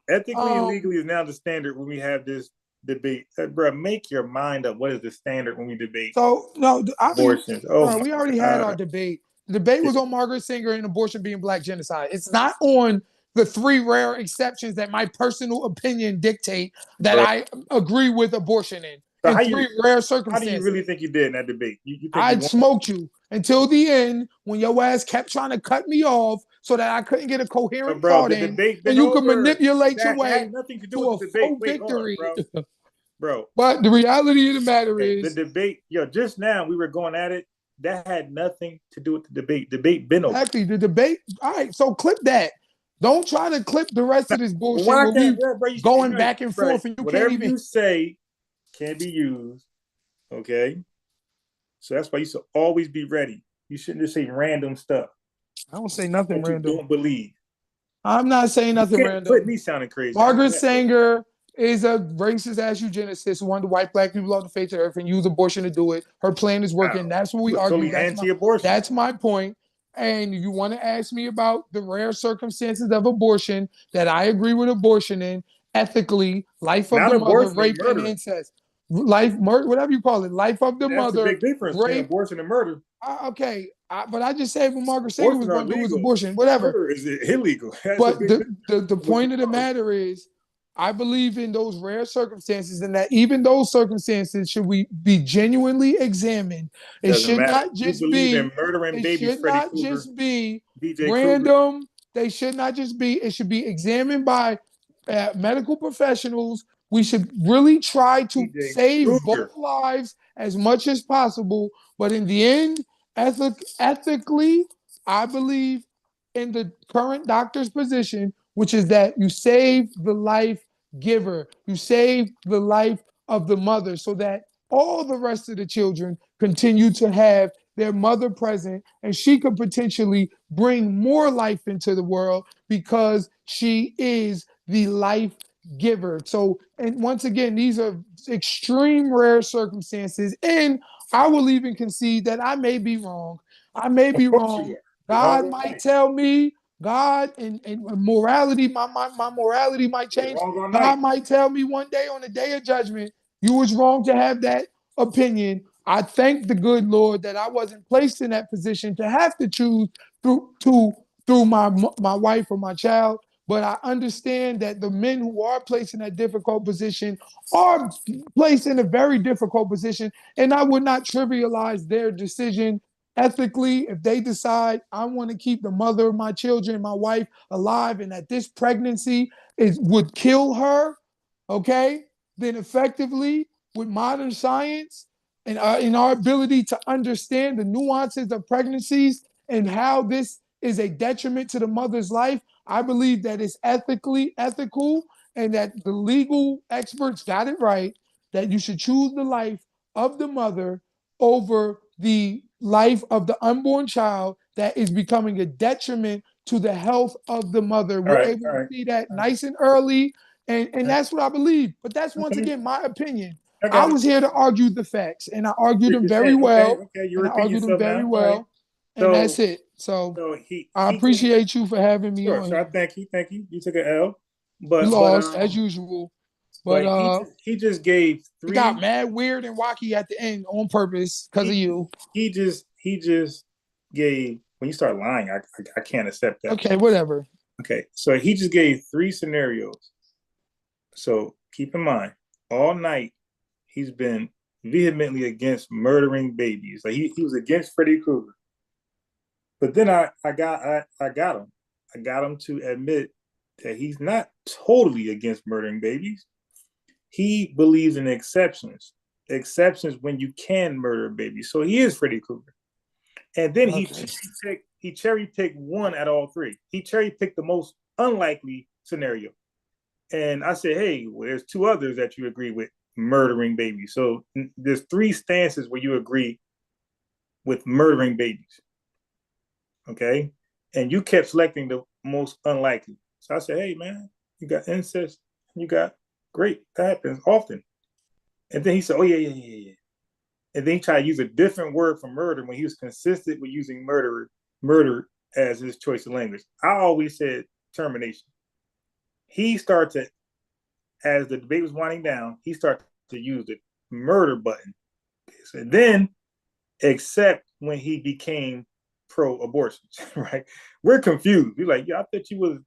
S1: ethically and legally is now the standard when we have this debate. Bro, make your mind up. What is the standard when we debate abortions?
S2: We already had our debate. The debate was on Margaret Sanger and abortion being black genocide. It's not on the three rare exceptions that my personal opinion dictate that I agree with abortion in.
S1: So
S2: in three rare circumstances.
S1: How do you really think you did in that debate? You think
S2: I smoked you until the end when your ass kept trying to cut me off so that I couldn't get a coherent thought in, and you could manipulate your way to a full victory.
S1: Bro.
S2: But the reality of the matter is
S1: the debate, just now we were going at it. That had nothing to do with the debate. Debate been over.
S2: Exactly. The debate. All right, so clip that. Don't try to clip the rest of this bullshit where we going back and forth and you
S1: whatever
S2: can't even.
S1: You say can be used. Okay. So that's why you should always be ready. You shouldn't just say random stuff.
S2: I don't say nothing random.
S1: You don't believe.
S2: I'm not saying nothing random.
S1: Put me sounding crazy.
S2: Margaret Sanger is a racist ass eugenicist who wanted to wipe black people off the face of the earth and use abortion to do it. Her plan is working. That's what we argue. That's my point. And you want to ask me about the rare circumstances of abortion that I agree with abortion in, ethically, life of the mother, rape and incest. Life, whatever you call it, life of the mother.
S1: That's a big difference between abortion and murder.
S2: Okay, but I just said what Margaret Sanger was going to do was abortion, whatever.
S1: Murder is illegal.
S2: But the point of the matter is, I believe in those rare circumstances, and that even those circumstances should we be genuinely examined. It
S1: Doesn't
S2: should
S1: matter.
S2: not
S1: You
S2: just
S1: believe in
S2: be.
S1: murdering
S2: It
S1: babies,
S2: should
S1: Freddy
S2: not
S1: Krueger,
S2: just be
S1: DJ Krueger,
S2: random. They should not just be. It should be examined by medical professionals. We should really try to
S1: DJ
S2: save both
S1: Krueger.
S2: lives as much as possible. But in the end, ethically, I believe in the current doctor's position, which is that you save the life giver, you save the life of the mother, so that all the rest of the children continue to have their mother present, and she could potentially bring more life into the world because she is the life giver. So, and once again, these are extreme rare circumstances, and I will even concede that I may be wrong. I may
S1: Of
S2: be
S1: course you
S2: wrong.
S1: are. You're wrong
S2: God
S1: all
S2: might
S1: night.
S2: tell me, God and morality, my morality might
S1: You're
S2: change.
S1: wrong all
S2: God
S1: night.
S2: might tell me one day on the day of judgment, you was wrong to have that opinion. I thank the good Lord that I wasn't placed in that position to have to choose through my wife or my child. But I understand that the men who are placed in that difficult position are placed in a very difficult position, and I would not trivialize their decision ethically. If they decide I want to keep the mother of my children, my wife, alive, and that this pregnancy would kill her, okay, then effectively with modern science and in our ability to understand the nuances of pregnancies and how this is a detriment to the mother's life, I believe that it's ethical, and that the legal experts got it right, that you should choose the life of the mother over the life of the unborn child that is becoming a detriment to the health of the mother.
S1: All
S2: We're
S1: right,
S2: able
S1: all
S2: to
S1: right.
S2: see that nice and early, and that's what I believe. But that's once
S1: Okay,
S2: again my opinion.
S1: I
S2: I
S1: got it.
S2: was here to argue the facts, and I argued them
S1: You're
S2: very
S1: saying, okay,
S2: well,
S1: okay, you're
S2: and I
S1: repeating
S2: argued them
S1: yourself
S2: very
S1: now. All right.
S2: well, and that's
S1: So,
S2: it. So
S1: so
S2: I
S1: he just
S2: appreciate you for having me
S1: sure.
S2: on
S1: So I
S2: here.
S1: thank you, thank you. You took an L,
S2: You
S1: but
S2: lost as usual, but
S1: he just gave
S2: it got
S1: three.
S2: mad weird and wacky at the end on purpose because of
S1: He
S2: you.
S1: he just gave. When you start lying, I can't accept that.
S2: Okay, whatever.
S1: Okay, so he just gave three scenarios. So keep in mind, all night he's been vehemently against murdering babies. Like he was against Freddy Krueger. But then I got him. I got him to admit that he's not totally against murdering babies. He believes in exceptions. Exceptions when you can murder a baby. So he is Freddy Krueger. And then
S2: Okay.
S1: he cherry picked one out of all three. He cherry picked the most unlikely scenario. And I said, hey, well, there's two others that you agree with murdering babies. So there's three stances where you agree with murdering babies. Okay. And you kept selecting the most unlikely. So I said, hey, man, you got incest. You got great. That happens often. And then he said, oh, yeah. And then he tried to use a different word for murder when he was consistent with using murder as his choice of language. I always said termination. He started to, as the debate was winding down, he started to use the murder button. And then, except when he became pro-abortion, right? We're confused. We're like, yeah, I thought you was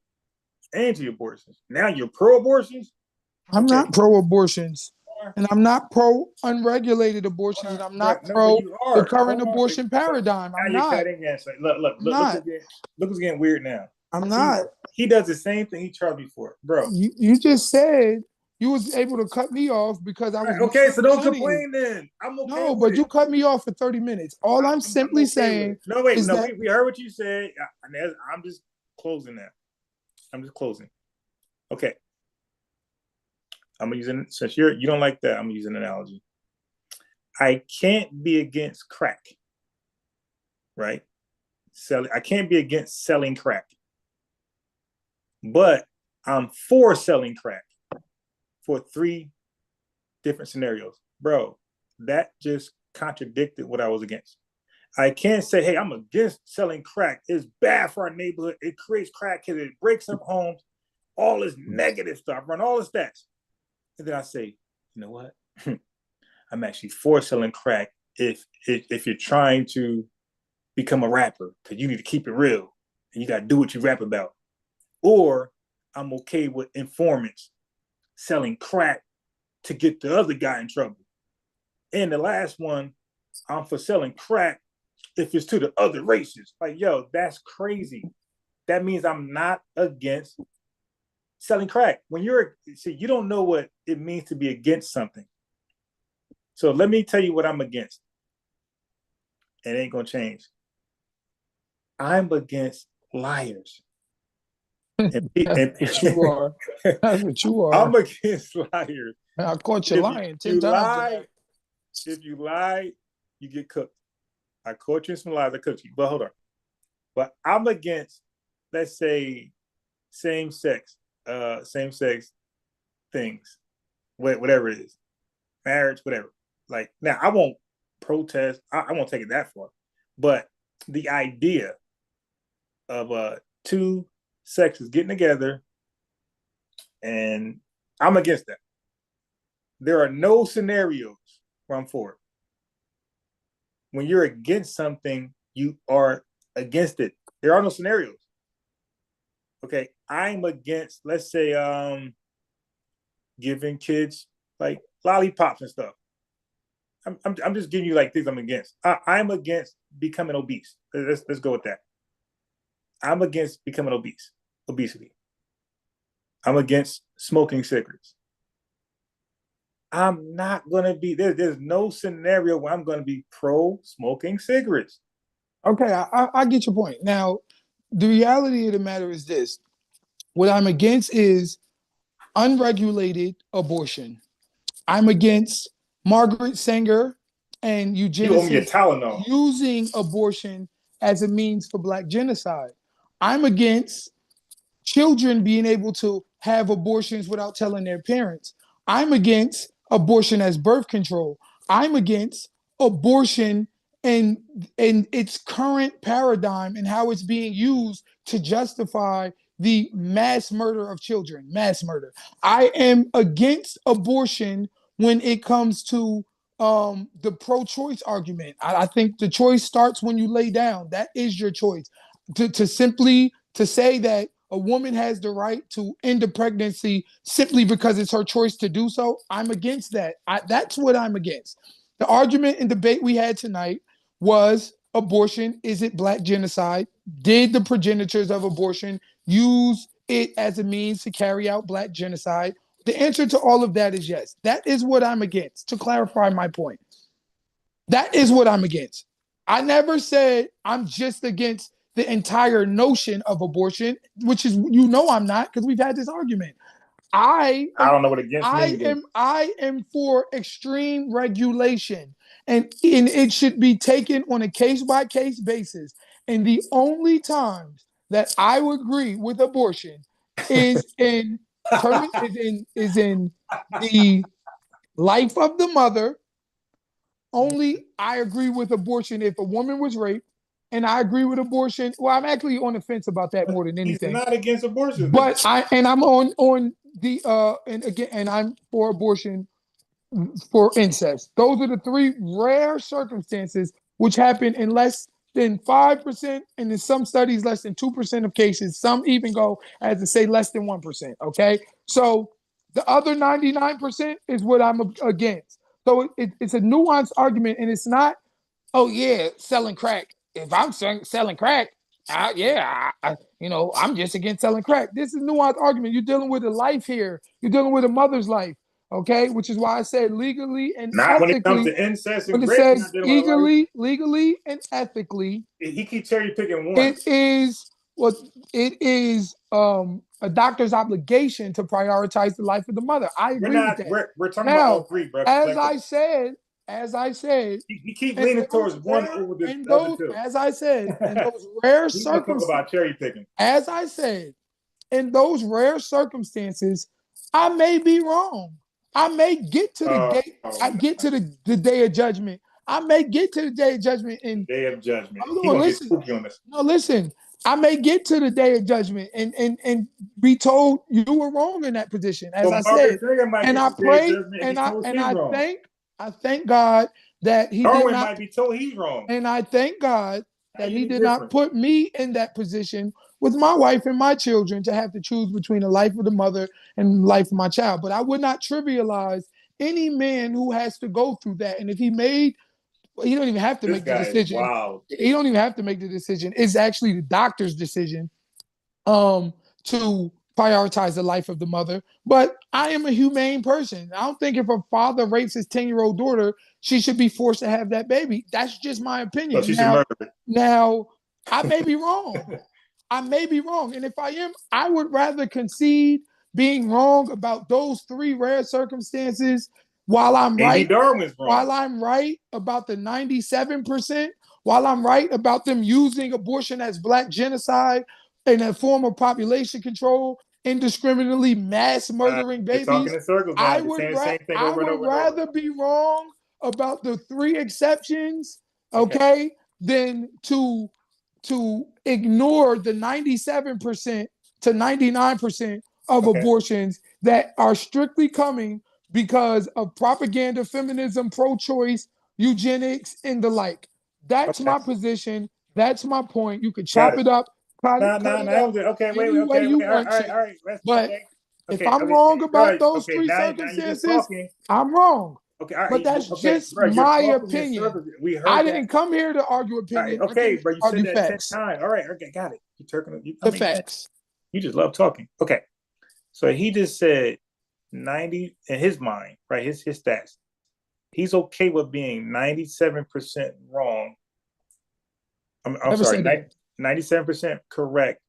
S1: anti-abortions. Now you're pro-abortions?
S2: I'm
S1: Okay.
S2: not pro abortions, and I'm not pro unregulated abortions, and I'm not
S1: No, but
S2: pro
S1: you
S2: the
S1: are.
S2: current
S1: Hold on.
S2: abortion
S1: So
S2: paradigm. I'm
S1: now you're
S2: not.
S1: cutting in. So
S2: I'm not.
S1: look what's getting weird now.
S2: I'm
S1: He
S2: not.
S1: he does the same thing he charged me for, bro.
S2: You just said you was able to cut me off because I was
S1: Okay, so don't
S2: misrepresenting you.
S1: complain then. I'm okay
S2: No,
S1: with
S2: but
S1: it.
S2: you cut me off for 30 minutes. All I'm
S1: I'm
S2: simply
S1: okay with it.
S2: saying
S1: No, wait,
S2: is
S1: no,
S2: that
S1: we heard what you said. I'm just closing now. I'm just closing. Okay. I'm using since you don't like that, I'm using an analogy. I can't be against crack, right? I can't be against selling crack, but I'm for selling crack for three different scenarios. Bro, that just contradicted what I was against. I can't say, hey, I'm against selling crack. It's bad for our neighborhood. It creates crackheads. It breaks up homes. All this negative stuff. Run all the stats. And then I say, you know what? I'm actually for selling crack if you're trying to become a rapper, because you need to keep it real and you got to do what you rap about. Or I'm okay with informants. selling crack to get the other guy in trouble. And the last one, I'm for selling crack if it's to the other races. Like, yo, that's crazy. That means I'm not against selling crack. When you don't know what it means to be against something. So let me tell you what I'm against. It ain't gonna change. I'm against liars.
S2: That's what you are. That's what you are.
S1: I'm against liars.
S2: I caught you lying 10 times.
S1: If you lie, you get cooked. I caught you in some lies, I cooked you. But hold on. But I'm against, let's say, same sex things, whatever it is, marriage, whatever. Like, now I won't protest. I won't take it that far. But the idea of two sexes getting together, and I'm against that. There are no scenarios where I'm for it. When you're against something, you are against it. There are no scenarios. Okay, I'm against, let's say, giving kids like lollipops and stuff. I'm just giving you like things I'm against. I'm against becoming obese. Let's go with that. I'm against becoming obesity. I'm against smoking cigarettes. I'm not going to be, there's no scenario where I'm going to be pro smoking cigarettes.
S2: Okay, I get your point. Now, the reality of the matter is this. What I'm against is unregulated abortion. I'm against Margaret Sanger and eugenicists using abortion as a means for Black genocide. I'm against children being able to have abortions without telling their parents. I'm against abortion as birth control. I'm against abortion and its current paradigm and how it's being used to justify the mass murder of children, mass murder. I am against abortion when it comes to the pro-choice argument. I think the choice starts when you lay down. That is your choice. To simply to say that a woman has the right to end a pregnancy simply because it's her choice to do so, I'm against that. That's what I'm against. The argument and debate we had tonight was abortion, is it Black genocide? Did the progenitors of abortion use it as a means to carry out Black genocide? The answer to all of that is yes. That is what I'm against, to clarify my point. That is what I'm against. I never said I'm just against the entire notion of abortion, which is, I'm not, because we've had this argument. I
S1: don't know what against means.
S2: I am for extreme regulation, and it should be taken on a case-by-case basis. And the only times that I would agree with abortion is in the life of the mother. Only I agree with abortion if a woman was raped, and I agree with abortion. Well, I'm actually on the fence about that more than anything.
S1: He's not against abortion,
S2: but I'm on the and I'm for abortion for incest. Those are the three rare circumstances which happen in less than 5%, and in some studies less than 2% of cases. Some even go as to say less than 1%. Okay, so the other 99% is what I'm against. So it's a nuanced argument, and it's not, oh yeah, selling crack. If I'm selling crack, I'm just against selling crack. This is a nuanced argument. You're dealing with a life here. You're dealing with a mother's life. Okay, which is why I said legally and
S1: not
S2: ethically.
S1: When it comes to incest and
S2: when it
S1: rape,
S2: says legally and ethically,
S1: he keeps cherry picking one.
S2: It is a doctor's obligation to prioritize the life of the mother. I agree with that.
S1: We're talking about all three, bro.
S2: As I said,
S1: he keeps leaning towards one over the other two.
S2: As I said, in those rare circumstances,
S1: talk about cherry picking.
S2: As I said, in those rare circumstances, I may be wrong. I may get to the day. I get to the day of judgment. I may get to the day of judgment and
S1: day of judgment.
S2: Listen. I may get to the day of judgment and be told you were wrong in that position, as I said. And I pray and I thank God that he
S1: Darwin
S2: did not.
S1: Might be told he's wrong.
S2: And I thank God that he did not put me in that position with my wife and my children to have to choose between the life of the mother and the life of my child. But I would not trivialize any man who has to go through that. And if he made, he don't even have to make the decision.
S1: Wow.
S2: He don't even have to make the decision. It's actually the doctor's decision to prioritize the life of the mother. But I am a humane person. I don't think if a father rapes his 10-year-old daughter, she should be forced to have that baby. That's just my opinion.
S1: So she should murder.
S2: Now, I may be wrong. I may be wrong. And if I am, I would rather concede being wrong about those 3 rare circumstances while I'm right.
S1: Darwin's wrong.
S2: While I'm right about the 97%, while I'm right about them using abortion as Black genocide and a form of population control, indiscriminately mass murdering babies.
S1: Talking in circles, man.
S2: I would rather be wrong about the 3 exceptions, okay, than to ignore the 97% to 99% of abortions that are strictly coming because of propaganda, feminism, pro-choice, eugenics, and the like. That's my position. That's my point. You could chop it up.
S1: Okay, wait. All right.
S2: But if I'm wrong about those 3 circumstances, I'm wrong.
S1: Okay, all right.
S2: But that's just my opinion. I didn't come here to argue opinion.
S1: Right, okay, but you said that facts. 10 times. All right, okay, got it. You're
S2: facts.
S1: You just love talking. Okay. So he just said 90 in his mind, right? His stats. He's okay with being 97% wrong. I'm sorry, 97% correct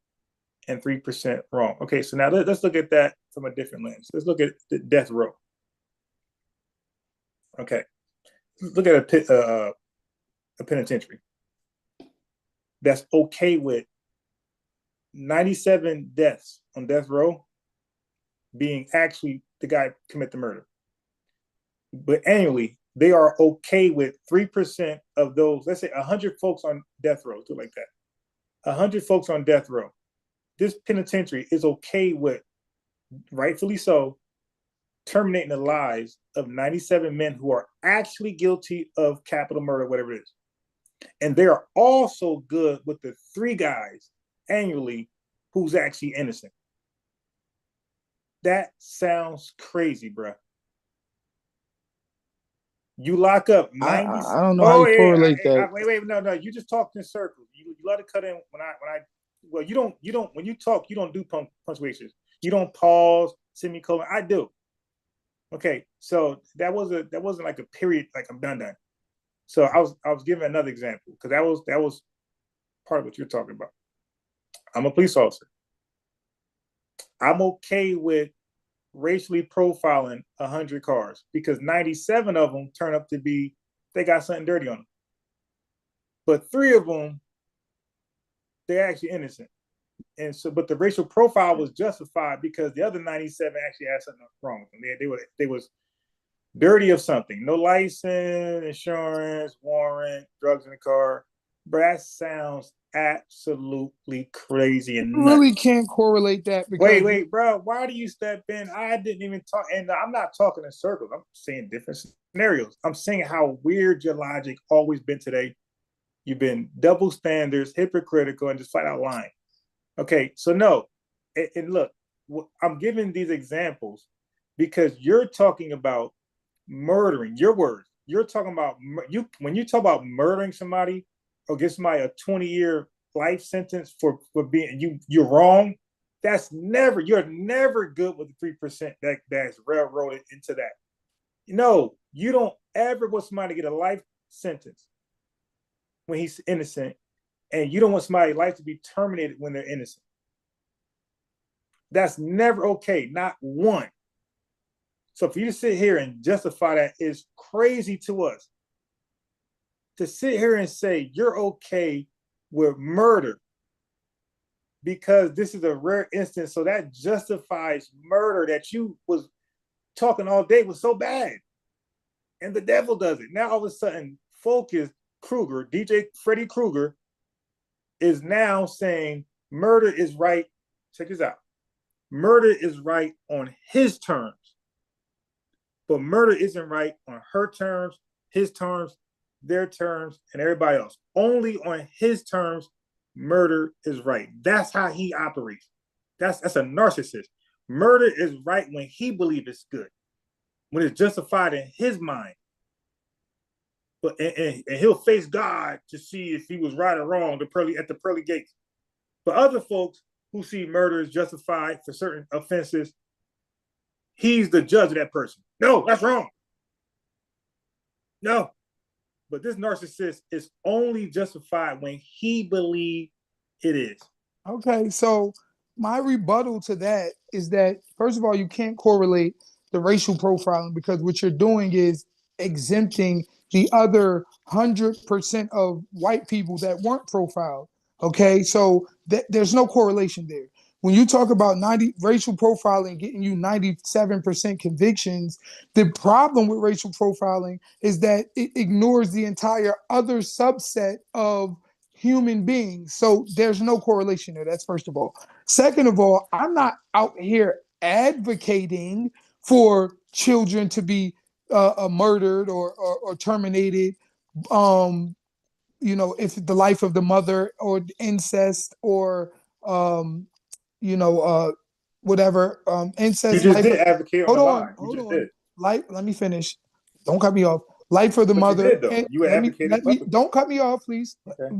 S1: and 3% wrong. Okay, so now let's look at that from a different lens. Let's look at the death row. Okay, look at a penitentiary that's okay with 97 deaths on death row being actually the guy commit the murder. But annually, they are okay with 3% of those, let's say 100 folks on death row, do like that. 100 folks on death row. This penitentiary is okay with, rightfully so, terminating the lives of 97 men who are actually guilty of capital murder, whatever it is. And they are also good with the 3 guys annually who's actually innocent. That sounds crazy, bro. You lock up 90.
S2: I don't know how you correlate that.
S1: Wait, no. You just talked in circles. You let it cut in when you don't when you talk, you don't do punctuations. You don't pause, semicolon. I do. Okay, so that wasn't like a period, like I'm done. So I was giving another example because that was part of what you're talking about. I'm a police officer. I'm okay with racially profiling 100 cars because 97 of them turn up to be they got something dirty on them, but 3 of them they're actually innocent. And so, but the racial profile was justified because the other 97 actually had something wrong with them. They was dirty of something, no license, insurance, warrant, drugs in the car. But that sounds absolutely crazy and nuts.
S2: You really can't correlate that. Because
S1: wait, bro. Why do you step in? I didn't even talk, and I'm not talking in circles. I'm saying different scenarios. I'm saying how weird your logic always been today. You've been double standards, hypocritical, and just flat out lying. Okay, so no, and look, I'm giving these examples because you're talking about murdering. Your words. You're talking about when you talk about murdering somebody or give somebody a 20-year life sentence for being you're wrong. You're never good with the 3% that's railroaded into that. No, you don't ever want somebody to get a life sentence when he's innocent, and you don't want somebody's life to be terminated when they're innocent. That's never okay, not one. So for you to sit here and justify that is crazy to us. To sit here and say you're okay with murder because this is a rare instance, so that justifies murder that you was talking all day was so bad. And the devil does it. Now all of a sudden, Focus Kruger, DJ Freddy Krueger, is now saying murder is right. Check this out. Murder is right on his terms. But murder isn't right on her terms, his terms, their terms, and everybody else. Only on his terms, murder is right. That's how he operates. That's a narcissist. Murder is right when he believes it's good, when it's justified in his mind. But and he'll face God to see if he was right or wrong at the pearly gates. But other folks who see murder as justified for certain offenses, he's the judge of that person. No, that's wrong. No. But this narcissist is only justified when he believes it is.
S2: Okay, so my rebuttal to that is that, first of all, you can't correlate the racial profiling, because what you're doing is exempting the other 100% of white people that weren't profiled. Okay, so there's no correlation there. When you talk about 90 racial profiling getting you 97% convictions, the problem with racial profiling is that it ignores the entire other subset of human beings. So there's no correlation there. That's first of all. Second of all, I'm not out here advocating for children to be murdered or terminated. If the life of the mother, or incest, or whatever,
S1: You
S2: incest,
S1: just
S2: life.
S1: did advocate on
S2: Hold
S1: the
S2: on,
S1: line. You
S2: hold
S1: just
S2: on.
S1: did.
S2: Life. Let me finish. Don't cut me off. Life of the
S1: But you
S2: mother.
S1: did, though.
S2: And
S1: You advocated publicly.
S2: don't cut me off, please.
S1: Okay.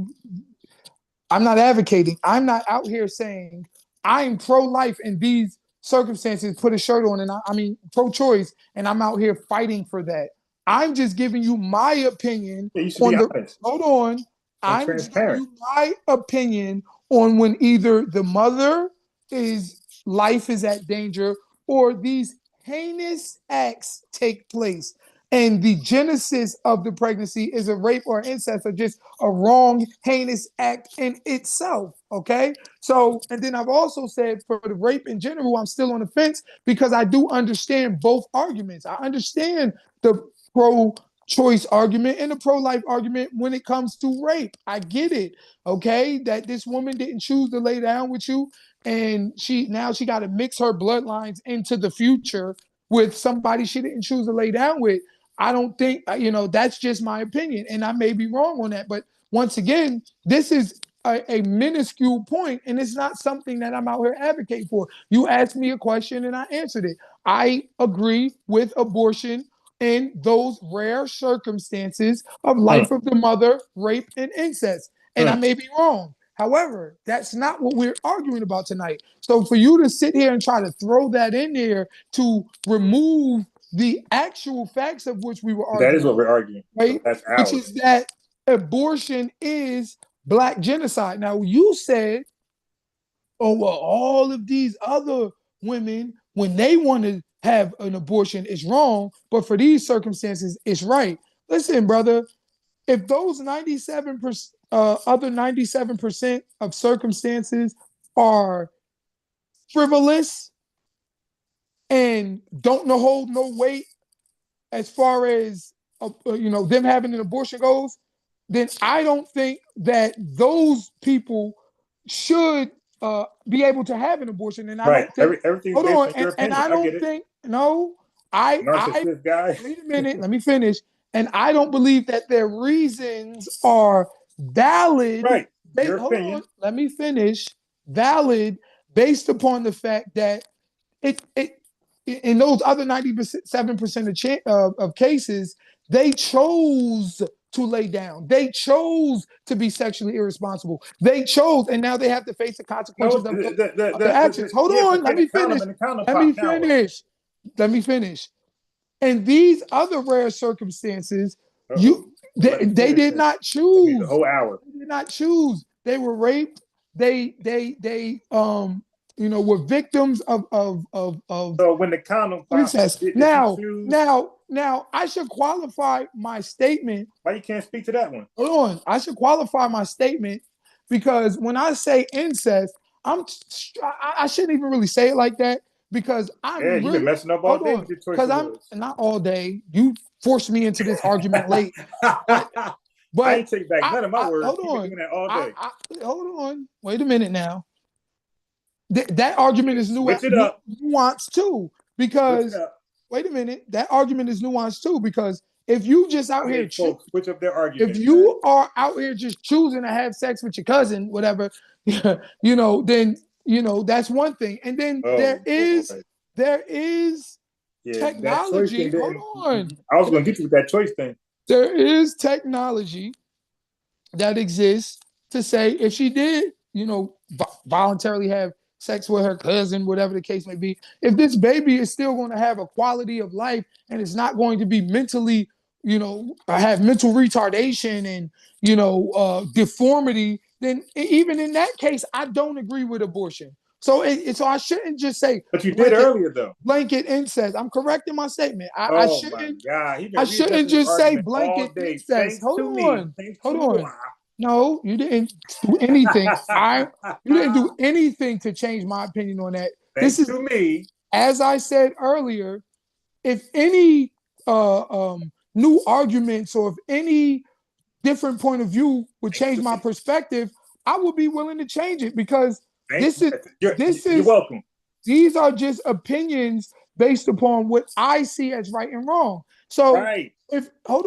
S2: I'm not advocating. I'm not out here saying I'm pro-life in these circumstances. Put a shirt on, and I mean pro-choice, and I'm out here fighting for that. I'm just giving you my opinion
S1: Yeah, you should
S2: on
S1: be
S2: the.
S1: honest
S2: Hold on.
S1: and
S2: I'm just giving
S1: transparent.
S2: you my opinion on when either the mother is life is at danger, or these heinous acts take place. And the genesis of the pregnancy is a rape or incest, or just a wrong, heinous act in itself. Okay. So, and then I've also said for the rape in general, I'm still on the fence, because I do understand both arguments. I understand the pro choice argument and the pro life argument when it comes to rape. I get it. Okay. That this woman didn't choose to lay down with you, and she got to mix her bloodlines into the future with somebody she didn't choose to lay down with. I don't think, that's just my opinion, and I may be wrong on that. But once again, this is a minuscule point, and it's not something that I'm out here advocating for. You asked me a question and I answered it. I agree with abortion in those rare circumstances of life of the mother, rape, and incest. And I may be wrong. However, that's not what we're arguing about tonight. So for you to sit here and try to throw that in there to remove the actual facts of which we were arguing.
S1: That is what we're arguing.
S2: Right?
S1: That's
S2: Which
S1: ours.
S2: is that abortion is Black genocide. Now, you said, oh, well, all of these other women, when they want to have an abortion, is wrong, but for these circumstances, it's right. Listen, brother, if those 97%, other 97% of circumstances are frivolous and don't hold no weight as far as them having an abortion goes, then I don't think that those people should be able to have an abortion. And I
S1: Right.
S2: don't think.
S1: Everything's
S2: Hold
S1: based
S2: on,
S1: on your
S2: and
S1: opinion.
S2: I
S1: I get
S2: don't
S1: it.
S2: think. No, I
S1: Narcissist guy.
S2: wait a minute. Let me finish. And I don't believe that their reasons are valid.
S1: Right. Your
S2: Hold
S1: opinion.
S2: on. Let me finish. Valid based upon the fact that it in those other 97% of cases, they chose to lay down. They chose to be sexually irresponsible. They chose, and now they have to face the consequences
S1: No,
S2: of their actions. Hold
S1: yeah,
S2: on,
S1: but
S2: let
S1: can
S2: me
S1: it count them
S2: finish.
S1: in the counter
S2: Let me
S1: pot now?
S2: finish. Let me finish. And these other rare circumstances,
S1: Uh-oh. Well,
S2: they did not
S1: That means the
S2: choose.
S1: whole hour.
S2: They did not choose. They were raped. They were victims of
S1: So when the condom pop,
S2: incest.
S1: did you
S2: Now,
S1: choose?
S2: now, now, I should qualify my statement.
S1: Why you can't speak to that one?
S2: Hold on. I should qualify my statement, because when I say incest, I shouldn't even really say it like that, because
S1: Yeah,
S2: I'm
S1: you've been
S2: really.
S1: messing up all
S2: Hold
S1: day
S2: on,
S1: with your choice
S2: because
S1: of
S2: I'm
S1: words.
S2: not all day. You forced me into this argument late, but
S1: I
S2: but
S1: ain't take back none of my words.
S2: hold
S1: You've been
S2: on.
S1: doing that all day.
S2: Hold on. Wait a minute now. That argument is
S1: Switch it up.
S2: nuanced too,
S1: Switch it
S2: because
S1: up.
S2: wait a minute, that argument is nuanced too, because If you just out here,
S1: folks switch up their
S2: if
S1: arguments.
S2: you are out here just choosing to have sex with your cousin, whatever, then that's one thing. And then there is
S1: that choice
S2: technology.
S1: thing.
S2: Hold on.
S1: I was going to get you with that choice thing.
S2: There is technology that exists to say if she did, voluntarily have sex with her cousin, whatever the case may be, if this baby is still going to have a quality of life and it's not going to be mentally, have mental retardation and, deformity, then even in that case, I don't agree with abortion. So I shouldn't just say.
S1: But you did earlier though.
S2: Blanket incest. I'm correcting my statement. I shouldn't.
S1: My God,
S2: I shouldn't just say blanket incest. Hold on. No, you didn't do anything. You didn't do anything to change my opinion on that.
S1: Thanks to me.
S2: As I said earlier, if any new arguments or if any different point of view would change my perspective, I would be willing to change it because
S1: you're welcome.
S2: These are just opinions based upon what I see as right and wrong. So if a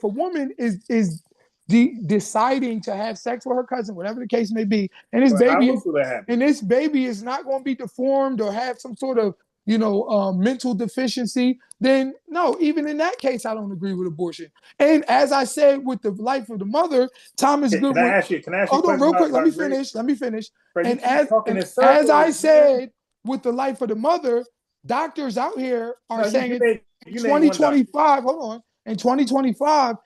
S2: woman is deciding to have sex with her cousin, whatever the case may be, and this baby is not going to be deformed or have some sort of mental deficiency, then no, even in that case, I don't agree with abortion. And as I said with the life of the mother, Thomas Goodwin.
S1: Can I ask you?
S2: Hold on, real quick. Let me finish. And as I said with the life of the mother, doctors out here are saying in 2025. Hold on, in 2025,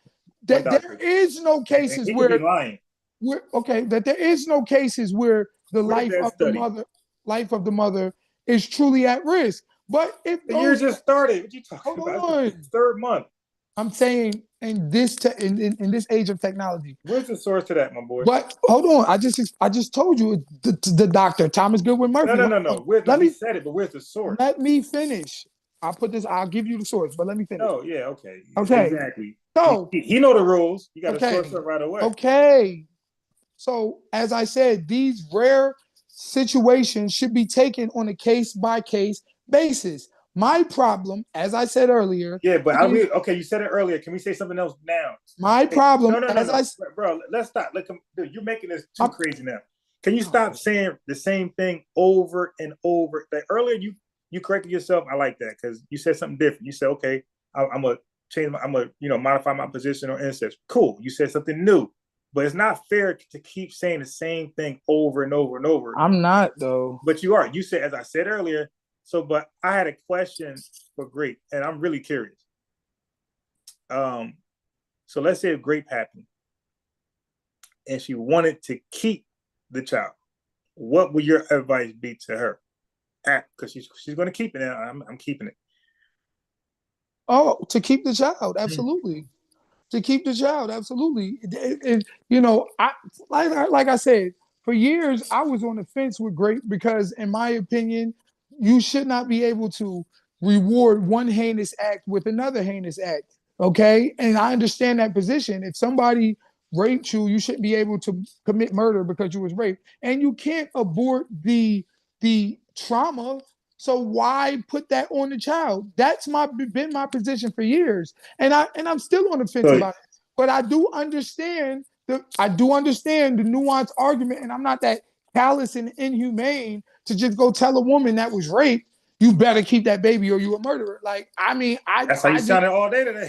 S2: that there is no cases where that there is no cases where the life of the mother is truly at risk. But if
S1: the year just started, what you talking about? Third month.
S2: I'm saying in this age of technology.
S1: Where's the source to that, my boy?
S2: But hold on, I just told you the doctor Thomas Goodwin Murphy.
S1: No. He said it, but where's the source?
S2: Let me finish. I'll give you the source, but let me finish.
S1: Oh yeah, okay.
S2: Exactly. So
S1: he know the rules. You got to source it right away.
S2: Okay. So as I said, these rare situations should be taken on a case-by-case basis. My problem, as I said earlier.
S1: Yeah, but you said it earlier. Can we say something else now?
S2: My problem.
S1: No. Bro, let's stop. Dude, you're making this too crazy now. Can you stop saying the same thing over and over? Like earlier, you corrected yourself. I like that because you said something different. You said, okay, I'm gonna change. I'm gonna modify my position on incest. Cool. You said something new. But it's not fair to keep saying the same thing over and over and over.
S2: I'm not, though.
S1: But you are. You said, as I said earlier, but I had a question for Grape, and I'm really curious. So let's say if Grape happened, and she wanted to keep the child, what would your advice be to her? Because she's going to keep it, and I'm keeping it.
S2: Oh, to keep the child, absolutely. To keep the child, absolutely. Like I said, for years I was on the fence with Grape because, in my opinion, you should not be able to reward one heinous act with another heinous act. Okay, and I understand that position. If somebody raped you, you shouldn't be able to commit murder because you was raped, and you can't abort the trauma. So why put that on the child? That's been my position for years, and I'm still on the fence about it. But I do understand the nuanced argument, and I'm not that callous and inhumane to just go tell a woman that was raped, you better keep that baby or you a murderer. Like, I mean,
S1: that's how you sounded all day today.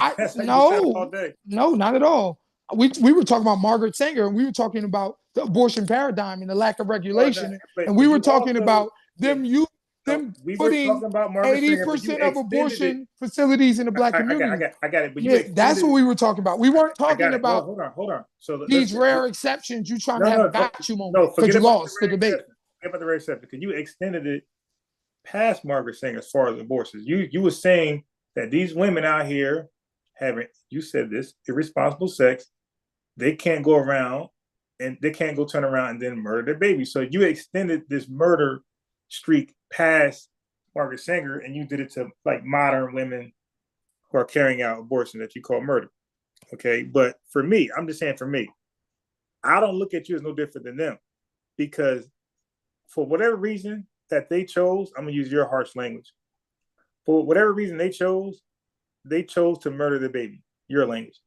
S2: No, not at all. We were talking about Margaret Sanger, and we were talking about the abortion paradigm and the lack of regulation, and we were talking about them putting 80% of abortion facilities in the Black community.
S1: I got it. But
S2: that's what we were talking about. We weren't talking about
S1: hold on. So
S2: these rare exceptions you trying to have a vacuum moment because you lost the debate.
S1: Forget about the rare exception because you extended it past Margaret Sanger as far as abortions. You were saying that these women out here having, you said this, irresponsible sex, they can't go around and they can't go turn around and then murder their baby. So you extended this murder streak past Margaret Sanger, and you did it to like modern women who are carrying out abortion that you call murder. Okay, but for me, I'm just saying for me, I don't look at you as no different than them because for whatever reason that they chose, I'm gonna use your harsh language. For whatever reason they chose, they chose to murder the baby, your language.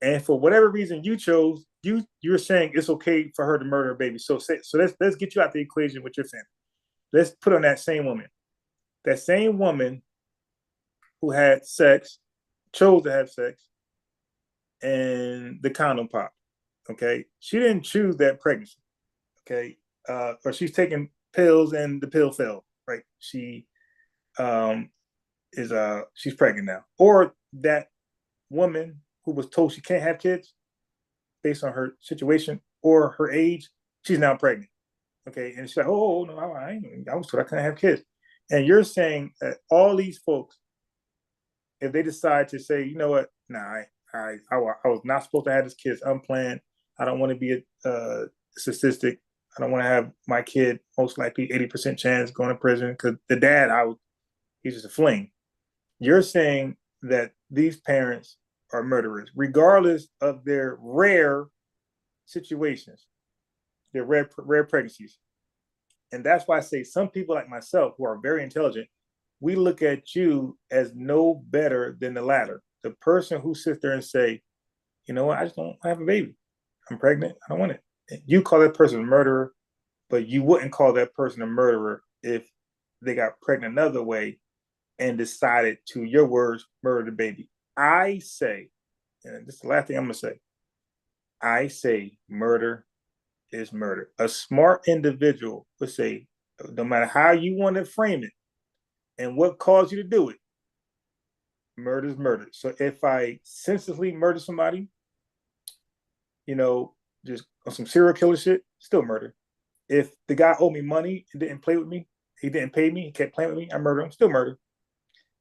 S1: And for whatever reason you chose, you're saying it's okay for her to murder a baby. So let's get you out the equation with your family. Let's put on that same woman. That same woman who had sex, chose to have sex, and the condom popped. Okay. She didn't choose that pregnancy. Okay. Or she's taking pills and the pill fell. Right. She she's pregnant now. Or that woman who was told she can't have kids based on her situation or her age, she's now pregnant. Okay. And she's like, oh no, I was told I couldn't have kids. And you're saying that all these folks, if they decide to say, you know what, nah, I was not supposed to have this kid unplanned. I don't want to be a statistic. I don't want to have my kid most likely 80% chance going to prison because the dad, he's just a fling. You're saying that these parents are murderers, regardless of their rare situations, their rare pregnancies. And that's why I say some people like myself who are very intelligent, we look at you as no better than the latter. The person who sits there and say, you know what, I just don't have a baby. I'm pregnant. I don't want it. You call that person a murderer, but you wouldn't call that person a murderer if they got pregnant another way and decided to, your words, murder the baby. I say, and this is the last thing I'm going to say, I say murder is murder. A smart individual would say, no matter how you want to frame it and what caused you to do it, murder is murder. So if I senselessly murder somebody, just on some serial killer shit, still murder. If the guy owed me money and didn't play with me, he didn't pay me, he kept playing with me, I murder him, still murder.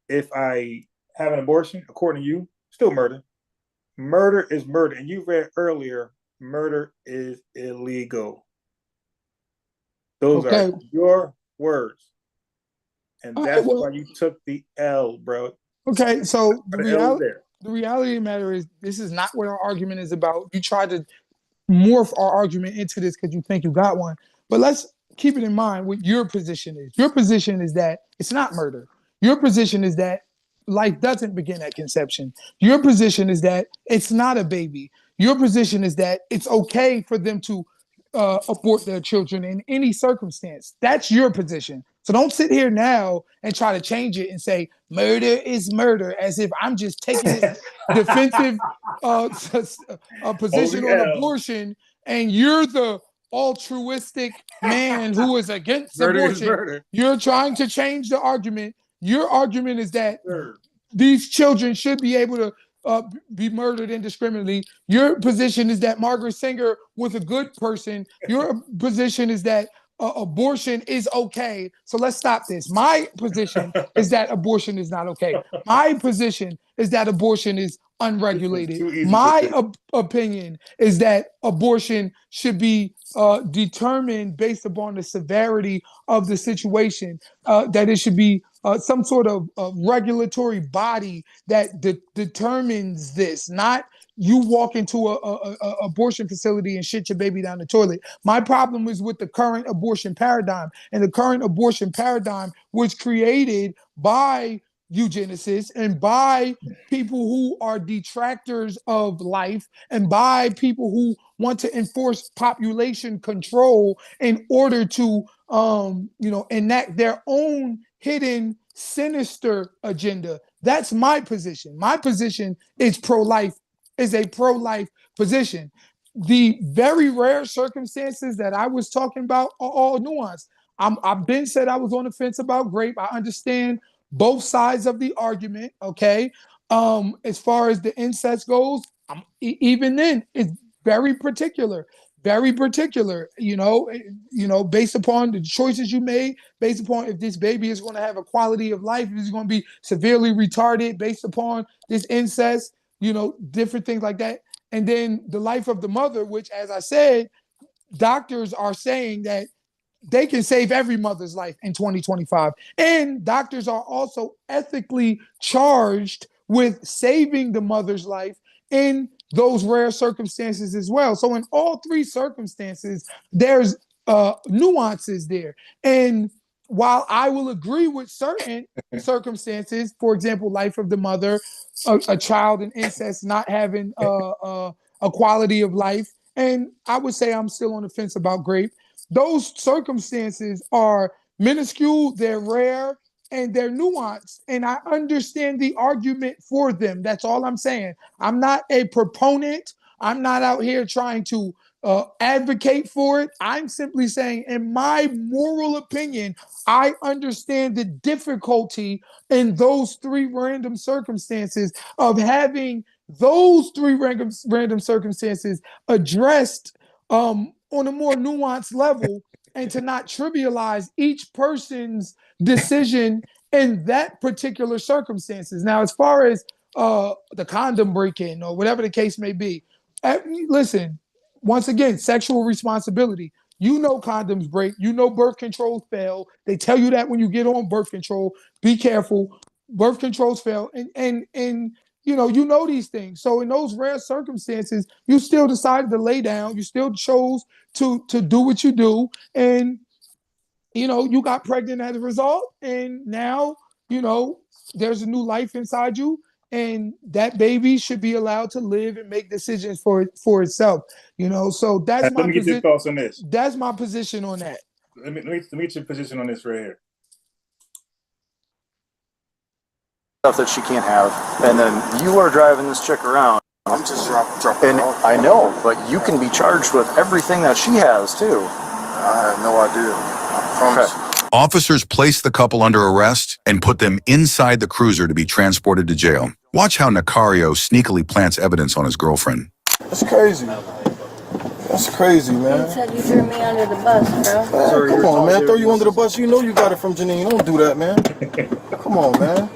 S1: If I have an abortion, according to you, still murder. Murder is murder. And you read earlier, murder is illegal. Those are your words. And that's why you took the L, bro.
S2: Okay, so the reality of the matter is this is not what our argument is about. You tried to morph our argument into this because you think you got one. But let's keep it in mind what your position is. Your position is that it's not murder. Your position is that life doesn't begin at conception. Your position is that it's not a baby. Your position is that it's okay for them to abort their children in any circumstance. That's your position. So don't sit here now and try to change it and say murder is murder as if I'm just taking this defensive position on abortion and you're the altruistic man who is against abortion. You're trying to change the argument. Your argument is that these children should be able to be murdered indiscriminately. Your position is that Margaret Sanger was a good person. Your position is that abortion is okay. So let's stop this. My position is that abortion is not okay. My position is that abortion is unregulated. My opinion is that abortion should be determined based upon the severity of the situation, that it should be some sort of regulatory body that determines this, not you walk into a abortion facility and shit your baby down the toilet. My problem is with the current abortion paradigm, and the current abortion paradigm was created by eugenicists and by people who are detractors of life and by people who want to enforce population control in order to enact their own hidden sinister agenda. That's my position. My position is pro-life, is a pro-life position. The very rare circumstances that I was talking about are all nuanced. I've been said I was on the fence about grape. I understand both sides of the argument. Okay. As far as the incest goes, even then, it's very particular. Very particular, based upon the choices you made, based upon if this baby is going to have a quality of life, if it's going to be severely retarded, based upon this incest, different things like that. And then the life of the mother, which, as I said, doctors are saying that they can save every mother's life in 2025. And doctors are also ethically charged with saving the mother's life in those rare circumstances as well. So in all three circumstances, there's nuances there. And while I will agree with certain circumstances, for example, life of the mother, a child in incest not having a quality of life, and I would say I'm still on the fence about grape. Those circumstances are minuscule, they're rare, and they're nuanced, and I understand the argument for them. That's all I'm saying. I'm not a proponent. I'm not out here trying to advocate for it. I'm simply saying, in my moral opinion, I understand the difficulty in those three random circumstances of having those three random circumstances addressed on a more nuanced level, and to not trivialize each person's decision in that particular circumstances. Now, as far as the condom break-in or whatever the case may be, listen, once again, sexual responsibility. You know condoms break. You know birth controls fail. They tell you that when you get on birth control. Be careful. Birth controls fail, and you know these things. So in those rare circumstances, you still decided to lay down. You still chose to do what you do, and you got pregnant as a result, and now there's a new life inside you, and that baby should be allowed to live and make decisions for itself. So that's
S1: Let
S2: my
S1: me get your
S2: position.
S1: thoughts on this.
S2: That's my position on that.
S1: Let me get your position on this right here.
S4: Stuff that she can't have, and then you are driving this chick around.
S5: I'm just dropping
S4: And
S5: off.
S4: I know, but you can be charged with everything that she has too.
S5: I have no idea. I promise you.
S6: Officers placed the couple under arrest and put them inside the cruiser to be transported to jail. Watch how Nicario sneakily plants evidence on his girlfriend.
S5: That's crazy. That's crazy, man.
S7: You said you threw me under the bus, bro.
S5: Man, come on, man. Throw you under the bus. You know you got it from Janine. Don't do that, man. Come on, man.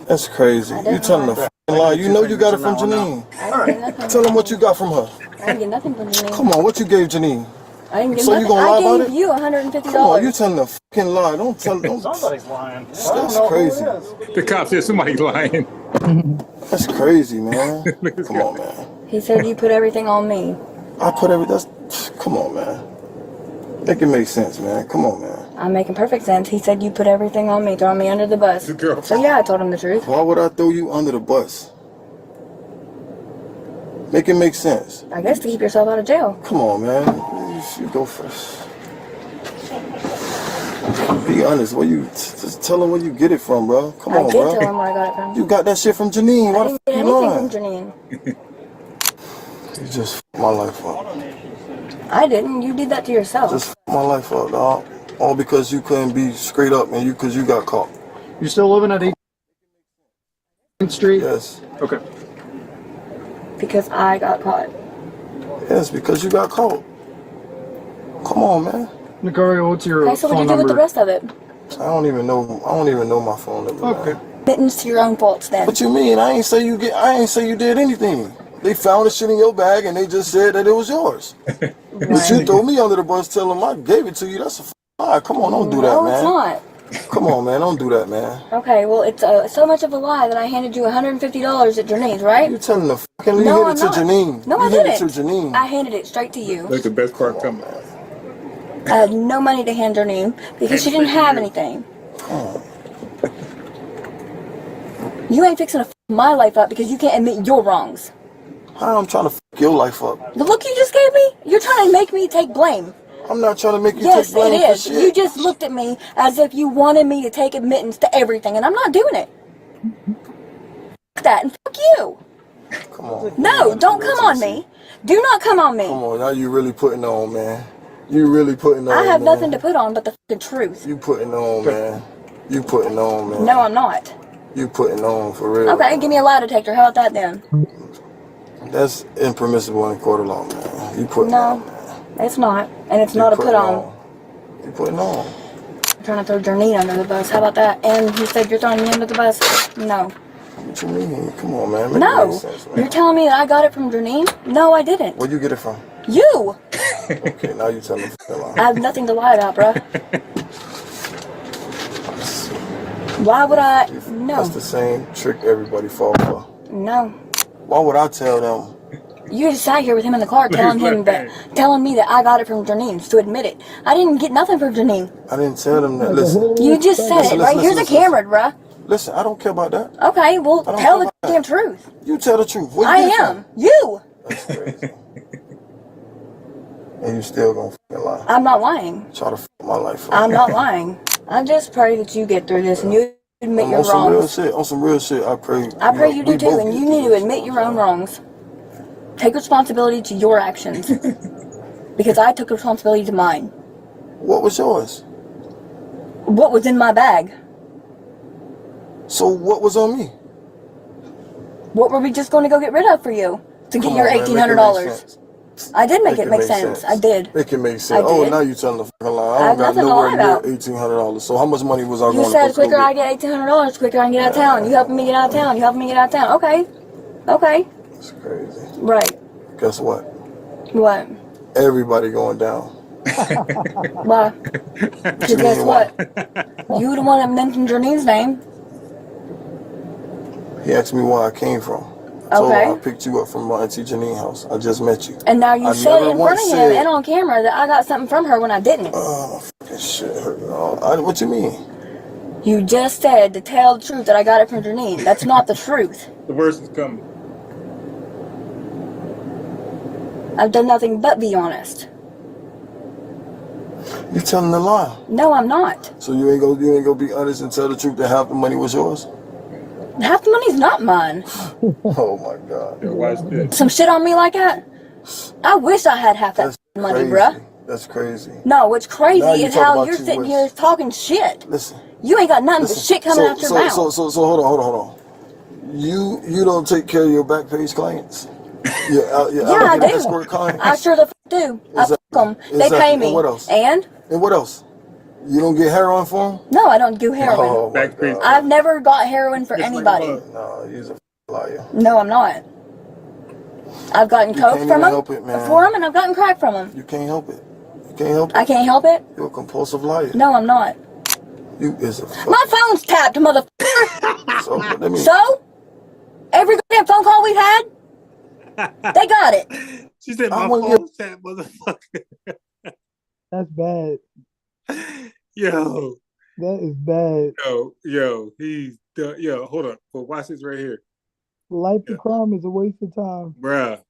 S5: That's crazy. You telling a f***ing lie. You know you got it from Janine.
S7: I didn't get nothing.
S5: Tell them what you got from her.
S7: I didn't get nothing from Janine.
S5: Come on, what you gave Janine?
S7: I didn't get
S5: So you
S7: nothing.
S5: gonna lie about
S7: I
S5: it?
S7: gave you $150.
S5: Come on, you telling a f***ing lie. Don't.
S4: Somebody's lying.
S5: That's crazy.
S1: The cop said somebody's lying.
S5: That's crazy, man. Come on, man.
S7: He said you put everything on me.
S5: I put come on, man. Make it make sense, man. Come on, man.
S7: I'm making perfect sense. He said you put everything on me, throwing me under the bus.
S1: The girl.
S7: So yeah, I told him the truth.
S5: Why would I throw you under the bus? Make it make sense.
S7: I guess to keep yourself out of jail.
S5: Come on, man. You should go first. Be honest. Just tell him where you get it from, bro. Come on,
S7: I did
S5: bro.
S7: tell him where I got it from.
S5: You got that shit from Janine. Why
S7: I
S5: the
S7: didn't get
S5: f*** you
S7: anything
S5: lying?
S7: from Janine.
S5: You just f*** my life up.
S7: I didn't. You did that to yourself.
S5: Just f*** my life up, dog. All because you couldn't be straight up, man. Because you got caught.
S4: You still living at 18th Street?
S5: Yes.
S4: Okay.
S7: Because I got caught.
S5: Yes, because you got caught. Come on, man.
S4: Nicario, what's your
S7: Okay, so
S4: phone
S7: what'd you do with the
S4: number?
S7: rest of it?
S5: I don't even know my phone number.
S4: Okay.
S5: Man.
S7: Mittens to your own faults then.
S5: What you mean? I ain't say you did anything. They found the shit in your bag and they just said that it was yours. But you throw me under the bus, tell them I gave it to you. That's a lie. Come on, don't do that,
S7: No,
S5: man.
S7: it's not.
S5: Come on, man, don't do that, man.
S7: Okay, well, it's so much of a lie that I handed you $150 at Janine's, right?
S5: You telling the fucking you
S7: No,
S5: hit
S7: I'm
S5: it
S7: not.
S5: to Janine.
S7: No,
S5: you
S7: I
S5: hit
S7: didn't.
S5: it to Janine.
S7: I handed it straight to you.
S1: That's the best part coming.
S7: I had no money to hand Janine because she didn't have anything. You ain't fixing to f my life up because you can't admit your wrongs.
S5: How I'm trying to fuck your life up?
S7: The look you just gave me? You're trying to make me take blame.
S5: I'm not trying to make you
S7: Yes,
S5: take blame
S7: it
S5: for
S7: is.
S5: shit.
S7: You just looked at me as if you wanted me to take admittance to everything, and I'm not doing it. Fuck that, and fuck you.
S5: Come on.
S7: No, don't come on me. Do not come on me.
S5: Come on, now you really putting on, man. You really putting on.
S7: I have
S5: man.
S7: nothing to put on but the fucking truth.
S5: You putting on, man. You putting on, man.
S7: No, I'm not.
S5: You putting on for real.
S7: Okay, give me a lie detector. How about that then?
S5: That's impermissible in court of law, man. You putting
S7: No,
S5: on, man.
S7: it's not. And it's
S5: You
S7: not a
S5: putting
S7: put on.
S5: You putting on.
S7: I'm trying to throw Janine under the bus. How about that? And you said you're throwing me under the bus? No.
S5: What you mean? Come on, man. Make it
S7: No.
S5: make sense, man.
S7: You're telling me that I got it from Janine? No, I didn't.
S5: Where'd you get it from?
S7: You!
S5: Okay, now you telling me a lie.
S7: I have nothing to lie about, bruh. Why would I? No.
S5: That's the same trick everybody fall for.
S7: No.
S5: Why would I tell them
S7: You just sat here with him in the car telling me that I got it from Janine to admit it. I didn't get nothing from Janine.
S5: I didn't tell them that. Listen.
S7: You just said it, right? Here's a camera, bruh.
S5: Listen, I don't care about that.
S7: Okay, well, tell the damn truth.
S5: You tell the truth. Where
S7: I am. You.
S5: That's crazy. And you still gonna fucking lie.
S7: I'm not lying.
S5: Try to fuck my life up.
S7: I'm not lying. I just pray that you get through this and you admit your wrongs.
S5: On some real shit, I pray.
S7: I pray you do too, and you need to admit your own wrongs. Take responsibility to your actions. Because I took responsibility to mine.
S5: What was yours?
S7: What was in my bag?
S5: So what was on me?
S7: What were we just going to go get rid of for you? To get your $1,800? I did make it make sense. I did.
S5: Make it make sense. Oh, now you're telling the fucking lie. I don't got nowhere near $1,800. So how much money was I going to
S7: You said quicker I get $1,800, quicker I can get out of town. You helping me get out of town. You helping me get out of town. Okay. Okay.
S5: That's crazy.
S7: Right.
S5: Guess what?
S7: What?
S5: Everybody going down.
S7: Why? Because guess what? You the one that mentioned Janine's name.
S5: He asked me where I came from. I told him I picked you up from my auntie Janine's house. I just met you.
S7: And now you said in front of him and on camera that I got something from her when I didn't.
S5: Oh, fucking shit hurt. What you mean?
S7: You just said to tell the truth that I got it from Janine. That's not the truth.
S1: The worst is coming.
S7: I've done nothing but be honest.
S5: You telling the lie?
S7: No, I'm not.
S5: So you ain't gonna be honest and tell the truth that half the money was yours?
S7: Half the money's not mine.
S5: Oh my God.
S1: Yeah, why is this?
S7: Some shit on me like that? I wish I had half that money, bruh.
S5: That's crazy.
S7: No, what's crazy is how you're sitting here talking shit.
S5: Listen.
S7: You ain't got nothing but shit coming out your mouth.
S5: So hold on. You don't take care of your back page clients? Yeah,
S7: I do. I sure the do. I fuck them. They pay me.
S5: And what else?
S7: And
S5: what else? You don't get heroin for them?
S7: No, I don't do heroin.
S5: Oh my God.
S7: I've never got heroin for anybody.
S5: No, you're a liar.
S7: No, I'm not. I've gotten coke from them, and I've gotten crack from them.
S5: You can't help it. You can't help it.
S7: I can't help it?
S5: You're a compulsive liar.
S7: No, I'm not.
S5: You is a
S7: My phone's tapped, motherfucker.
S5: So?
S7: Every goddamn phone call we've had, they got it.
S1: She said my phone's tapped, motherfucker.
S2: That's bad.
S1: Yo.
S2: That is bad.
S1: Yo, hold on. Well, watch this right here.
S2: Life of crime is a waste of time.
S1: Bruh.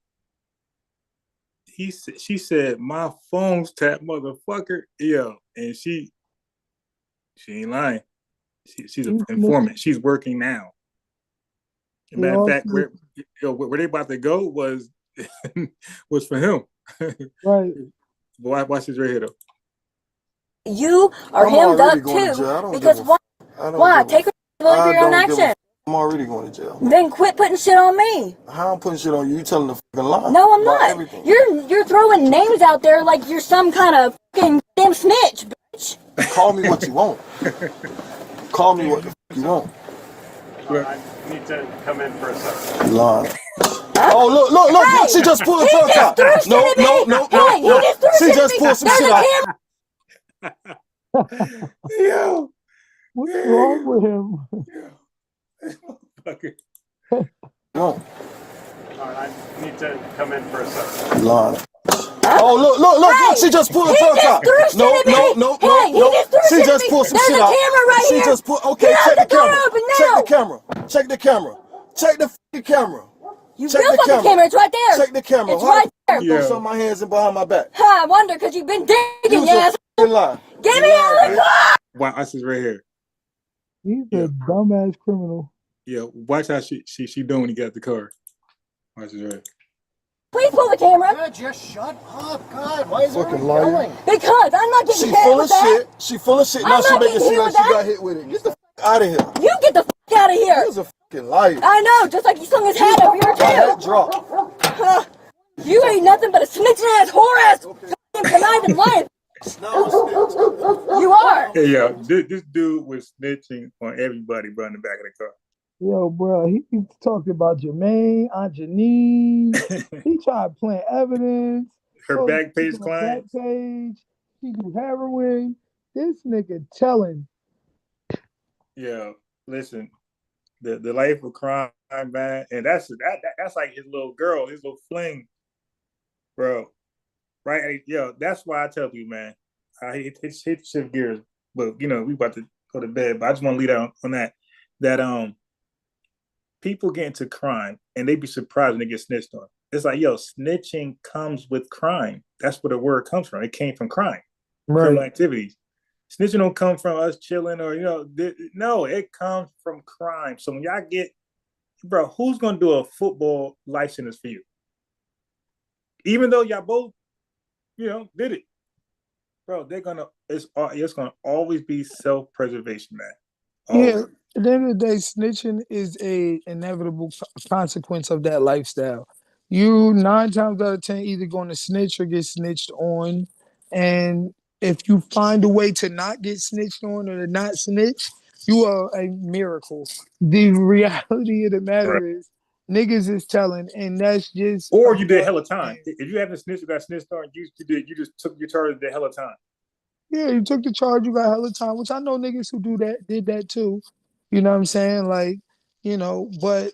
S1: She said, my phone's tapped, motherfucker. Yo. And she ain't lying. She's an informant. She's working now. Matter of fact, where they about to go was for him.
S2: Right.
S1: Watch this right here, though.
S7: You are hemmed up too. Because why? Why? Take responsibility for your own action.
S5: I'm already going to jail.
S7: Then quit putting shit on me.
S5: How I'm putting shit on you? You telling the fucking lie?
S7: No, I'm not. You're throwing names out there like you're some kind of fucking damn snitch, bitch.
S5: Call me what you want. Call me what the fuck you want.
S8: I need to come in for a second.
S5: Lying. Oh, look,
S7: Hey,
S5: she just pulled the truck out. No. She just pulled some shit out.
S1: Yo.
S2: What's wrong with him?
S5: No.
S8: I need to come in for a second.
S5: Lying. Oh, look, she just pulled the truck out. No. She just pulled some shit out.
S7: There's a camera right here.
S5: She just pulled, okay, check the camera. Check the camera. Check the fucking camera.
S7: You will fuck the camera. It's right there.
S5: Check the camera.
S7: It's right there.
S5: You throw some of my hands in behind my back.
S7: I wonder because you've been digging, yes.
S5: Get me out
S7: of the car.
S1: Watch this right here.
S2: He's a dumbass criminal.
S1: Yeah, watch how she doing when he got the car. Watch this right.
S7: Please pull the camera.
S9: God, just shut up, God. Why is
S5: fucking
S9: everyone
S5: lying?
S9: yelling?
S7: Because I'm not getting
S5: She
S7: hit
S5: full
S7: with
S5: of
S7: that.
S5: shit. She full of shit. Now she making it seem like she got hit with it. Get the fuck out of here.
S7: You get the fuck out of here.
S5: You's a fucking liar.
S7: I know, just like he slung his hat over here too.
S5: Head drop.
S7: You ain't nothing but a snitching ass, whore ass, conniving lion. You are.
S1: Hey, yo, this dude was snitching on everybody, bro, in the back of the car.
S2: Yo, bro, he talked about Jermaine, Aunt Janine. He tried to plant evidence.
S1: Her back page client.
S2: Back page. She do heroin. This nigga telling.
S1: Yeah, listen. the life of crime, man, and that's like his little girl, his little fling, bro. Right? Yo, that's why I tell you, man. I hate shift gears, but we about to go to bed. But I just want to lead out on that. That people get into crime and they be surprised when they get snitched on. It's like, yo, snitching comes with crime. That's where the word comes from. It came from crime, criminal
S2: Right.
S1: activities. Snitching don't come from us chilling or no, it comes from crime. So when y'all get, bro, who's gonna do a football license for you? Even though y'all both, did it, bro. It's gonna always be self preservation, man.
S2: Yeah.
S1: Always.
S2: At the end of the day, snitching is a inevitable consequence of that lifestyle. You 9 times out of 10 either going to snitch or get snitched on, and if you find a way to not get snitched on or to not snitch, you are a miracle. The reality of the
S1: Right.
S2: matter is, niggas is telling, and that's just a
S1: Or you did
S2: part
S1: hella
S2: of the
S1: time.
S2: game.
S1: If you haven't snitched, you got snitched on. You just took your charge and did hella time.
S2: Yeah, you took the charge, you got hella time, which I know niggas who did that too. You know what I'm saying? Like, but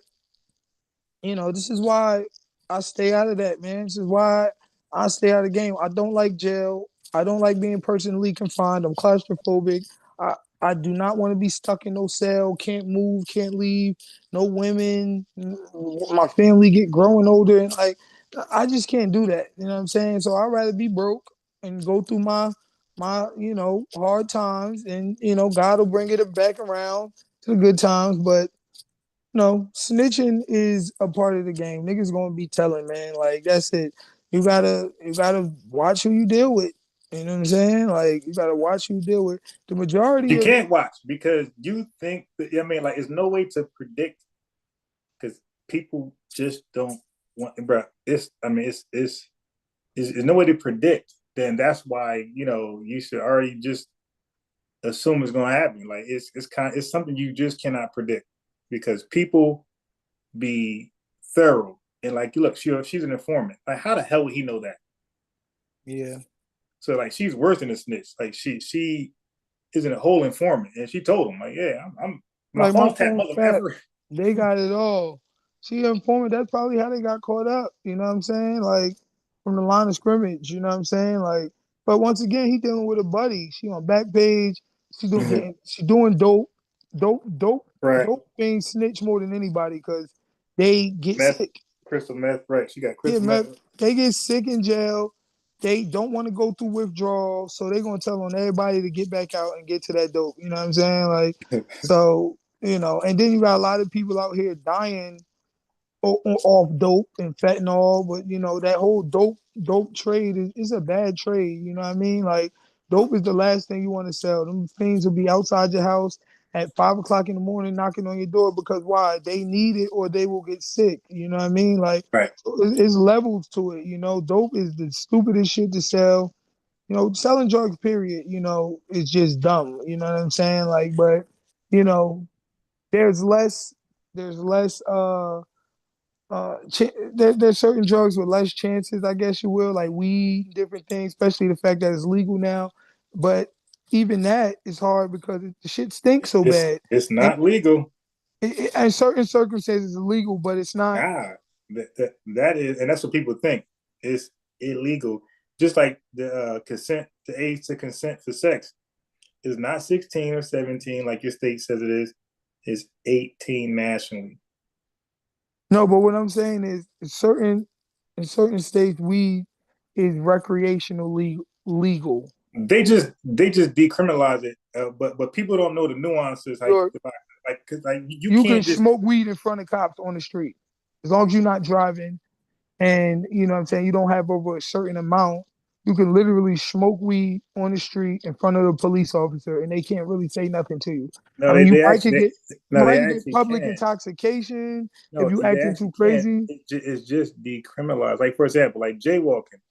S2: this is why I stay out of that, man. This is why I stay out of the game. I don't like jail. I don't like being personally confined. I'm claustrophobic. I I do not want to be stuck in no cell. Can't move. Can't leave. No women. My family get growing older, and like I just can't do that. You know what I'm saying? So I'd rather be broke and go through my hard times, and God will bring it back around to the good times. But no, snitching is a part of the game. Niggas gonna be telling, man. Like that's it. You gotta watch who you deal with. You know what I'm saying? Like you gotta watch who you deal with. The majority
S1: You
S2: of
S1: can't watch because you think that, like there's no way to predict because people just don't want, bro. It's no way to predict. Then that's why you should already just assume it's going to happen. Like it's something you just cannot predict because people be thorough and like you look, she's an informant. Like how the hell would he know that?
S2: yeah.
S1: So like she's worse than a snitch. Like she isn't a whole informant, and she told him like, yeah, I'm my
S2: Like my
S1: phone tap
S2: phone fat.
S1: motherfucker.
S2: They got it all. She informant. That's probably how they got caught up. You know what I'm saying? Like from the line of scrimmage. You know what I'm saying? Like, but once again, he dealing with a buddy. She on back page. She doing dope,
S1: Right,
S2: dope things snitch more than anybody because they get
S1: meth,
S2: sick.
S1: crystal meth. Right, she got
S2: Yeah,
S1: crystal meth.
S2: man, they get sick in jail. They don't want to go through withdrawal, so they're gonna tell on everybody to get back out and get to that dope. You know what I'm saying? Like, so and then you got a lot of people out here dying off dope and fentanyl, but that whole dope trade is a bad trade. You know what I mean? Like, dope is the last thing you want to sell. Them things will be outside your house at 5 o'clock in the morning knocking on your door because why? They need it or they will get sick. You know what I mean? Like,
S1: Right,
S2: so it's levels to it. Dope is the stupidest shit to sell. Selling drugs, period, is just dumb. You know what I'm saying? Like, but, you know, there's less, there's less, there's certain drugs with less chances, I guess you will, like weed, different things, especially the fact that it's legal now. But even that is hard because the shit stinks so
S1: it's
S2: bad.
S1: it's
S2: And
S1: not legal.
S2: in certain circumstances, it's illegal, but it's not.
S1: Nah, that is, and that's what people think. It's illegal. Just like the age to consent for sex is not 16 or 17 like your state says it is. It's 18 nationally.
S2: No, but what I'm saying is, in certain states, weed is recreational legal.
S1: They just decriminalize it, but people don't know the nuances. Like
S2: You're,
S1: cause like you
S2: you can
S1: can't just
S2: smoke weed in front of cops on the street as long as you're not driving. And you know what I'm saying, you don't have over a certain amount, you can literally smoke weed on the street in front of the police officer and they can't really say nothing to you. I
S1: no
S2: mean,
S1: they
S2: you
S1: they
S2: might
S1: actually
S2: could
S1: they,
S2: get you
S1: no they
S2: might could get
S1: actually
S2: public
S1: can.
S2: intoxication if
S1: No,
S2: you
S1: they
S2: acting too
S1: actually can.
S2: crazy.
S1: It's just decriminalized. Like for example, like jaywalking.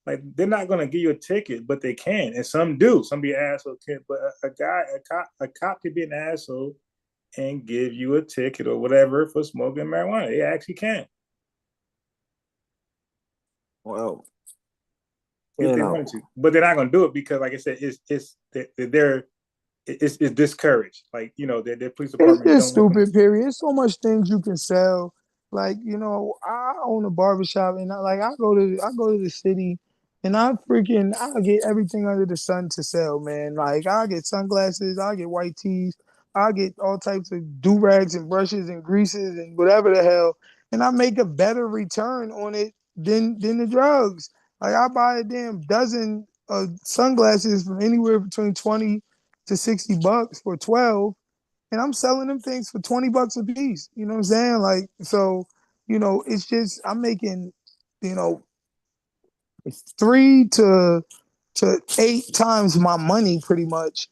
S1: Like they're not gonna give you a ticket, but they can, and some do. Some be asshole kid, but a cop could be an asshole and give you a ticket or whatever for smoking marijuana. They actually can
S4: Well,
S1: if
S4: you
S1: they
S4: know,
S1: wanted to, but they're not gonna do it because, like I said, it's they're it's discouraged. Like, you know, their police
S2: It's
S1: department
S2: just
S1: don't want them.
S2: stupid, period. There's so much things you can sell. Like, I own a barbershop and I go to the city and I get everything under the sun to sell, man. Like I get sunglasses, I get white tees, I get all types of do-rags and brushes and greases and whatever the hell. And I make a better return on it than the drugs. Like I buy a damn dozen of sunglasses from anywhere between 20 to 60 bucks for 12, and I'm selling them things for 20 bucks a piece. You know what I'm saying? Like, so, it's just I'm making, you know, 3 to 8 times my money pretty much.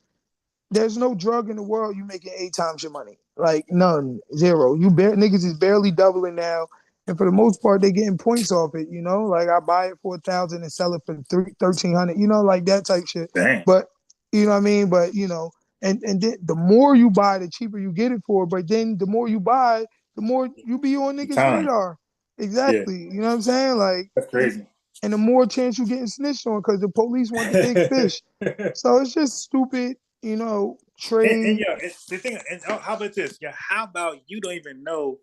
S2: There's no drug in the world you making 8 times your money. Like none, zero. Niggas is barely doubling now, and for the most part, they getting points off it. Like I buy it for 1,000 and sell it for 1,300. Like that type shit.
S1: Damn.
S2: But you know what I mean. But and then the more you buy, the cheaper you get it for. But then the more you buy, the more you be on niggas'
S1: Time.
S2: radar.
S1: Yeah,
S2: Exactly. You know what I'm saying? Like,
S1: that's crazy.
S2: and the more chance you getting snitched on because the police want the big fish. So it's just stupid,
S1: And
S2: trade.
S1: yeah, the thing. And how about this? Yeah, how about you don't even know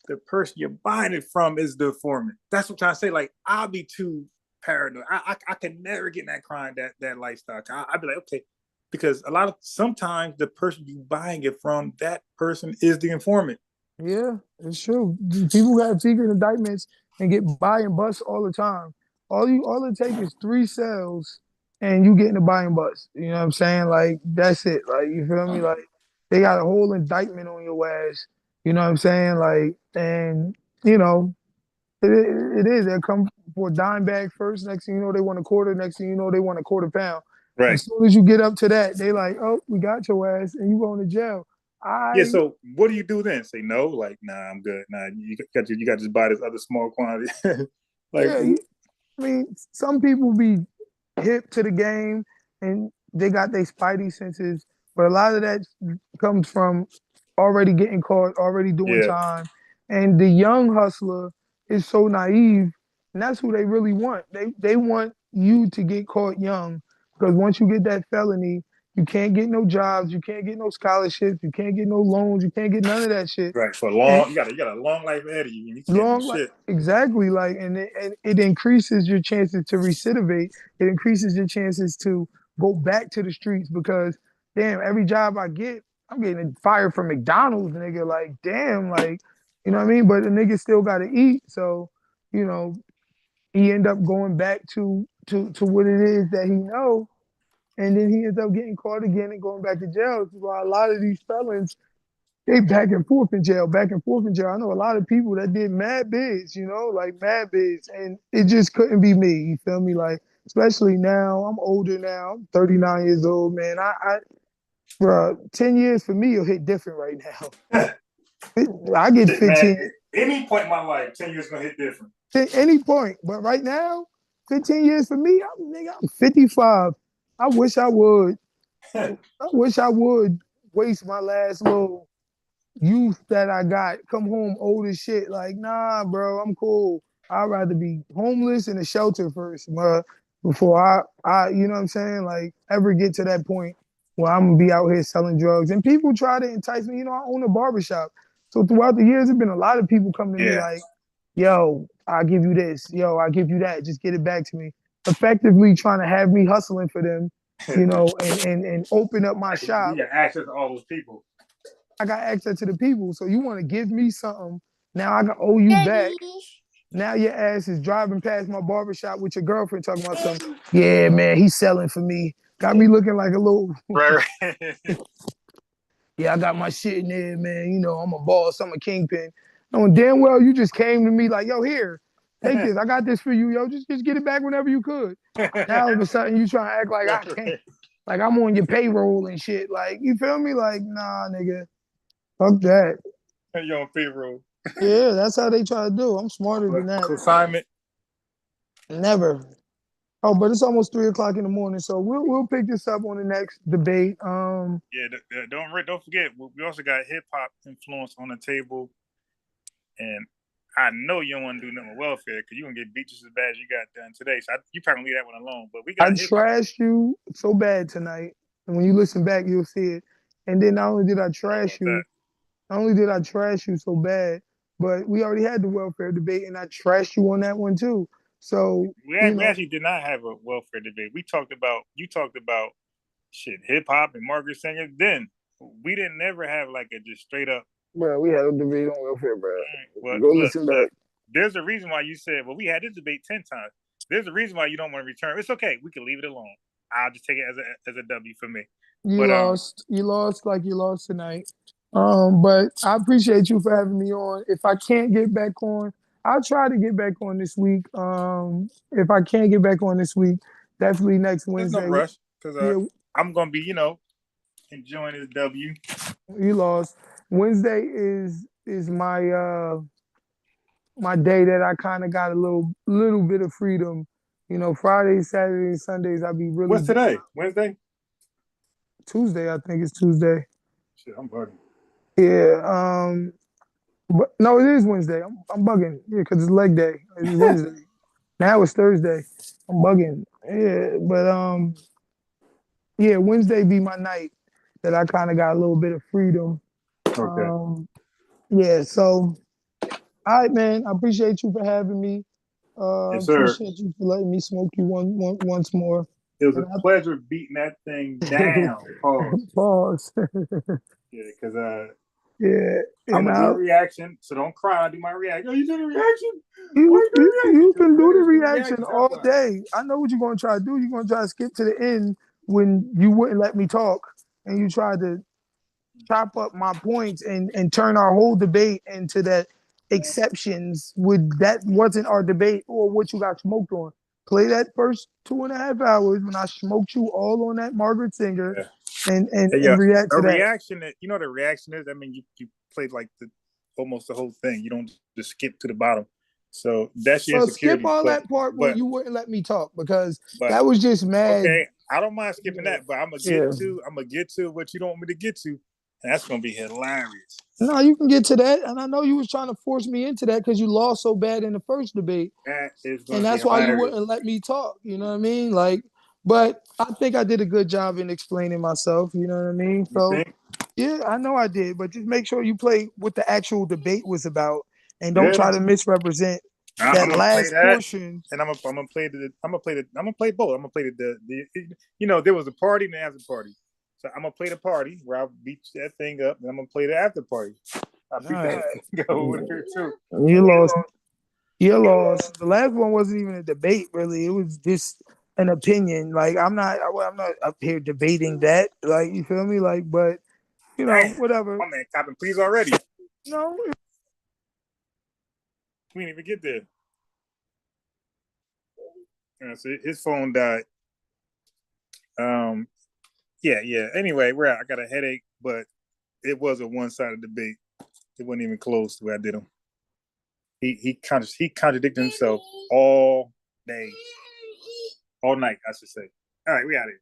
S1: the person you're buying it from is the informant? That's what I'm trying to say. Like, I'll be too paranoid. I can never get in that crime, that lifestyle. I'd be like, okay, because sometimes the person you buying it from, that person is the informant.
S2: Yeah, it's true. People got secret indictments and get buy and bust all the time. All it takes is 3 sales and you getting a buy and bust. You know what I'm saying? Like that's it. Like you feel me? Like they got a whole indictment on your ass. You know what I'm saying? Like and you know it is. They come for a dime bag first. Next thing you know, they want a quarter. Next thing you know, they want a quarter pound.
S1: Right.
S2: As soon as you get up to that, they like, oh, we got your ass, and you going to jail.
S1: Yeah.
S2: I
S1: So what do you do then? Say no? Like, nah, I'm good. Nah, you got to just buy this other small quantity. Like,
S2: yeah, I mean, some people be hip to the game and they got their spidey senses, but a lot of that comes from already getting caught, already doing
S1: yeah,
S2: time. And the young hustler is so naive, and that's who they really want. They want you to get caught young because once you get that felony, you can't get no jobs, you can't get no scholarships, you can't get no loans, you can't get none of that shit.
S1: right. For
S2: And
S1: you got a long life ahead of you, and you can't do
S2: long like
S1: shit.
S2: exactly like and it increases your chances to recidivate. It increases your chances to go back to the streets because damn, every job I get, I'm getting fired from McDonald's, nigga. Like damn, like you know what I mean. But the nigga still got to eat, so you know he end up going back to what it is that he know, and then he ends up getting caught again and going back to jail. Which is why a lot of these felons they back and forth in jail, back and forth in jail. I know a lot of people that did mad bids, like mad bids, and it just couldn't be me. You feel me? Like, especially now, I'm older now. I'm 39 years old, man. Bro, 10 years for me will hit different right now. I get
S1: Man,
S2: 15
S1: at any point in my life, 10 years gonna hit different.
S2: at any point, but right now, 15 years for me, I'm 55. I wish I would. I wish I would waste my last little youth that I got come home old as shit. Like, nah, bro, I'm cool. I'd rather be homeless in a shelter first, before you know what I'm saying? Like, ever get to that point where I'm gonna be out here selling drugs. And people try to entice me. I own a barbershop. So throughout the years, there's been a lot of people coming to me
S1: Yeah.
S2: like, yo, I'll give you this. Yo, I'll give you that. Just get it back to me. Effectively trying to have me hustling for them, and open up my shop.
S1: You got access to all those people.
S2: I got access to the people. So you want to give me something. Now I can owe you back. Now your ass is driving past my barbershop with your girlfriend talking about something. Yeah, man, he's selling for me. Got me looking like a little.
S1: Right, right.
S2: Yeah, I got my shit in there, man. I'm a boss. I'm a kingpin. Knowing damn well you just came to me like, yo, here, take this. I got this for you, yo. Just get it back whenever you could. Now all of a sudden you trying to act like I can't. Like I'm on your payroll and shit. Like, you feel me? Like, nah, nigga. Fuck that.
S1: You're on payroll.
S2: Yeah, that's how they try to do. I'm smarter than that.
S1: Assignment.
S2: Never. Oh, but it's almost 3 o'clock in the morning, so we'll pick this up on the next debate.
S1: Yeah, don't forget. We also got hip hop influence on the table, and I know you don't want to do nothing with welfare because you're gonna get beat just as bad as you got done today. So you probably leave that one alone. But we
S2: I
S1: got hip hop.
S2: trashed you so bad tonight. And when you listen back, you'll see it. And then not only did I trash you, not only did I trash you so bad, but we already had the welfare debate, and I trashed you on that one too. So
S1: We
S2: you know,
S1: actually did not have a welfare debate. You talked about shit, hip hop and Margaret Sanger. Then we didn't never have like a just straight up.
S2: bro, we had a debate on welfare, bro.
S1: Well,
S2: Go
S1: look,
S2: listen back.
S1: there's a reason why you said, well, we had this debate 10 times. There's a reason why you don't want to return. It's okay. We can leave it alone. I'll just take it as a W for me.
S2: You
S1: But
S2: lost. You lost like you lost tonight. But I appreciate you for having me on. If I can't get back on, I'll try to get back on this week. If I can't get back on this week, definitely next
S1: there's no
S2: Wednesday.
S1: rush because
S2: Yeah,
S1: I'm gonna be, enjoying this W.
S2: you lost. Wednesday is my day that I kind of got a little bit of freedom. You know, Fridays, Saturdays, Sundays, I'll be really
S1: What's today? Wednesday?
S2: Tuesday, I think it's Tuesday.
S1: Shit, I'm bugging.
S2: Yeah. But no, it is Wednesday. I'm bugging. Yeah, because it's leg day. It's Wednesday. Now it's Thursday. I'm bugging. Yeah, but yeah, Wednesday be my night that I kind of got a little bit of freedom.
S1: Okay.
S2: Yeah, so all right, man. I appreciate you for having me.
S1: Yes, sir.
S2: Appreciate you for letting me smoke you once more.
S1: It was
S2: And
S1: a pleasure beating that thing down. Pause.
S2: pause.
S1: Yeah, because
S2: Yeah,
S1: I'm
S2: and
S1: gonna do the
S2: I
S1: reaction, so don't cry. I do my reaction. Oh, you do the reaction? Why
S2: you
S1: you do
S2: you,
S1: the reaction?
S2: you can do the
S1: Do the
S2: reaction
S1: reaction. That's
S2: all
S1: why.
S2: day. I know what you're gonna try to do. You're gonna try to skip to the end when you wouldn't let me talk, and you tried to chop up my points and turn our whole debate into that exceptions with that wasn't our debate or what you got smoked on. Play that first 2.5 hours when I smoked you all on that Margaret Singer,
S1: Yeah.
S2: and react
S1: A
S2: to that.
S1: reaction that the reaction is. I mean, you played like almost the whole thing. You don't just skip to the bottom. So that's your
S2: So skip
S1: insecurity.
S2: all
S1: But
S2: that part where
S1: but
S2: you wouldn't let me talk because
S1: but
S2: that was just mad.
S1: okay, I don't mind skipping that. But
S2: Yeah.
S1: I'm gonna get to what you don't want me to get to, and that's gonna be hilarious.
S2: No, you can get to that, and I know you was trying to force me into that because you lost so bad in the first debate,
S1: That is
S2: and
S1: gonna be
S2: that's why you
S1: hilarious.
S2: wouldn't let me talk. You know what I mean? Like, but I think I did a good job in explaining myself. You know what I mean?
S1: You
S2: So
S1: think?
S2: yeah, I know I did, but just make sure you play what the actual debate was about, and don't
S1: Yeah.
S2: try to misrepresent
S1: I'm
S2: that
S1: gonna play
S2: last
S1: that,
S2: portion.
S1: and I'm gonna play both. I'm gonna play there was a party and an after party, so I'm gonna play the party where I beat that thing up, and I'm gonna play the after party. I
S2: All
S1: beat
S2: right,
S1: that go over there too.
S2: you lost. You lost. The last one wasn't even a debate, really. It was just an opinion. Like I'm not up here debating that. Like you feel me? Like, but
S1: Damn,
S2: whatever.
S1: my man copping please already.
S2: No,
S1: We didn't even get there. So his phone died. Um, yeah. Anyway, we're out. I got a headache, but it was a one-sided debate. It wasn't even close to where I did him. He contradicted himself all day, all night, I should say. All right, we out of here.